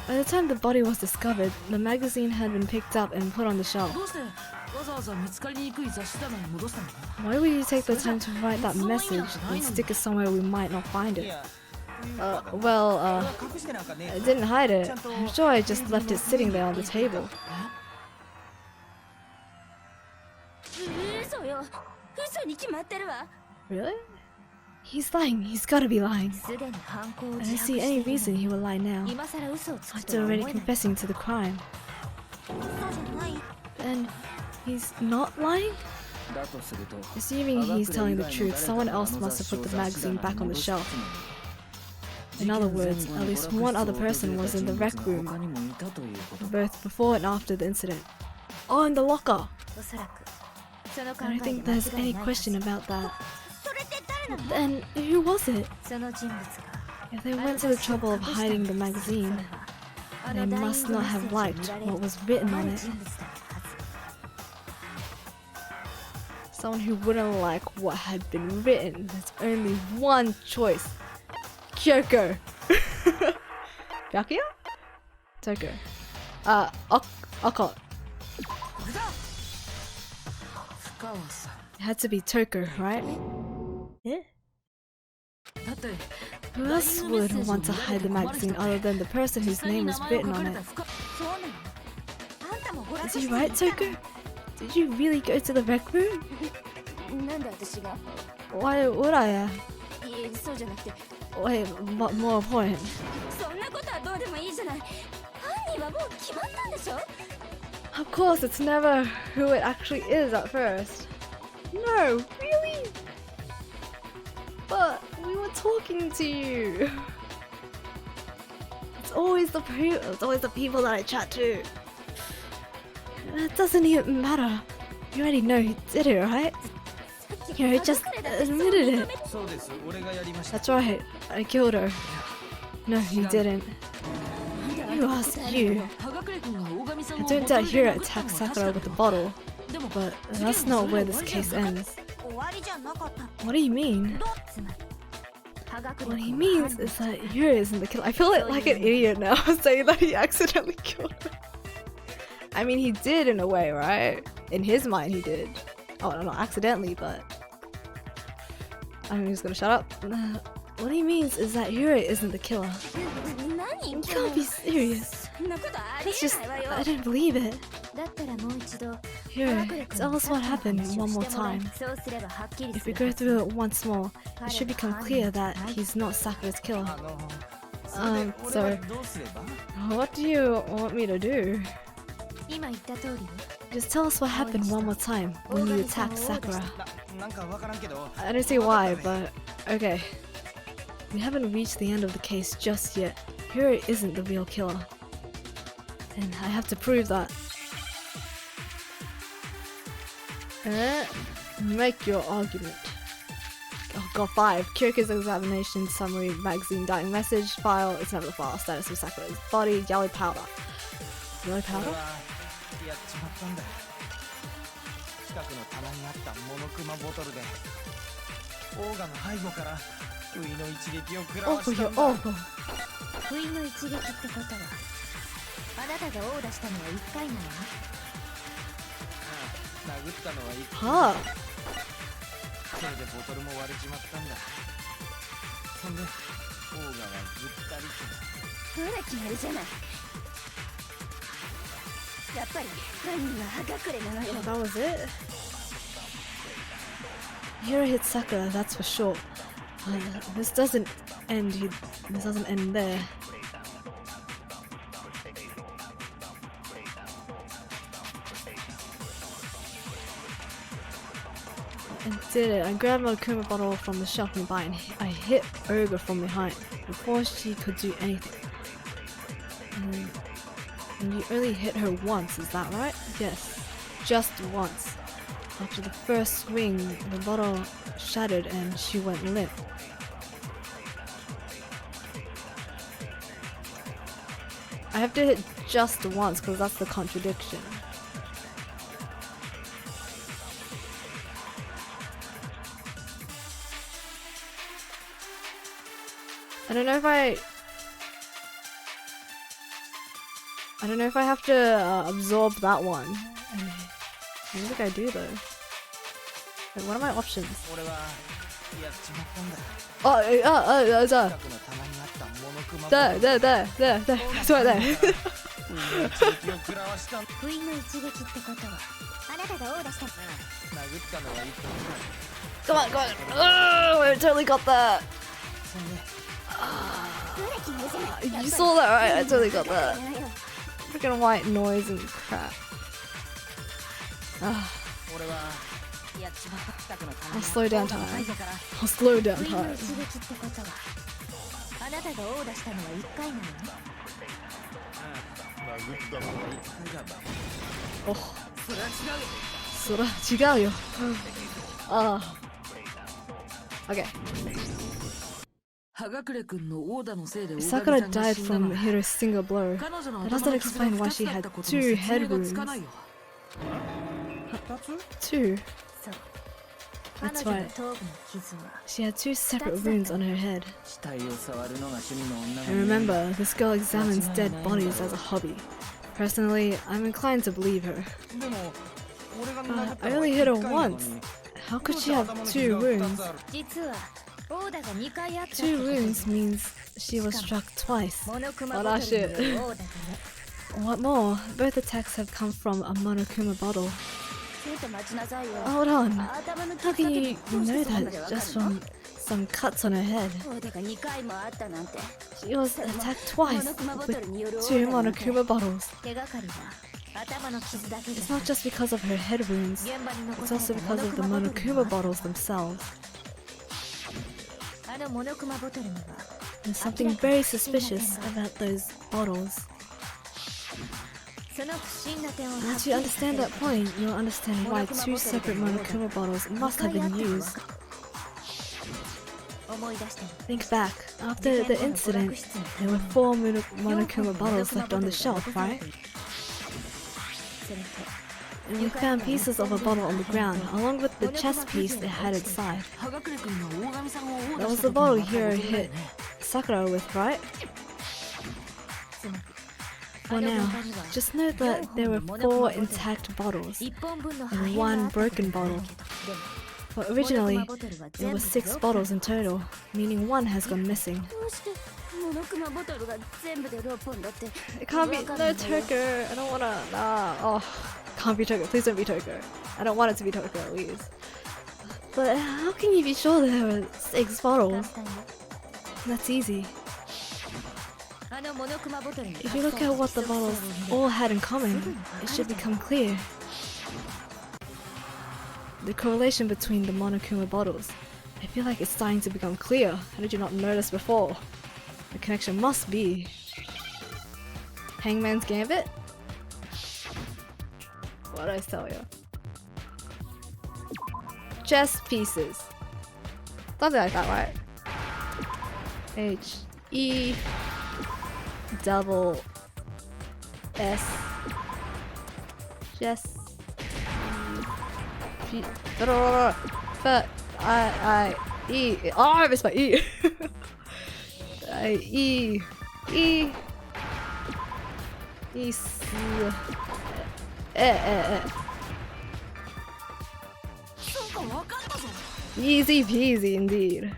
By the time the body was discovered, the magazine had been picked up and put on the shelf. どうしてわざわざ見つかりにくい雑誌棚に戻したの Why would you take the time to write that message and stick it somewhere we might not find い it? や Well, 隠してなんかね I didn't hide it. I'm sure I just left it sitting there on the table. 嘘よ。嘘に決まってるわ。 Really? He's lying. He's gotta be lying. すでに犯行を I 自 don't 白 see して any いる reason he would lie now. 今更嘘をつく After とは already 思えない。 confessing to the crime. そうじゃない。 And he's not lying? だとすると Assuming he's telling the truth, someone else must have put the magazine back on the shelf. In other words, at least one other person was in the rec room, 他にもいたということ both before and after the incident. Oh, in the locker! おそらく。その考 I え don't に think 間違 there's い any ないは question ず。 about that. それって誰なの？ Then, who was it? その人物が。 If they went to the trouble of hiding the magazine, they must not have liked what was written on it. Someone who wouldn't like what had been written. There's only one choice. Kyoko. Byakuya? Toko. Oko. これだ深川さん It had to be Toko, right? Eh? だって Who else would want to hide the magazine other than the person whose name was written on it? そうなの。あんたも娯楽 Is して he る right, Toko? Did you really go to the rec room? なんで私が？ Why would I? いえ、そうじゃなくて、 Wait, but more important. そんなことはどうでもいいじゃない。犯人はもう決まったんでしょ？ Of course, it's never who it actually is at first. No, really? But we were talking to you. It's always the people that I chat to. It doesn't even matter. You already know who did it, right? You just admitted it. そうです俺がやりました That's right. I killed her. No, you didn't. Who asked you? ハガクレ君が大神 I don't doubt Hiro attacked Sakura with the bottle, but that's not where this case ends. What do you mean? What he means is that Hiro isn't the killer. I feel like an idiot now saying that he accidentally killed her. I mean, he did in a way, right? In his mind, he did. Oh, no, not accidentally, but... I'm just gonna shut up. What he means is that Hiro isn't the killer. You can't be serious. That's just... I don't believe it. Hiro, tell us what happened one more time. If we go through it once more, it should become clear that he's not Sakura's killer. So... What do you want me to do? Just tell us what happened one more time when you attacked Sakura. I don't see why, but okay. We haven't reached the end of the case just yet. Hiro isn't the real killer. And I have to prove that. Make your argument. Oh, got 5. Kyoko's examination summary, magazine, dying message, file, it's never the file, status of Sakura's body, yellow powder. Yellow powder? やっちまったんだ。近くの棚にあったモノクマボトルでオーガの背後から不意の一撃を食らわしたんだ。不意の一撃ってことはあなたが殴打したのは1回なのね。殴ったのは1回。はあ。それでボトルも割れちまったんだ。そんでオーガはぐったりと。ほら決まりじゃない。やっぱり犯人は歯隠れなのよ。That was it? Hiro hit Sakura, that's for sure. This doesn't end. This doesn't end there. I did it. I grabbed my Kuma bottle from the shelf nearby and I hit Ogre from behind before she could do anything. And you only hit her once, is that right? Yes, just once. After the first swing, the bottle shattered and she went limp. I have to hit just once because that's the contradiction. I don't know if I have to absorb that one. I don't think I do though. Wait, what are my options? Oh, there. It's right there. Come on. Oh, I totally got that. You saw that, right? I totally got that. Freaking white noise and crap. I'll slow down time. Oh. そら違うよ。Okay. Sakura died from Hiro's single blow. That doesn't explain why she had 2 head wounds. 2? That's right. She had 2 separate wounds on her head. And remember, this girl examines dead bodies as a hobby. Personally, I'm inclined to believe her. I only hit her once. How could she have 2 wounds? 2 wounds means she was struck twice. Oh, that shit. What more? Both attacks have come from a Monokuma bottle. Hold on. How can you know that just from some cuts on her head? She was attacked twice with 2 Monokuma bottles. It's not just because of her head wounds, it's also because of the Monokuma bottles themselves. There's something very suspicious about those bottles. Once you understand that point, you'll understand why 2 separate Monokuma bottles must have been used. Think back. After the incident, there were 4 Monokuma bottles left on the shelf, right? And we found pieces of a bottle on the ground, along with the chest piece it had inside. That was the bottle Hiro hit Sakura with, right? For now, just note that there were 4 intact bottles and 1 broken bottle. But originally, there were 6 bottles in total, meaning 1 has gone missing. It can't be. No, Toko. I don't wanna. Nah. Oh, can't be Toko. Please don't be Toko. I don't want it to be Toko, please. But how can you be sure that there were 6 bottles? That's easy. If you look at what the bottles all had in common, it should become clear. The correlation between the Monokuma bottles. I feel like it's starting to become clear. How did you not notice before? The connection must be Hangman's Gambit? What did I tell you? Chess pieces. Something like that, right? H-E double S chess but I-E. Oh, I missed my E. E S Easy peasy indeed.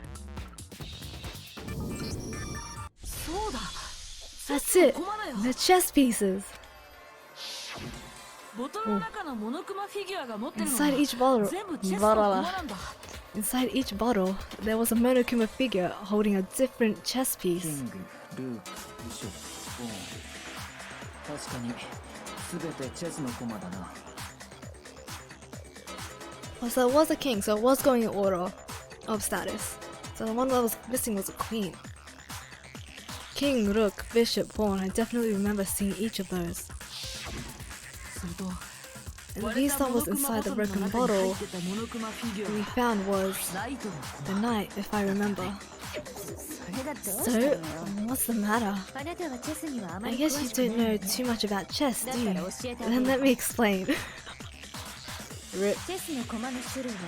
That's it. The chess pieces. Inside each Inside each bottle, there was a Monokuma figure holding a different chess piece. ルーク、ビショップ、ボーン。確かに全てチェスの駒だな。Oh, so it was a king, so it was going in order of status. So the one that was missing was a queen. King, rook, bishop, pawn. I definitely remember seeing each of those. And the piece that was inside the broken bottle we found was the knight, if I remember. So, what's the matter? I guess you don't know too much about chess, do you? Then let me explain. Rip.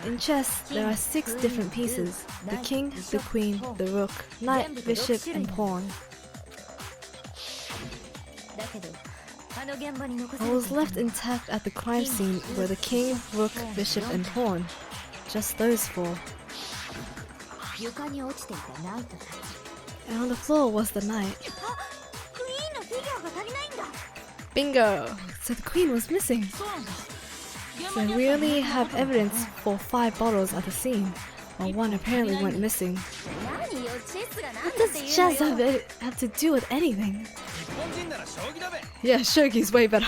In chess, there are 6 different pieces. The king, the queen, the rook, knight, bishop, and pawn. I was left intact at the crime scene were the king, rook, bishop, and pawn. Just those 4. And on the floor was the knight. Bingo! So the queen was missing. So we only have evidence for 5 bottles at the scene, while 1 apparently went missing. What does chess have to do with anything? Yeah, shogi's way better.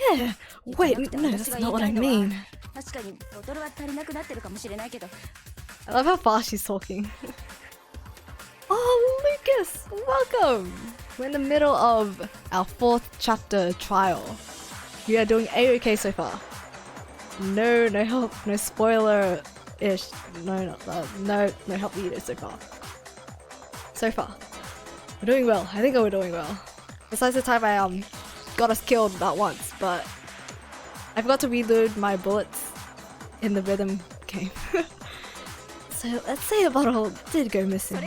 Yeah, wait, no, that's not what I mean. I love how fast she's talking. Oh, Lucas, welcome! We're in the middle of our 4th chapter trial. We are doing A-OK so far. No help, no spoiler-ish. No help needed so far. We're doing well. I think we're doing well. Besides the time I got us killed that once, but I forgot to reload my bullets in the rhythm game. So let's say a bottle did go missing.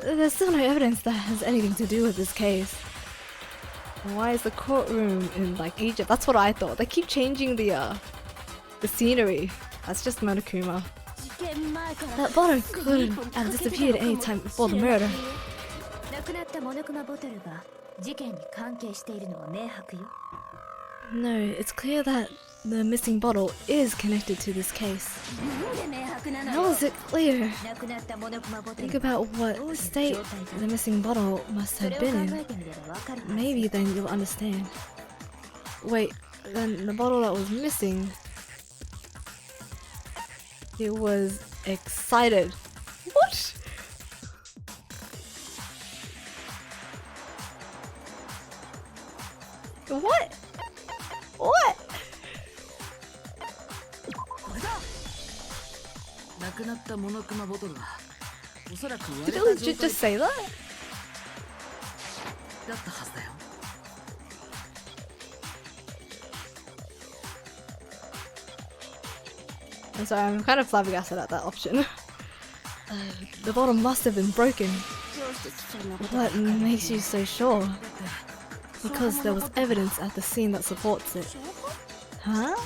There's still no evidence that has anything to do with this case. Why is the courtroom in like Egypt? That's what I thought. They keep changing the scenery. That's just Monokuma. That bottle couldn't have disappeared any time before the murder. No, it's clear that the missing bottle is connected to this case. How is it clear? Think about what state the missing bottle must have been in. Maybe then you'll understand. Wait, then the bottle that was missing... It was excited. What? What? What? Did it legit just say that? I'm sorry, I'm kind of flabbergasted at that option. The bottle must have been broken. What makes you so sure? Because there was evidence at the scene that supports it. Huh?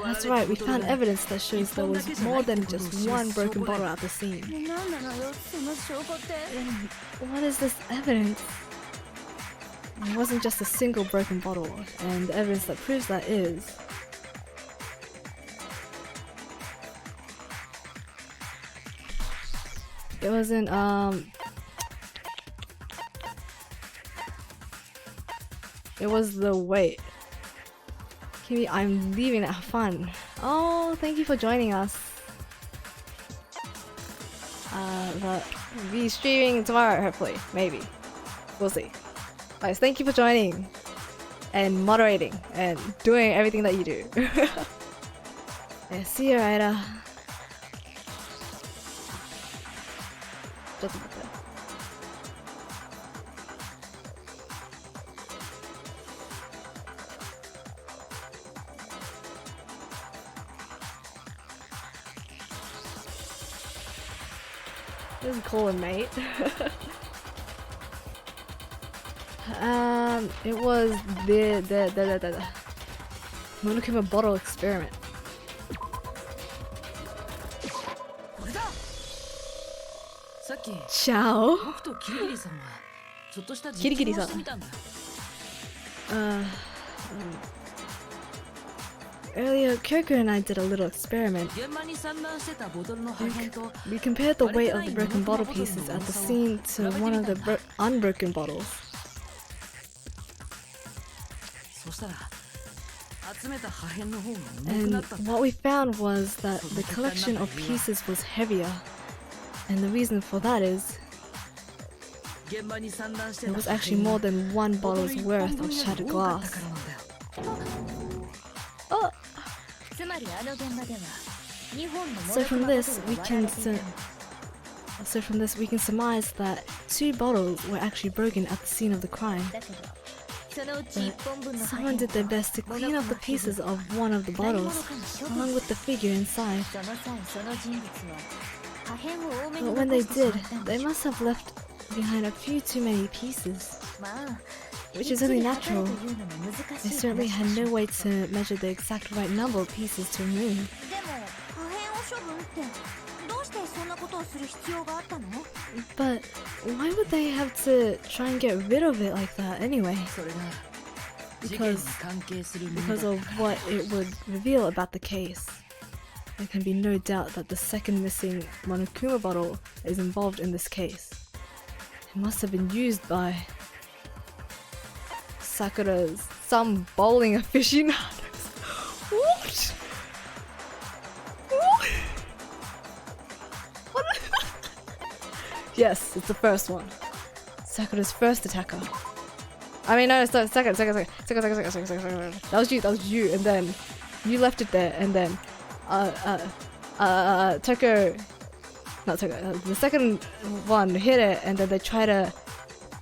That's right, we found evidence that shows there was more than just one broken bottle at the scene. What is this evidence? It wasn't just a single broken bottle, and the evidence that proves that is... It wasn't, it was the weight. Kimi, I'm leaving it. Have fun. Oh, thank you for joining us. But we'll be streaming tomorrow, hopefully. Maybe. We'll see. Guys, thank you for joining. And moderating. And doing everything that you do. Yeah, see you, Raida. Just a bit there. This is cool, mate. It was the Monokuma bottle experiment. さっき Ciao. 僕とキリギリさんはちょっとしたキリギリさん実験をしてみたんだ。 Earlier, Kyoko and I did a little experiment. 現場に散乱してたボトルの破片と We compared the weight of the broken bottle pieces at the scene to one of the unbroken bottles. そしたら集めた破片の方が重くな And ったんだ。 what we found was that the collection of pieces was heavier. And the reason for that is 現場に散乱して it た was 破 actually 片 more が than one ボトル bottle's 一本 worth 分 of より shattered 多かった glass. からなんだよ。 Oh, つまりあの現場では2本のモ so ノク from マボト this ル we が割ら can れていたの。 so from this we can surmise that 2 bottles were actually broken at the scene of the crime. だけどそのうち1本分の破 Someone 片 did their best to clean up the pieces of one of the 何 bottles, 者かに処分 along with the figure inside. その際その人物は破片を多め But に when they 残してしま did, ったんで they しょう。 must have left behind a few too many pieces. まあ Which is only きっちり natural. 測るというのも難 They しい certainly 話 had でしょ no way to measure the exact right number of pieces to remove. でも破片を処分ってどうしてそんなことをする必要があったの？ But why would they have to try and get rid of it like that anyway? それが事件に Because 関係するもの because だっ of たから what it would reveal about the case. There can be no doubt that the second missing Monokuma bottle is involved in this case. It must have been used by Sakura's some bowling aficionados. What? What? What? Yes, it's the first one. Sakura's first attacker. I mean, no, second. That was you, and then you left it there, and then, Toko, not Toko, the second one hit it, and then they try to,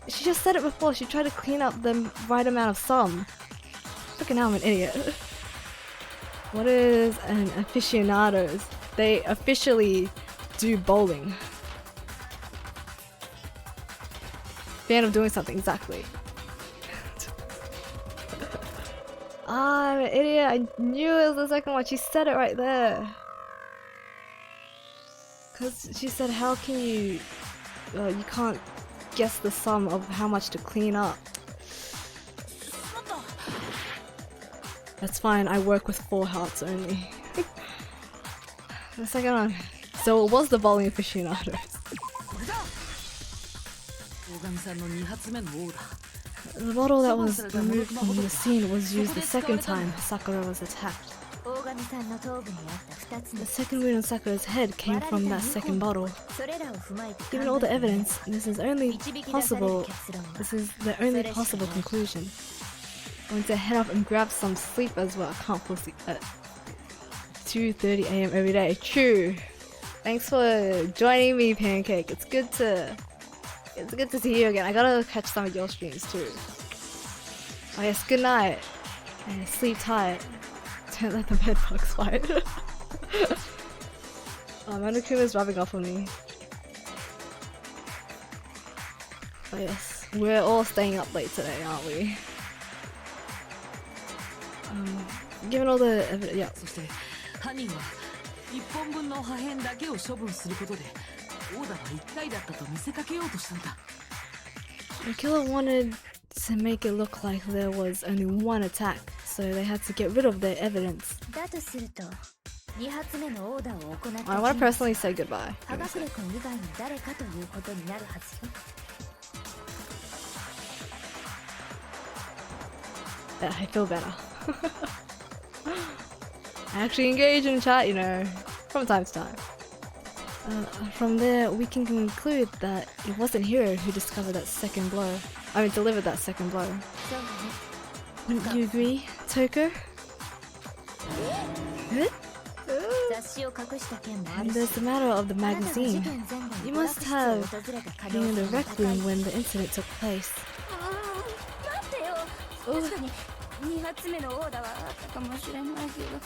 she just said it before, she tried to clean up the right amount of some. Freaking hell, I'm an idiot. What is an aficionados? They officially do bowling. Fan of doing something, exactly. I'm an idiot. I knew it was the second one. She said it right there. Because she said, how can you... you can't guess the sum of how much to clean up. That's fine. I work with 4 hearts only. The second one. So it was the bowling aficionados. これだ。大神さんの2発目のオーダー。 The bottle that was removed from the scene was used the second time Sakura was attacked. 大神さんの頭部にあった2つ The の second wound on Sakura's head came from that second bottle. それらを踏まえて Given all the evidence, this is only 導き出される possible. 結論は This is the only possible conclusion. Going to head off and grab some sleep as well. I can't fall asleep at 2:30 a.m. every day. True. Thanks for joining me, Pancake. It's good to see you again. I gotta catch some of your streams too. Oh yes, good night. And sleep tight. Don't let the bedbugs fight. Manakuma's rubbing off on me. Oh yes, we're all staying up late today, aren't we? Given all the evidence, yeah. そして犯人は1本分の破片だけを処分することでオーダーは1回だったと見せかけようとしたんだ。 The killer wanted to make it look like there was only one attack, so they had to get rid of their evidence. だとすると2発目のオーダーを行った I want to personally say goodbye. ハガクレ君以外の誰かということになるはずよ。 Yeah, I feel better. I actually engage in chat, you know, from time to time. From there, we can conclude that it wasn't Hiro who discovered that second blow. I mean, delivered that second blow. そうね。 Wouldn't you agree, Toko? Huh? 雑誌を隠した件もあ And る there's し。 the matter of the あなたは事 magazine. 件前後 You に娯楽 must 室を have 訪れた可 been in 能 the 性が rec 高い。 room when the incident took place. 待ってよ。確かに2発目のオーダーはあったかもしれないけど。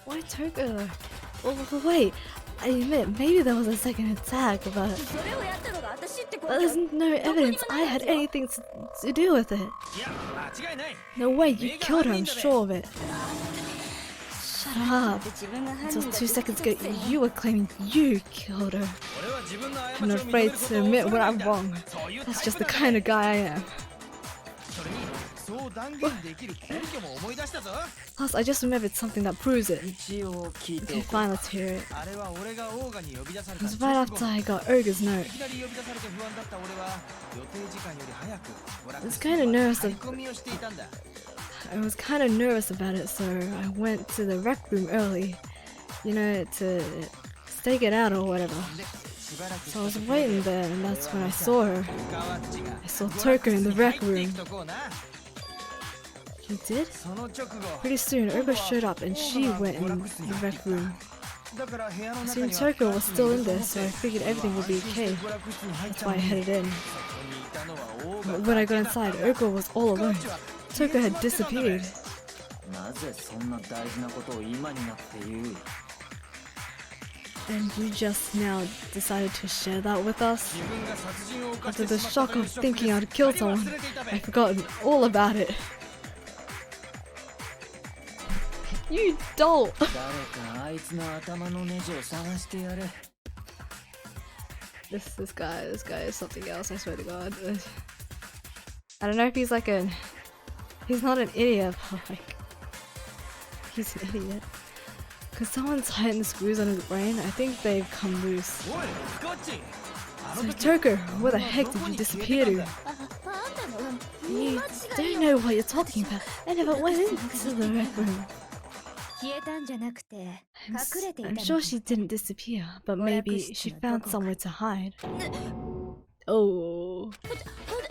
Why Toko? Oh, wait. I admit, maybe there was a second attack, but それをやったのが私ってこと there's no evidence I had anything to do with it. いや間違いない。 No way, you killed her, I'm sure of it. Shut up. 自分が犯 Until 人だ 2 seconds ago, you were claiming you killed her. 俺は自分の過 I'm ちを認 afraid める to ことを admit 恐 when れない I'm んだ。 wrong. そういうタイ That's プ just だ the から kind of guy I am. それにそう断言できる根拠も思い出したぞ。 Plus, I just remembered something that proves it. 一応聞いて Okay, おく。 fine, let's hear it. あれは俺がオーガに呼び出され It た was 直 right 後 after I got Ogre's note. いきなり呼び出されて不安だった俺は予定時間より早く娯楽 I was 室 kinda に nervous 張り of- 込みをしていたんだ。 I was kind of nervous about it, so I went to the rec room early, you know, to stake it out or whatever. でしばらく So I was waiting there, and that's when I saw her. I saw Toko in the rec room. You did? その直後 Pretty soon, Ogre showed up and she went in the rec room. だから部屋の I 中に assumed は Toko was still in there, so I figured everything would be okay. 娯楽室に入っ That's た why の I に headed in. そこにいたのはオーガ But when I got inside, Ogre was all alone. Toko had disappeared. なぜそんな大事なことを今になって言う。 And you just now decided to share that with us? 自分が殺人を犯し After て the しまった shock という of ショックで thinking I'd killed すっかり someone, 忘れていたべ I'd forgotten all about it. You dolt! 誰かあいつの頭のネジを探してやれ。 This guy is something else, I swear to God. I don't know if he's like he's not an idiot, but like, he's an idiot. Cause someone tightened the screws on his brain, I think they've come loose. おいスコッチあの So 時 Toko, where the heck did you disappear to? あんたの You don't know what you're talking about. I never went into the rec room. 消えたんじゃなくて I'm, 隠れていた I'm の sure she didn't disappear, but maybe she found somewhere to hide. Oh.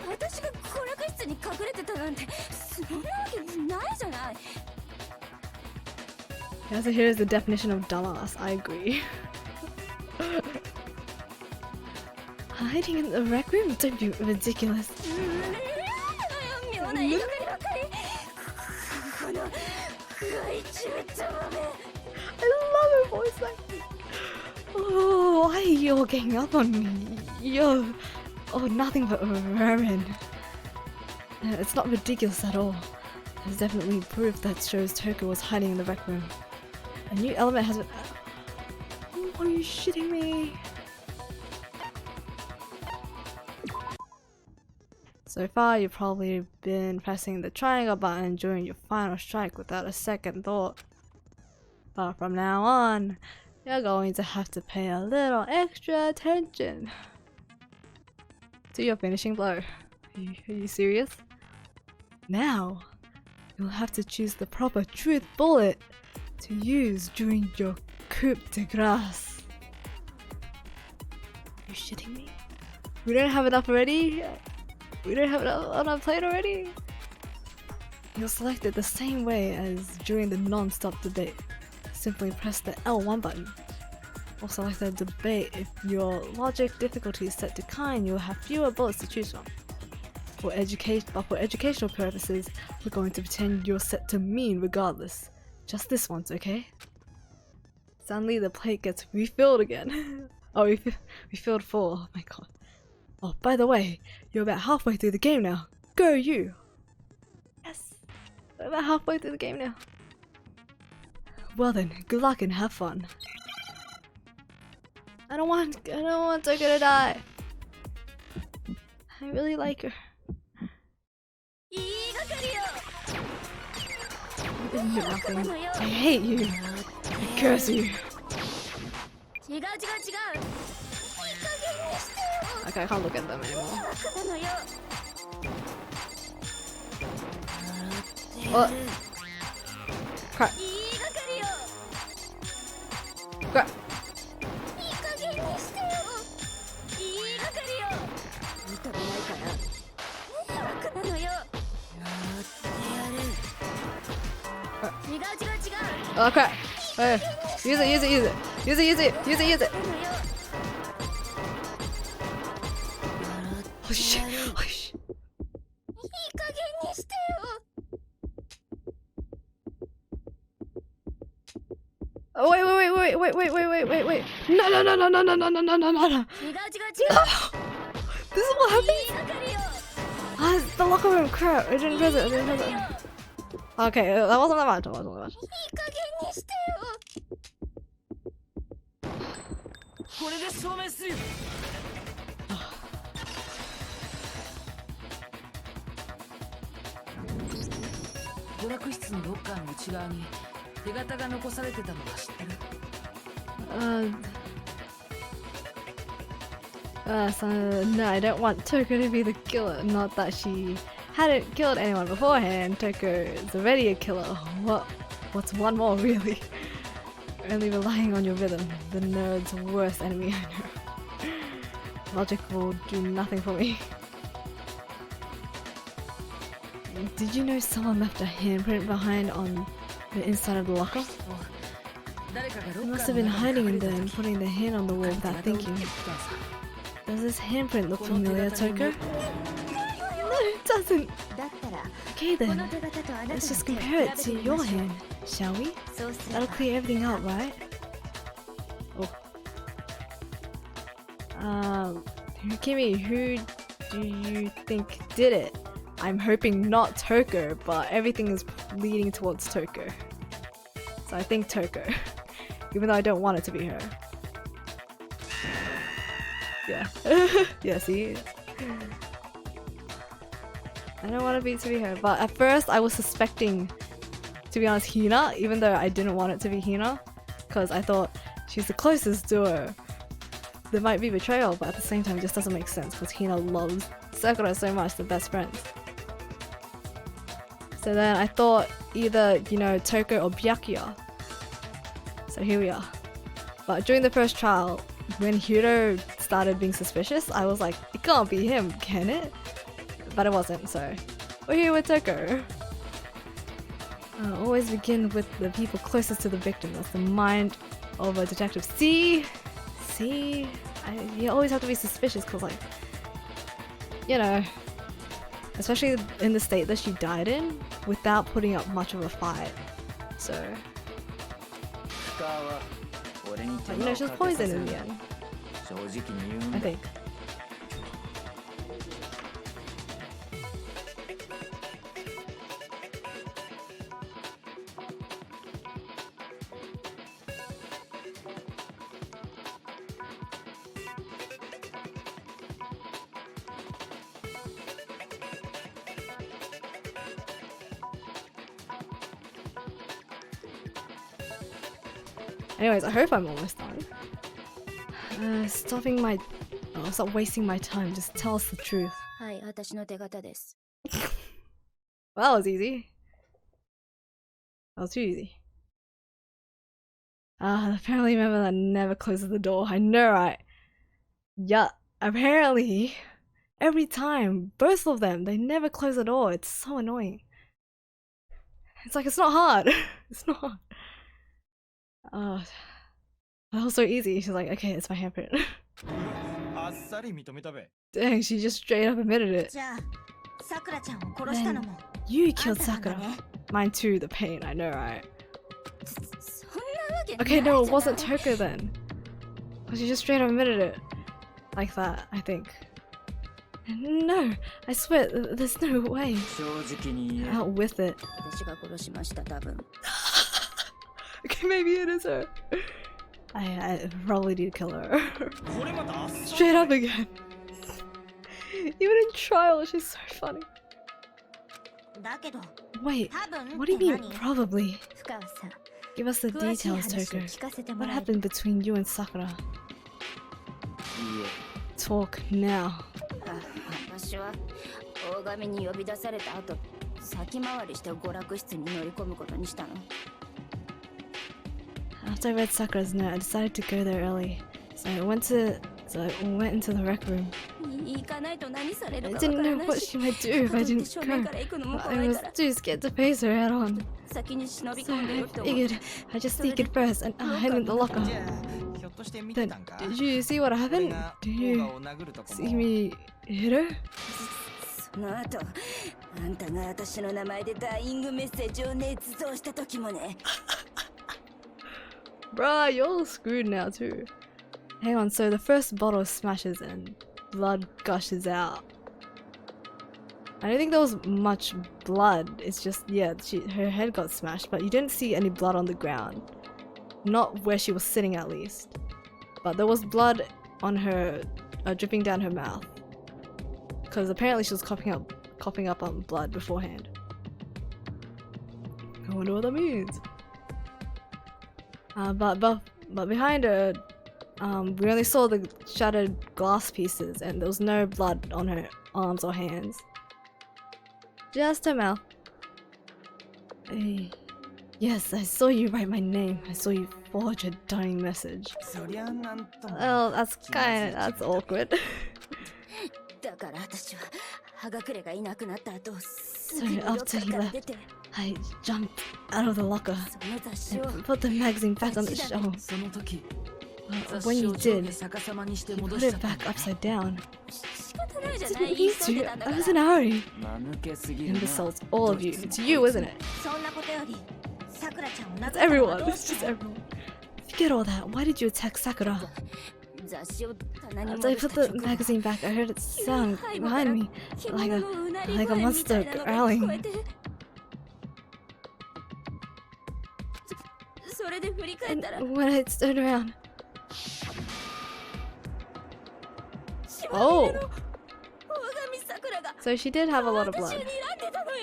私が娯楽室に隠れてたなんてそんなわけないじゃない。 Yeah, so here's the definition of dumbass. I agree. Hiding in the rec room? Don't be ridiculous. 妙な言いがかりばかり。この害虫たまめ。 I love her voice like this. Oh, why are you all getting up on me? You're nothing but vermin. It's not ridiculous at all. There's definitely proof that shows Toko was hiding in the rec room. A new element has been. Are you shitting me? So far, you've probably been pressing the triangle button during your final strike without a second thought. But from now on, you're going to have to pay a little extra attention to your finishing blow. Are you serious? Now, you'll have to choose the proper truth bullet to use during your coup de grace. Are you shitting me? We don't have enough already? We don't have enough on our plate already? You'll select it the same way as during the non-stop debate. Simply press the L1 button. Or select the debate if your logic difficulty is set to kind, you'll have fewer bullets to choose from. For educational purposes, we're going to pretend you're set to mean regardless. Just this once, okay? Suddenly the plate gets refilled again. Oh, refilled full. Oh my god. Oh, by the way, you're about halfway through the game now. Go you! Yes! We're about halfway through the game now. Well then, good luck and have fun. I don't want Toka to die. I really like her. I hate you. I curse you. Okay, I can't look at them anymore. What? Crap. Crap. Oh crap. Hey. Use it. Oh shit. Oh shit. Oh, wait. No. This is what happened? Ah, it's the locker room. Crap. I didn't press it. Okay, that wasn't that much. So no, I don't want Toko to be the killer. Not that she hadn't killed anyone beforehand. Toko is already a killer. What's one more, really? Only relying on your rhythm, the nerd's worst enemy I know. Logic will do nothing for me. Did you know someone left a handprint behind on the inside of the locker? They must have been hiding in there and putting their hand on the wall without thinking. Does this handprint look familiar, Toko? No, it doesn't! Okay then, let's just compare it to your hand, shall we? That'll clear everything up, right? Oh. Kimi, who do you think did it? I'm hoping not Toko, but everything is leading towards Toko. So I think Toko, even though I don't want it to be her. Yeah. Yeah, see? I don't want it to be her, but at first I was suspecting, to be honest, Hina, even though I didn't want it to be Hina, because I thought she's the closest to her. There might be betrayal, but at the same time it just doesn't make sense because Hina loves Sakura so much, they're best friends. So then I thought either, you know, Toko or Byakuya. So here we are. But during the first trial, when Hiro started being suspicious, I was like, it can't be him, can it? But it wasn't, so we're here with Toko. Always begin with the people closest to the victim. That's the mind of a detective. See? You always have to be suspicious because, like, you know, especially in the state that she died in, without putting up much of a fight. So, but, you know, she was poisoned in the end, I think. Anyways, I hope I'm almost done. Stop wasting my time. Just tell us the truth. Well, that was easy. That was too easy. The family member that never closes the door. I know, right? Yeah, apparently, every time, both of them, they never close the door. It's so annoying. It's like, it's not hard. It's not hard. That was so easy. She's like, okay, it's my handprint. Dang, she just straight up admitted it. Then you killed Sakura. Mine too, the pain, I know, right? Okay, no, it wasn't Toko then. She just straight up admitted it. Like that, I think. No, I swear, there's no way. 正直に言え Out with it. 私が殺しました多分 Okay, maybe it is her. I probably need to kill her. これまた Straight up again. Even in trial, she's so funny. だけど Wait, 多分 what do you って mean, 何 probably? 深尾さん Give us the 詳しい details, 話を Toko. 聞かせても What らえる happened between you and Sakura? いい Talk now. あ私は大神に呼び出された後先回りして娯楽室に乗り込むことにしたの After I read Sakura's note, I decided to go there early. So I went into the rec room. 行かないと何され I るかわ didn't から know ない what し she might do if I 後で didn't 正面 go. から行くのも I 怖い was から too scared to face her head on. 先に忍び So 込んでよ I って思う figured I'd just sneak it first and hide in the locker. じゃあひょっとして見て Then, たんか did you see what 俺 happened? が Did オー you ガを殴るとこ see も me hit her? その後あんたが私の名前でダイイングメッセージを捏造した時もね Bruh, you're all screwed now too. Hang on, so the first bottle smashes and blood gushes out. I don't think there was much blood. It's just, yeah, her head got smashed, but you didn't see any blood on the ground. Not where she was sitting at least. But there was blood on her, dripping down her mouth. Because apparently she was coughing up on blood beforehand. I wonder what that means. But behind her, we only saw the shattered glass pieces and there was no blood on her arms or hands. Just her mouth. Yes, I saw you write my name. I saw you forge a dying message. そりゃなんとも Well, that's awkward. だから私は葉隠れがいなくなった後す So ぐにロッカ after ー he から left, 出て I jumped out of the locker その雑誌を and put the magazine back on the shelf. その時 When you 雑誌を上 did, 下逆さまにして you 戻 put しちゃ it ったん back だ upside down. 仕方ないじゃ I ない didn't 言い need 急いで to. たんだ I か was in ら a hurry. 間抜けすぎるな Imbeciles, all of you. It's you, isn't it? そんなことよりさくらちゃんを殴っ It's たのは everyone. どう It's し just て everyone. Forget all that. Why did you attack Sakura? 雑誌を棚に After I 戻し put た the 直後 magazine back, I heard it sound 背後から behind me, 獣のうなり like a 声み monster たいなのが聞こえて それで振り返ったら and when I turned around, 島 oh, 根の大神さくらが so she did have a lot of 私を blood. 睨んでたのよ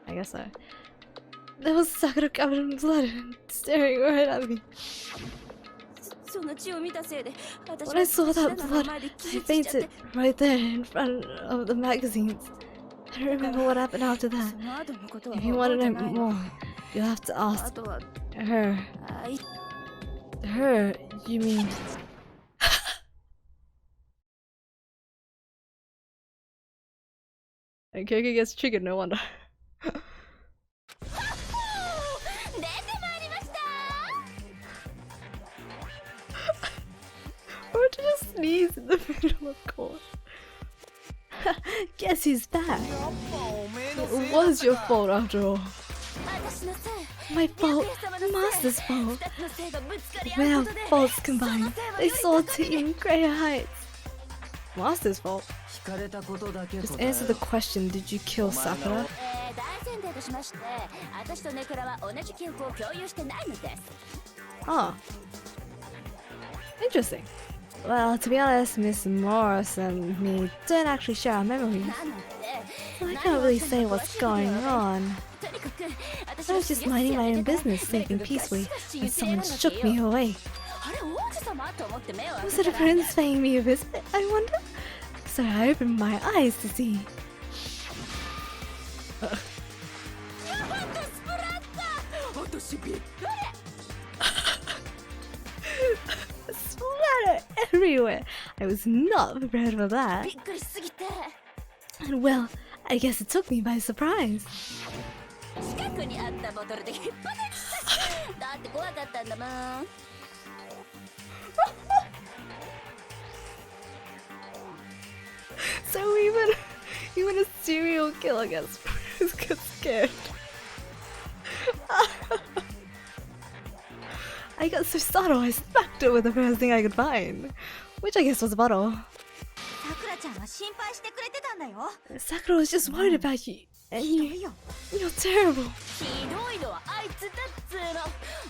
I guess so. There was Sakura covered in blood and staring right at me. その血を見たせいで私 When I saw は that 白の blood, 前で I 傷ついちゃって fainted right there in front of the magazines. I don't remember what happened after that. その後のことは If you 覚 want え to て know ないの more, you'll have to あ ask とは her. あい Her? You mean? And Kyoki gets triggered, no wonder. 出てまいりました Or to just sneeze in the middle of court. Guess who's back? やっぱおめえの It せいだ was your ったか fault after all. 私のせい My fault, 白夜様のせい Master's fault. 二つのせいがぶつかり合 When う our ことで faults combined, they その soared せ to いは even greater heights. Master's fault. 聞かれたことだけ Just 答え answer the question, did you kill Sakura? 大前提としまして私とネクラは同じ記憶を共有してないのです Ah. Interesting. Well, to be honest, Miss Morris and me don't actually share our memories. なので So I can't really say what's going on. とにかく私 I was just minding my own business, sleeping peacefully, when someone shook me awake. あれ王子様と思って目を開 Was け it a たら prince paying me a visit, I wonder? So I opened my eyes to see. スプラッタ私びっくり Splatter everywhere! I was not prepared for び that. っくりしすぎて And well, I guess it took me by surprise. 近くにあったボトルで引っ張っただって怖かったんだもん So even a serial killer gets scared. I got so startled I smacked it with the first thing I could find, which I guess was a bottle. さくらちゃんは心配してくれてたんだよ。 Sakura was just worried about you, and ひどいよ。 you're terrible. ひどいのはあいつだっつー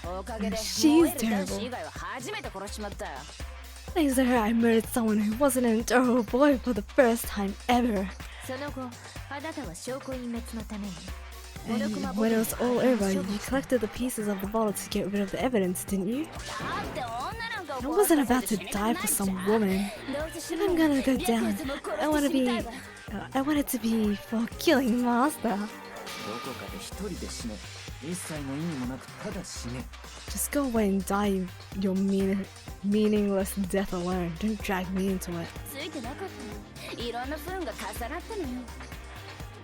の。おかげで She's 燃える男子以外は初めて殺しちまったよ。 Thanks to her, I murdered someone who wasn't an adorable boy for the first time ever. その後、あなたは証拠隠滅のために。 And when it was all over, you collected the pieces of the bottle to get rid of the evidence, didn't you? だって女なんか I wasn't about to die for some woman. If I'm gonna go down, I want it to be for killing master. どこかで一人で死ね。一切の意味もなくただ死ね。 Just go away and die your meaningless death alone. Don't drag me into it. ついてなかったの。いろんな不運が重なったのよ。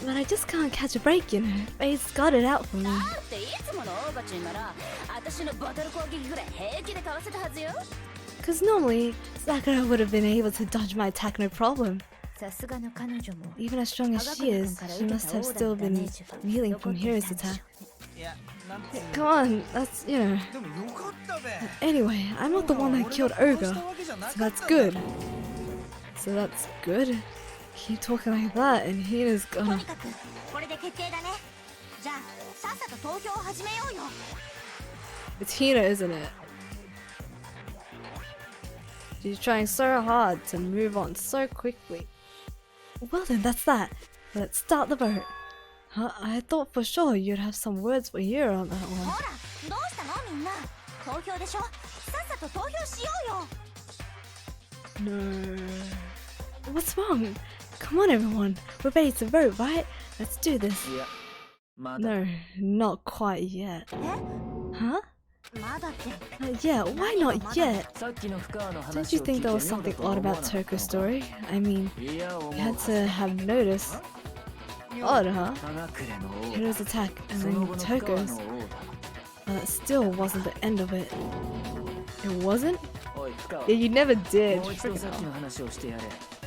But I just can't catch a break, you know. Fate's got it out for me. だっていつものオーバチンなら、私のボトル攻撃ぐらい平気でかわせたはずよ。 Because normally, Sakura would have been able to dodge my attack no problem. さすがの彼女も。 Even as strong as she is, she must have still been reeling from Hero's attack. いや、なんて Come on, that's, you know. でもよかったべ。 Anyway, I'm not the one that killed Ogre, so that's good. So that's good. Keep talking like that, and Hina's と gonna. にかくこれで決定だね。じゃあさっさと投票を始めようよ。 It's Hina, isn't it? She's trying so hard to move on so quickly. Well then, that's that. Let's start the vote. Huh? I thought for sure you'd have some words for Hira on that ほ one. ら、どうしたのみんな。投票でしょ。さっさと投票しようよ。 No. What's wrong? Come on, everyone. We're ready to vote, right? Let's do this. いや、まだ。 No, not quite yet. え？ Huh? まだって。 Not yet. Why not yet? さっきの深川の Don't 話 you を聞い think て there 妙 was だ something とは odd 思わ about なかったの Toko's か。 story? I mean, いや、思 you う had to have noticed. Odd, huh? 葉隠れの王 Hero's attack だ。 and そ then の後の深川 Toko's. の王だ。 But that still wasn't the end of it. It wasn't? おい、深川。 Yeah, you never did. もう一度 Freaking さっき hell. の話をしてやれ。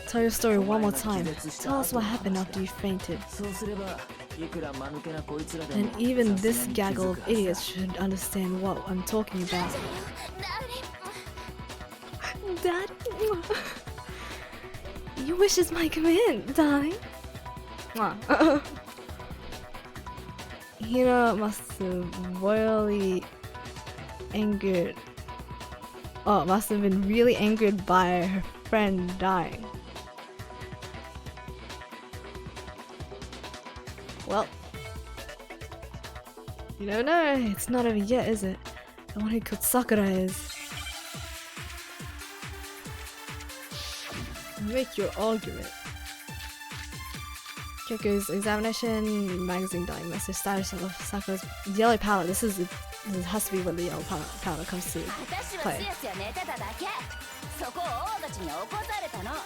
Tell your story one more time. Tell us what happened after you fainted. そうすれば、いくら間抜けなこいつらで And も even さす this がに気づ gaggle of くはずだ。 idiots should understand what I'm talking about. Dad? Your wishes might come in, darling. Mwah. Hina must have royally angered. Oh, must have been really angered by her friend dying. Well, you don't know. It's not over yet, is it? The one who killed Sakura is. Make your argument. Kyoko's examination, magazine dying message, status of Sakura's yellow palette. This has to be when the yellow palette comes to 私は play. すやすや寝てただけ。そこを王たちに起こされたの。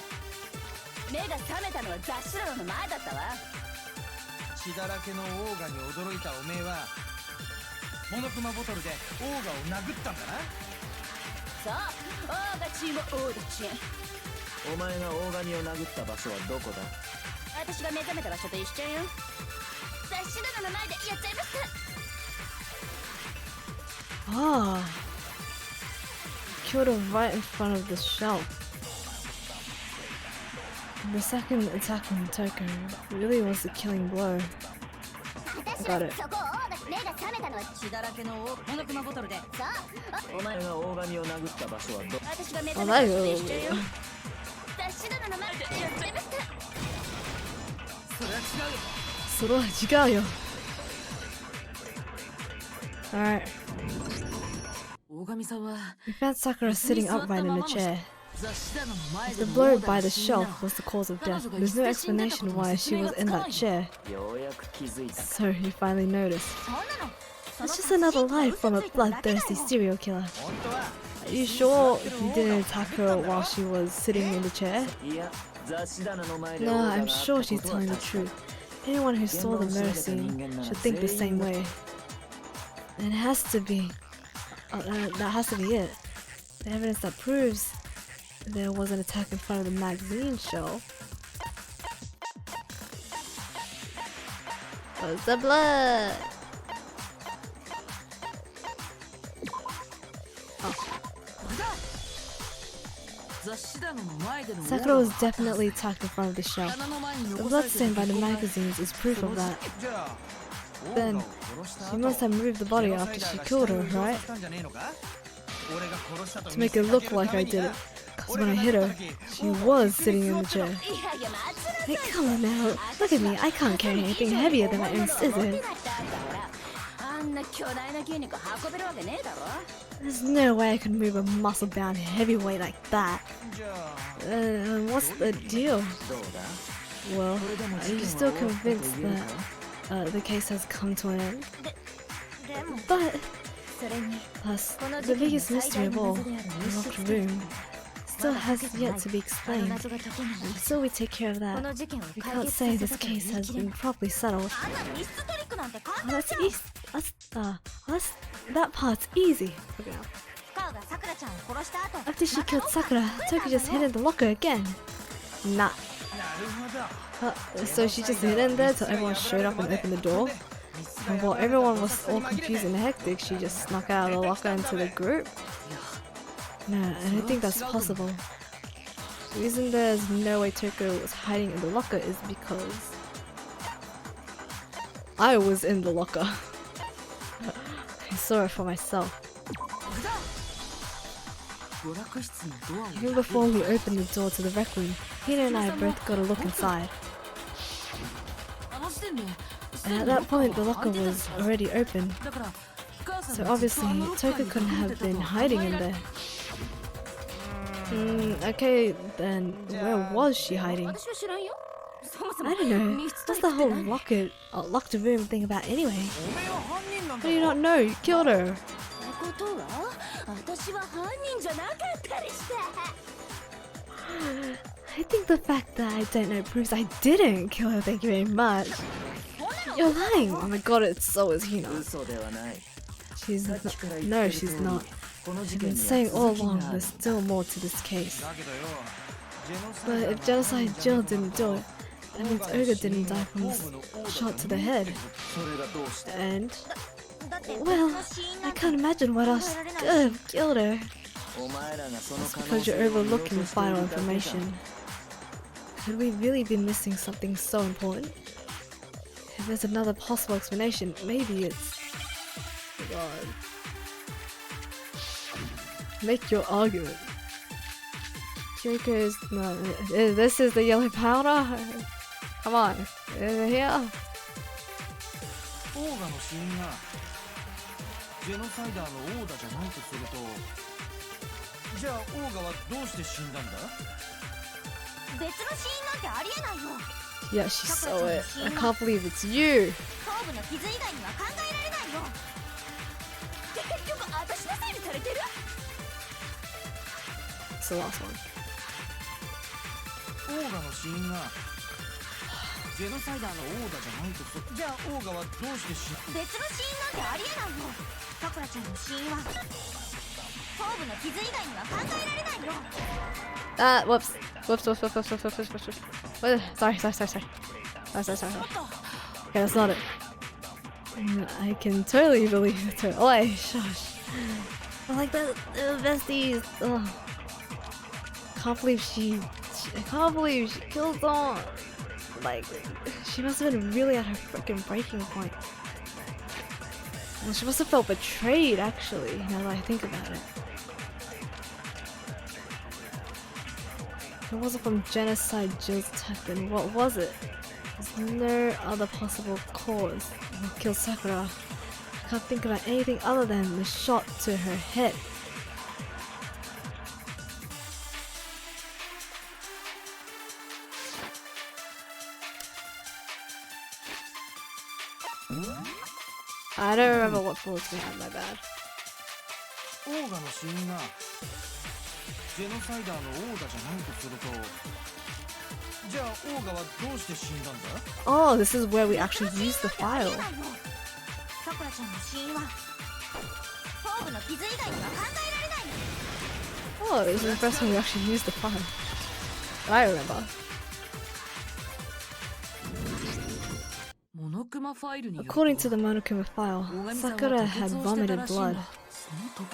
目が覚めたのは雑誌なの前だったわ。血だらけのオーガに驚いたおめえはモノクマボトルでオーガを殴ったんだな。そう、王がチーム王たち。お前が大神を殴った場所はどこだ。私が目覚めた場所と一緒よ。雑誌なの前でやっちゃいました。 Ah, killed her right in front of the shelf. The second attack on Toko really was a killing blow. I got it. そこ王が目が覚めたのは血だらけのモノクマボトルで。そう、お前が大神を殴った場所はどこ。私が目覚めた場所と一緒よ。雑誌なの前でやっちゃいました。それは違うよ。それは違うよ。Alright, 大神さんは we found Sakura sitting upright in a chair. 雑誌棚の前 The で blow by the shelf was the cause of death. There's no explanation why she was in that chair. ようやく気づいた。 So you finally noticed. そんなの。 It's just another lie from a bloodthirsty serial killer. 本当は Are you sure he didn't attack her while she was sitting in the chair? いや、雑誌棚の前で No, 王が I'm あった sure こ she's とは telling the 確か truth. Anyone who saw the murder scene should think the same way. And it has to be. That has to be it. The evidence that proves there was an attack in front of the magazine shelf. What's the blood? Sakura was definitely attacked in front of the shelf. The blood stain by the magazines is proof of that. Then, she must have moved the body after she killed her, right? To make it look like I did it. Cause when I hit her, she was sitting in the chair. Hey, come on now. Look at me, I can't carry anything heavier than my own scissors. There's no way I could move a muscle-bound heavyweight like that. What's the deal? Well, are you still convinced that the case has come to an end? But, plus, the biggest mystery of all, the locked room, still has yet to be explained. Until we take care of that, we can't say this case has been properly settled. That part's easy. After she killed Sakura, Toki just hid in the locker again. Nah. So she just hid in there till everyone showed up and opened the door? And while everyone was all confused and hectic, she just snuck out of the locker into the group? No, I don't think that's possible. The reason there's no way Toko was hiding in the locker is because I was in the locker. I saw it for myself. Even before we opened the door to the rec room, Hina and I both got a look inside. And at that point the locker was already open. So obviously Toko couldn't have been hiding in there. Okay, then where was she hiding? I don't know. What's the whole locked room thing about anyway? How do you not know? You killed her. I think the fact that I don't know proves I didn't kill her, thank you very much. You're lying! Oh my god, it's so is Hina. She's no, she's not. I've been saying all along there's still more to this case. But if Genocide Jill didn't do it, that means Oga didn't die from a shot to the head. And... well, I can't imagine what else could have killed her. That's because you're overlooking vital information. Could we really be missing something so important? If there's another possible explanation, maybe it's... God. Make your argument. Kiriko's... no, this is the yellow powder? Come on, is it here? オーガの死因がジェノサイダーのオーダじゃないとすると、じゃあオーガはどうして死んだんだ？別の死因なんてありえないよ。 Yeah, she saw it. I can't believe it's you. 頭部の傷以外には考えられないよ。結局私のせいにされてる。 It's the last one. オーガの死因がジェノサイダーのオーダじゃないとする。じゃあオーガはどうして死んだ？別の死因なんてありえないよ。さくらちゃんの死因は頭部の傷以外には考えられないよ。 Whoops. Whoops. Sorry. Okay, that's not it. I can totally believe it. Oh, shush. I like that, besties. Ugh. I can't believe she killed someone. Like, she must have been really at her freaking breaking point. Well, she must have felt betrayed, actually, now that I think about it. If it wasn't from Genocide Jill's attack, then what was it? There's no other possible cause that killed Sakura. I can't think about anything other than the shot to her head. I don't remember what bullets we had, my bad. オーガの死因がジェノサイダーのオーダじゃないとすると、じゃあオーガはどうして死んだんだ？ Oh, this is where we actually used the file. さくらちゃんの死因は頭部の傷以外には考えられない。 Oh, this is the first time we actually used the file. I remember. According to the Monokuma file, Sakura had vomited blood.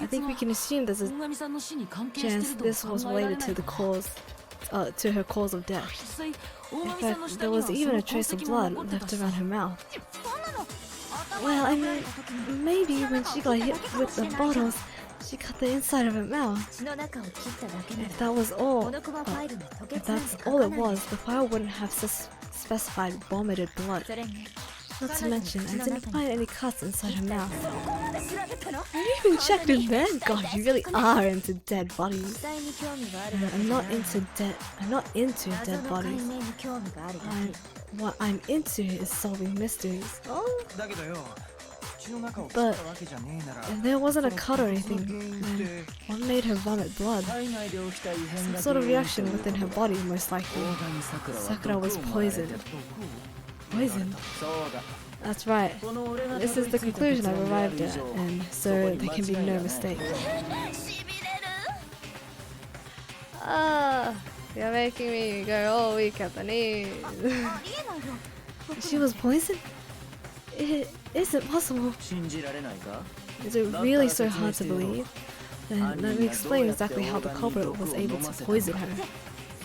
I think we can assume there's a 大神さんの死に関係して chance ると this 考 was えら related れない to the か cause, to her cause of death. 実際大 In 神さんの fact, 下 there には was そ even の a 痕 trace of 跡も blood 残ってた left し around her mouth. そんなの Well, I mean, maybe when she got hit with the bottles, she cut the inside of her mouth. 血の中を切っただけな If ら that was all, モノクマファイルに吐 if 血なんて that's 書 all か it ない was, the file wouldn't have specified vomited blood. それに Not to mention, I didn't find any cuts inside her mouth. そこまで調べたの You even checked it then? God, you really are into dead bodies. 死体に興味があるだけ I'm じゃ not ない into謎 dead の解 bodies. 明に興味があるだ What I'm into is solving mysteries. Oh, だけどよ、血の中を切 But ったわけじゃねえなら if there wasn't a cut or その anything, 原因っ then て what made her vomit blood? 体内で起きた異変 Some が sort of 原因 reaction という within her body, most likely. 大神桜は Sakura was 毒を盛られて poisoned. る Poisoned? そうだ That's right. この俺が This たど is り the 着いた conclusion 結 I've 論である arrived 以 at, 上 and そ so こに there 間 can be 違い no はない mistake. しびれる Ah, you're making me go all weak at the knees. ありえないよ She was poisoned? It isn't possible. 信じられないか Is it really so hard to believe? Then let me explain exactly how the culprit was able to poison her.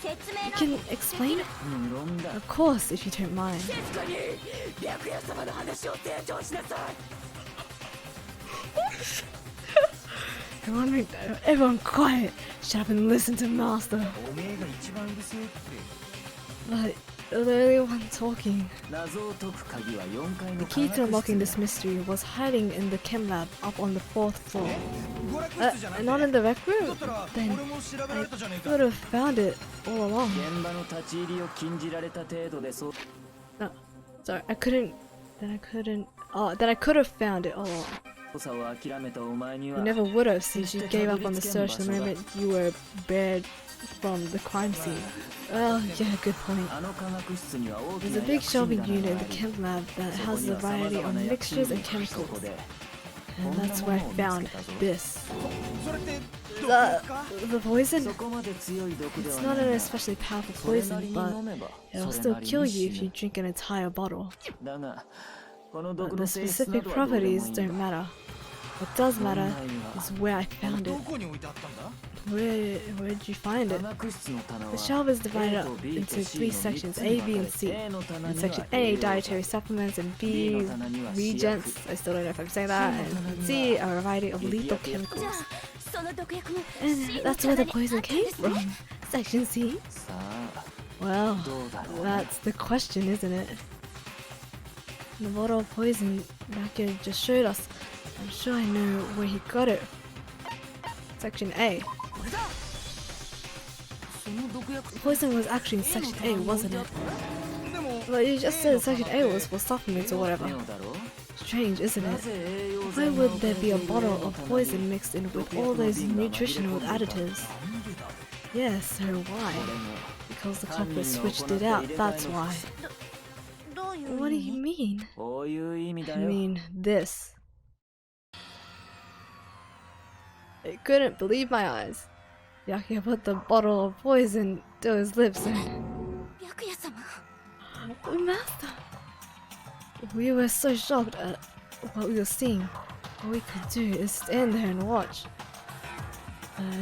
説明 You なん can explain it? 無論だ Of course, if you don't mind. かに白夜様の話を提供しなさい Everyone quiet! Shut up and listen to Master. おめえが一番うるせえって But you're the only one talking. 謎を解く鍵は4階の The 科 key 学 to unlocking 室 this mystery was hiding in the chem lab up on the 4th floor. 娯楽室じゃなくて Not in the rec だ room? ったら Then 俺も調べられたじゃねえ I か would have found it all along. 現場の立ち入りを禁じられた程度でそう Sorry, I couldn't. Then I couldn't. Oh, then I could have found it all along. 捜査を諦めたお前に You は never would have since you gave up on the search the moment you were barred from the crime scene. Oh, yeah, good point. あの科学室には大き There's な a big 薬品 shelving 棚 unit が in あ the り chem lab that そこ has に a は様 variety 々 of な薬 mixtures 品 and がそ chemicals. こで And that's where I found this. それって毒 The, か the poison? そこまで強い毒で It's は not ない an が especially powerful それなり poison, に飲 but めば it'll それ still なり kill に you 死 if you ぬ drink an entire bottle. だがこの毒 But の the 性質な specific どはどうでもいい properties ん don't だ matter. What does 問 matter 題 is は where I found it. どこに置いてあったんだ Where'd you find 科 it? 学室の棚は The shelf is divided A up と B と into C three の sections, 三つに A, 分 B, か and れ C. A の棚 In には section 栄 A, 養が dietary supplements, and B B, の棚には試薬 regents. I still don't know if I'm saying that. And C, a variety of lethal じゃ chemicals. あその毒薬も And that's where the poison came from. Section C. さあ Well, どうだろう that's the question, isn't it? The bottle of poison Nakir just showed us. I'm sure I know where he got it. Section A. その毒薬 Poison was actually in Section A, wasn't it? でも But you just said Section A was for supplements or whatever. 妙だろ Strange, isn't な it? ぜ栄養 Why 剤が would 置か there れ be て a いる bottle A of の棚 poison に mixed in with 毒 all 薬の those 瓶が紛れ nutritional 込んでいた additives? Yes, so why? これも Because the 犯 culprit 人が switched 行っ it た out, 入れ替え that's の why. どういう What do 意 you 味 mean? こういう意味だ I よ mean this. I couldn't believe my eyes. Yakia put the bottle of poison to his lips and... 白夜様 Master! We were so shocked at what we were seeing. All we could do is stand there and watch.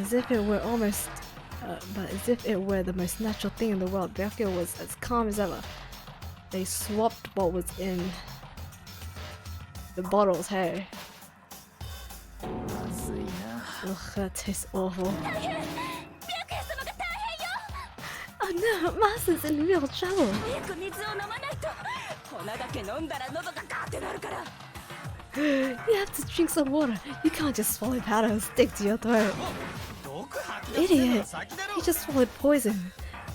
As if it were almost... but as if it were the most natural thing in the world, Yakia was as calm as ever. They swapped what was in the bottles, hey. まずいな Ugh, that tastes awful. 白夜様が大変よ Oh no, Master's in real trouble. 早く水を飲まないと粉だけ飲んだら喉がカーってなるから You have to drink some water. You can't just swallow powder and stick to your throat. 毒吐き出せるの Idiot! が先だろ He just swallowed poison.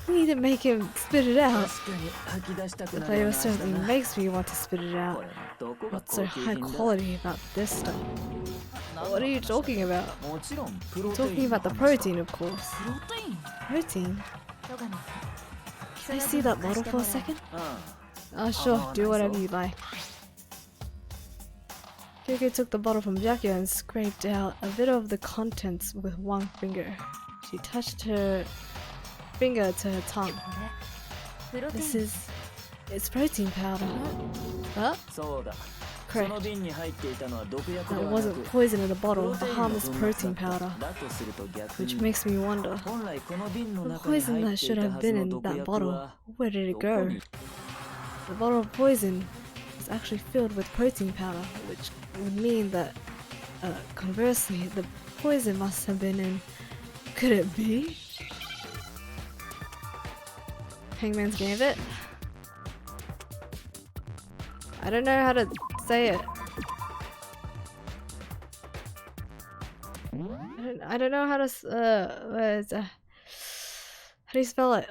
We need to make him spit it out. 確かに吐き出したく The なる flavor ような味だ certainly な makes me want to spit it こ out. れどこが What's so 高級 high 品だ quality about this stuff? What are you talking about? もちろんプロテイ Talking ンの about the 話だ protein, of course. プロテイン Protein? 戸上 Can I see that bottle for a second? う Oh, sure. Do whatever you like. Kyoko took the bottle from Jackie and scraped out a bit of the contents with one finger. She touched her finger to her tongue. プロテイ This ン is... It's protein powder. Huh? んそうだ correct. その瓶に入っていたのは毒薬で That はな wasn't く poison in the プ bottle, ロ but テインの harmless 粉末 protein だった powder. だとすると逆 Which に makes me wonder, 本来この瓶の the 中に poison 入 that ってい should た have はず been の in 毒 that 薬 bottle, は where did ど it こ go? に The bottle of poison is actually filled with protein powder, which would mean that, conversely, the poison must have been in... Could it be? Hangman's Gambit? I don't know how to say it. I don't know how to how do you spell it?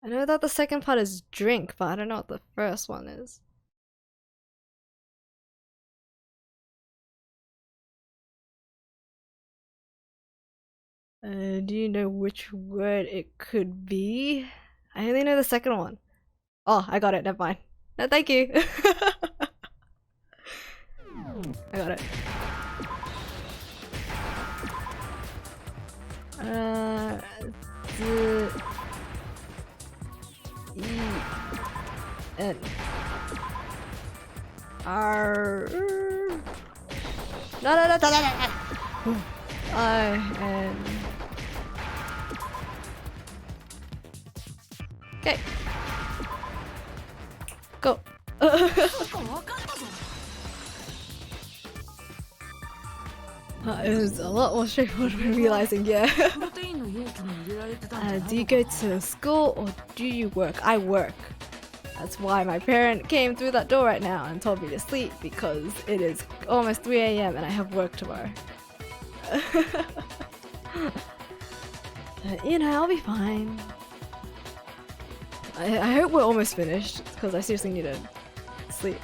I know that the second part is drink, but I don't know what the first one is. Do you know which word it could be? I only know the second one. Oh, I got it. Never mind. No, thank you. I got it. N R no I N Okay. Go. It was a lot more straightforward when realizing, yeah. プロテインの容器に入れられてたんじゃないの Do you go to school or do you work? I work. That's why my parent came through that door right now and told me to sleep because it is almost 3 a.m. and I have work tomorrow. But, you know, I'll be fine. I hope we're almost finished because I seriously need to sleep.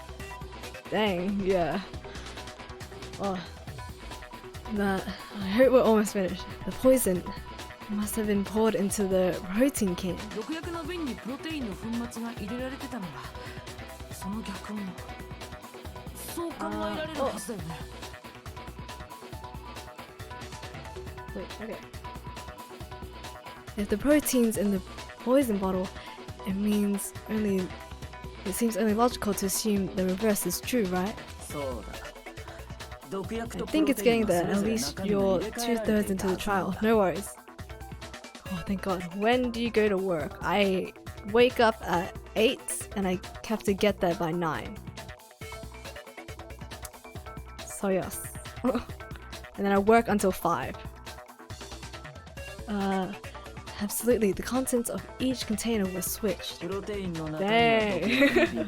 Dang, yeah. Oh. But I hope we're almost finished. The poison must have been poured into the protein can. 毒薬の瓶にプロテインの粉末が入れられてたのはその逆もそう考えられるはずだよね。Wait, okay. If the protein's in the poison bottle, it means only... It seems only logical to assume the reverse is true, right? そうだ I think it's getting there. At least you're 2/3 into the trial. No worries. Oh, thank God. When do you go to work? I wake up at 8 and I have to get there by 9. So yes. And then I work until 5. Absolutely. The contents of each container were switched. プロテインの中身は Dang.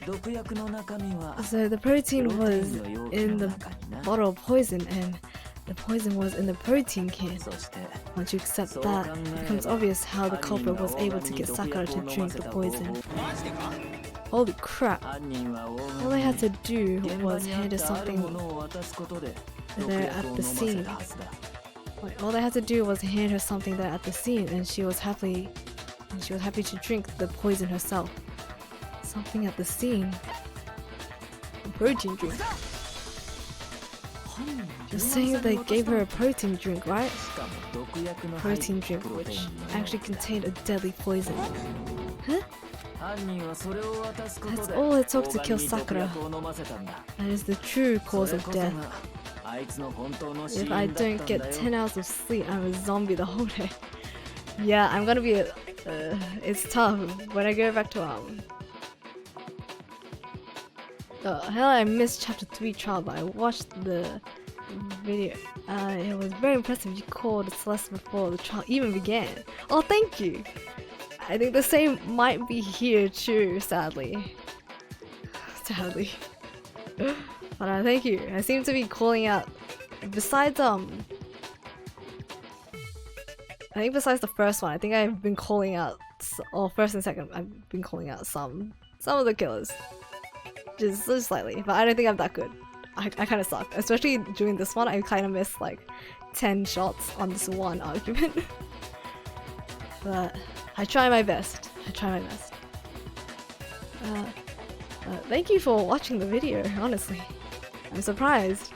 毒薬の中身は So the protein was in the 中にな bottle of poison and the poison was in the protein can. そして Once you accept that, it becomes obvious how the culprit was able to get Sakura to drink the poison. Holy crap. 犯人は All they had to do 現場 was にあっ hand her たあるも something. のを渡すことで There at the scene. Wait, all they had to do was hand her something there at the scene and she was happy to drink the poison herself. Something at the scene. A protein drink. You're saying that they gave her a protein drink, right? Protein drink, which actually contained a deadly poison. Huh? That's all it took to kill Sakura. That is the true cause of death. If I don't get 10 hours of sleep, I'm a zombie the whole day. Yeah, I'm gonna be it's tough. When I go back to oh hell, I missed chapter 3 trial, but I watched the video. It was very impressive. You called Celeste before the trial even began. Oh, thank you! I think the same might be here too, sadly. Sadly. But thank you. I seem to be calling out, besides I think besides the first one, I think I've been calling out, or first and second, I've been calling out some of the killers. Just slightly, but I don't think I'm that good. I kind of suck. Especially during this one, I kind of missed like 10 shots on this one argument. But I try my best. Thank you for watching the video, honestly. I'm surprised.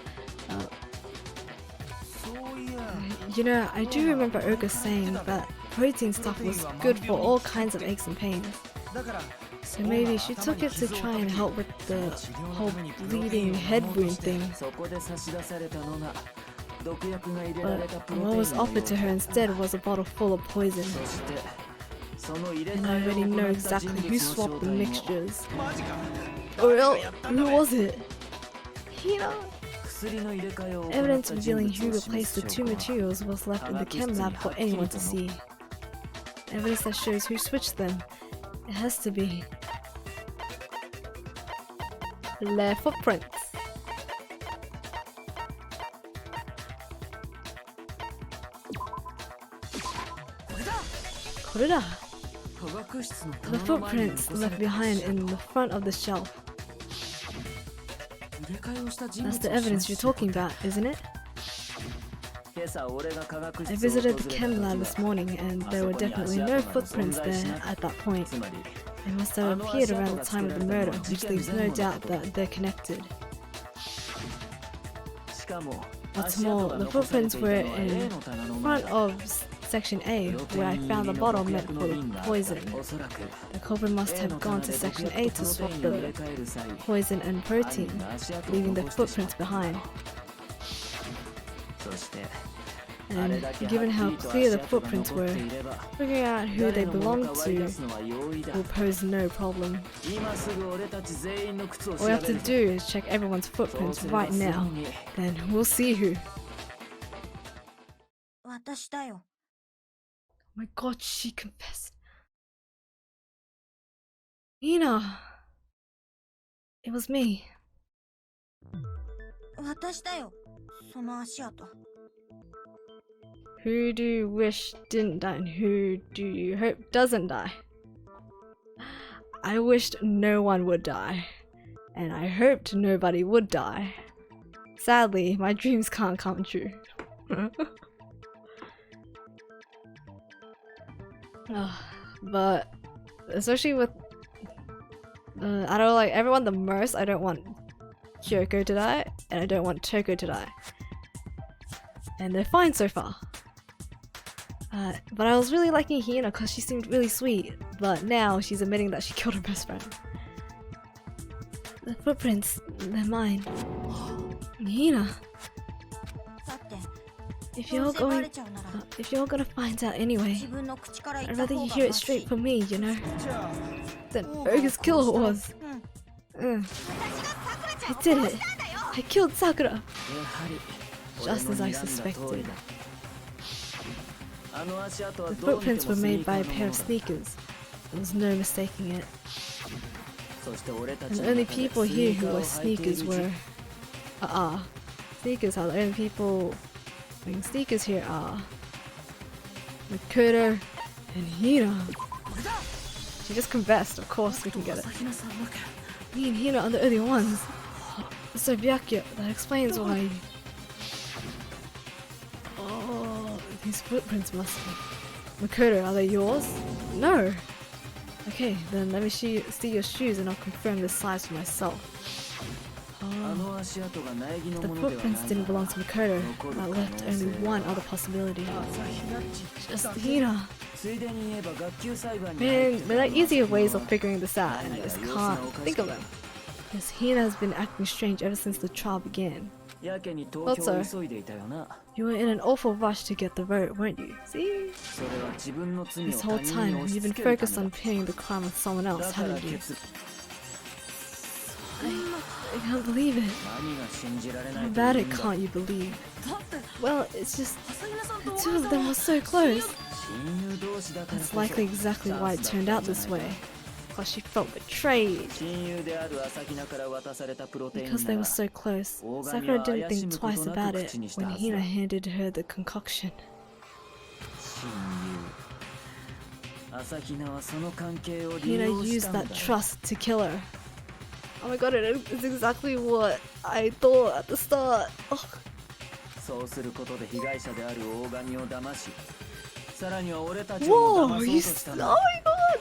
You know, I do remember Urga saying that protein stuff was good for all kinds of aches and pains. だから So maybe she took it to try and help with the whole bleeding head wound thing. そこで差し出されたのが毒薬が入れら But れたプロ what テイン was の offered to her instead was a bottle full of poison. そしてその入れ And I 替え already を know 行った人 exactly 物 who の swapped the 正体も mixtures. マジか Oh, who was it? Hina? 薬の入れ替えを行った Evidence 人 revealing 物 who を replaced 示 the す two 証拠は materials was left in the chem lab for anyone to see. Evidence that shows who switched them. It has to be their footprints. Koreda. 科学室の The 棚の前に footprints 残さ left れた behind in the front of the shelf. 入れ替えをした人 That's 物 the を evidence 示 you're す talking about, isn't it? 今朝俺が科学 I 室を visited 訪 the れ chem た lab 時 this は morning and there were definitely no footprints there at that point. つまり They must have appeared around the time of the murder, which leaves no doubt that they're connected. しかも What's 足跡 more, が the 残され footprints ていた were のは A in の棚の前 front of section A, where I found the bottle meant full of poison. おそらく The culprit must have gone to section A to swap the poison and protein, leaving the footprints behind. そして And given how clear the footprints were, figuring out who they belonged to will pose no problem. 今すぐ俺たち全員の靴を All 調 we べ have る to do is check everyone's footprints right now. Then we'll see who. 私だよ。 Oh my god, she confessed. Ina! It was me. 私だよ。その足跡。 Who do you wish didn't die and who do you hope doesn't die? I wished no one would die. And I hoped nobody would die. Sadly, my dreams can't come true. But especially with I don't like everyone the most. I don't want Kyoko to die and I don't want Toko to die. And they're fine so far. But I was really liking Hina because she seemed really sweet. But now she's admitting that she killed her best friend. The footprints, they're mine. Hina, だって、 if ど you're うせバ going, レちゃうなら、 if you're gonna find out anyway, 自分の口から言っ I'd た rather 方 you が hear it マシ。 straight from me, you know? じゃあ Than Urga's killer was. うん I did it. I killed Sakura. やはり Just as I 俺の睨んだ通 suspected. りだあの足跡は The どう見て footprints も were スニ made ーカ by ー a の pair も of のだ sneakers. There was no mistaking it. そして俺た And ち the の only 中で people スニ here ー who カー were を履いている sneakers うち were sneakers are the only people wearing sneakers here are Makoto and Hina. She just confessed, of course we can get it. 朝比奈さんのか Me and Hina are the only ones. So Byakuya, that explains why. Oh, these footprints must be. Makoto, are they yours? No. Okay, then let me see your shoes and I'll confirm the size for myself. あ Oh, の足跡が苗木の the ものではない footprints didn't belong to Makoto. That left only one other possibility. Just Hina. ついでに言えば学級裁判に Man, there are easier ways of figuring this out, and I just can't think of them. Yes, Hina has been acting strange ever since the trial began. やけに投 Thought 票 so. を急いでいたよな You were in an awful rush to get the vote, weren't you? See? それは自分の罪を This 他 whole 人 time, に押し you've been 付けるた focused め on pinning the crime on someone だ else, から haven't you? 決 I can't believe it. 何が信じられない How と bad い it うんだ can't you believe? だって Well, it's just 朝比奈さんと the 俺 two of them were so close. 親友同士だからこ That's そ likely exactly why it turned out this way. Because she felt betrayed. 親友である朝比奈から渡されたプロテイン Because な they ら were so close, 大神 Sakura は didn't 怪し think むこ twice とな about く it 口にした when はず Hina だ handed her the concoction. 親友朝比奈はその関係を利 Hina 用し used たんだ that trust to kill her. Oh my god, it's exactly what I thought at the start. Oh, そうすることで被害者である大神を騙しさらには俺たちをも whoa, 騙 you そうとした oh ん my だ god!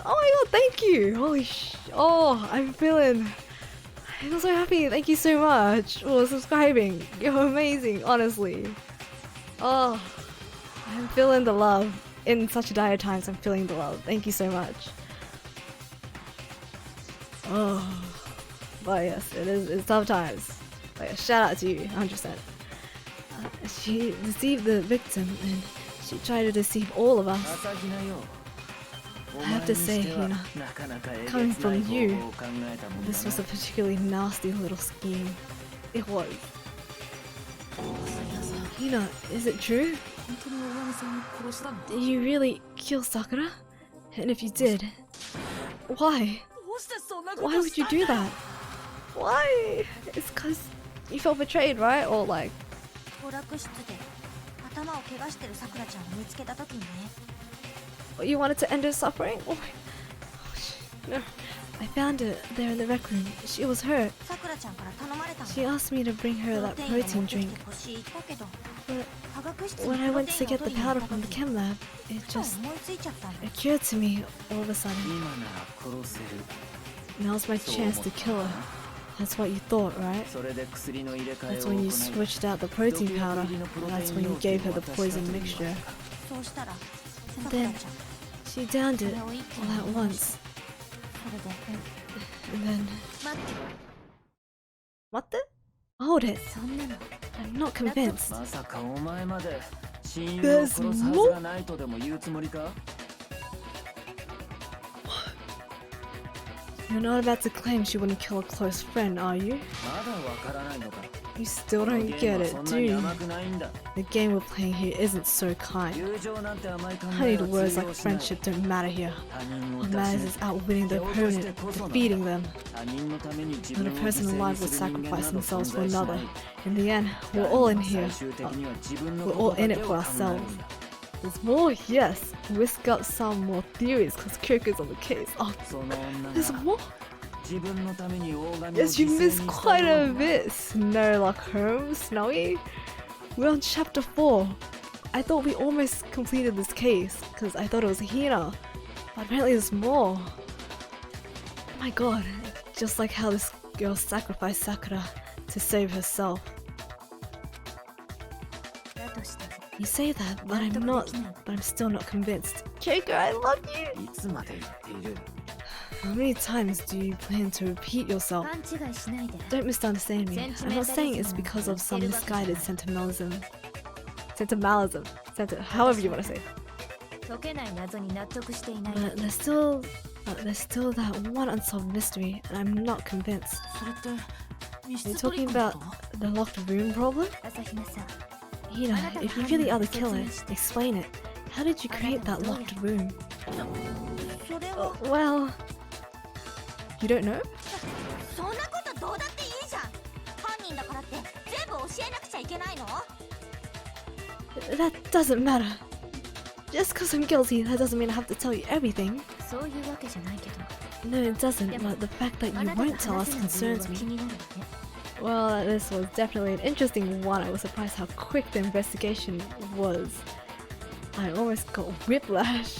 Oh my god, thank you! Holy oh, I'm so happy, thank you so much for subscribing. You're amazing, honestly. Oh, I'm feeling the love. In such dire times, I'm feeling the love. Thank you so much. Oh, but yes, it's tough times. But yeah, shout out to you, 100%. She deceived the victim and she tried to deceive all of us. I have to say, Hina, coming from you, this was a particularly nasty little scheme. It was. Hina, is it true? Did you really kill Sakura? And if you did, why? Why would you do that? Why? It's cause you felt betrayed, right? Or like... Or you wanted to end her suffering? Oh my... No. I found her there in the rec room. She was hurt. She asked me to bring her that protein drink. But when I went to get the powder from the chem lab, it just occurred to me all of a sudden. Now's my chance to kill her. That's what you thought, right? That's when you switched out the protein powder. That's when you gave her the poison mixture. And then she downed it all at once. And then... What the? Hold it. I'm not convinced. There's more? You're not about to claim she wouldn't kill a close friend, are you? You still don't get it, do you? The game we're playing here isn't so kind. Honeyed words like friendship don't matter here. What matters is outwitting the opponent, defeating them. When a person alive would sacrifice themselves for another. In the end, we're all in here. We're all in it for ourselves. There's more? Yes. Whisk up some more theories because Kyoko's on the case. Oh, there's more? Yes, you missed quite a bit, Snowlock Holmes, Snowy. We're on chapter 4. I thought we almost completed this case because I thought it was Hina. But apparently there's more. Oh my god, just like how this girl sacrificed Sakura to save herself. You say that, but I'm still not convinced. Keiko, I love you! How many times do you plan to repeat yourself? Don't misunderstand me. I'm not saying it's because of some misguided sentimentalism. However you want to say it. But there's still that one unsolved mystery, and I'm not convinced. Are you talking about the locked room problem? Hina, if you really are the killer, explain it. How did you create that locked room? Well... You don't know? That doesn't matter. Just because I'm guilty, that doesn't mean I have to tell you everything. No, it doesn't, but the fact that you won't tell us concerns me. Well, this was definitely an interesting one. I was surprised how quick the investigation was. I almost got whiplash.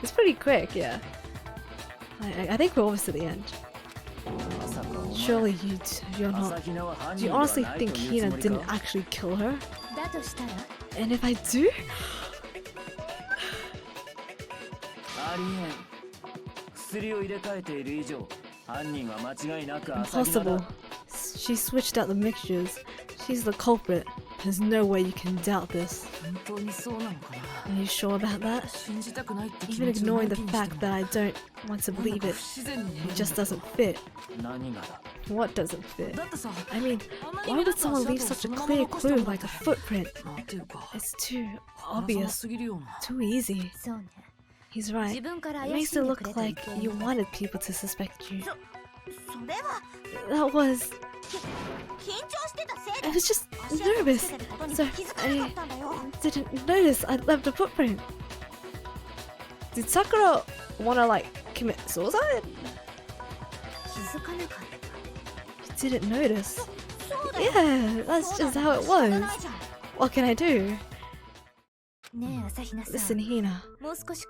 It's pretty quick, yeah. I think we're almost to the end. Surely you're not... Do you honestly think Hina didn't actually kill her? And if I do? Impossible. She switched out the mixtures. She's the culprit. There's no way you can doubt this. Are you sure about that? Even ignoring the fact that I don't want to believe it, it just doesn't fit. What doesn't fit? I mean, why would someone leave such a clear clue like a footprint? It's too obvious, too easy. He's right. It makes it look like you wanted people to suspect you. That was... I was just nervous, so I didn't notice I left a footprint. Did Sakura wanna like commit suicide? You didn't notice? Yeah, that's just how it was. What can I do? Listen, Hina,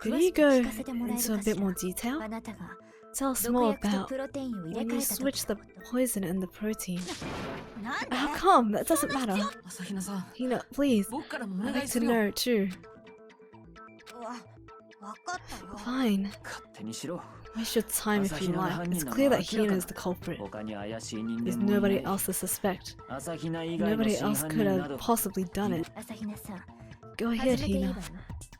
could you go into a bit more detail? Tell us 毒 more 薬と about プロテインを入れ when 替 you えた時 switch the poison and the protein. なんで How come? That doesn't matter. 朝比奈さん、 Hina, please. 僕からもお I'd 願い like す to るよ。 know too. わかったよ Fine. 勝手にしろ。 Waste your time if you like. It's clear that Hina is the culprit. 他に怪しい人 There's 間もいな nobody い。 else to suspect. 朝比奈以外の Nobody 真 else 犯 could 人な have ど possibly done it. 朝比奈さん Go 始 ahead, めていい Hina. わよ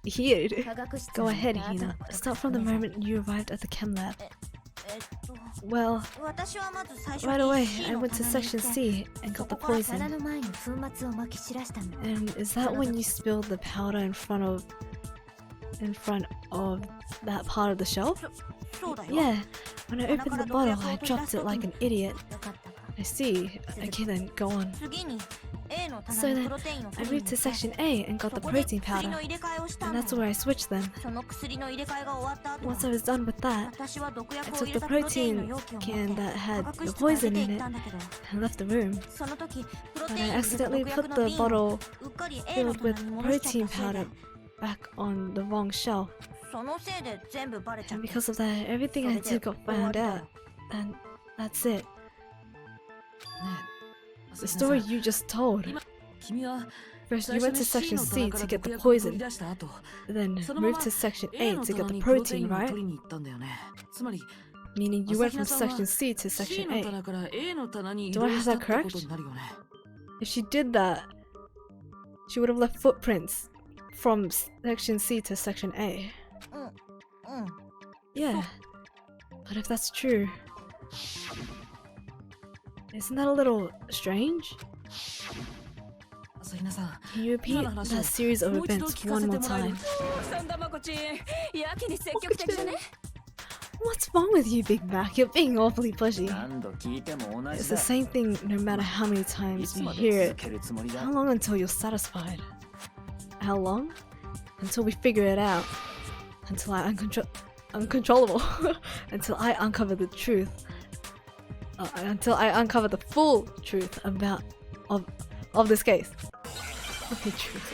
Here. 科学室 Go に ahead, 行った後の Hina. こと Start from the ですね moment you arrived at the chem lab. えっと Well, 私はまず最初 right に away, C I の went to 棚に section 行って C and そ got こ the から棚 poison. の前に粉末をまき散らしたの And is that when you spilled the powder in front of that part of the shelf? そうだよ Yeah. When I opened the bottle, I dropped it like an idiot. わかったか I see. Okay, then go on. 次に A の So 棚に then, プロテインを I 取りに moved 行 to って section A and got そ the こで protein 薬の powder. 入れ替えをした And んだ that's よ where I switched them. その薬の入れ替えが終わった後 Once I was done with that, 私は毒 I 薬を took 入れ the たプロテインの protein 容器を持 can って that 科 had 学 the 室から出 poison て in 行っ it たんだけど and left the room. その時プロ But テイ I ンを入れた accidentally 毒薬 put の the 瓶を bottle うっかり A の filled with 棚に戻しちゃ protein ったせいで powder back on the wrong shelf. そのせいで全部バレちゃっ And て because of that, everything I did got found out. And that's it. ねえ、 The 朝比奈 story さん you just told. 君は First, 最 you 初 went に to C section の C 棚か to ら get 毒 the 薬を取り poison, 出した後、 then そのまま moved to section A A の to 棚 get the にプロテ protein, インを right? 取りに行ったんだよね。つまり Meaning you went from 朝比奈さんは section C to C section の A. 棚から A の棚に移 Do I 動 have した that って correct? ことになるよね。 If she did that, she would have left footprints from section C to section A. うん。 Yeah. But if that's true, isn't that a little strange? 朝比奈さん、 Can you repeat that series of もう一度 events 聞か one せて more もらえる time? サンダマコチンやけに積極的だね What's wrong with you, Big Mac? You're being awfully pushy. 何度聞いても同 It's じ the だ。 same thing no matter how many い times つ you まで hear 続 it. けるつもりだ。 How long until you're satisfied? How long? Until we figure it out. Until I uncontrollable. Until I uncover the truth. Until I uncover the full truth about of this case. Okay, truth.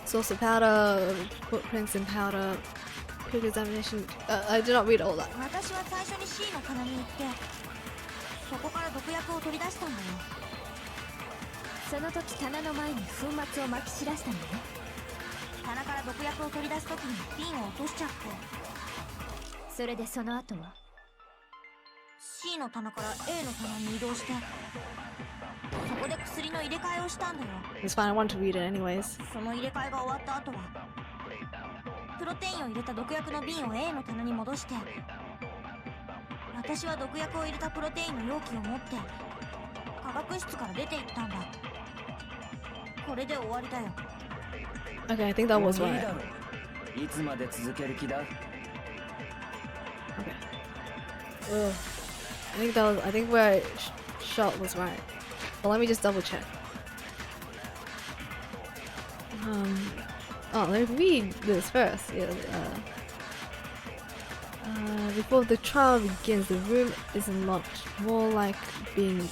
Source of powder, footprints in powder, quick examination. I did not read all that. 私は最初に C の棚に行ってそこから毒薬を取り出したんだよその時棚の前に粉末をまき散らしたんだよ棚から毒薬を取り出す時に瓶を落としちゃってそれでその後は C の棚から A の棚に移動してそこで薬の入れ替えをしたんだよ It's fine, I want to read it anyways. その入れ替えが終わった後はプロテインを入れた毒薬の瓶を A の棚に戻して私は毒薬を入れたプロテインの容器を持って科学室から出て行ったんだこれで終わりだよ Okay, I think that was もういい right. だろう。いつまで続ける気だ。 Okay. Ugh. I think where I shot was right. But let me just double check. Oh, let me read this first. Yeah, before the trial begins, the room is unlocked, more like being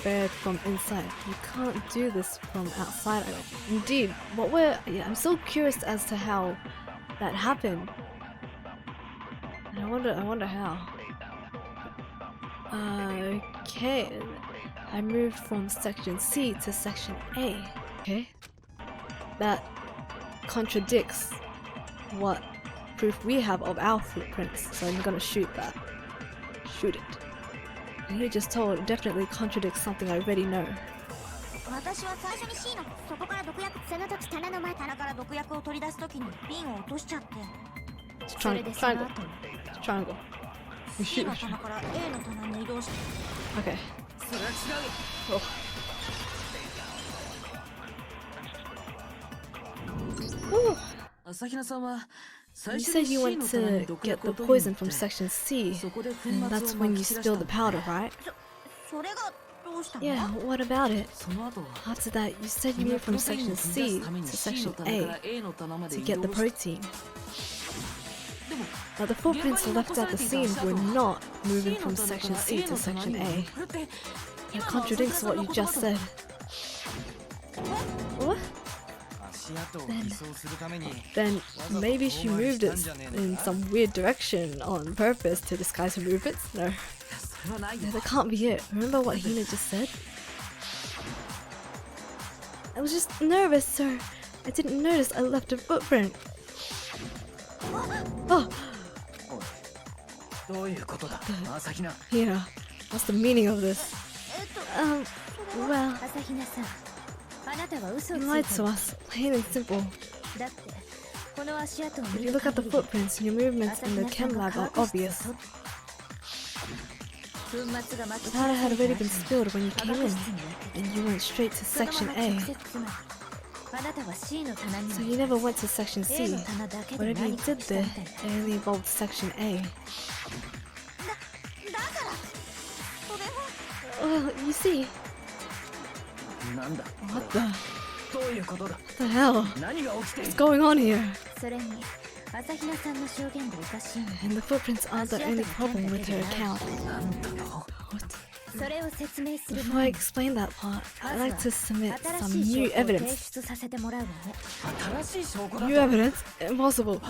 buried from inside. You can't do this from outside. Indeed, I'm so curious as to how that happened. And I wonder how. Okay, I moved from section C to section A. Okay, that contradicts what proof we have of our footprints, so I'm gonna shoot that. Shoot it. And you just told definitely contradicts something I already know. 私は最初に C のそこから毒薬その時棚の前棚から毒薬を取り出す時に瓶を落としちゃって Triangle. Triangle. You C shoot. の棚から A の棚に移動して Okay. それは違う。 Woo. 朝比奈さんは最 You 初 said に you C went の棚 to に毒 get 薬 the を取りに poison 行っ from て section C, そこで粉 and 末 that's を when ま you き散ら spilled した the んだ powder, right? それがどうしたの Yeah, what about it? その後は After that, you said you 君は moved プ from ロテイン section を取り出 C すために to C の section 棚か A ら A の棚まで to 移 get the 動した。 protein. でも Now, the footprints left at the scene were not moving C from の棚か section ら C A to の棚 section に A. これって That contradicts what you just said. What? then maybe she moved it in some weird direction on purpose to disguise her movements? No. No, that can't be it. Remember what Hina just said? I was just nervous, sir. I didn't notice I left a footprint. Oh! Hina, what's the meaning of this? Well, you lied to us, plain and simple. If you look at the footprints, your movements in the chem lab are obvious. The powder had already been spilled when you came in, and you went straight to Section A. So you never went to Section C. Whatever you did there, it only involved Section A. Well, you see... What the hell? What's going on here? And the footprints aren't the only problem with her account. What? Before I explain that part, I'd like to submit some new evidence. New evidence? Impossible.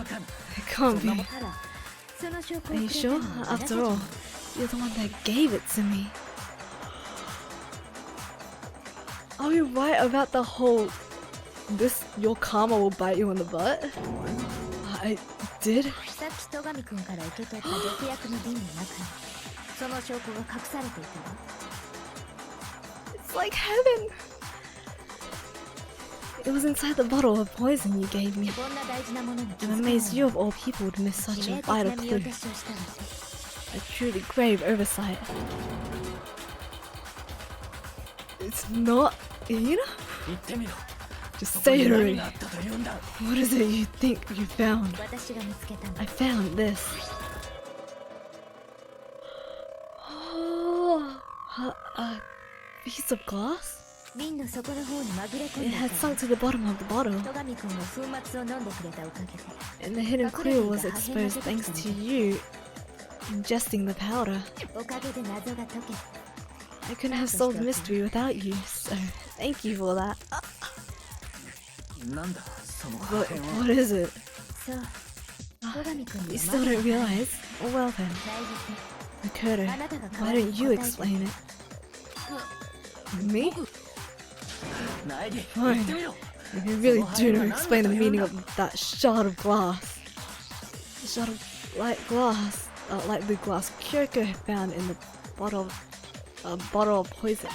It can't be. Are you sure? After all, you're the one that gave it to me. Are we right about the whole your karma will bite you in the butt? I did? It's like heaven! It was inside the bottle of poison you gave me. I'm amazed you of all people would miss such a vital clue. A truly grave oversight. It's not Hina? Just say it already. What is it you think you found? I found this. Oh, a piece of glass? It had sunk to the bottom of the bottle. And the hidden clue was exposed thanks to you ingesting the powder. I couldn't have solved the mystery without you, so thank you for that. What is it? You still don't realize? Well then. Makoto, why don't you explain it? Me? Fine. If you really do know, explain the meaning of that shard of glass. The shard of light glass, like the glass Kyoko found in the bottle of poison.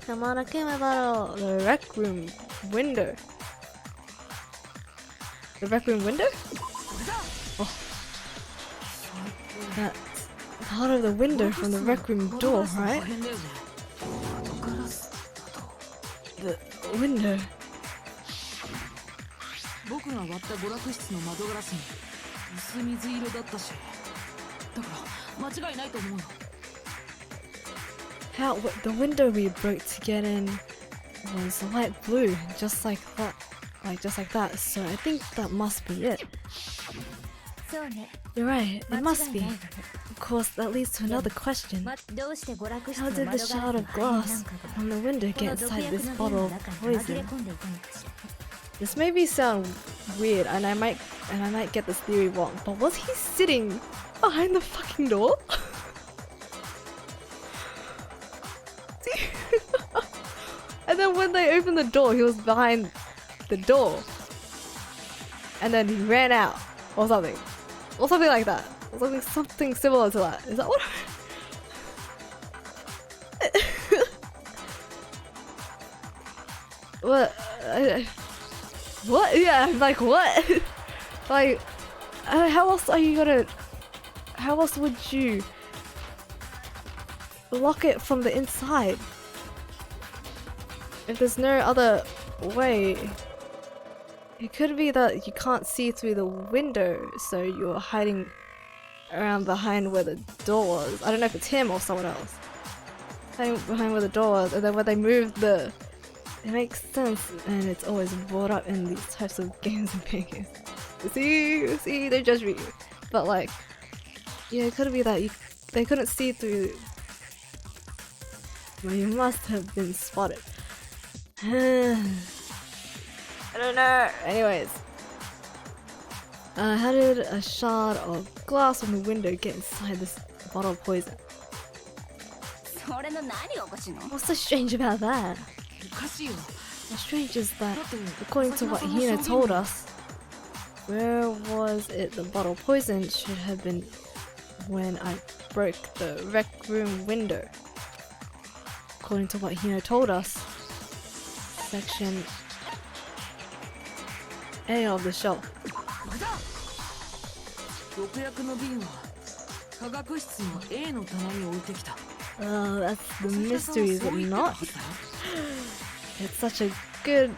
Come on, okay, my bottle. The rec room window. The rec room window? Oh. That's part of the window from the rec room door, right? The window. How the window we broke to get in was light blue, just like that. So I think that must be it. You're right, it must be. Of course, that leads to another question. How did the shard of glass from the window get inside this bottle of poison? This may be sound weird, and I might get this theory wrong, but was he sitting behind the fucking door? And then when they opened the door, he was behind the door. And then he ran out, or something. Or something like that. Or something similar to that. Is that what? What? What? Yeah, like what? Like, how else are you gonna... How else would you lock it from the inside? If there's no other way, it could be that you can't see through the window, so you're hiding around behind where the door was. I don't know if it's him or someone else. Hiding behind where the door was, and then when they move the... It makes sense, and it's always brought up in these types of games and games. See, they judge me. But like, yeah, it could be that they couldn't see through... Well, you must have been spotted. I don't know. Anyways. How did a shard of glass from the window get inside this bottle of poison? それの何がおかしいの？ What's so strange about that? おかしいよ。 What's strange is that, according to what Hina told us, where was it the bottle of poison should have been when I broke the rec room window. According to what Hina told us, section A of the shelf. 毒薬の瓶は科学室の A の棚に置いてきた。 That's the mystery, is it not? It's such a good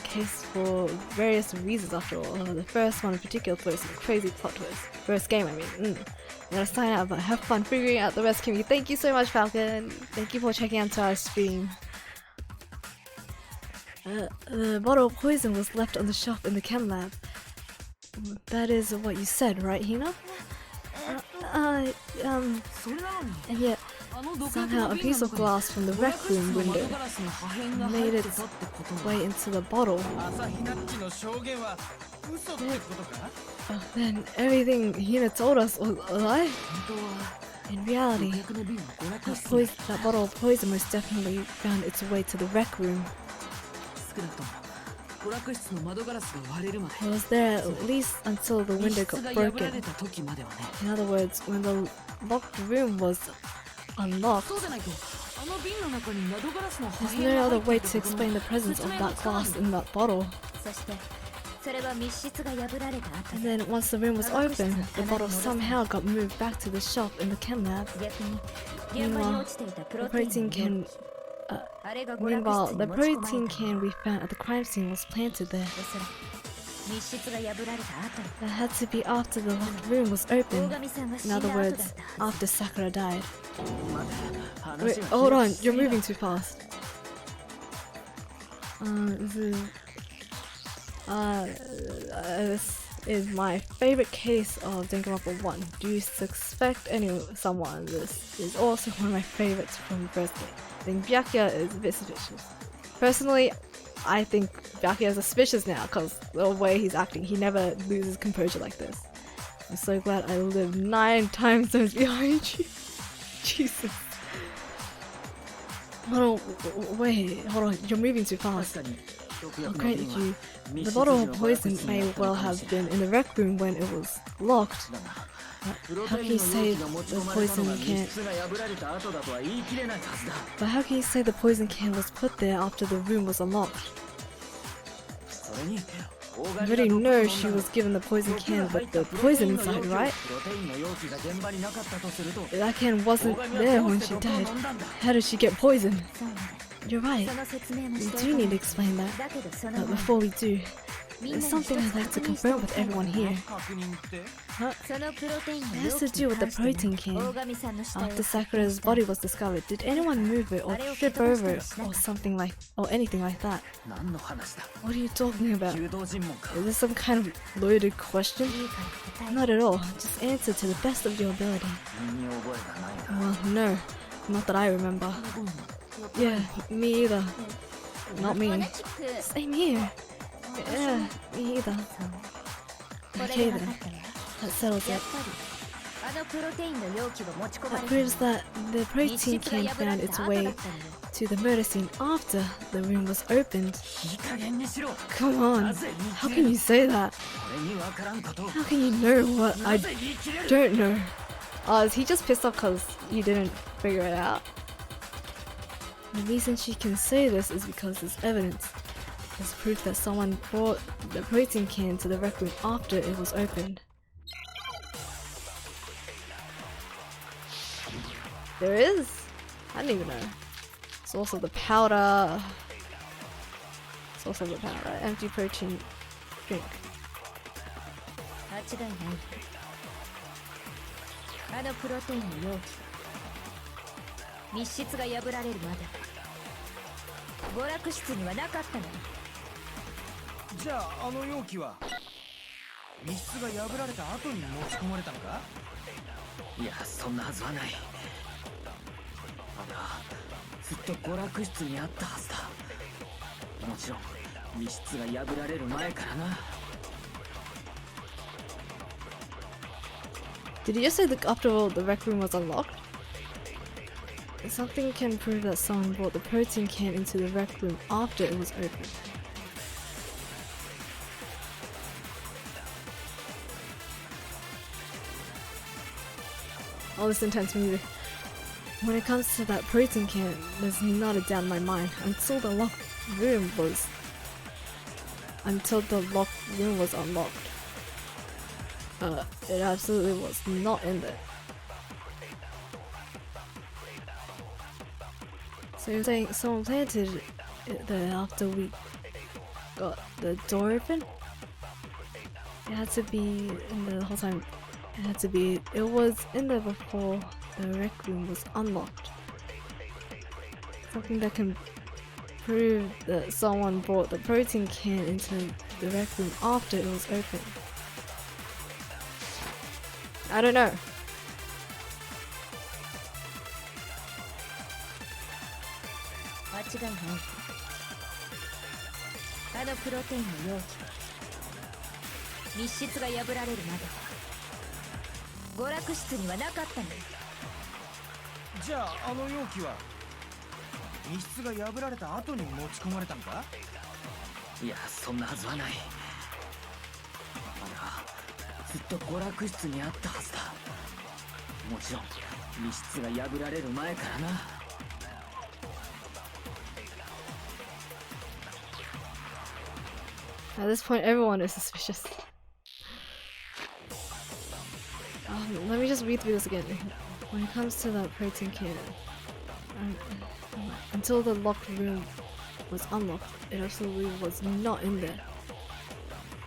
case for various reasons after all. The first one in particular plays a crazy plot twist. First game, I mean. I'm gonna sign out, but have fun figuring out the rest, Kimmy. Thank you so much, Falcon. Thank you for checking out our stream. The bottle of poison was left on the shelf in the chem lab. That is what you said, right, Hina? And yet, somehow a piece of glass from the rec room window made its way into the bottle. Then everything Hina told us was a lie. In reality, that bottle of poison most definitely found its way to the rec room. It was there at least until the window got broken. In other words, when the locked room was unlocked, there's no other way to explain the presence of that glass in that bottle. And then once the room was open, the bottle somehow got moved back to the shelf in the chem lab. Meanwhile, the protein can we found at the crime scene was planted there. That had to be after the locked room was opened. In other words, after Sakura died. Wait, hold on, you're moving too fast. This is my favorite case of Danganronpa 1. Do you suspect someone? This is also one of my favorites from the first game. I think Byakuya is a bit suspicious. Personally, I think Byakuya is suspicious now because the way he's acting, he never loses composure like this. I'm so glad I live 9 time zones behind you. Jesus. Hold on, wait, hold on, you're moving too fast. I'll grant you, the bottle of poison may well have been in the rec room when it was locked. How can you say the poison can? But how can you say the poison can was put there after the room was unlocked? I already know she was given the poison can with the poison inside, right? That can wasn't there when she died. How did she get poisoned? You're right. We do need to explain that. But before we do, there's something I'd like to confirm with everyone here. Huh? It has to do with the protein can. After Sakura's body was discovered, did anyone move it or trip over it or anything like that? What are you talking about? Is this some kind of loaded question? Not at all. Just answer to the best of your ability. Well, no. Not that I remember. Yeah, me either. Not me. Same here. Yeah, me either. Okay then, that settles it. That proves that the protein can found its way to the murder scene after the room was opened. Come on, how can you say that? How can you know what I don't know? Is he just pissed off because you didn't figure it out? The reason she can say this is because there's evidence. There's proof that someone brought the protein can to the rec room after it was opened. There is? I didn't even know. Source of the powder. Source of the powder. Empty protein drink. 密室が破られる前からな。 Did you just say that after all the rec room was unlocked? Something can prove that someone brought the protein can into the rec room after it was open. All this intense music. When it comes to that protein can, there's not a doubt in my mind until the locked room was unlocked. It absolutely was not in there. So you're saying someone planted it there after we got the door open? It had to be in there the whole time. It was in there before the rec room was unlocked. Something that can prove that someone brought the protein can into the rec room after it was open. I don't know. "じゃあ、あの容器は密室が破られた後に持ち込まれたんか?" いや、そんなはずはない。あれはずっと娯楽室にあったはずだ。もちろん密室が破られる前からな。 At this point, everyone is suspicious. Let me just read through this again. When it comes to the protein can, until the locked room was unlocked, it absolutely was not in there.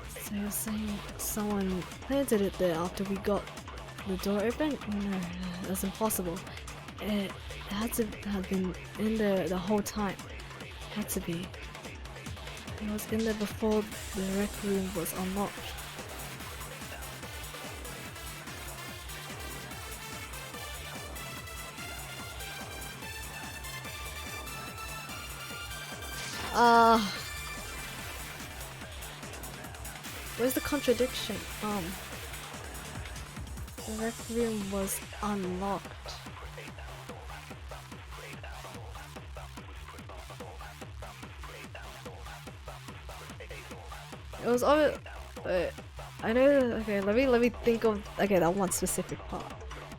So you're saying someone planted it there after we got the door open? No, that's impossible. It had to have been in there the whole time. It had to be. It was in there before the rec room was unlocked. Where's the contradiction? The rec room was unlocked. It was obvious. I know. Okay, let me think of that one specific part,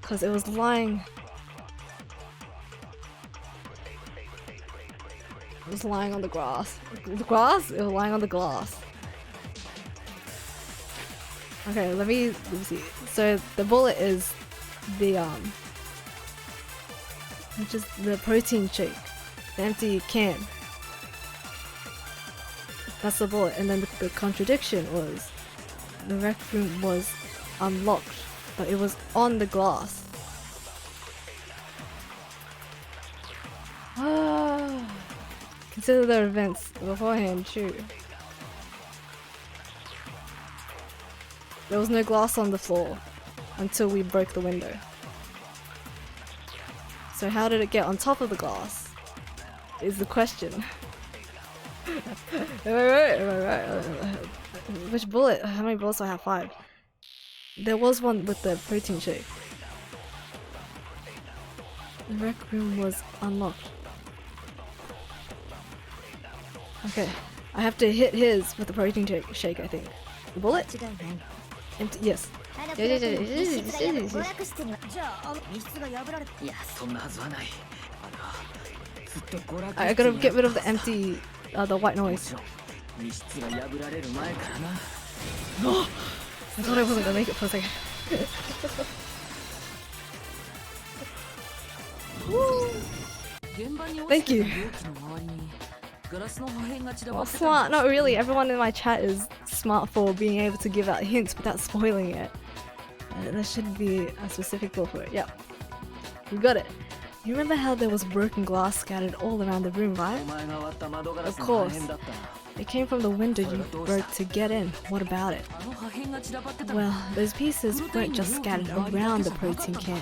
because it was lying. It was lying on the grass. The grass? It was lying on the glass. Okay, let me see. So the bullet is the which is the protein shake, the empty can. That's the bullet, and then the contradiction was the rec room was unlocked, but it was on the glass. Consider the events beforehand, true. There was no glass on the floor until we broke the window. So how did it get on top of the glass? Is the question. Am I right? Which bullet? How many bullets do I have? 5. There was one with the protein shake. The rec room was unlocked. Okay, I have to hit his with the protein shake, I think. The bullet? Empty, yes. I gotta get rid of the empty, the white noise. Oh, I thought I wasn't gonna make it for a second. Thank you. Well, smart, not really. Everyone in my chat is smart for being able to give out hints without spoiling it. There should be a specific rule for it. Yep. We got it. You remember how there was broken glass scattered all around the room, right? Of course. It came from the window you broke to get in. What about it? Well, those pieces weren't just scattered around the protein can.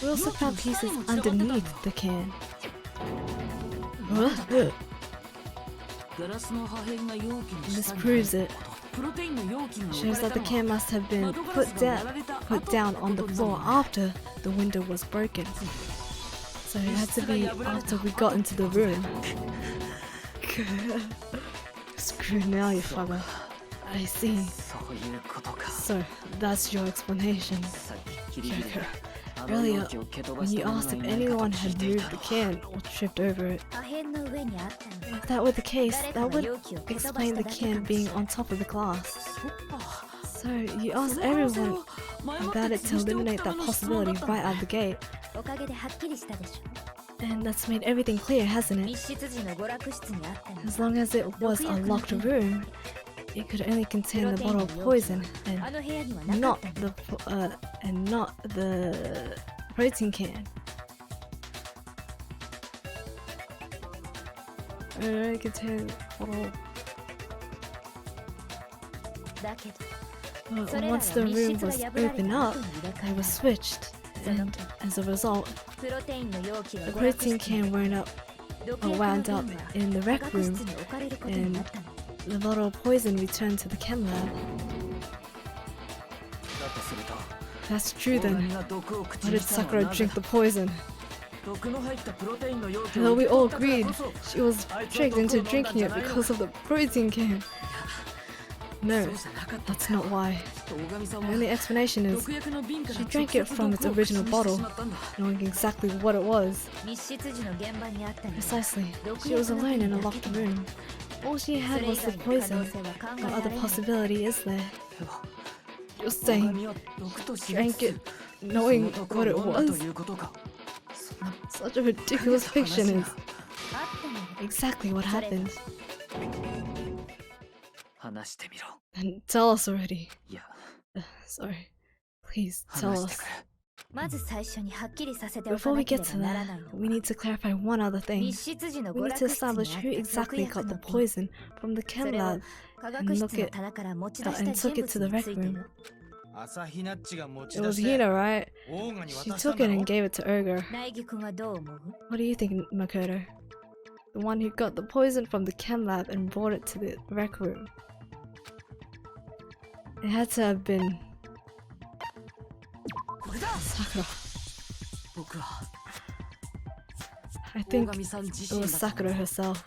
We also found pieces underneath the can. This proves it. Shows that the can must have been put down on the floor after the window was broken. So it had to be after we got into the room. Screw now, you fucker. I see. So that's your explanation. Joker. Earlier, when you asked if anyone had moved the can or tripped over it, if that were the case, that would explain the can being on top of the glass. So you asked everyone about it to eliminate that possibility right out of the gate. And that's made everything clear, hasn't it? As long as it was a locked room, it could only contain the bottle of poison and not the protein can. It only contained the bottle. Once the room was opened up, it was switched, and as a result, the protein can wound up in the rec room, and the bottle of poison returned to the chem lab. That's true then. Why did Sakura drink the poison? Though we all agreed she was tricked into drinking it because of the protein can. No, that's not why. The only explanation is she drank it from its original bottle, knowing exactly what it was. Precisely, she was alone in a locked room. All she had was the poison. What other possibility is there? You're saying she drank it knowing what it was? Such a ridiculous fiction is exactly what happened. Then tell us already. Sorry. Please tell us. Before we get to that, we need to clarify one other thing. We need to establish who exactly got the poison from the chem lab and took it to the rec room. It was Hina, right? She took it and gave it to Urger. What do you think, Makoto? The one who got the poison from the chem lab and brought it to the rec room. It had to have been Sakura. I think it was Sakura herself.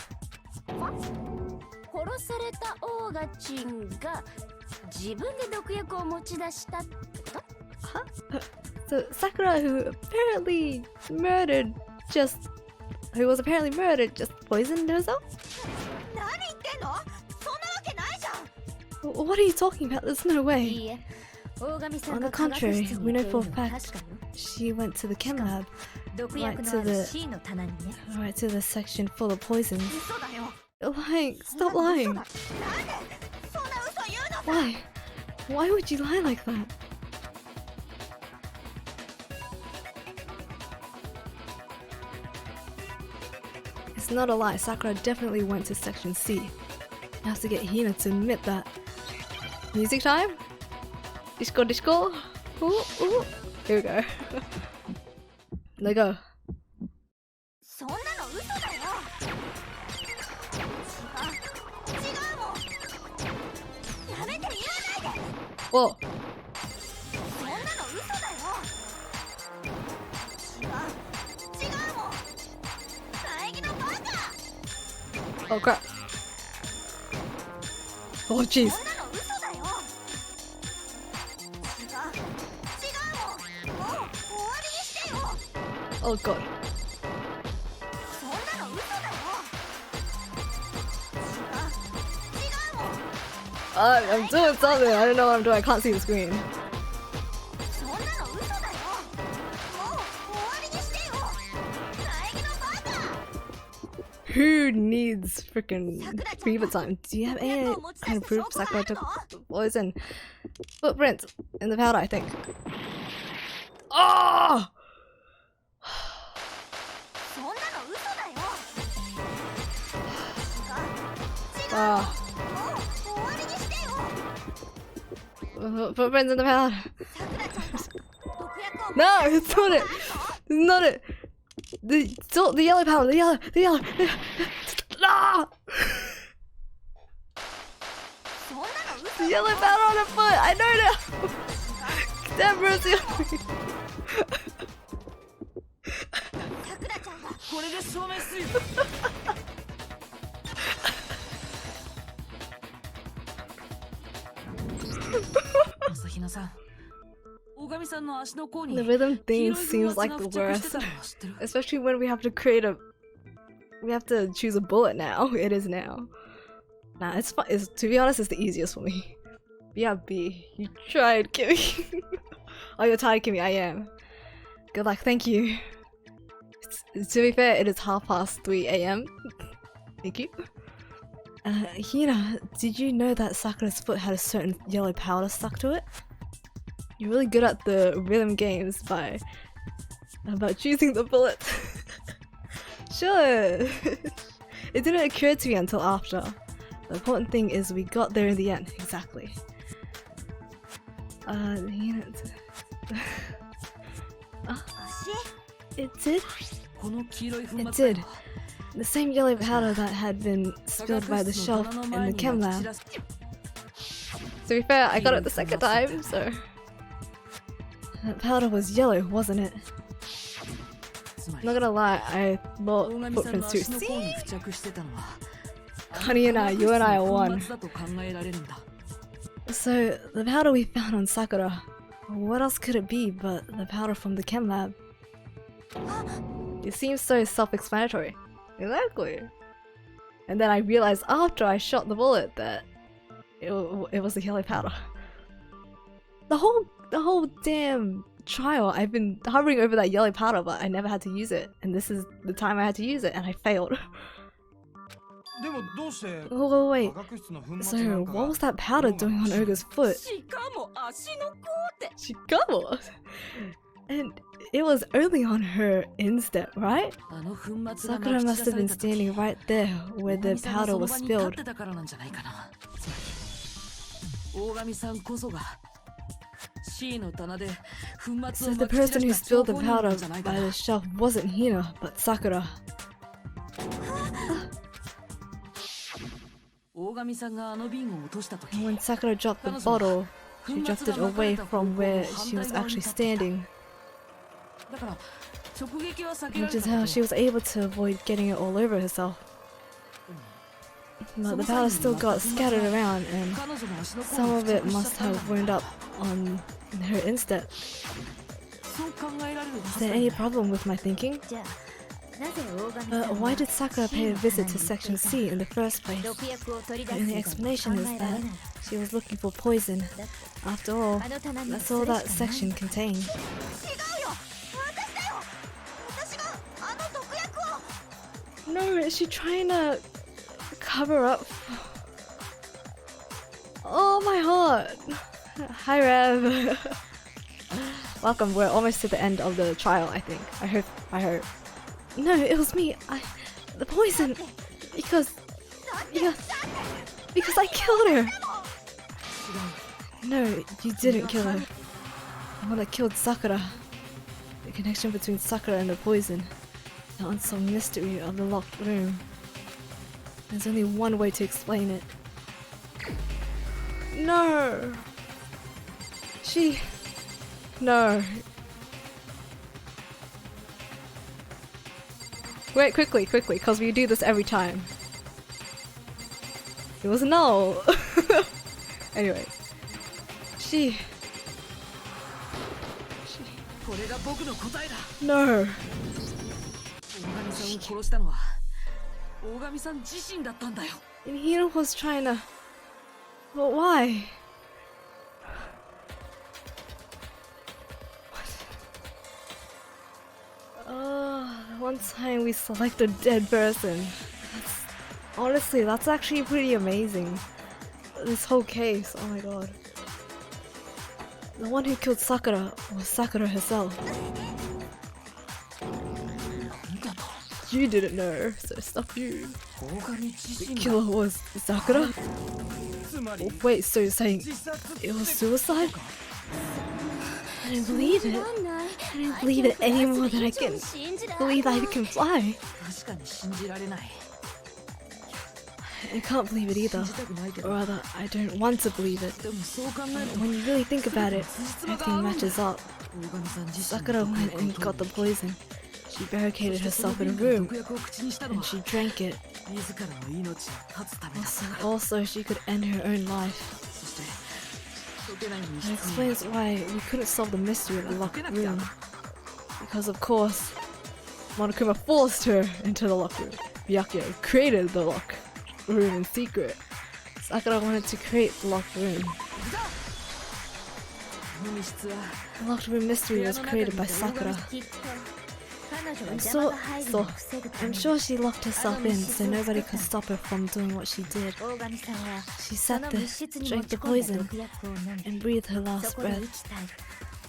So Sakura, who was apparently murdered, just poisoned herself? What are you talking about? There's no way. On the contrary, we know for a fact she went to the chem lab, right to the section full of poisons. You're lying. Stop lying. Why? Why would you lie like that? It's not a lie. Sakura definitely went to section C. I have to get Hina to admit that. Music time? Disco disco? Ooh, ooh. Here we go. Let go. Whoa. Oh crap. Oh jeez. Oh god. I'm doing something. I don't know what I'm doing. I can't see the screen. Who needs freaking fever time? Do you have any kind of proof Sakura took poison? Footprints in the powder, I think. Oh! Footprints in the powder. No, it's not it. It's not it. The yellow powder. The yellow. Ah! The yellow powder on her foot! I know now! Damn mercy on me! これで証明するよ。朝比奈さん、大神さんの足の甲に The rhythm thing seems like the worst. Especially when we have to we have to choose a bullet now. It is now. Nah, it's fun. To be honest, it's the easiest for me. Yeah, B. You tried, Kimmy. Oh, you're tired, Kimmy. I am. Good luck. Thank you. To be fair, it is 3:30 a.m. Thank you. Hina, did you know that Sakura's foot had a certain yellow powder stuck to it? You're really good at the rhythm games about choosing the bullet. Sure. It didn't occur to me until after. The important thing is we got there in the end. Exactly. Hina. It did? It did. The same yellow powder that had been spilled by the shelf in the chem lab. To be fair, I got it the second time, so... That powder was yellow, wasn't it? Not gonna lie, I thought footprints too. See? Honey and I, you and I are one. So, the powder we found on Sakura, what else could it be but the powder from the chem lab? It seems so self-explanatory. Exactly. And then I realized after I shot the bullet that it was the yellow powder. The whole damn trial, I've been hovering over that yellow powder, but I never had to use it. And this is the time I had to use it, and I failed. Oh wait. So what was that powder doing on Oga's foot? Shikamo? And it was only on her instep, right? Sakura must have been standing right there where the powder was spilled. So the person who spilled the powder by the shelf wasn't Hina, but Sakura. And when Sakura dropped the bottle, she dropped it away from where she was actually standing. Which is how she was able to avoid getting it all over herself. But the powder still got scattered around, and some of it must have wound up on her instep. Is there any problem with my thinking? Why did Sakura pay a visit to Section C in the first place? The only explanation is that she was looking for poison. After all, that's all that section contained. No, is she trying to cover up? Oh my heart! Hi Rev! Welcome, we're almost to the end of the trial, I think. I hope. No, it was me. The poison! Because I killed her! No, you didn't kill her. The one that killed Sakura. The connection between Sakura and the poison. The unsolved mystery of the locked room. There's only one way to explain it. No! No. Wait, quickly, because we do this every time. It was no! Anyway. No! And Hina was trying to... But why? One time we select a dead person. Honestly, that's actually pretty amazing. This whole case, oh my god. The one who killed Sakura was Sakura herself. You didn't know, so stop you. The killer was Sakura? Oh, wait, so you're saying it was suicide? I don't believe it. I don't believe it any more than I can believe I can fly. I can't believe it either. Or rather, I don't want to believe it. But when you really think about it, everything matches up. Sakura went and got the poison. She barricaded herself in a room, and she drank it. Also, she could end her own life. That explains why we couldn't solve the mystery of the locked room. Because of course, Monokuma forced her into the locked room. Byakuya created the locked room in secret. Sakura wanted to create the locked room. The locked room mystery was created by Sakura. I'm sure she locked herself in so nobody could stop her from doing what she did. She sat there, drank the poison, and breathed her last breath.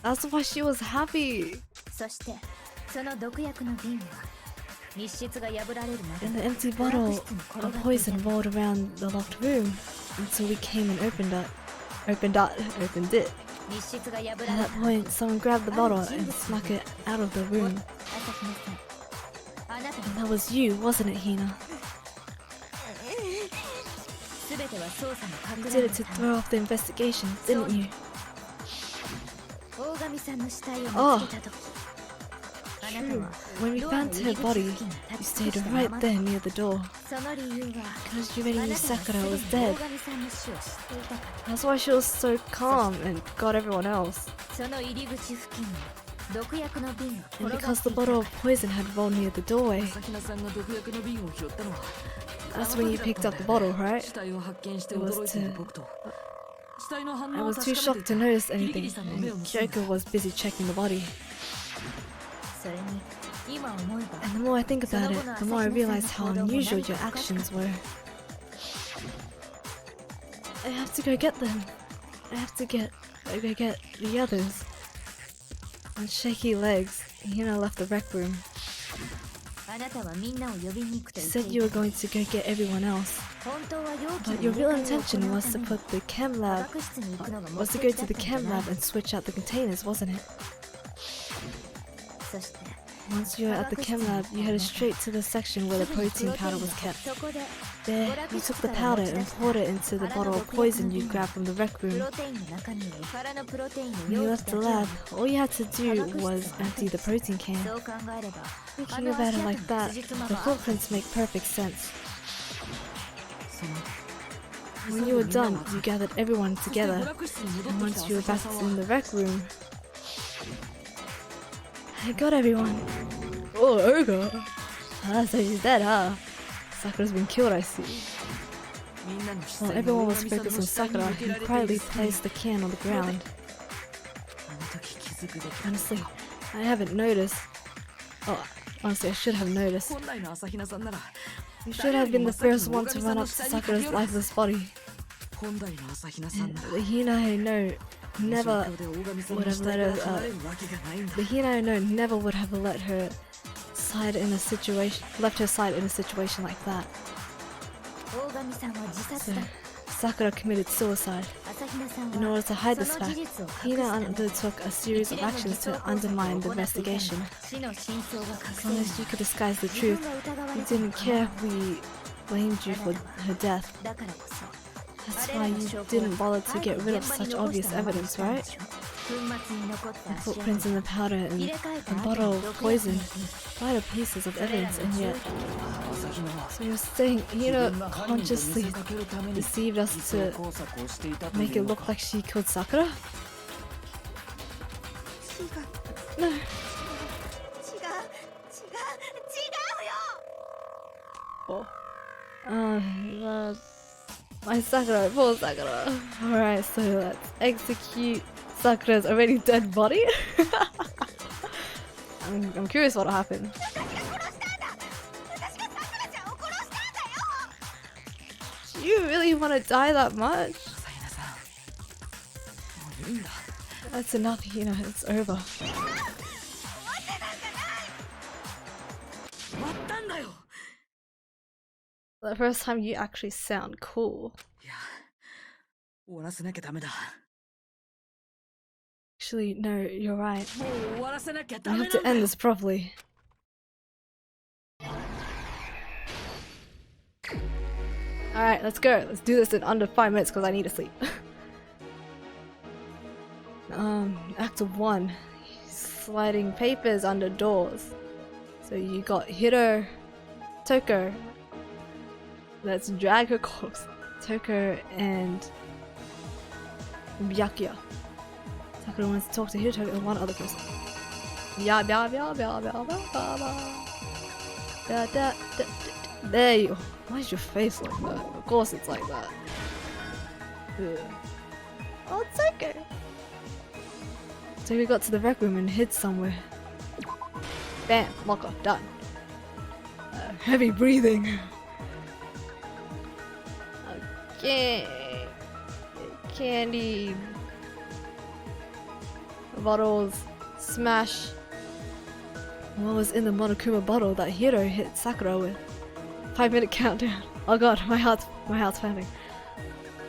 That's why she was happy. And the empty bottle of poison rolled around the locked room until we came and opened it. At that point, someone grabbed the bottle and snuck it out of the room. And that was you, wasn't it, Hina? You did it to throw off the investigation, didn't you? Oh! True. When we found her body, you stayed right there near the door. Because you already knew Sakura was dead. That's why she was so calm and got everyone else. And because the bottle of poison had rolled near the doorway. That's when you picked up the bottle, right? I was too shocked to notice anything, and Kyoko was busy checking the body. And the more I think about it, the more I realize how unusual your actions were. I have to go get them. I have to go get the others. On shaky legs, Hina left the rec room. You said you were going to go get everyone else. But your real intention was to go to the chem lab and switch out the containers, wasn't it? Once you were at the chem lab, you headed straight to the section where the protein powder was kept. There, you took the powder and poured it into the bottle of poison you grabbed from the rec room. When you left the lab, all you had to do was empty the protein can. Thinking about it like that, the footprints make perfect sense. When you were done, you gathered everyone together, and once you were back in the rec room, I got everyone. Oh, Oga! So she's dead, huh? Sakura's been killed, I see. While everyone was focused on Sakura, he quietly placed the can on the ground. Honestly, I haven't noticed. Oh, honestly, I should have noticed. You should have been the first one to run up to Sakura's lifeless body. And the Hina I know never would have let her. The Hina I know never would have let her left her side in a situation like that. So, Sakura committed suicide. In order to hide this fact, Hina undertook a series of actions to undermine the investigation. As long as you could disguise the truth, you didn't care if we blamed you for her death. That's why you didn't bother to get rid of such obvious evidence, right? The footprints in the powder and the bottle of poison, vital pieces of evidence, and yet... So you're saying Hina consciously deceived us to make it look like she killed Sakura? No. Oh. My Sakura, poor Sakura. Alright, so let's execute Sakura's already dead body. I'm curious what'll happen. Do you really want to die that much? That's enough, Hina. It's over. The first time you actually sound cool. Actually, no, you're right. I have to end this properly. Alright, let's go. Let's do this in under 5 minutes because I need to sleep. Act of 1. Sliding papers under doors. So you got Hiro, Toko. Let's drag her corpse. Toko and Byakuya. Sakura wants to talk to Hiro and one other person. Yeah, yeah, yeah, yeah, yeah, yeah, yeah. There you go. Why is your face like that? Of course it's like that. Ugh. Oh, it's okay. So we got to the rec room and hid somewhere. Bam, locker, done. Heavy breathing. Okay. Candy. Bottles. Smash. What was in the Monokuma bottle that Hiro hit Sakura with? 5-minute countdown. Oh god, my heart's pounding.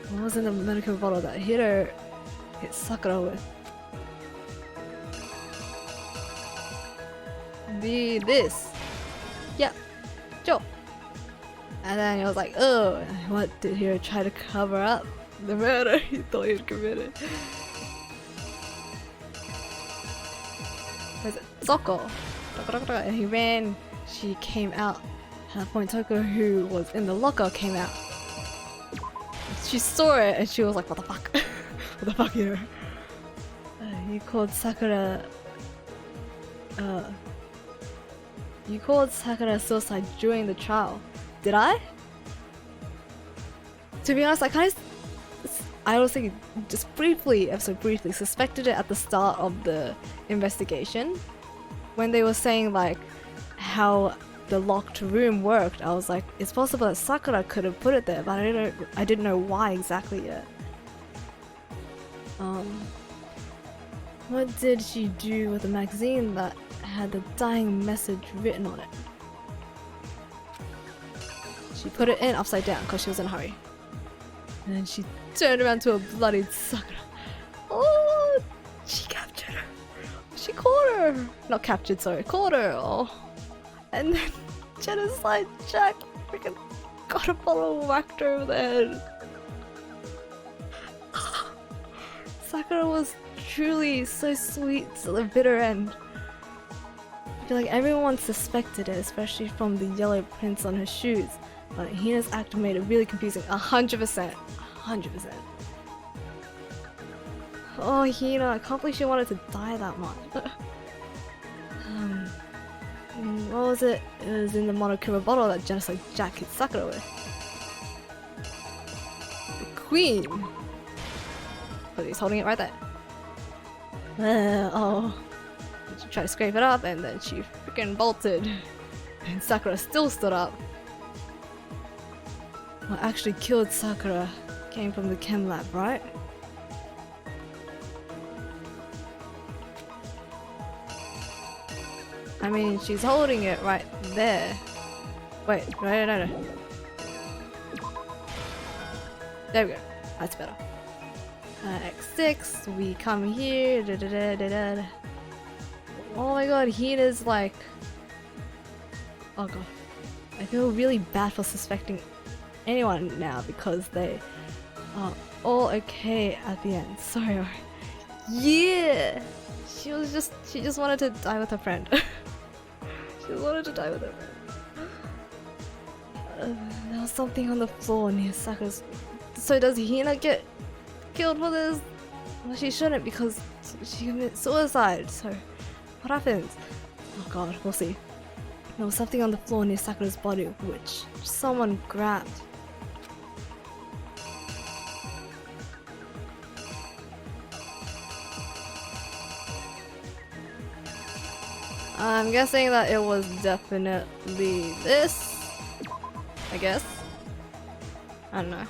What was in the Monokuma bottle that Hiro hit Sakura with? This. Yeah. Sure. And then he was like, oh, what did Hiro try to cover up? The murder he thought he had committed. Where's it? Soko. And he ran. She came out. At that point, Toko, who was in the locker, came out. She saw it and she was like, what the fuck? What the fuck, Hiro? You called Sakura... You called Sakura suicide during the trial. Did I? To be honest, I was thinking just briefly, suspected it at the start of the investigation. When they were saying like how the locked room worked, I was like, it's possible that Sakura could have put it there, but I didn't know why exactly yet. What did she do with the magazine that had the dying message written on it? She put it in upside down because she was in a hurry. And then she turned around to a bloodied Sakura. Oh, she captured her. She caught her. Not captured, sorry. Caught her. Oh. And then Genocide Jack freaking got a bottle whacked her over the head. Sakura was truly so sweet to the bitter end. I feel like everyone suspected it, especially from the yellow prints on her shoes. But Hina's act made it really confusing. 100%. 100%. Oh, Hina, I can't believe she wanted to die that much. What was it? It was in the Monokuma bottle that Genocide Jack hit Sakura with. The Queen! But he's holding it right there. Oh. She tried to scrape it up and then she freaking bolted. And Sakura still stood up. What actually killed Sakura came from the chem lab, right? I mean, she's holding it right there. Wait, no. There we go. That's better. X6, we come here. Oh my god, Hina's like... Oh god. I feel really bad for suspecting anyone now because they are all okay at the end. Sorry. Yeah! She just wanted to die with her friend. She wanted to die with her friend. There was something on the floor near Sakura's. So does Hina get killed for this? Well, she shouldn't because she committed suicide. So what happens? Oh god, we'll see. There was something on the floor near Sakura's body which someone grabbed. I'm guessing that it was definitely this, I guess. I don't know.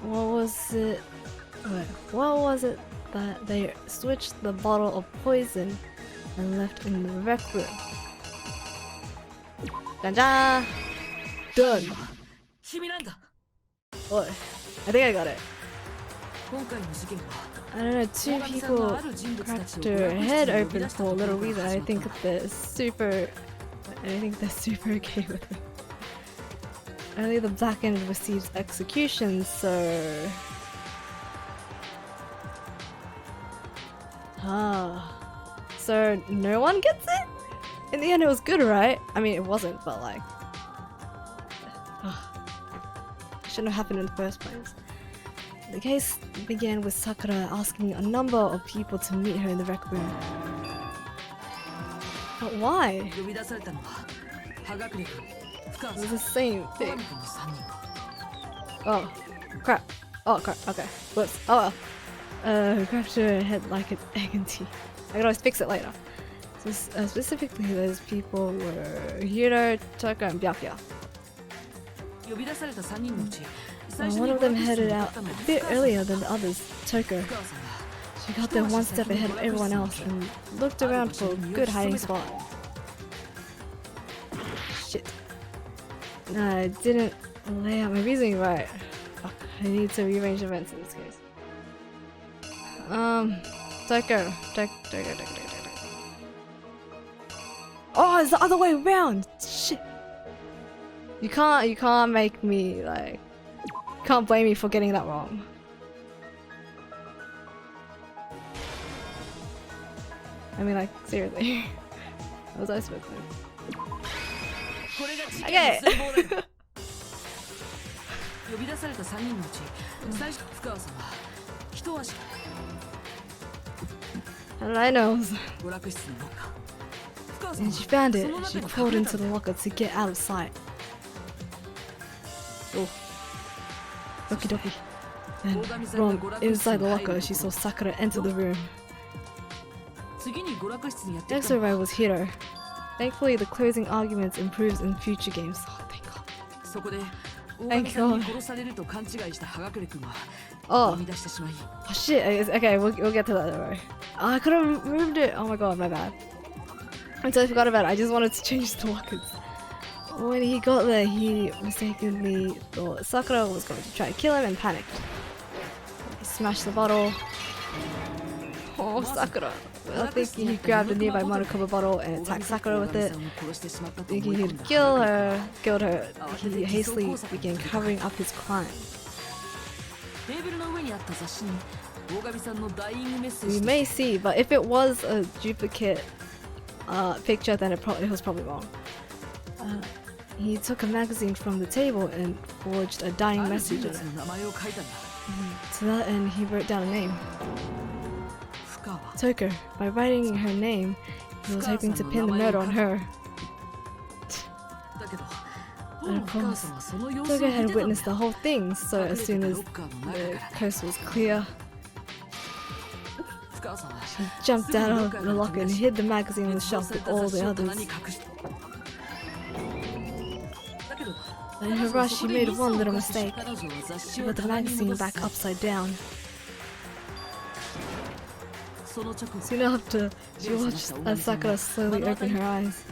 What was it? Wait, what was it that they switched the bottle of poison and left in the rec room? Dun-dun! Done! Boy, I think I got it. I don't know, two people cracked her head open for a little reason. I think they're super okay with it. only the black end receives execution, so... So no one gets it? In the end it was good, right? I mean, it wasn't, but like... It shouldn't have happened in the first place. The case began with Sakura asking a number of people to meet her in the rec room. But why? It was the same thing. Oh, crap. Oh, crap. Okay. Whoops. Oh well. Who cracked her head like an egg and tea. I can always fix it later. So, specifically, those people were Hiro, Toka, and Byakuya. One of them headed out a bit earlier than the others, Toko. She got there one step ahead of everyone else and looked around for a good hiding spot. Shit. I didn't lay out my reasoning right. Fuck, I need to rearrange events in this case. Toko. Oh, it's the other way around! Shit! You can't make me, like... Can't blame me for getting that wrong. I mean, like, seriously. What was I supposed to do? Okay! And I know. And she found it. She crawled into the locker to get out of sight. Oh. Doki doki. And wrong, inside the locker, she saw Sakura enter the room. Next to her was Hiro. Thankfully, the closing arguments improves in future games. Oh, thank God. Thank God. Oh. Oh shit, okay, we'll get to that, don't worry. Oh, I could have moved it. Oh my god, my bad. I totally forgot about it. I just wanted to change the lockers. When he got there, he mistakenly thought Sakura was going to try to kill him and panicked. He smashed the bottle. Oh, Sakura. I think he grabbed a nearby Monokuma bottle and attacked Sakura with it. Thinking he'd killed her, he hastily began covering up his crime. We may see, but if it was a duplicate picture, then it was probably wrong. He took a magazine from the table and forged a dying message in it. To that end, he wrote down a name. Toko. By writing her name, he was hoping to pin the note on her. And of course, Toko had witnessed the whole thing, so as soon as the coast was clear, she jumped out of the locker and hid the magazine on the shelf with all the others. But in her rush, she made one little mistake. She put the magazine back upside down. Soon after, she watched as Sakura slowly opened her eyes.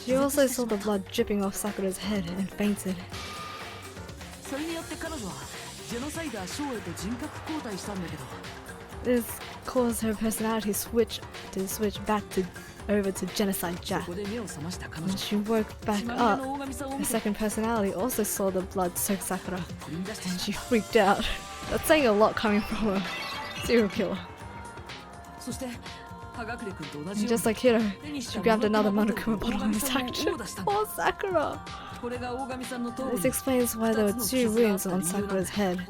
She also saw the blood dripping off Sakura's head and fainted. This caused her personality to switch back over to Genocide Jack. When she woke back up, her second personality also saw the blood-soaked Sakura, and she freaked out. That's saying a lot coming from a serial killer. And just like Hiro, she grabbed another Monokuma bottle and attacked her. Poor Sakura! This explains why there were 2 wounds on Sakura's head.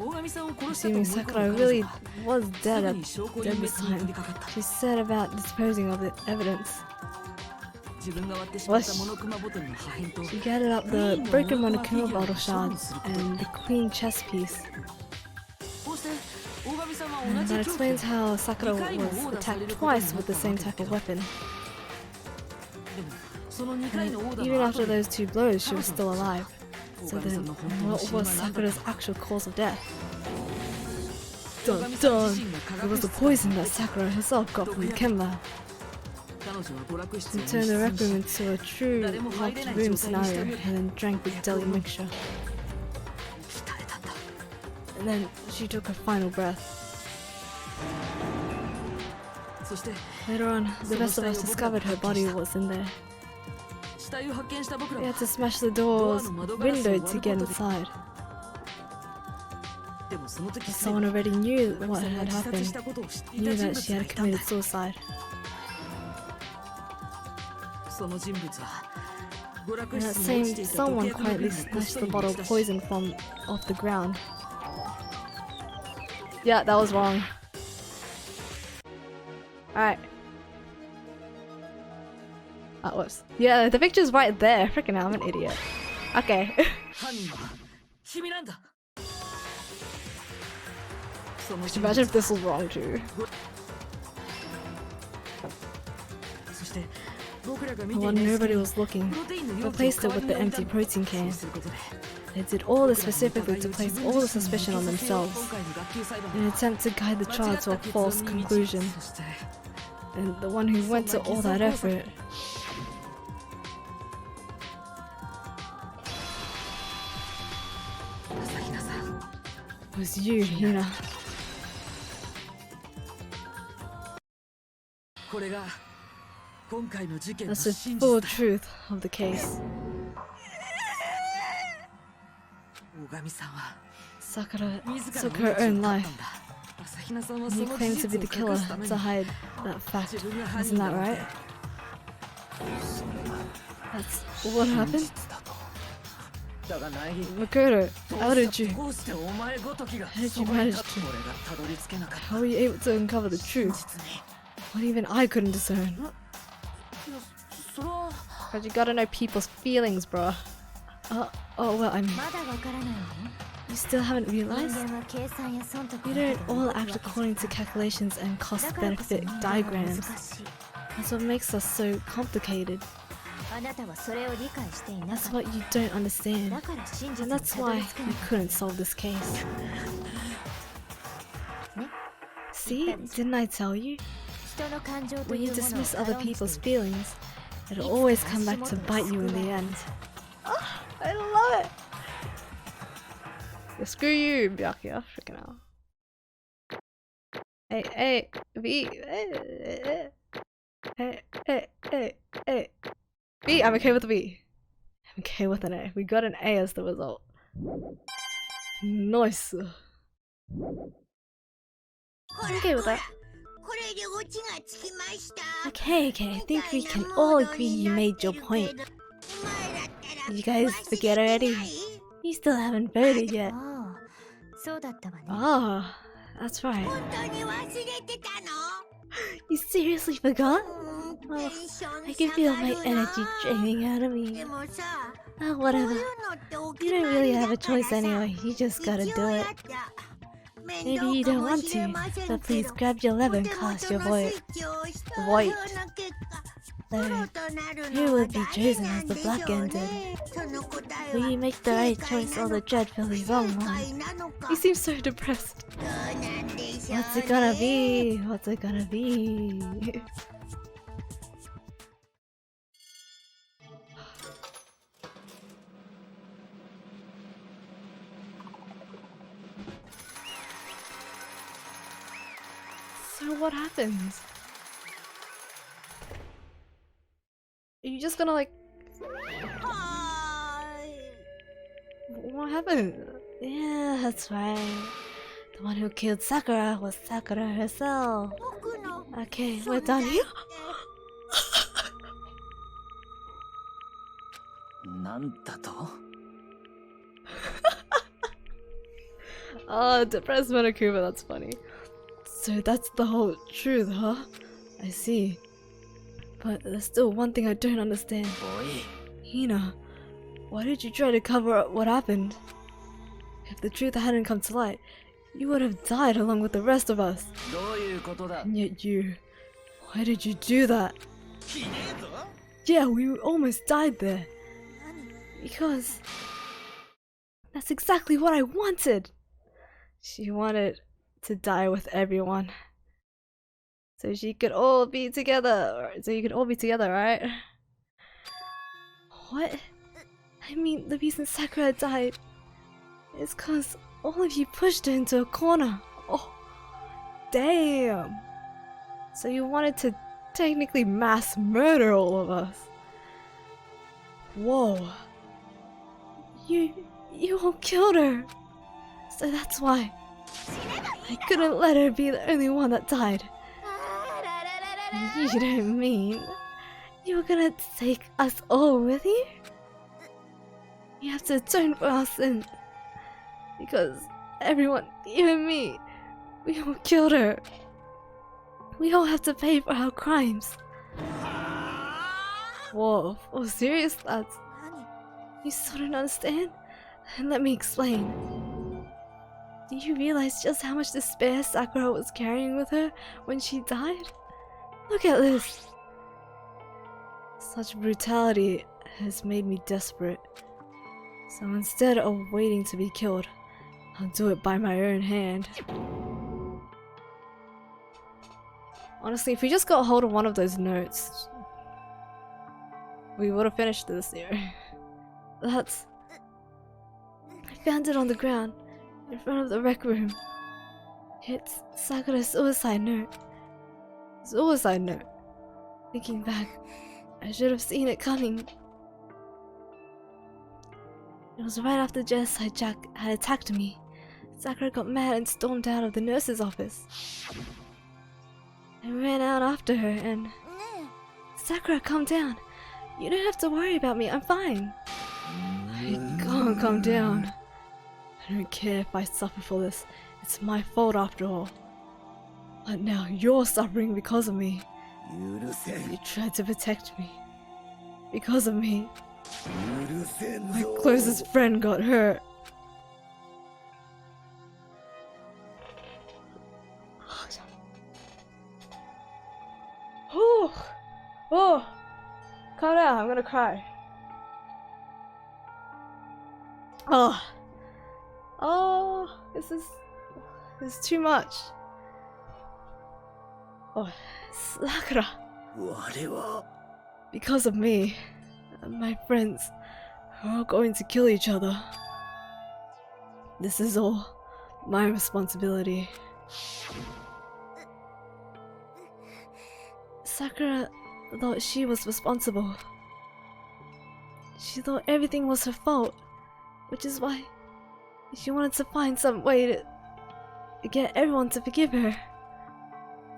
Assuming Sakura really was dead this time, she set about disposing of the evidence. She gathered up the broken Monokuma bottle shards and the queen chess piece. And that explains how Sakura was attacked twice with the same type of weapon. And even after those 2 blows, she was still alive. So then, what was Sakura's actual cause of death? Dun dun! It was the poison that Sakura herself got from Kemba. She turned the rec room into a true locked room scenario and then drank the deadly mixture. And then she took her final breath. Later on, the rest of us discovered her body was in there. 死体を発見した僕ら We は had to smash the door's window to get inside. でもその時 Someone already knew 大 what 神さんが had 自殺した happened. ことを知ってい Knew た人 that 物 she が had いたんだ committed suicide. その人物は娯楽 And that 室に落ち same ていた毒 someone 薬の quietly 瓶をこっ snatched そ the り bottle 持 of ち出し poison from off the ground. Yeah, that was wrong. Alright. Whoops. Yeah, the picture's right there. Freaking hell, I'm an idiot. Okay. 犯人は君なんだ。その Could 人 you 物 imagine if this was wrong too? そして僕らが見 The てい one ない隙 nobody に was looking プロテインの容器を replaced it 代わ with り the に置いた empty んだ。 protein そ can. うすることで They did all this specifically to place all the suspicion on themselves in an attempt to guide the trial to a false conclusion. そして And the one who went to all that effort was you, Hina. これが今回の事件の That's the 真 full 実だ。 truth of the case. 大神さんは Sakura 自ら took の her 命を own 絶った life. んだ。朝比奈さんは And そ you の claim 事 to be 実 the を killer 隠すために to hide that fact. 自分が犯 Isn't 人だ that なん right? て That's what happened? だが苗木 Makoto, how did you? どうしてお前ごときが How did you そこに manage 立 to? つ俺がたどり着けなかった How were you able to uncover the 真 truth? 実に What even I couldn't discern. それは Cause you gotta know people's feelings, bruh. Oh well, I mean, まだわからないの？ you still haven't 人 realized? 間は計算や損得 We だけ don't で all 動くわ act けじゃ according to calculations and だからこそ cost-benefit 人間は難 diagrams. しい。 That's what makes us so complicated. あなたはそれを理解していな That's かっ what you don't た。 understand. だから真実 And に that's たど why り着けな you かっ couldn't solve this case. たね。 See? Didn't I tell you? 人の感情と When い you うものを dismiss 軽 other んじてい people's る。 feelings, it'll always come back to bite you in the end. I love it! Yeah, screw you, Byakuya. Freaking hell. Hey, V. Hey. B, I'm okay with the B. I'm okay with an A. We got an A as the result. Nice. I'm okay with that. これでオチがつきました Okay, I think we can all agree you made your point. You guys forget already? You still haven't voted yet. ああ、そうだったわね。 Oh, that's right. 本当に忘れてたの You seriously forgot? テンション I can feel my 下がるな energy draining out of で me. もさ Oh, こういう whatever. のってお You 決 don't ま really り have だ a から choice さ anyway. You just 一 gotta 応 do や it. った面 Maybe you 倒 don't かも want しれ to, ません but け please ど grab your お lever 手 and 元 cast your の vote. スイッチを押した Void. ような結果プロ So, となる who のは will be 誰 chosen な as ん the でしょ black う ended? ねその答え Will は you make the 正 right 解 choice な or の the か dreadfully 不 wrong 正 one? 解なのか You seem so depressed. どうなんでしょう What's it gonna ね be? What's it gonna be? So what happens? Are you just gonna like... はーい What happened? Yeah, that's right. The one who killed Sakura was Sakura herself. 僕の Okay, we're done here. なんだと Oh, depressed Monokuma, that's funny. So that's the whole truth, huh? I see. But there's still one thing I don't understand. おい Hina, why did you try to cover up what happened? If the truth hadn't come to light, you would have died along with the rest of us. どういうことだ And yet you... Why did you do that? ひねえぞ Yeah, we almost died there. Because... That's exactly what I wanted! She wanted to die with everyone. So she could all be together. So you could all be together, right? What? I mean, the reason Sakura died is cause all of you pushed her into a corner. Oh, damn. So you wanted to technically mass murder all of us. Whoa. You all killed her. So that's why I couldn't let her be the only one that died. You don't mean you were gonna take us all with you? You have to atone for our sins. Because everyone, even me, we all killed her. We all have to pay for our crimes. Whoa, oh serious lads? You still don't understand? Then let me explain. Do you realize just how much despair Sakura was carrying with her when she died? Look at this! Such brutality has made me desperate. So instead of waiting to be killed, I'll do it by my own hand. Honestly, if we just got hold of one of those notes, we would have finished this here. That's... I found it on the ground, in front of the rec room. It's Sakura's suicide note. Suicide note. Thinking back, I should have seen it coming. It was right after Genocide Jack had attacked me. Sakura got mad and stormed out of the nurse's office. I ran out after her and... Sakura, calm down. You don't have to worry about me, I'm fine. I can't calm down. I don't care if I suffer for this. It's my fault after all. But now you're suffering because of me. You tried to protect me. Because of me. My closest friend got hurt. Oh, calm down, I'm gonna cry. This is too much. Oh, Sakura. Because of me, my friends are all going to kill each other. This is all my responsibility. Sakura thought she was responsible. She thought everything was her fault, which is why she wanted to find some way to get everyone to forgive her.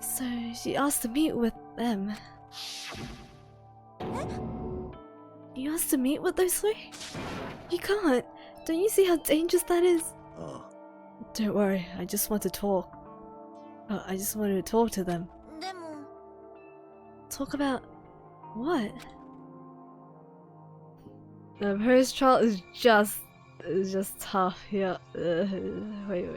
So she asked to meet with them. You asked to meet with those three? You can't. Don't you see how dangerous that is? Don't worry, I just want to talk. I just wanted to talk to them. Talk about what? The first trial is just tough here. Wait.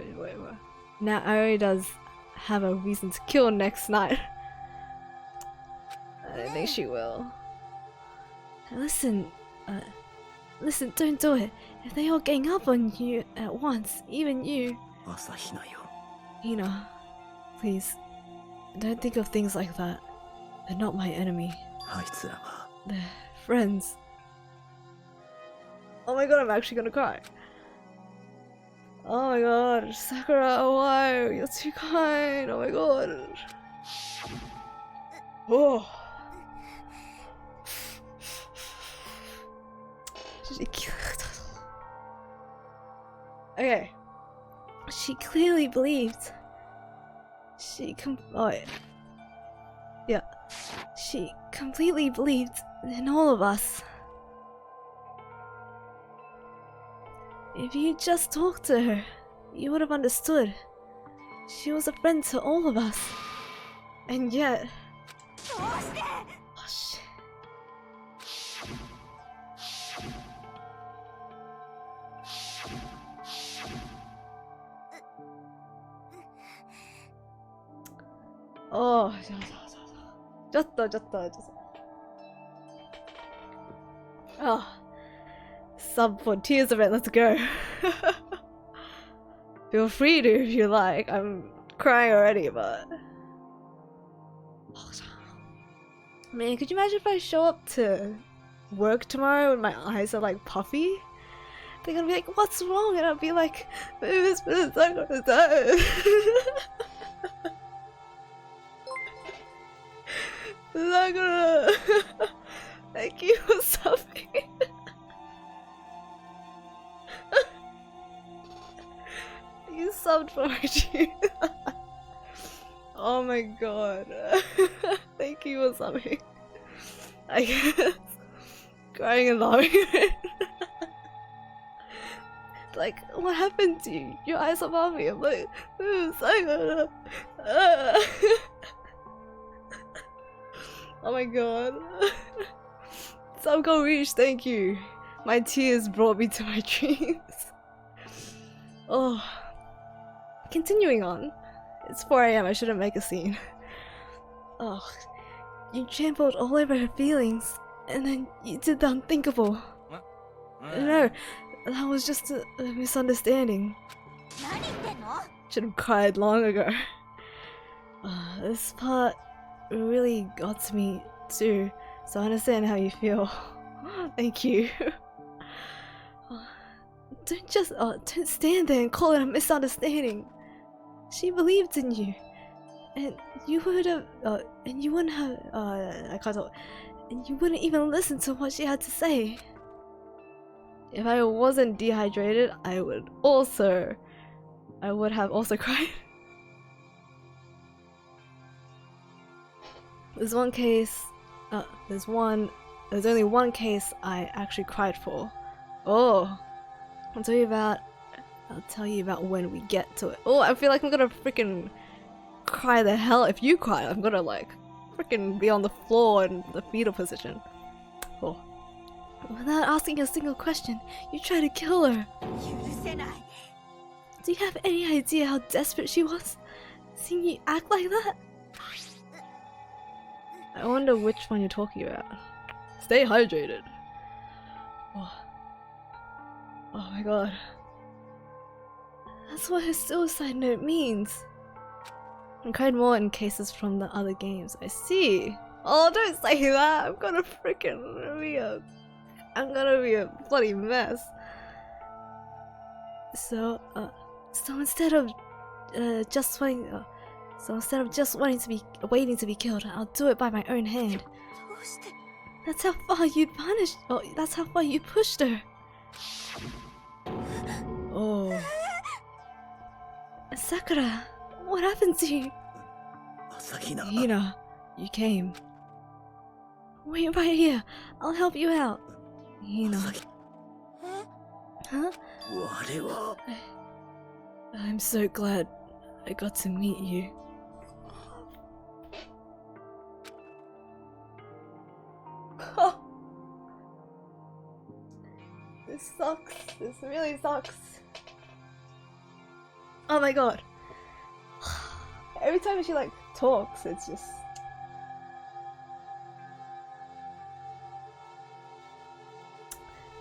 Now Aoi does have a reason to kill next night. I don't think she will. Listen, don't do it. If they all gang up on you at once, even you. Hina, please, don't think of things like that. They're not my enemy. They're friends. Oh my god, I'm actually gonna cry. Oh my god, Sakura, why? You're too kind. Oh my god. Oh. Okay. She clearly believed. She completely believed in all of us. If you just talked to her, you would have understood. She was a friend to all of us. And yet... Oh shit. Oh, just. Oh. Sub for tears of it, let's go. Feel free to if you like. I'm crying already, but... Man, could you imagine if I show up to work tomorrow and my eyes are like puffy? They're gonna be like, what's wrong? And I'll be like, maybe this Sakura's died. Sakura, thank you for stopping. subbed for my stream. Oh my god. Thank you for subbing. I guess. Crying and laughing. Like, what happened to you? Your eyes above me. I'm like, Sakura. Oh my god. Subgo Reach, thank you. My tears brought me to my dreams. Oh. Continuing on. It's 4 AM, I shouldn't make a scene. Oh. You trampled all over her feelings, and then you did the unthinkable. No, that was just a misunderstanding. Should have cried long ago. This part really got to me too, so I understand how you feel. Thank you. Don't stand there and call it a misunderstanding. She believed in you, and you would have, and you wouldn't have, I can't talk, and you wouldn't even listen to what she had to say. If I wasn't dehydrated, I would have also cried. There's one case, there's only one case I actually cried for. Oh, I'll tell you about when we get to it. Oh, I feel like I'm gonna freaking cry the hell. If you cry, I'm gonna like freaking be on the floor in the fetal position. Oh. Without asking a single question, you try to kill her. Do you have any idea how desperate she was? Seeing you act like that? I wonder which one you're talking about. Stay hydrated. Oh, oh my god. That's what her suicide note means. I cried more in cases from the other games. I see. Oh, don't say that. I'm gonna be a bloody mess. So instead of just waiting to be killed, I'll do it by my own hand. That's how far you'd punish. Oh, that's how far you pushed her. Oh, Sakura, what happened to you? Hina, you came. Wait right here. I'll help you out. Hina. Huh? I'm so glad I got to meet you. This sucks. This really sucks. Oh my god. Every time she like talks, it's just...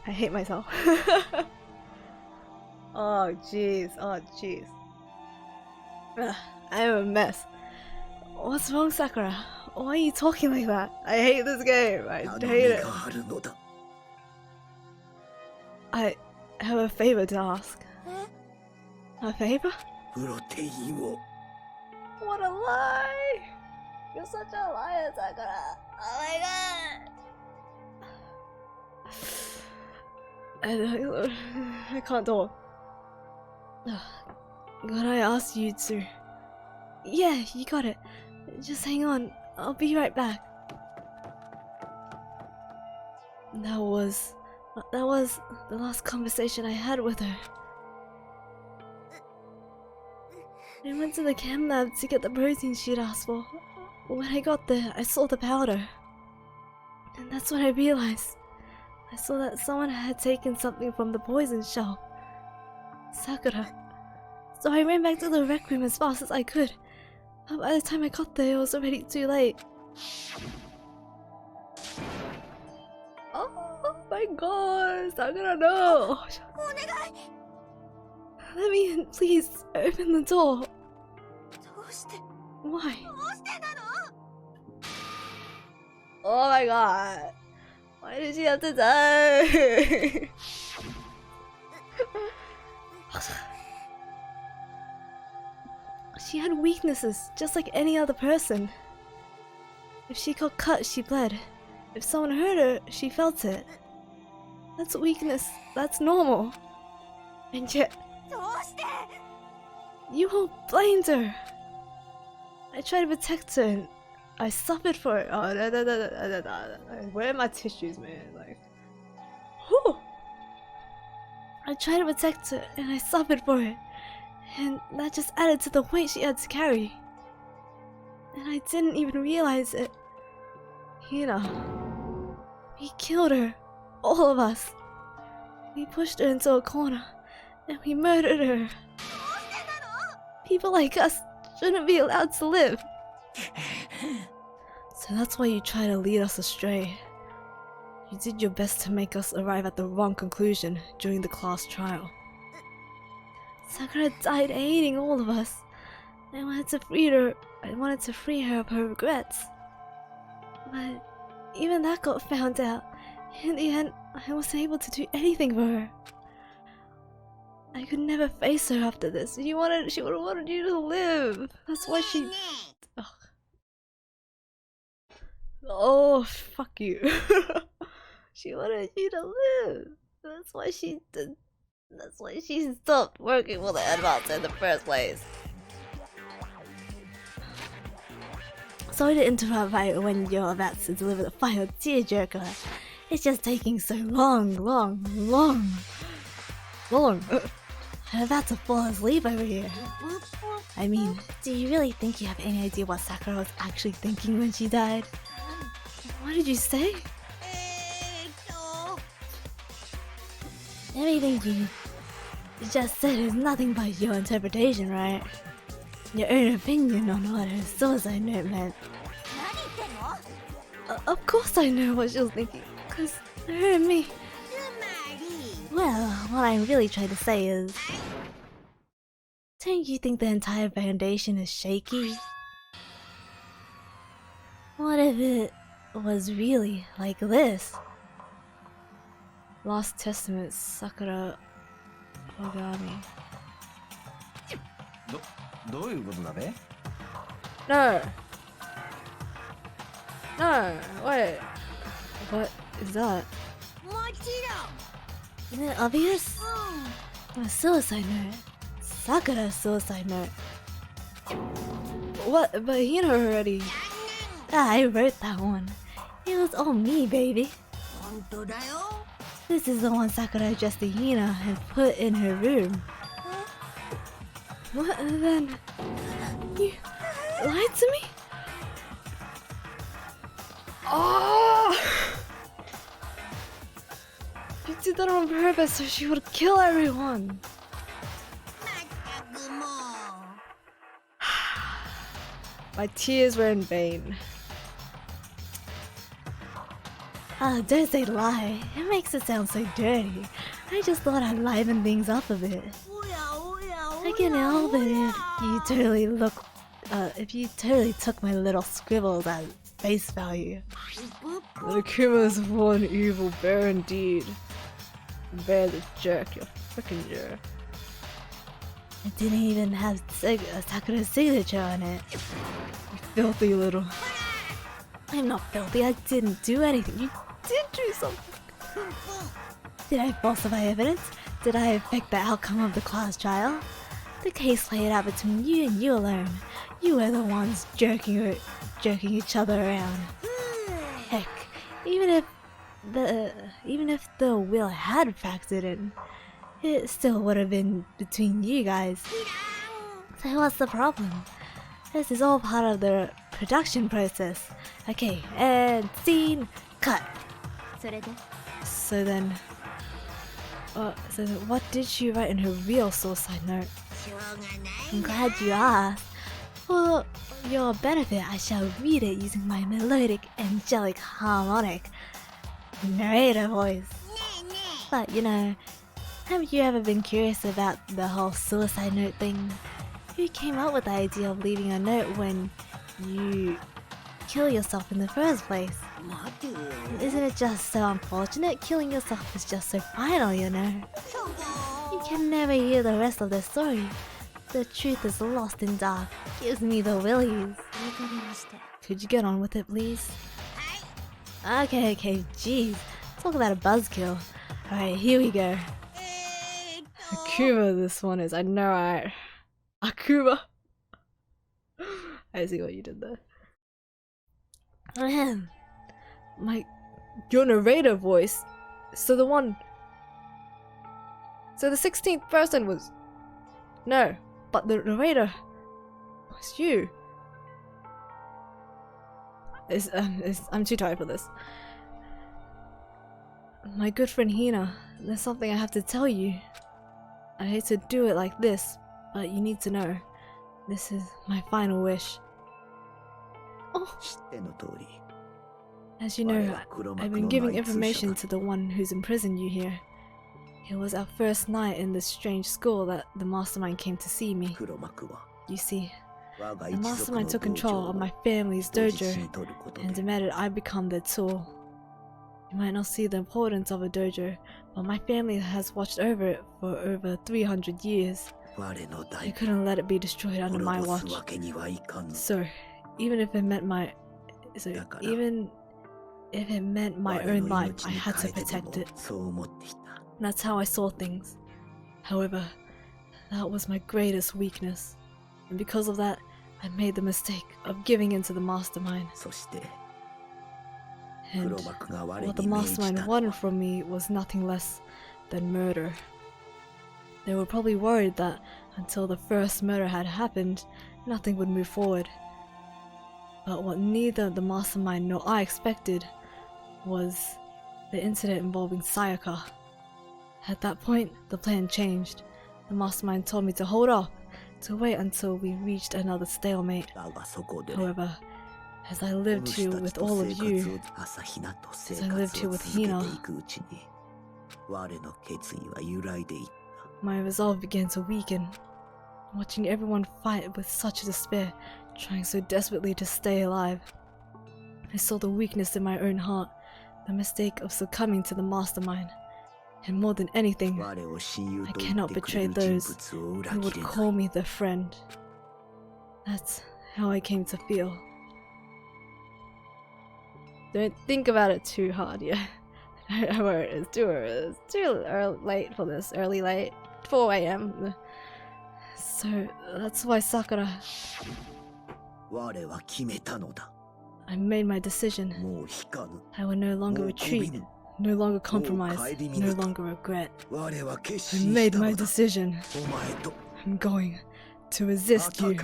I hate myself. Oh jeez, oh jeez. I am a mess. What's wrong, Sakura? Why are you talking like that? I hate this game. I hate it. I have a favor to ask. A favor? What a lie! You're such a liar, Sakura. Oh my god. I can't talk. Could I ask you to... Yeah, you got it. Just hang on. I'll be right back. That was the last conversation I had with her. I went to the chem lab to get the protein she'd asked for. When I got there, I saw the powder. And that's when I realized. I saw that someone had taken something from the poison shelf. Sakura. So I ran back to the rec room as fast as I could. But by the time I got there, it was already too late. Oh my god, Sakura, no! Let me in, please. Open the door. Why? Oh my god. Why did she have to die? She had weaknesses, just like any other person. If she got cut, she bled. If someone hurt her, she felt it. That's weakness. That's normal. And yet... You all blamed her. I tried to protect her and I suffered for it. Oh, where are my tissues, man? Like, whew. I tried to protect her and I suffered for it. And that just added to the weight she had to carry. And I didn't even realize it. We killed her. All of us. We pushed her into a corner. And we murdered her. People like us shouldn't be allowed to live. So that's why you try to lead us astray. You did your best to make us arrive at the wrong conclusion during the class trial. Sakura died hating all of us. I wanted to free her of her regrets. But even that got found out. In the end, I wasn't able to do anything for her. I could never face her after this. She would have wanted you to live. That's why she... Ugh. Oh, fuck you. She wanted you to live. That's why she stopped working for the advance in the first place. Sorry to interrupt right when you're about to deliver the final tearjerker. It's just taking so long. I'm about to fall asleep over here. I mean, do you really think you have any idea what Sakura was actually thinking when she died? What did you say? Everything you just said is nothing but your interpretation, right? Your own opinion on what her suicide note meant. Of course I know what she was thinking, cause her and me. Well, what I'm really trying to say is... Don't you think the entire foundation is shaky? What if it was really like this? Lost Testament, Sakura Ogami. どういうことだべ? No! No! Wait! What is that? Isn't it obvious? A suicide note. Sakura's suicide note. What? But Hina already... I wrote that one. It was all me, baby. This is the one Sakura addressed to Hina and put in her room. What? Then... You lied to me? Oh! You did that on purpose so she would kill everyone. My tears were in vain. Don't say lie. It makes it sound so dirty. I just thought I'd liven things up a bit. I can't help it if you totally took my little scribbles at face value. The Akuma is one evil bear indeed. Bear the jerk, you frickin' jerk. It didn't even have Sakura's signature on it. You filthy little... I'm not filthy, I didn't do anything. You did do something. Did I falsify evidence? Did I affect the outcome of the class trial? The case played out between you and you alone. You were the ones jerking each other around. Heck, even if the will had factored in, it still would have been between you guys. So what's the problem? This is all part of the production process. Okay, and scene cut. So then, what did she write in her real suicide note? I'm glad you asked. For your benefit, I shall read it using my melodic, angelic, harmonic narrator voice. But you know, have you ever been curious about the whole suicide note thing? Who came up with the idea of leaving a note when you kill yourself in the first place? Isn't it just so unfortunate? Killing yourself is just so final, you know. You can never hear the rest of the story. The truth is lost in dark. Gives me the willies. Could you get on with it, please? Okay, jeez. Talk about a buzzkill. Alright, here we go. Akuma, this one is. I know, Akuma. I see what you did there. Man, your narrator voice. So the 16th person was no, but the narrator was you. I'm too tired for this. My good friend Hina, there's something I have to tell you. I hate to do it like this, but you need to know. This is my final wish. Oh. As you know, I've been giving information to the one who's imprisoned you here. It was our first night in this strange school that the mastermind came to see me. You see, the mastermind took control of my family's dojo and demanded I become their tool. You might not see the importance of a dojo, but my family has watched over it for over 300 years. I couldn't let it be destroyed under my watch. So, even if it meant my own life, I had to protect it. That's how I saw things. However, that was my greatest weakness, and because of that, I made the mistake of giving in to the mastermind. And what the mastermind wanted from me was nothing less than murder. They were probably worried that until the first murder had happened, nothing would move forward. But what neither the mastermind nor I expected was the incident involving Sayaka. At that point, the plan changed. The mastermind told me to hold off, to wait until we reached another stalemate. However, as I lived here with all of you, as I lived here with Hina, my resolve began to weaken. Watching everyone fight with such despair, trying so desperately to stay alive, I saw the weakness in my own heart, the mistake of succumbing to the mastermind. And more than anything, I cannot betray those who would call me their friend. That's how I came to feel. Don't think about it too hard, yeah. It's too late for this, late, 4 a.m. So that's why Sakura... I made my decision. I will no longer retreat, no longer compromise, no longer regret. I made my decision. I'm going to resist you.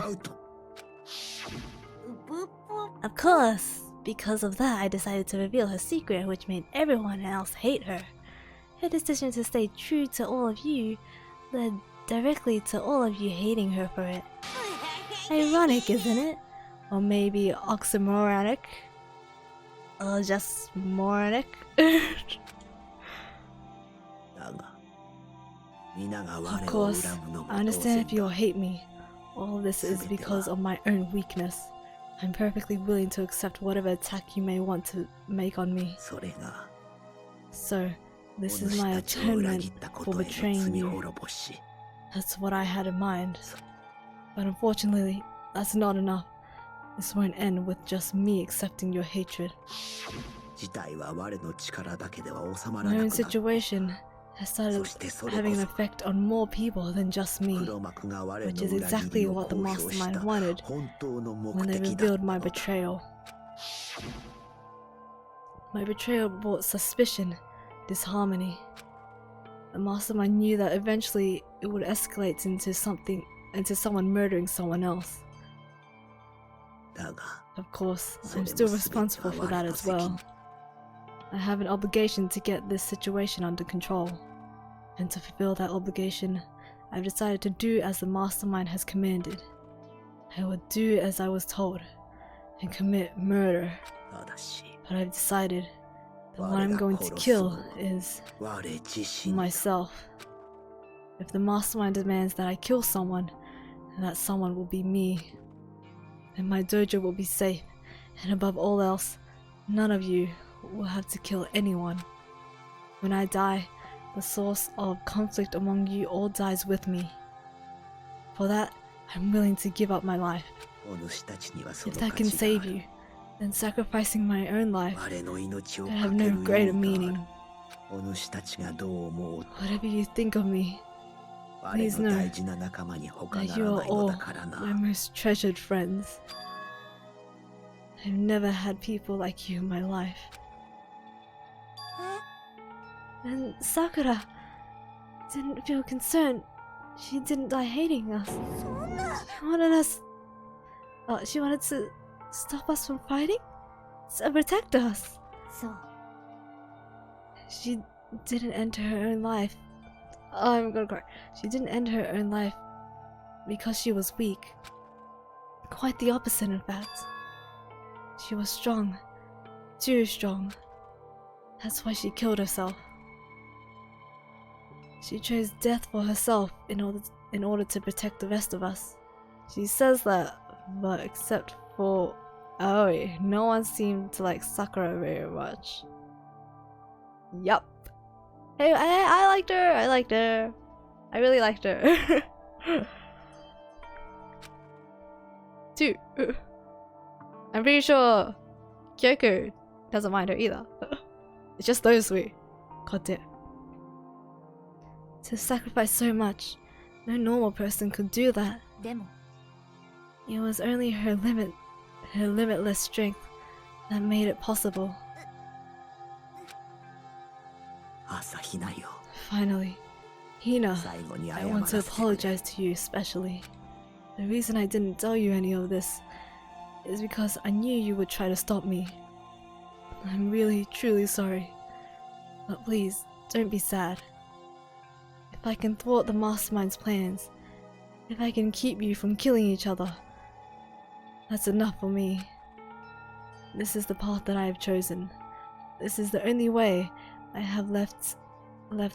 Of course, because of that I decided to reveal her secret, which made everyone else hate her. Her decision to stay true to all of you led directly to all of you hating her for it. Ironic, isn't it? Or maybe oxymoronic? Or just moronic? Of course, I understand if you all hate me. All this is because of my own weakness. I'm perfectly willing to accept whatever attack you may want to make on me. So, this is my atonement for betraying you. That's what I had in mind. But unfortunately, that's not enough. This won't end with just me accepting your hatred. My own situation has started having an effect on more people than just me, which is exactly what the mastermind wanted when they revealed my betrayal. My betrayal brought suspicion, disharmony. The mastermind knew that eventually it would escalate into someone murdering someone else. Of course, I'm still responsible for that as well. I have an obligation to get this situation under control. And to fulfill that obligation, I've decided to do as the mastermind has commanded. I will do as I was told, and commit murder. But I've decided that what I'm going to kill is myself. If the mastermind demands that I kill someone, then that someone will be me. And my dojo will be safe, and above all else, none of you will have to kill anyone. When I die, the source of conflict among you all dies with me. For that, I'm willing to give up my life. If that can save you, then sacrificing my own life could have no greater meaning. Whatever you think of me, Please know that you are all my most treasured friends. I've never had people like you in my life. And Sakura didn't feel concerned. She didn't die hating us. She wanted to stop us from fighting? To protect us. So, She didn't end her own life. Oh, I'm gonna cry. She didn't end her own life because she was weak. Quite the opposite, in fact. She was strong. Too strong. That's why she killed herself. She chose death for herself in order to protect the rest of us. She says that, but except for Aoi, no one seemed to like Sakura very much. Yup. Hey, I liked her. I liked her. I really liked her. 2. I'm pretty sure Kyoko doesn't mind her either. It's just those three. God damn. To sacrifice so much, no normal person could do that. でも It was only her limitless strength that made it possible. Finally, Hina, I want to apologize to you especially. The reason I didn't tell you any of this is because I knew you would try to stop me. I'm really, truly sorry. But please, don't be sad. If I can thwart the mastermind's plans, if I can keep you from killing each other, that's enough for me. This is the path that I have chosen. This is the only way I have left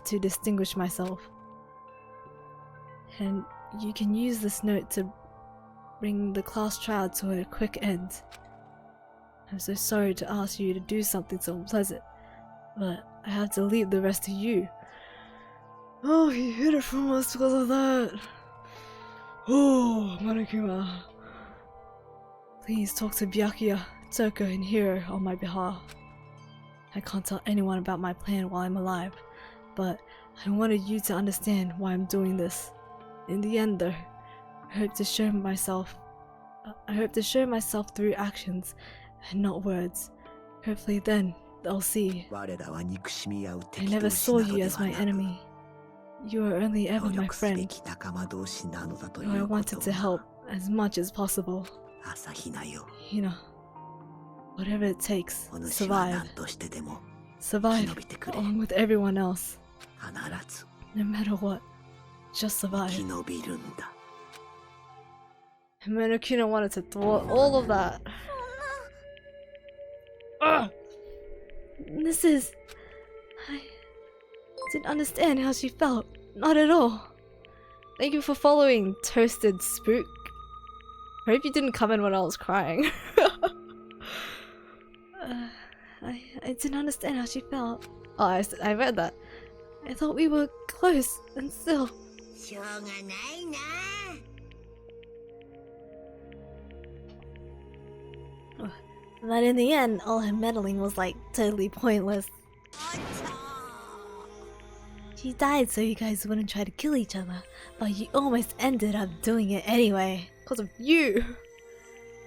to distinguish myself. And you can use this note to bring the class trial to a quick end. I'm so sorry to ask you to do something so unpleasant, but I have to leave the rest to you. Oh, he hid it from us because of that. Oh, Monokuma. Please talk to Byakuya, Toko, and Hiro on my behalf. I can't tell anyone about my plan while I'm alive, but I wanted you to understand why I'm doing this. In the end though, I hope to show myself through actions and not words. Hopefully then they'll see. I never saw you as my enemy. You were only ever my friend, who I wanted to help as much as possible. Hina, whatever it takes, survive. Survive along with everyone else. No matter what, just survive. And Monokuma wanted to thwart all of that. Ugh. I didn't understand how she felt. Not at all. Thank you for following, Toasted Spook. I hope you didn't come in when I was crying. I didn't understand how she felt. Oh, I read that. I thought we were close, and still. But in the end, all her meddling was like totally pointless. She died so you guys wouldn't try to kill each other, but you almost ended up doing it anyway. Because of you!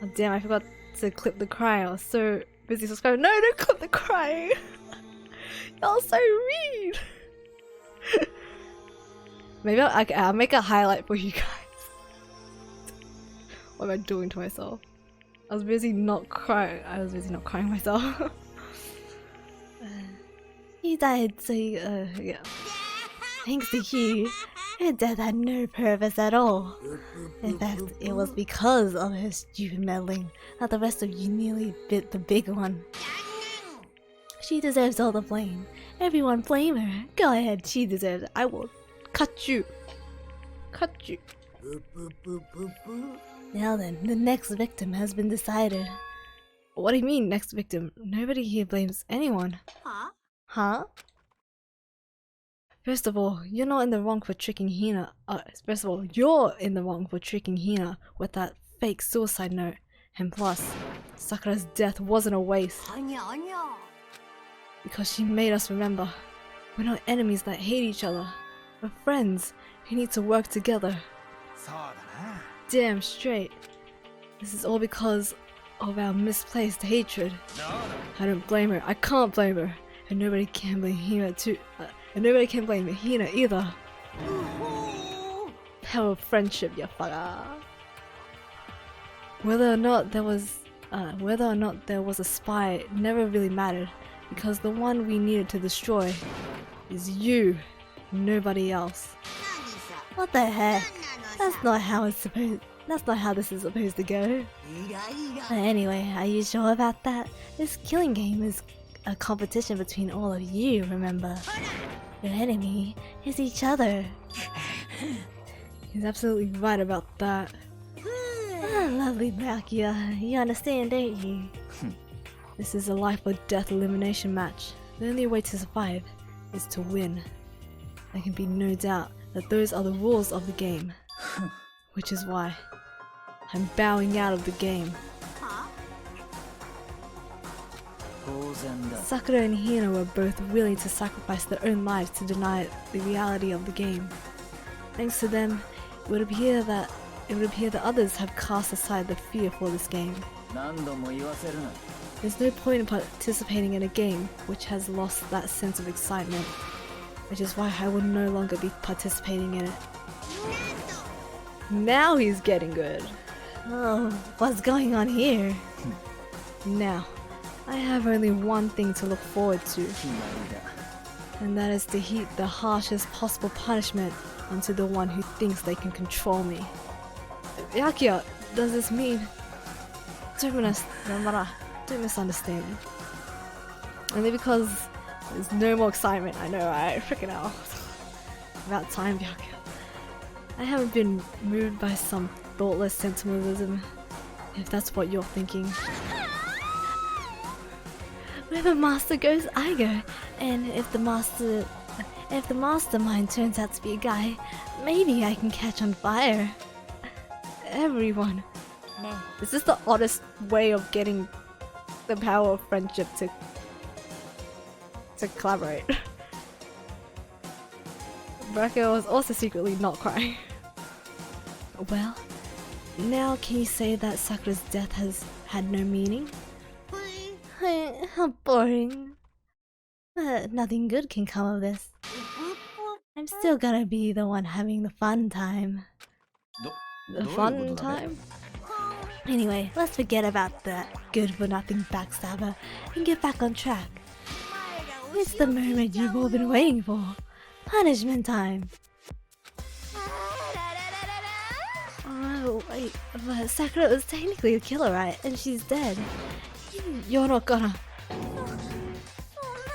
Oh damn, I forgot to clip the crying. I was so busy subscribing. No, don't clip the crying! Y'all so mean! Maybe I'll make a highlight for you guys. What am I doing to myself? I was busy not crying. Myself. He died, so yeah. Thanks to you, her death had no purpose at all. In fact, it was because of her stupid meddling that the rest of you nearly bit the big one. She deserves all the blame. Everyone blame her. Go ahead, she deserves it. I will cut you. Cut you. Now then, the next victim has been decided. What do you mean, next victim? Nobody here blames anyone. Huh? First of all, you're not in the wrong for tricking Hina. You're in the wrong for tricking Hina with that fake suicide note. And plus, Sakura's death wasn't a waste. Because she made us remember. We're not enemies that hate each other. We're friends We need to work together. そうだな。 Damn straight. This is all because of our misplaced hatred. I don't blame her. I can't blame her. And nobody can blame Hina too. And nobody can blame Hina either. Power of friendship, ya fucker. Whether or not there was a spy never really mattered, because the one we needed to destroy is you, nobody else. What the heck? That's not how this is supposed to go. Anyway, are you sure about that? This killing game is a competition between all of you, remember? Your enemy is each other. He's absolutely right about that. Ah, lovely Byakuya, you understand, don't you? This is a life or death elimination match. The only way to survive is to win. There can be no doubt that those are the rules of the game. Which is why I'm bowing out of the game. Sakura and Hina were both willing to sacrifice their own lives to deny the reality of the game. Thanks to them, it would appear that others have cast aside the fear for this game. There's no point in participating in a game which has lost that sense of excitement, which is why I will no longer be participating in it. Now he's getting good. Oh, what's going on here? Now, I have only one thing to look forward to, and that is to heap the harshest possible punishment onto the one who thinks they can control me. Byakuya, does this mean... Don't misunderstand. Only because there's no more excitement, I know, right? Freaking hell. About time, Byakuya. I haven't been moved by some thoughtless sentimentalism, if that's what you're thinking. Where the master goes, I go. And if the mastermind turns out to be a guy, maybe I can catch on fire. Everyone. This is the oddest way of getting the power of friendship to collaborate. Byakuya was also secretly not crying. Well, now can you say that Sakura's death has had no meaning? How boring. But nothing good can come of this. I'm still gonna be the one having the fun time. The fun time? Anyway, let's forget about that good-for-nothing backstabber and get back on track. It's the moment you've all been waiting for. Punishment time. Oh, wait, but Sakura was technically the killer, right? And she's dead. You're not gonna...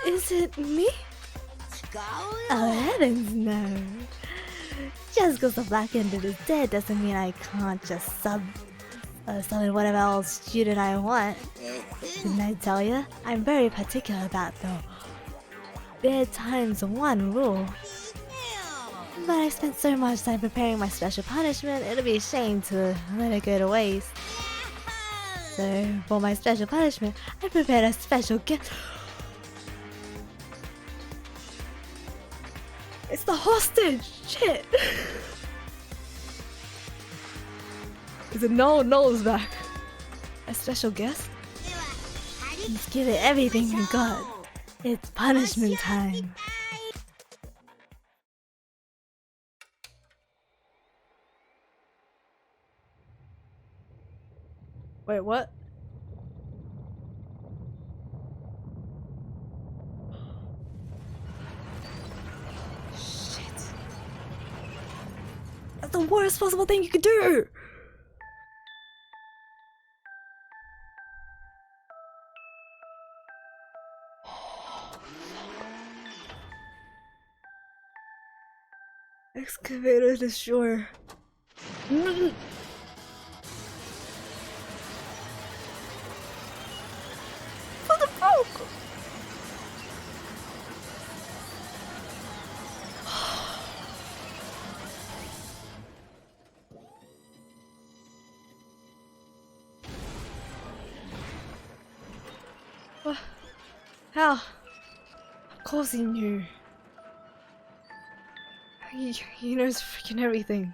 Is it me? Oh heavens, no. Just because the Black Ended is dead doesn't mean I can't just summon whatever else student I want. Didn't I tell you? I'm very particular about the bedtime's one rule. But I spent so much time preparing my special punishment, it'll be a shame to let it go to waste. So, for my special punishment, I prepared a special gift. It's the hostage! Shit! Is it Noel? Noel's back. A special guest? Let's give it everything we got. It's punishment time. Wait, what? Shit. That's the worst possible thing you could do! Excavator destroyer. For the broke. What? How? Of course he knew. He knows freaking everything.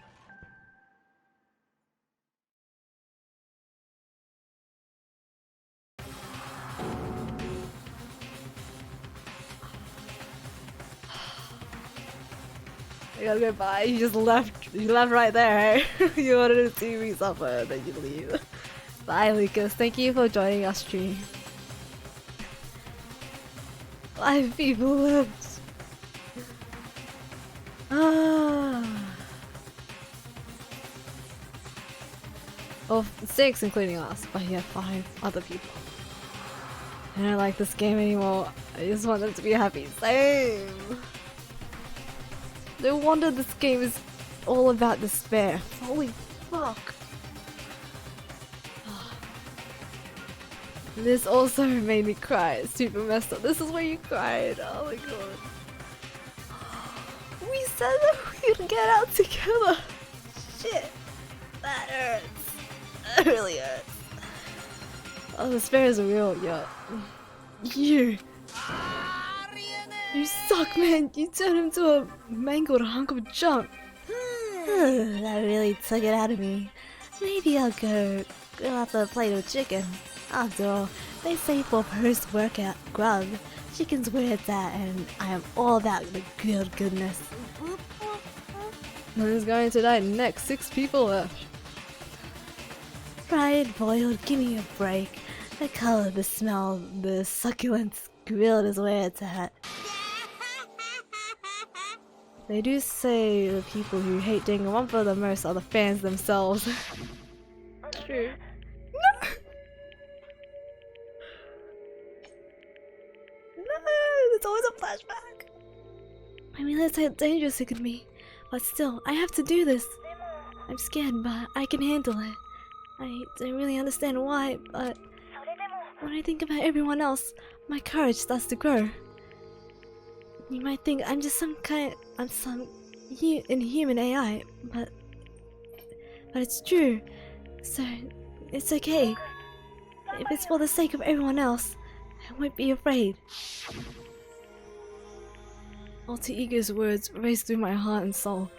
I gotta go bye. You just left. You left right there. You wanted to see me suffer, and then you leave. Bye, Lucas. Thank you for joining our stream. 5 people left. Well, 6 including us, but yeah, 5 other people. I don't like this game anymore. I just want them to be happy. Same. No wonder this game is all about despair. Holy fuck. This also made me cry. Super messed up. This is where you cried. Oh my god. We said that we'd get out together. Shit. That hurts. That really hurts. Oh, despair is real, yeah. You suck, man! You turned him to a mangled hunk of junk! That really took it out of me. Maybe I'll go grill up a plate of chicken. After all, they say for post-workout grub, chicken's where it's at, and I am all about the grilled goodness. Who's going to die next? 6 people left. Fried, boiled, give me a break. The color, the smell, the succulence, grilled is where it's at. They do say the people who hate Danganronpa the most are the fans themselves. True. No! No! There's always a flashback! I realize how dangerous it could be, but still, I have to do this. I'm scared, but I can handle it. I don't really understand why, but when I think about everyone else, my courage starts to grow. You might think I'm just some inhuman AI, but it's true. So it's okay. If it's for the sake of everyone else, I won't be afraid. Alter Ego's words raced through my heart and soul,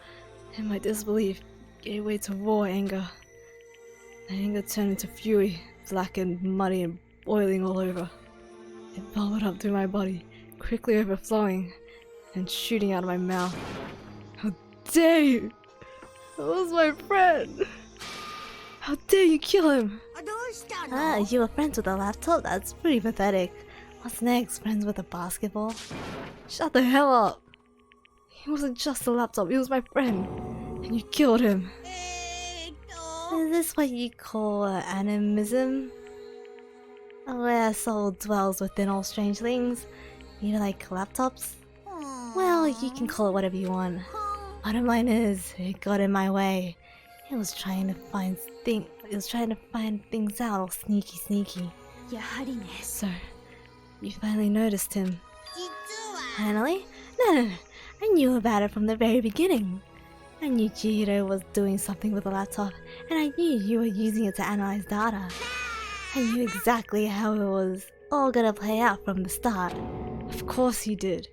and my disbelief gave way to raw anger. The anger turned into fury, black and muddy and boiling all over. It bubbled up through my body, quickly overflowing and shooting out of my mouth. How dare you! That was my friend! How dare you kill him! Ah, you were friends with a laptop? That's pretty pathetic. What's next? Friends with a basketball? Shut the hell up! He wasn't just a laptop, he was my friend. And you killed him. Is this what you call animism? Where soul dwells within all strange things? You like laptops? Well, you can call it whatever you want. Bottom line is, it got in my way. It was trying to find things out all sneaky. So, you finally noticed him. Finally? No. I knew about it from the very beginning. I knew Chihiro was doing something with the laptop, and I knew you were using it to analyze data. I knew exactly how it was all gonna play out from the start. Of course you did.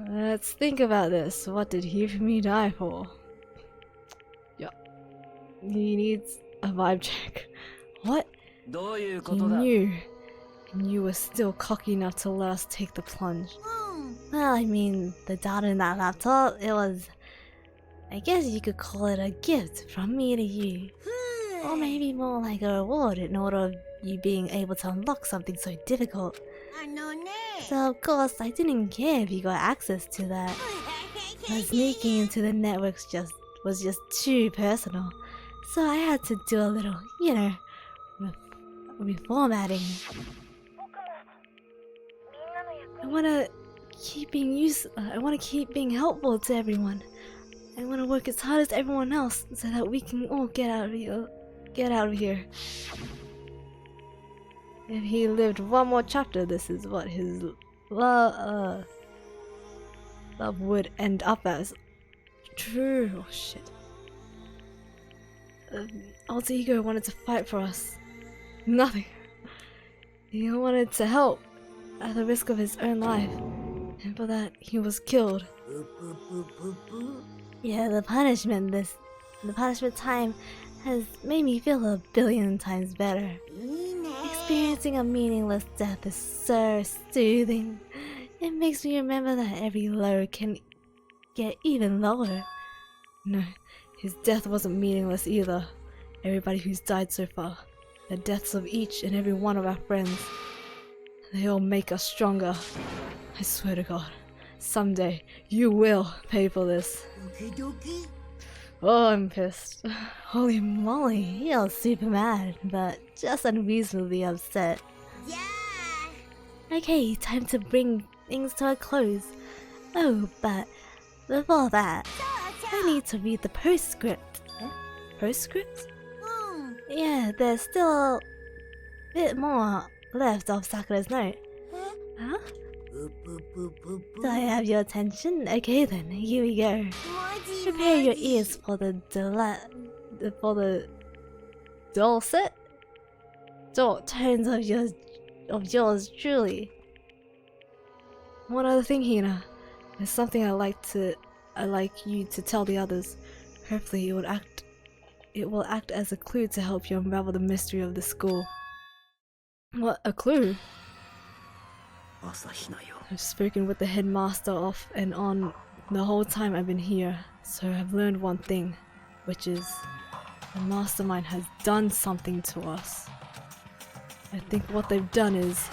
Let's think about this. What did he for me die for? Yeah. He needs a vibe check. What? You knew. And you were still cocky enough to let us take the plunge. Well, I mean, the data in that laptop, it was... I guess you could call it a gift from me to you. Or maybe more like a reward in order of you being able to unlock something so difficult. So of course, I didn't care if you got access to that. But sneaking into the networks was just too personal. So I had to do a little, you know, reformatting. I wanna keep being helpful to everyone. I wanna work as hard as everyone else so that we can all get out of here. If he lived one more chapter, this is what his love would end up as. True. Oh shit. Alter Ego wanted to fight for us. Nothing. He wanted to help at the risk of his own life. and for that he was killed. Yeah, the punishment time has made me feel a billion times better. Experiencing a meaningless death is so soothing. It makes me remember that every low can get even lower. No, his death wasn't meaningless either. Everybody who's died so far, the deaths of each and every one of our friends, they all make us stronger. I swear to God, someday you will pay for this. Oh, I'm pissed. Holy moly, you're super mad, but just unreasonably upset. Okay, time to bring things to a close. Oh, but before that, I need to read the postscript. Postscript? Yeah, there's still a bit more left of Sakura's note. Huh? Do I have your attention? Okay then, here we go. Prepare your ears for the dulcet tones of yours truly. One other thing, Hina. There's something I'd like you to tell the others. Hopefully it will act as a clue to help you unravel the mystery of the school. What, a clue? I've spoken with the headmaster off and on the whole time I've been here, so I've learned one thing, which is the mastermind has done something to us. I think what they've done is...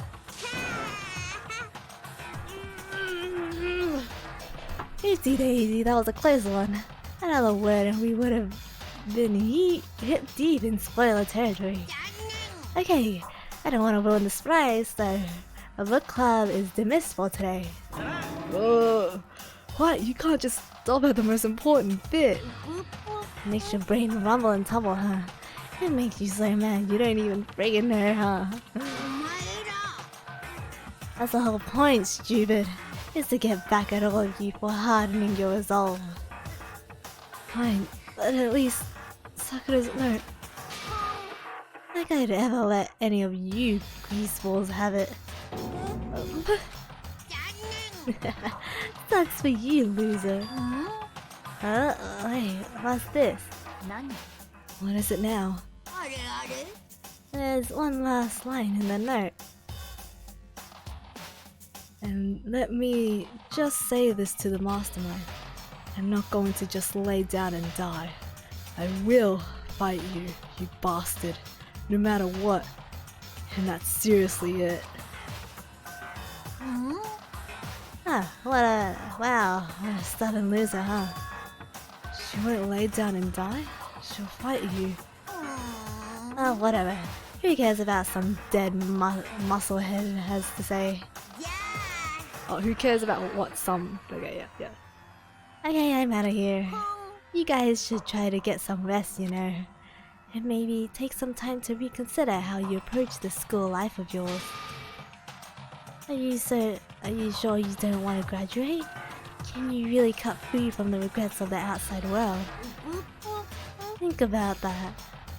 Easy daisy, that was a close one. Another word and we would have been hip deep in spoiler territory. Okay, I don't want to ruin the surprise, so a book club is dismissed for today. What? You can't just stop at the most important bit. Makes your brain rumble and tumble, huh? It makes you so mad you don't even friggin' know, huh? That's the whole point, stupid. Is to get back at all of you for hardening your resolve. Fine, but at least Sakura's note. Like I'd ever let any of you greaseballs have it. Sucks for you, loser. Wait, what's this? What is it now? There's one last line in the note. And let me just say this to the mastermind. I'm not going to just lay down and die. I will fight you, you bastard. No matter what. And that's seriously it. What a stubborn loser, huh? She won't lay down and die? She'll fight you. Oh, whatever. Who cares about some dead musclehead has to say? Oh, who cares about what some... Okay, yeah. Okay, I'm out of here. You guys should try to get some rest, you know. And maybe take some time to reconsider how you approach the school life of yours. Are you sure you don't want to graduate? Can you really cut free from the regrets of the outside world? Think about that.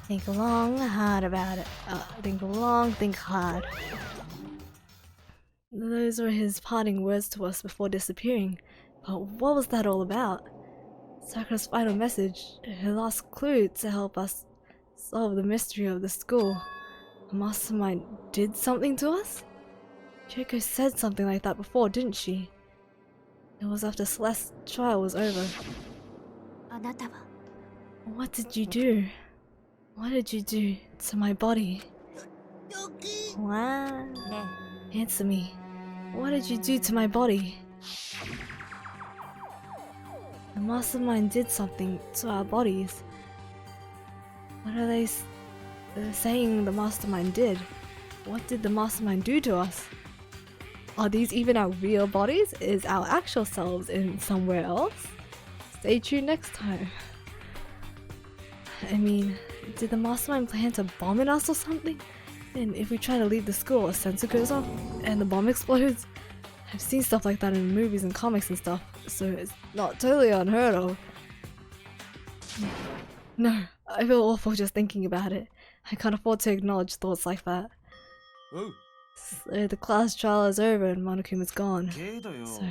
Think long, hard about it. Think long, think hard. Those were his parting words to us before disappearing. But what was that all about? Sakura's final message, her last clue to help us solve the mystery of the school. The mastermind did something to us? Kyoko said something like that before, didn't she? It was after Celeste's trial was over. What did you do? What did you do to my body? What? Answer me. What did you do to my body? The mastermind did something to our bodies. What are they saying the mastermind did? What did the mastermind do to us? Are these even our real bodies? Is our actual selves in somewhere else? Stay tuned next time. I mean, did the mastermind plan to bomb in us or something? And if we try to leave the school, a sensor goes off and the bomb explodes? I've seen stuff like that in movies and comics and stuff, so it's not totally unheard of. No, I feel awful just thinking about it. I can't afford to acknowledge thoughts like that. Oh, So the class trial is over and Monokuma's gone. けどよ So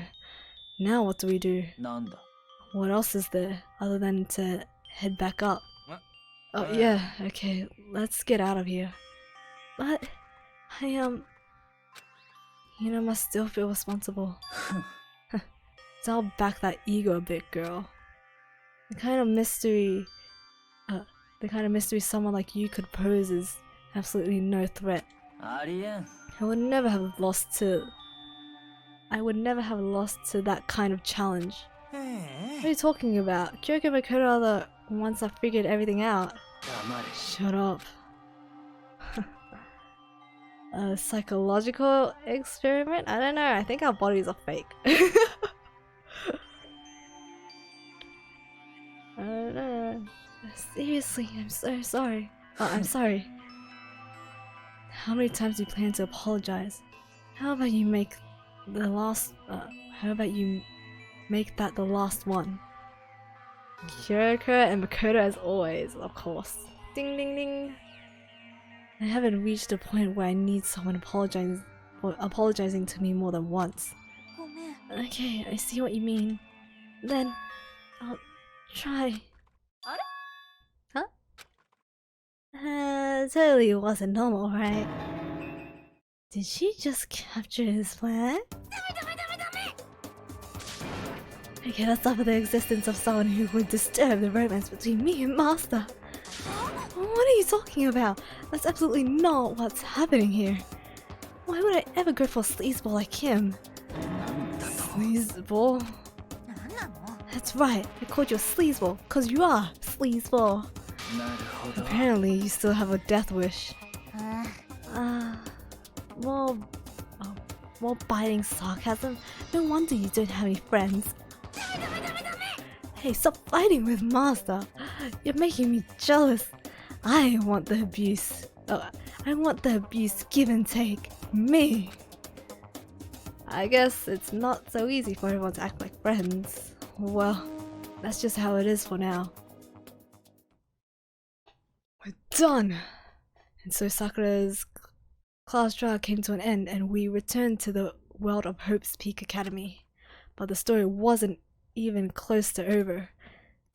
now what do we do? なんだ What else is there other than to head back up? Oh Uh. yeah, okay, let's get out of here. But I must still feel responsible. Dial back that ego a bit, girl. The kind of mystery someone like you could pose is absolutely no threat. ありえん I would never have lost to that kind of challenge. What are you talking about? Kyoko and Makoto are the ones that figured everything out. 黙れ Shut up. A psychological experiment? I don't know, I think our bodies are fake. I don't know. Seriously, I'm so sorry. Oh, I'm sorry. How many times do you plan to apologize? How about you make the last that the last one? Kyoko and Makoto as always, of course. Ding ding ding. I haven't reached a point where I need someone apologizing to me more than once. Okay, I see what you mean. Then I'll try. Huh? Totally wasn't normal, right? Did she just capture his plan? Okay, that's up with the existence of someone who would disturb the romance between me and Master. What are you talking about? That's absolutely not what's happening here. Why would I ever go for a sleazeball like him? Sleazeball? That's right, I called you a sleazeball, cause you are sleazeball. なるほど Apparently, you still have a death wish. More biting sarcasm? No wonder you don't have any friends. Hey, stop fighting with Master! You're making me jealous. I want the abuse. I want the abuse give and take. Me! I guess it's not so easy for everyone to act like friends. Well, that's just how it is for now. We're done! And so Sakura's class trial came to an end and we returned to the world of Hope's Peak Academy. But the story wasn't even close to over.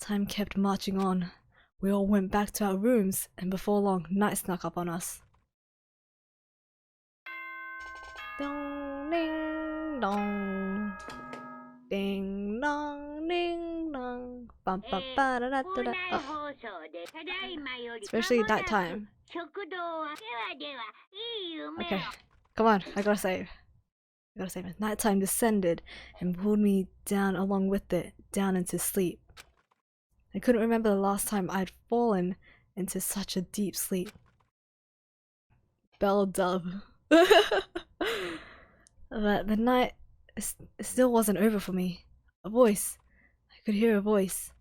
Time kept marching on. We all went back to our rooms and before long night snuck up on us. Dong ding dong. Ding dong ding dong. Bum, ba, ba, da, da, da, da. Oh. Especially that time. Okay, come on, I gotta save. Nighttime descended and pulled me down along with it, down into sleep. I couldn't remember the last time I'd fallen into such a deep sleep. Bell dub. But the night still wasn't over for me. A voice. I could hear a voice.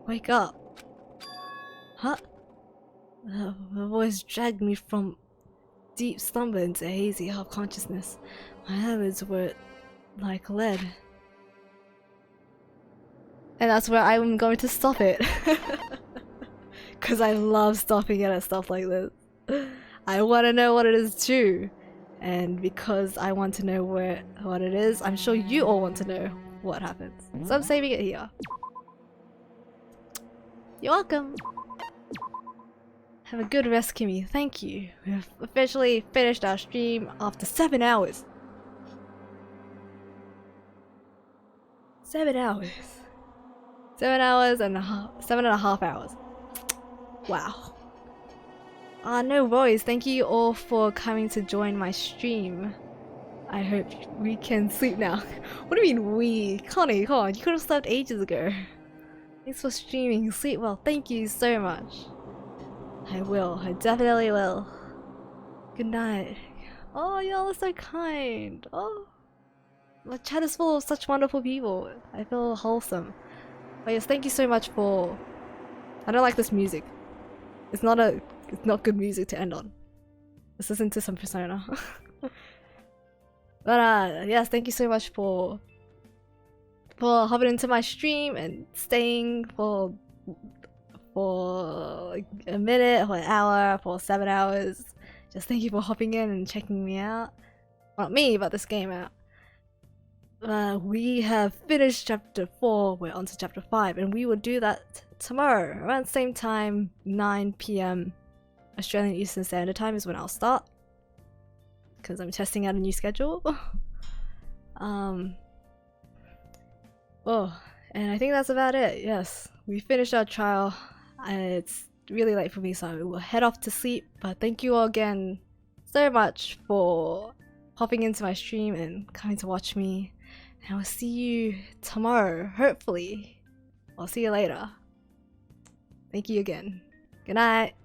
Wake up. Huh? The voice dragged me from deep slumber into hazy half-consciousness. My eyelids were like lead. And that's where I'm going to stop it. Because I love stopping it at stuff like this. I want to know what it is too. And because I want to know what it is, I'm sure you all want to know what happens. So I'm saving it here. You're welcome. Have a good rest, Kimmy. Thank you. We have officially finished our stream after 7 hours. 7 hours. 7 hours and 7.5 hours. Wow. No worries. Thank you all for coming to join my stream. I hope we can sleep now. What do you mean we? Connie, come on. You could have slept ages ago. Thanks for streaming. Sleep well. Thank you so much. I will. I definitely will. Good night. Oh, y'all are so kind. Oh. My chat is full of such wonderful people. I feel wholesome. But yes, thank you so much for... I don't like this music. It's not good music to end on. Let's listen to some Persona. But yes, thank you so much for hopping into my stream and staying for for like a minute, for an hour, for 7 hours. Just thank you for hopping in and checking me out. Well, not me, but this game out. We have finished chapter 4, we're on to chapter 5, and we will do that tomorrow around the same time, 9 PM Australian Eastern Standard Time is when I'll start, because I'm testing out a new schedule. Oh, and I think that's about it. Yes, we finished our trial. It's really late for me, so I will head off to sleep, but thank you all again so much for hopping into my stream and coming to watch me. And I'll see you tomorrow, hopefully. I'll see you later. Thank you again. Good night.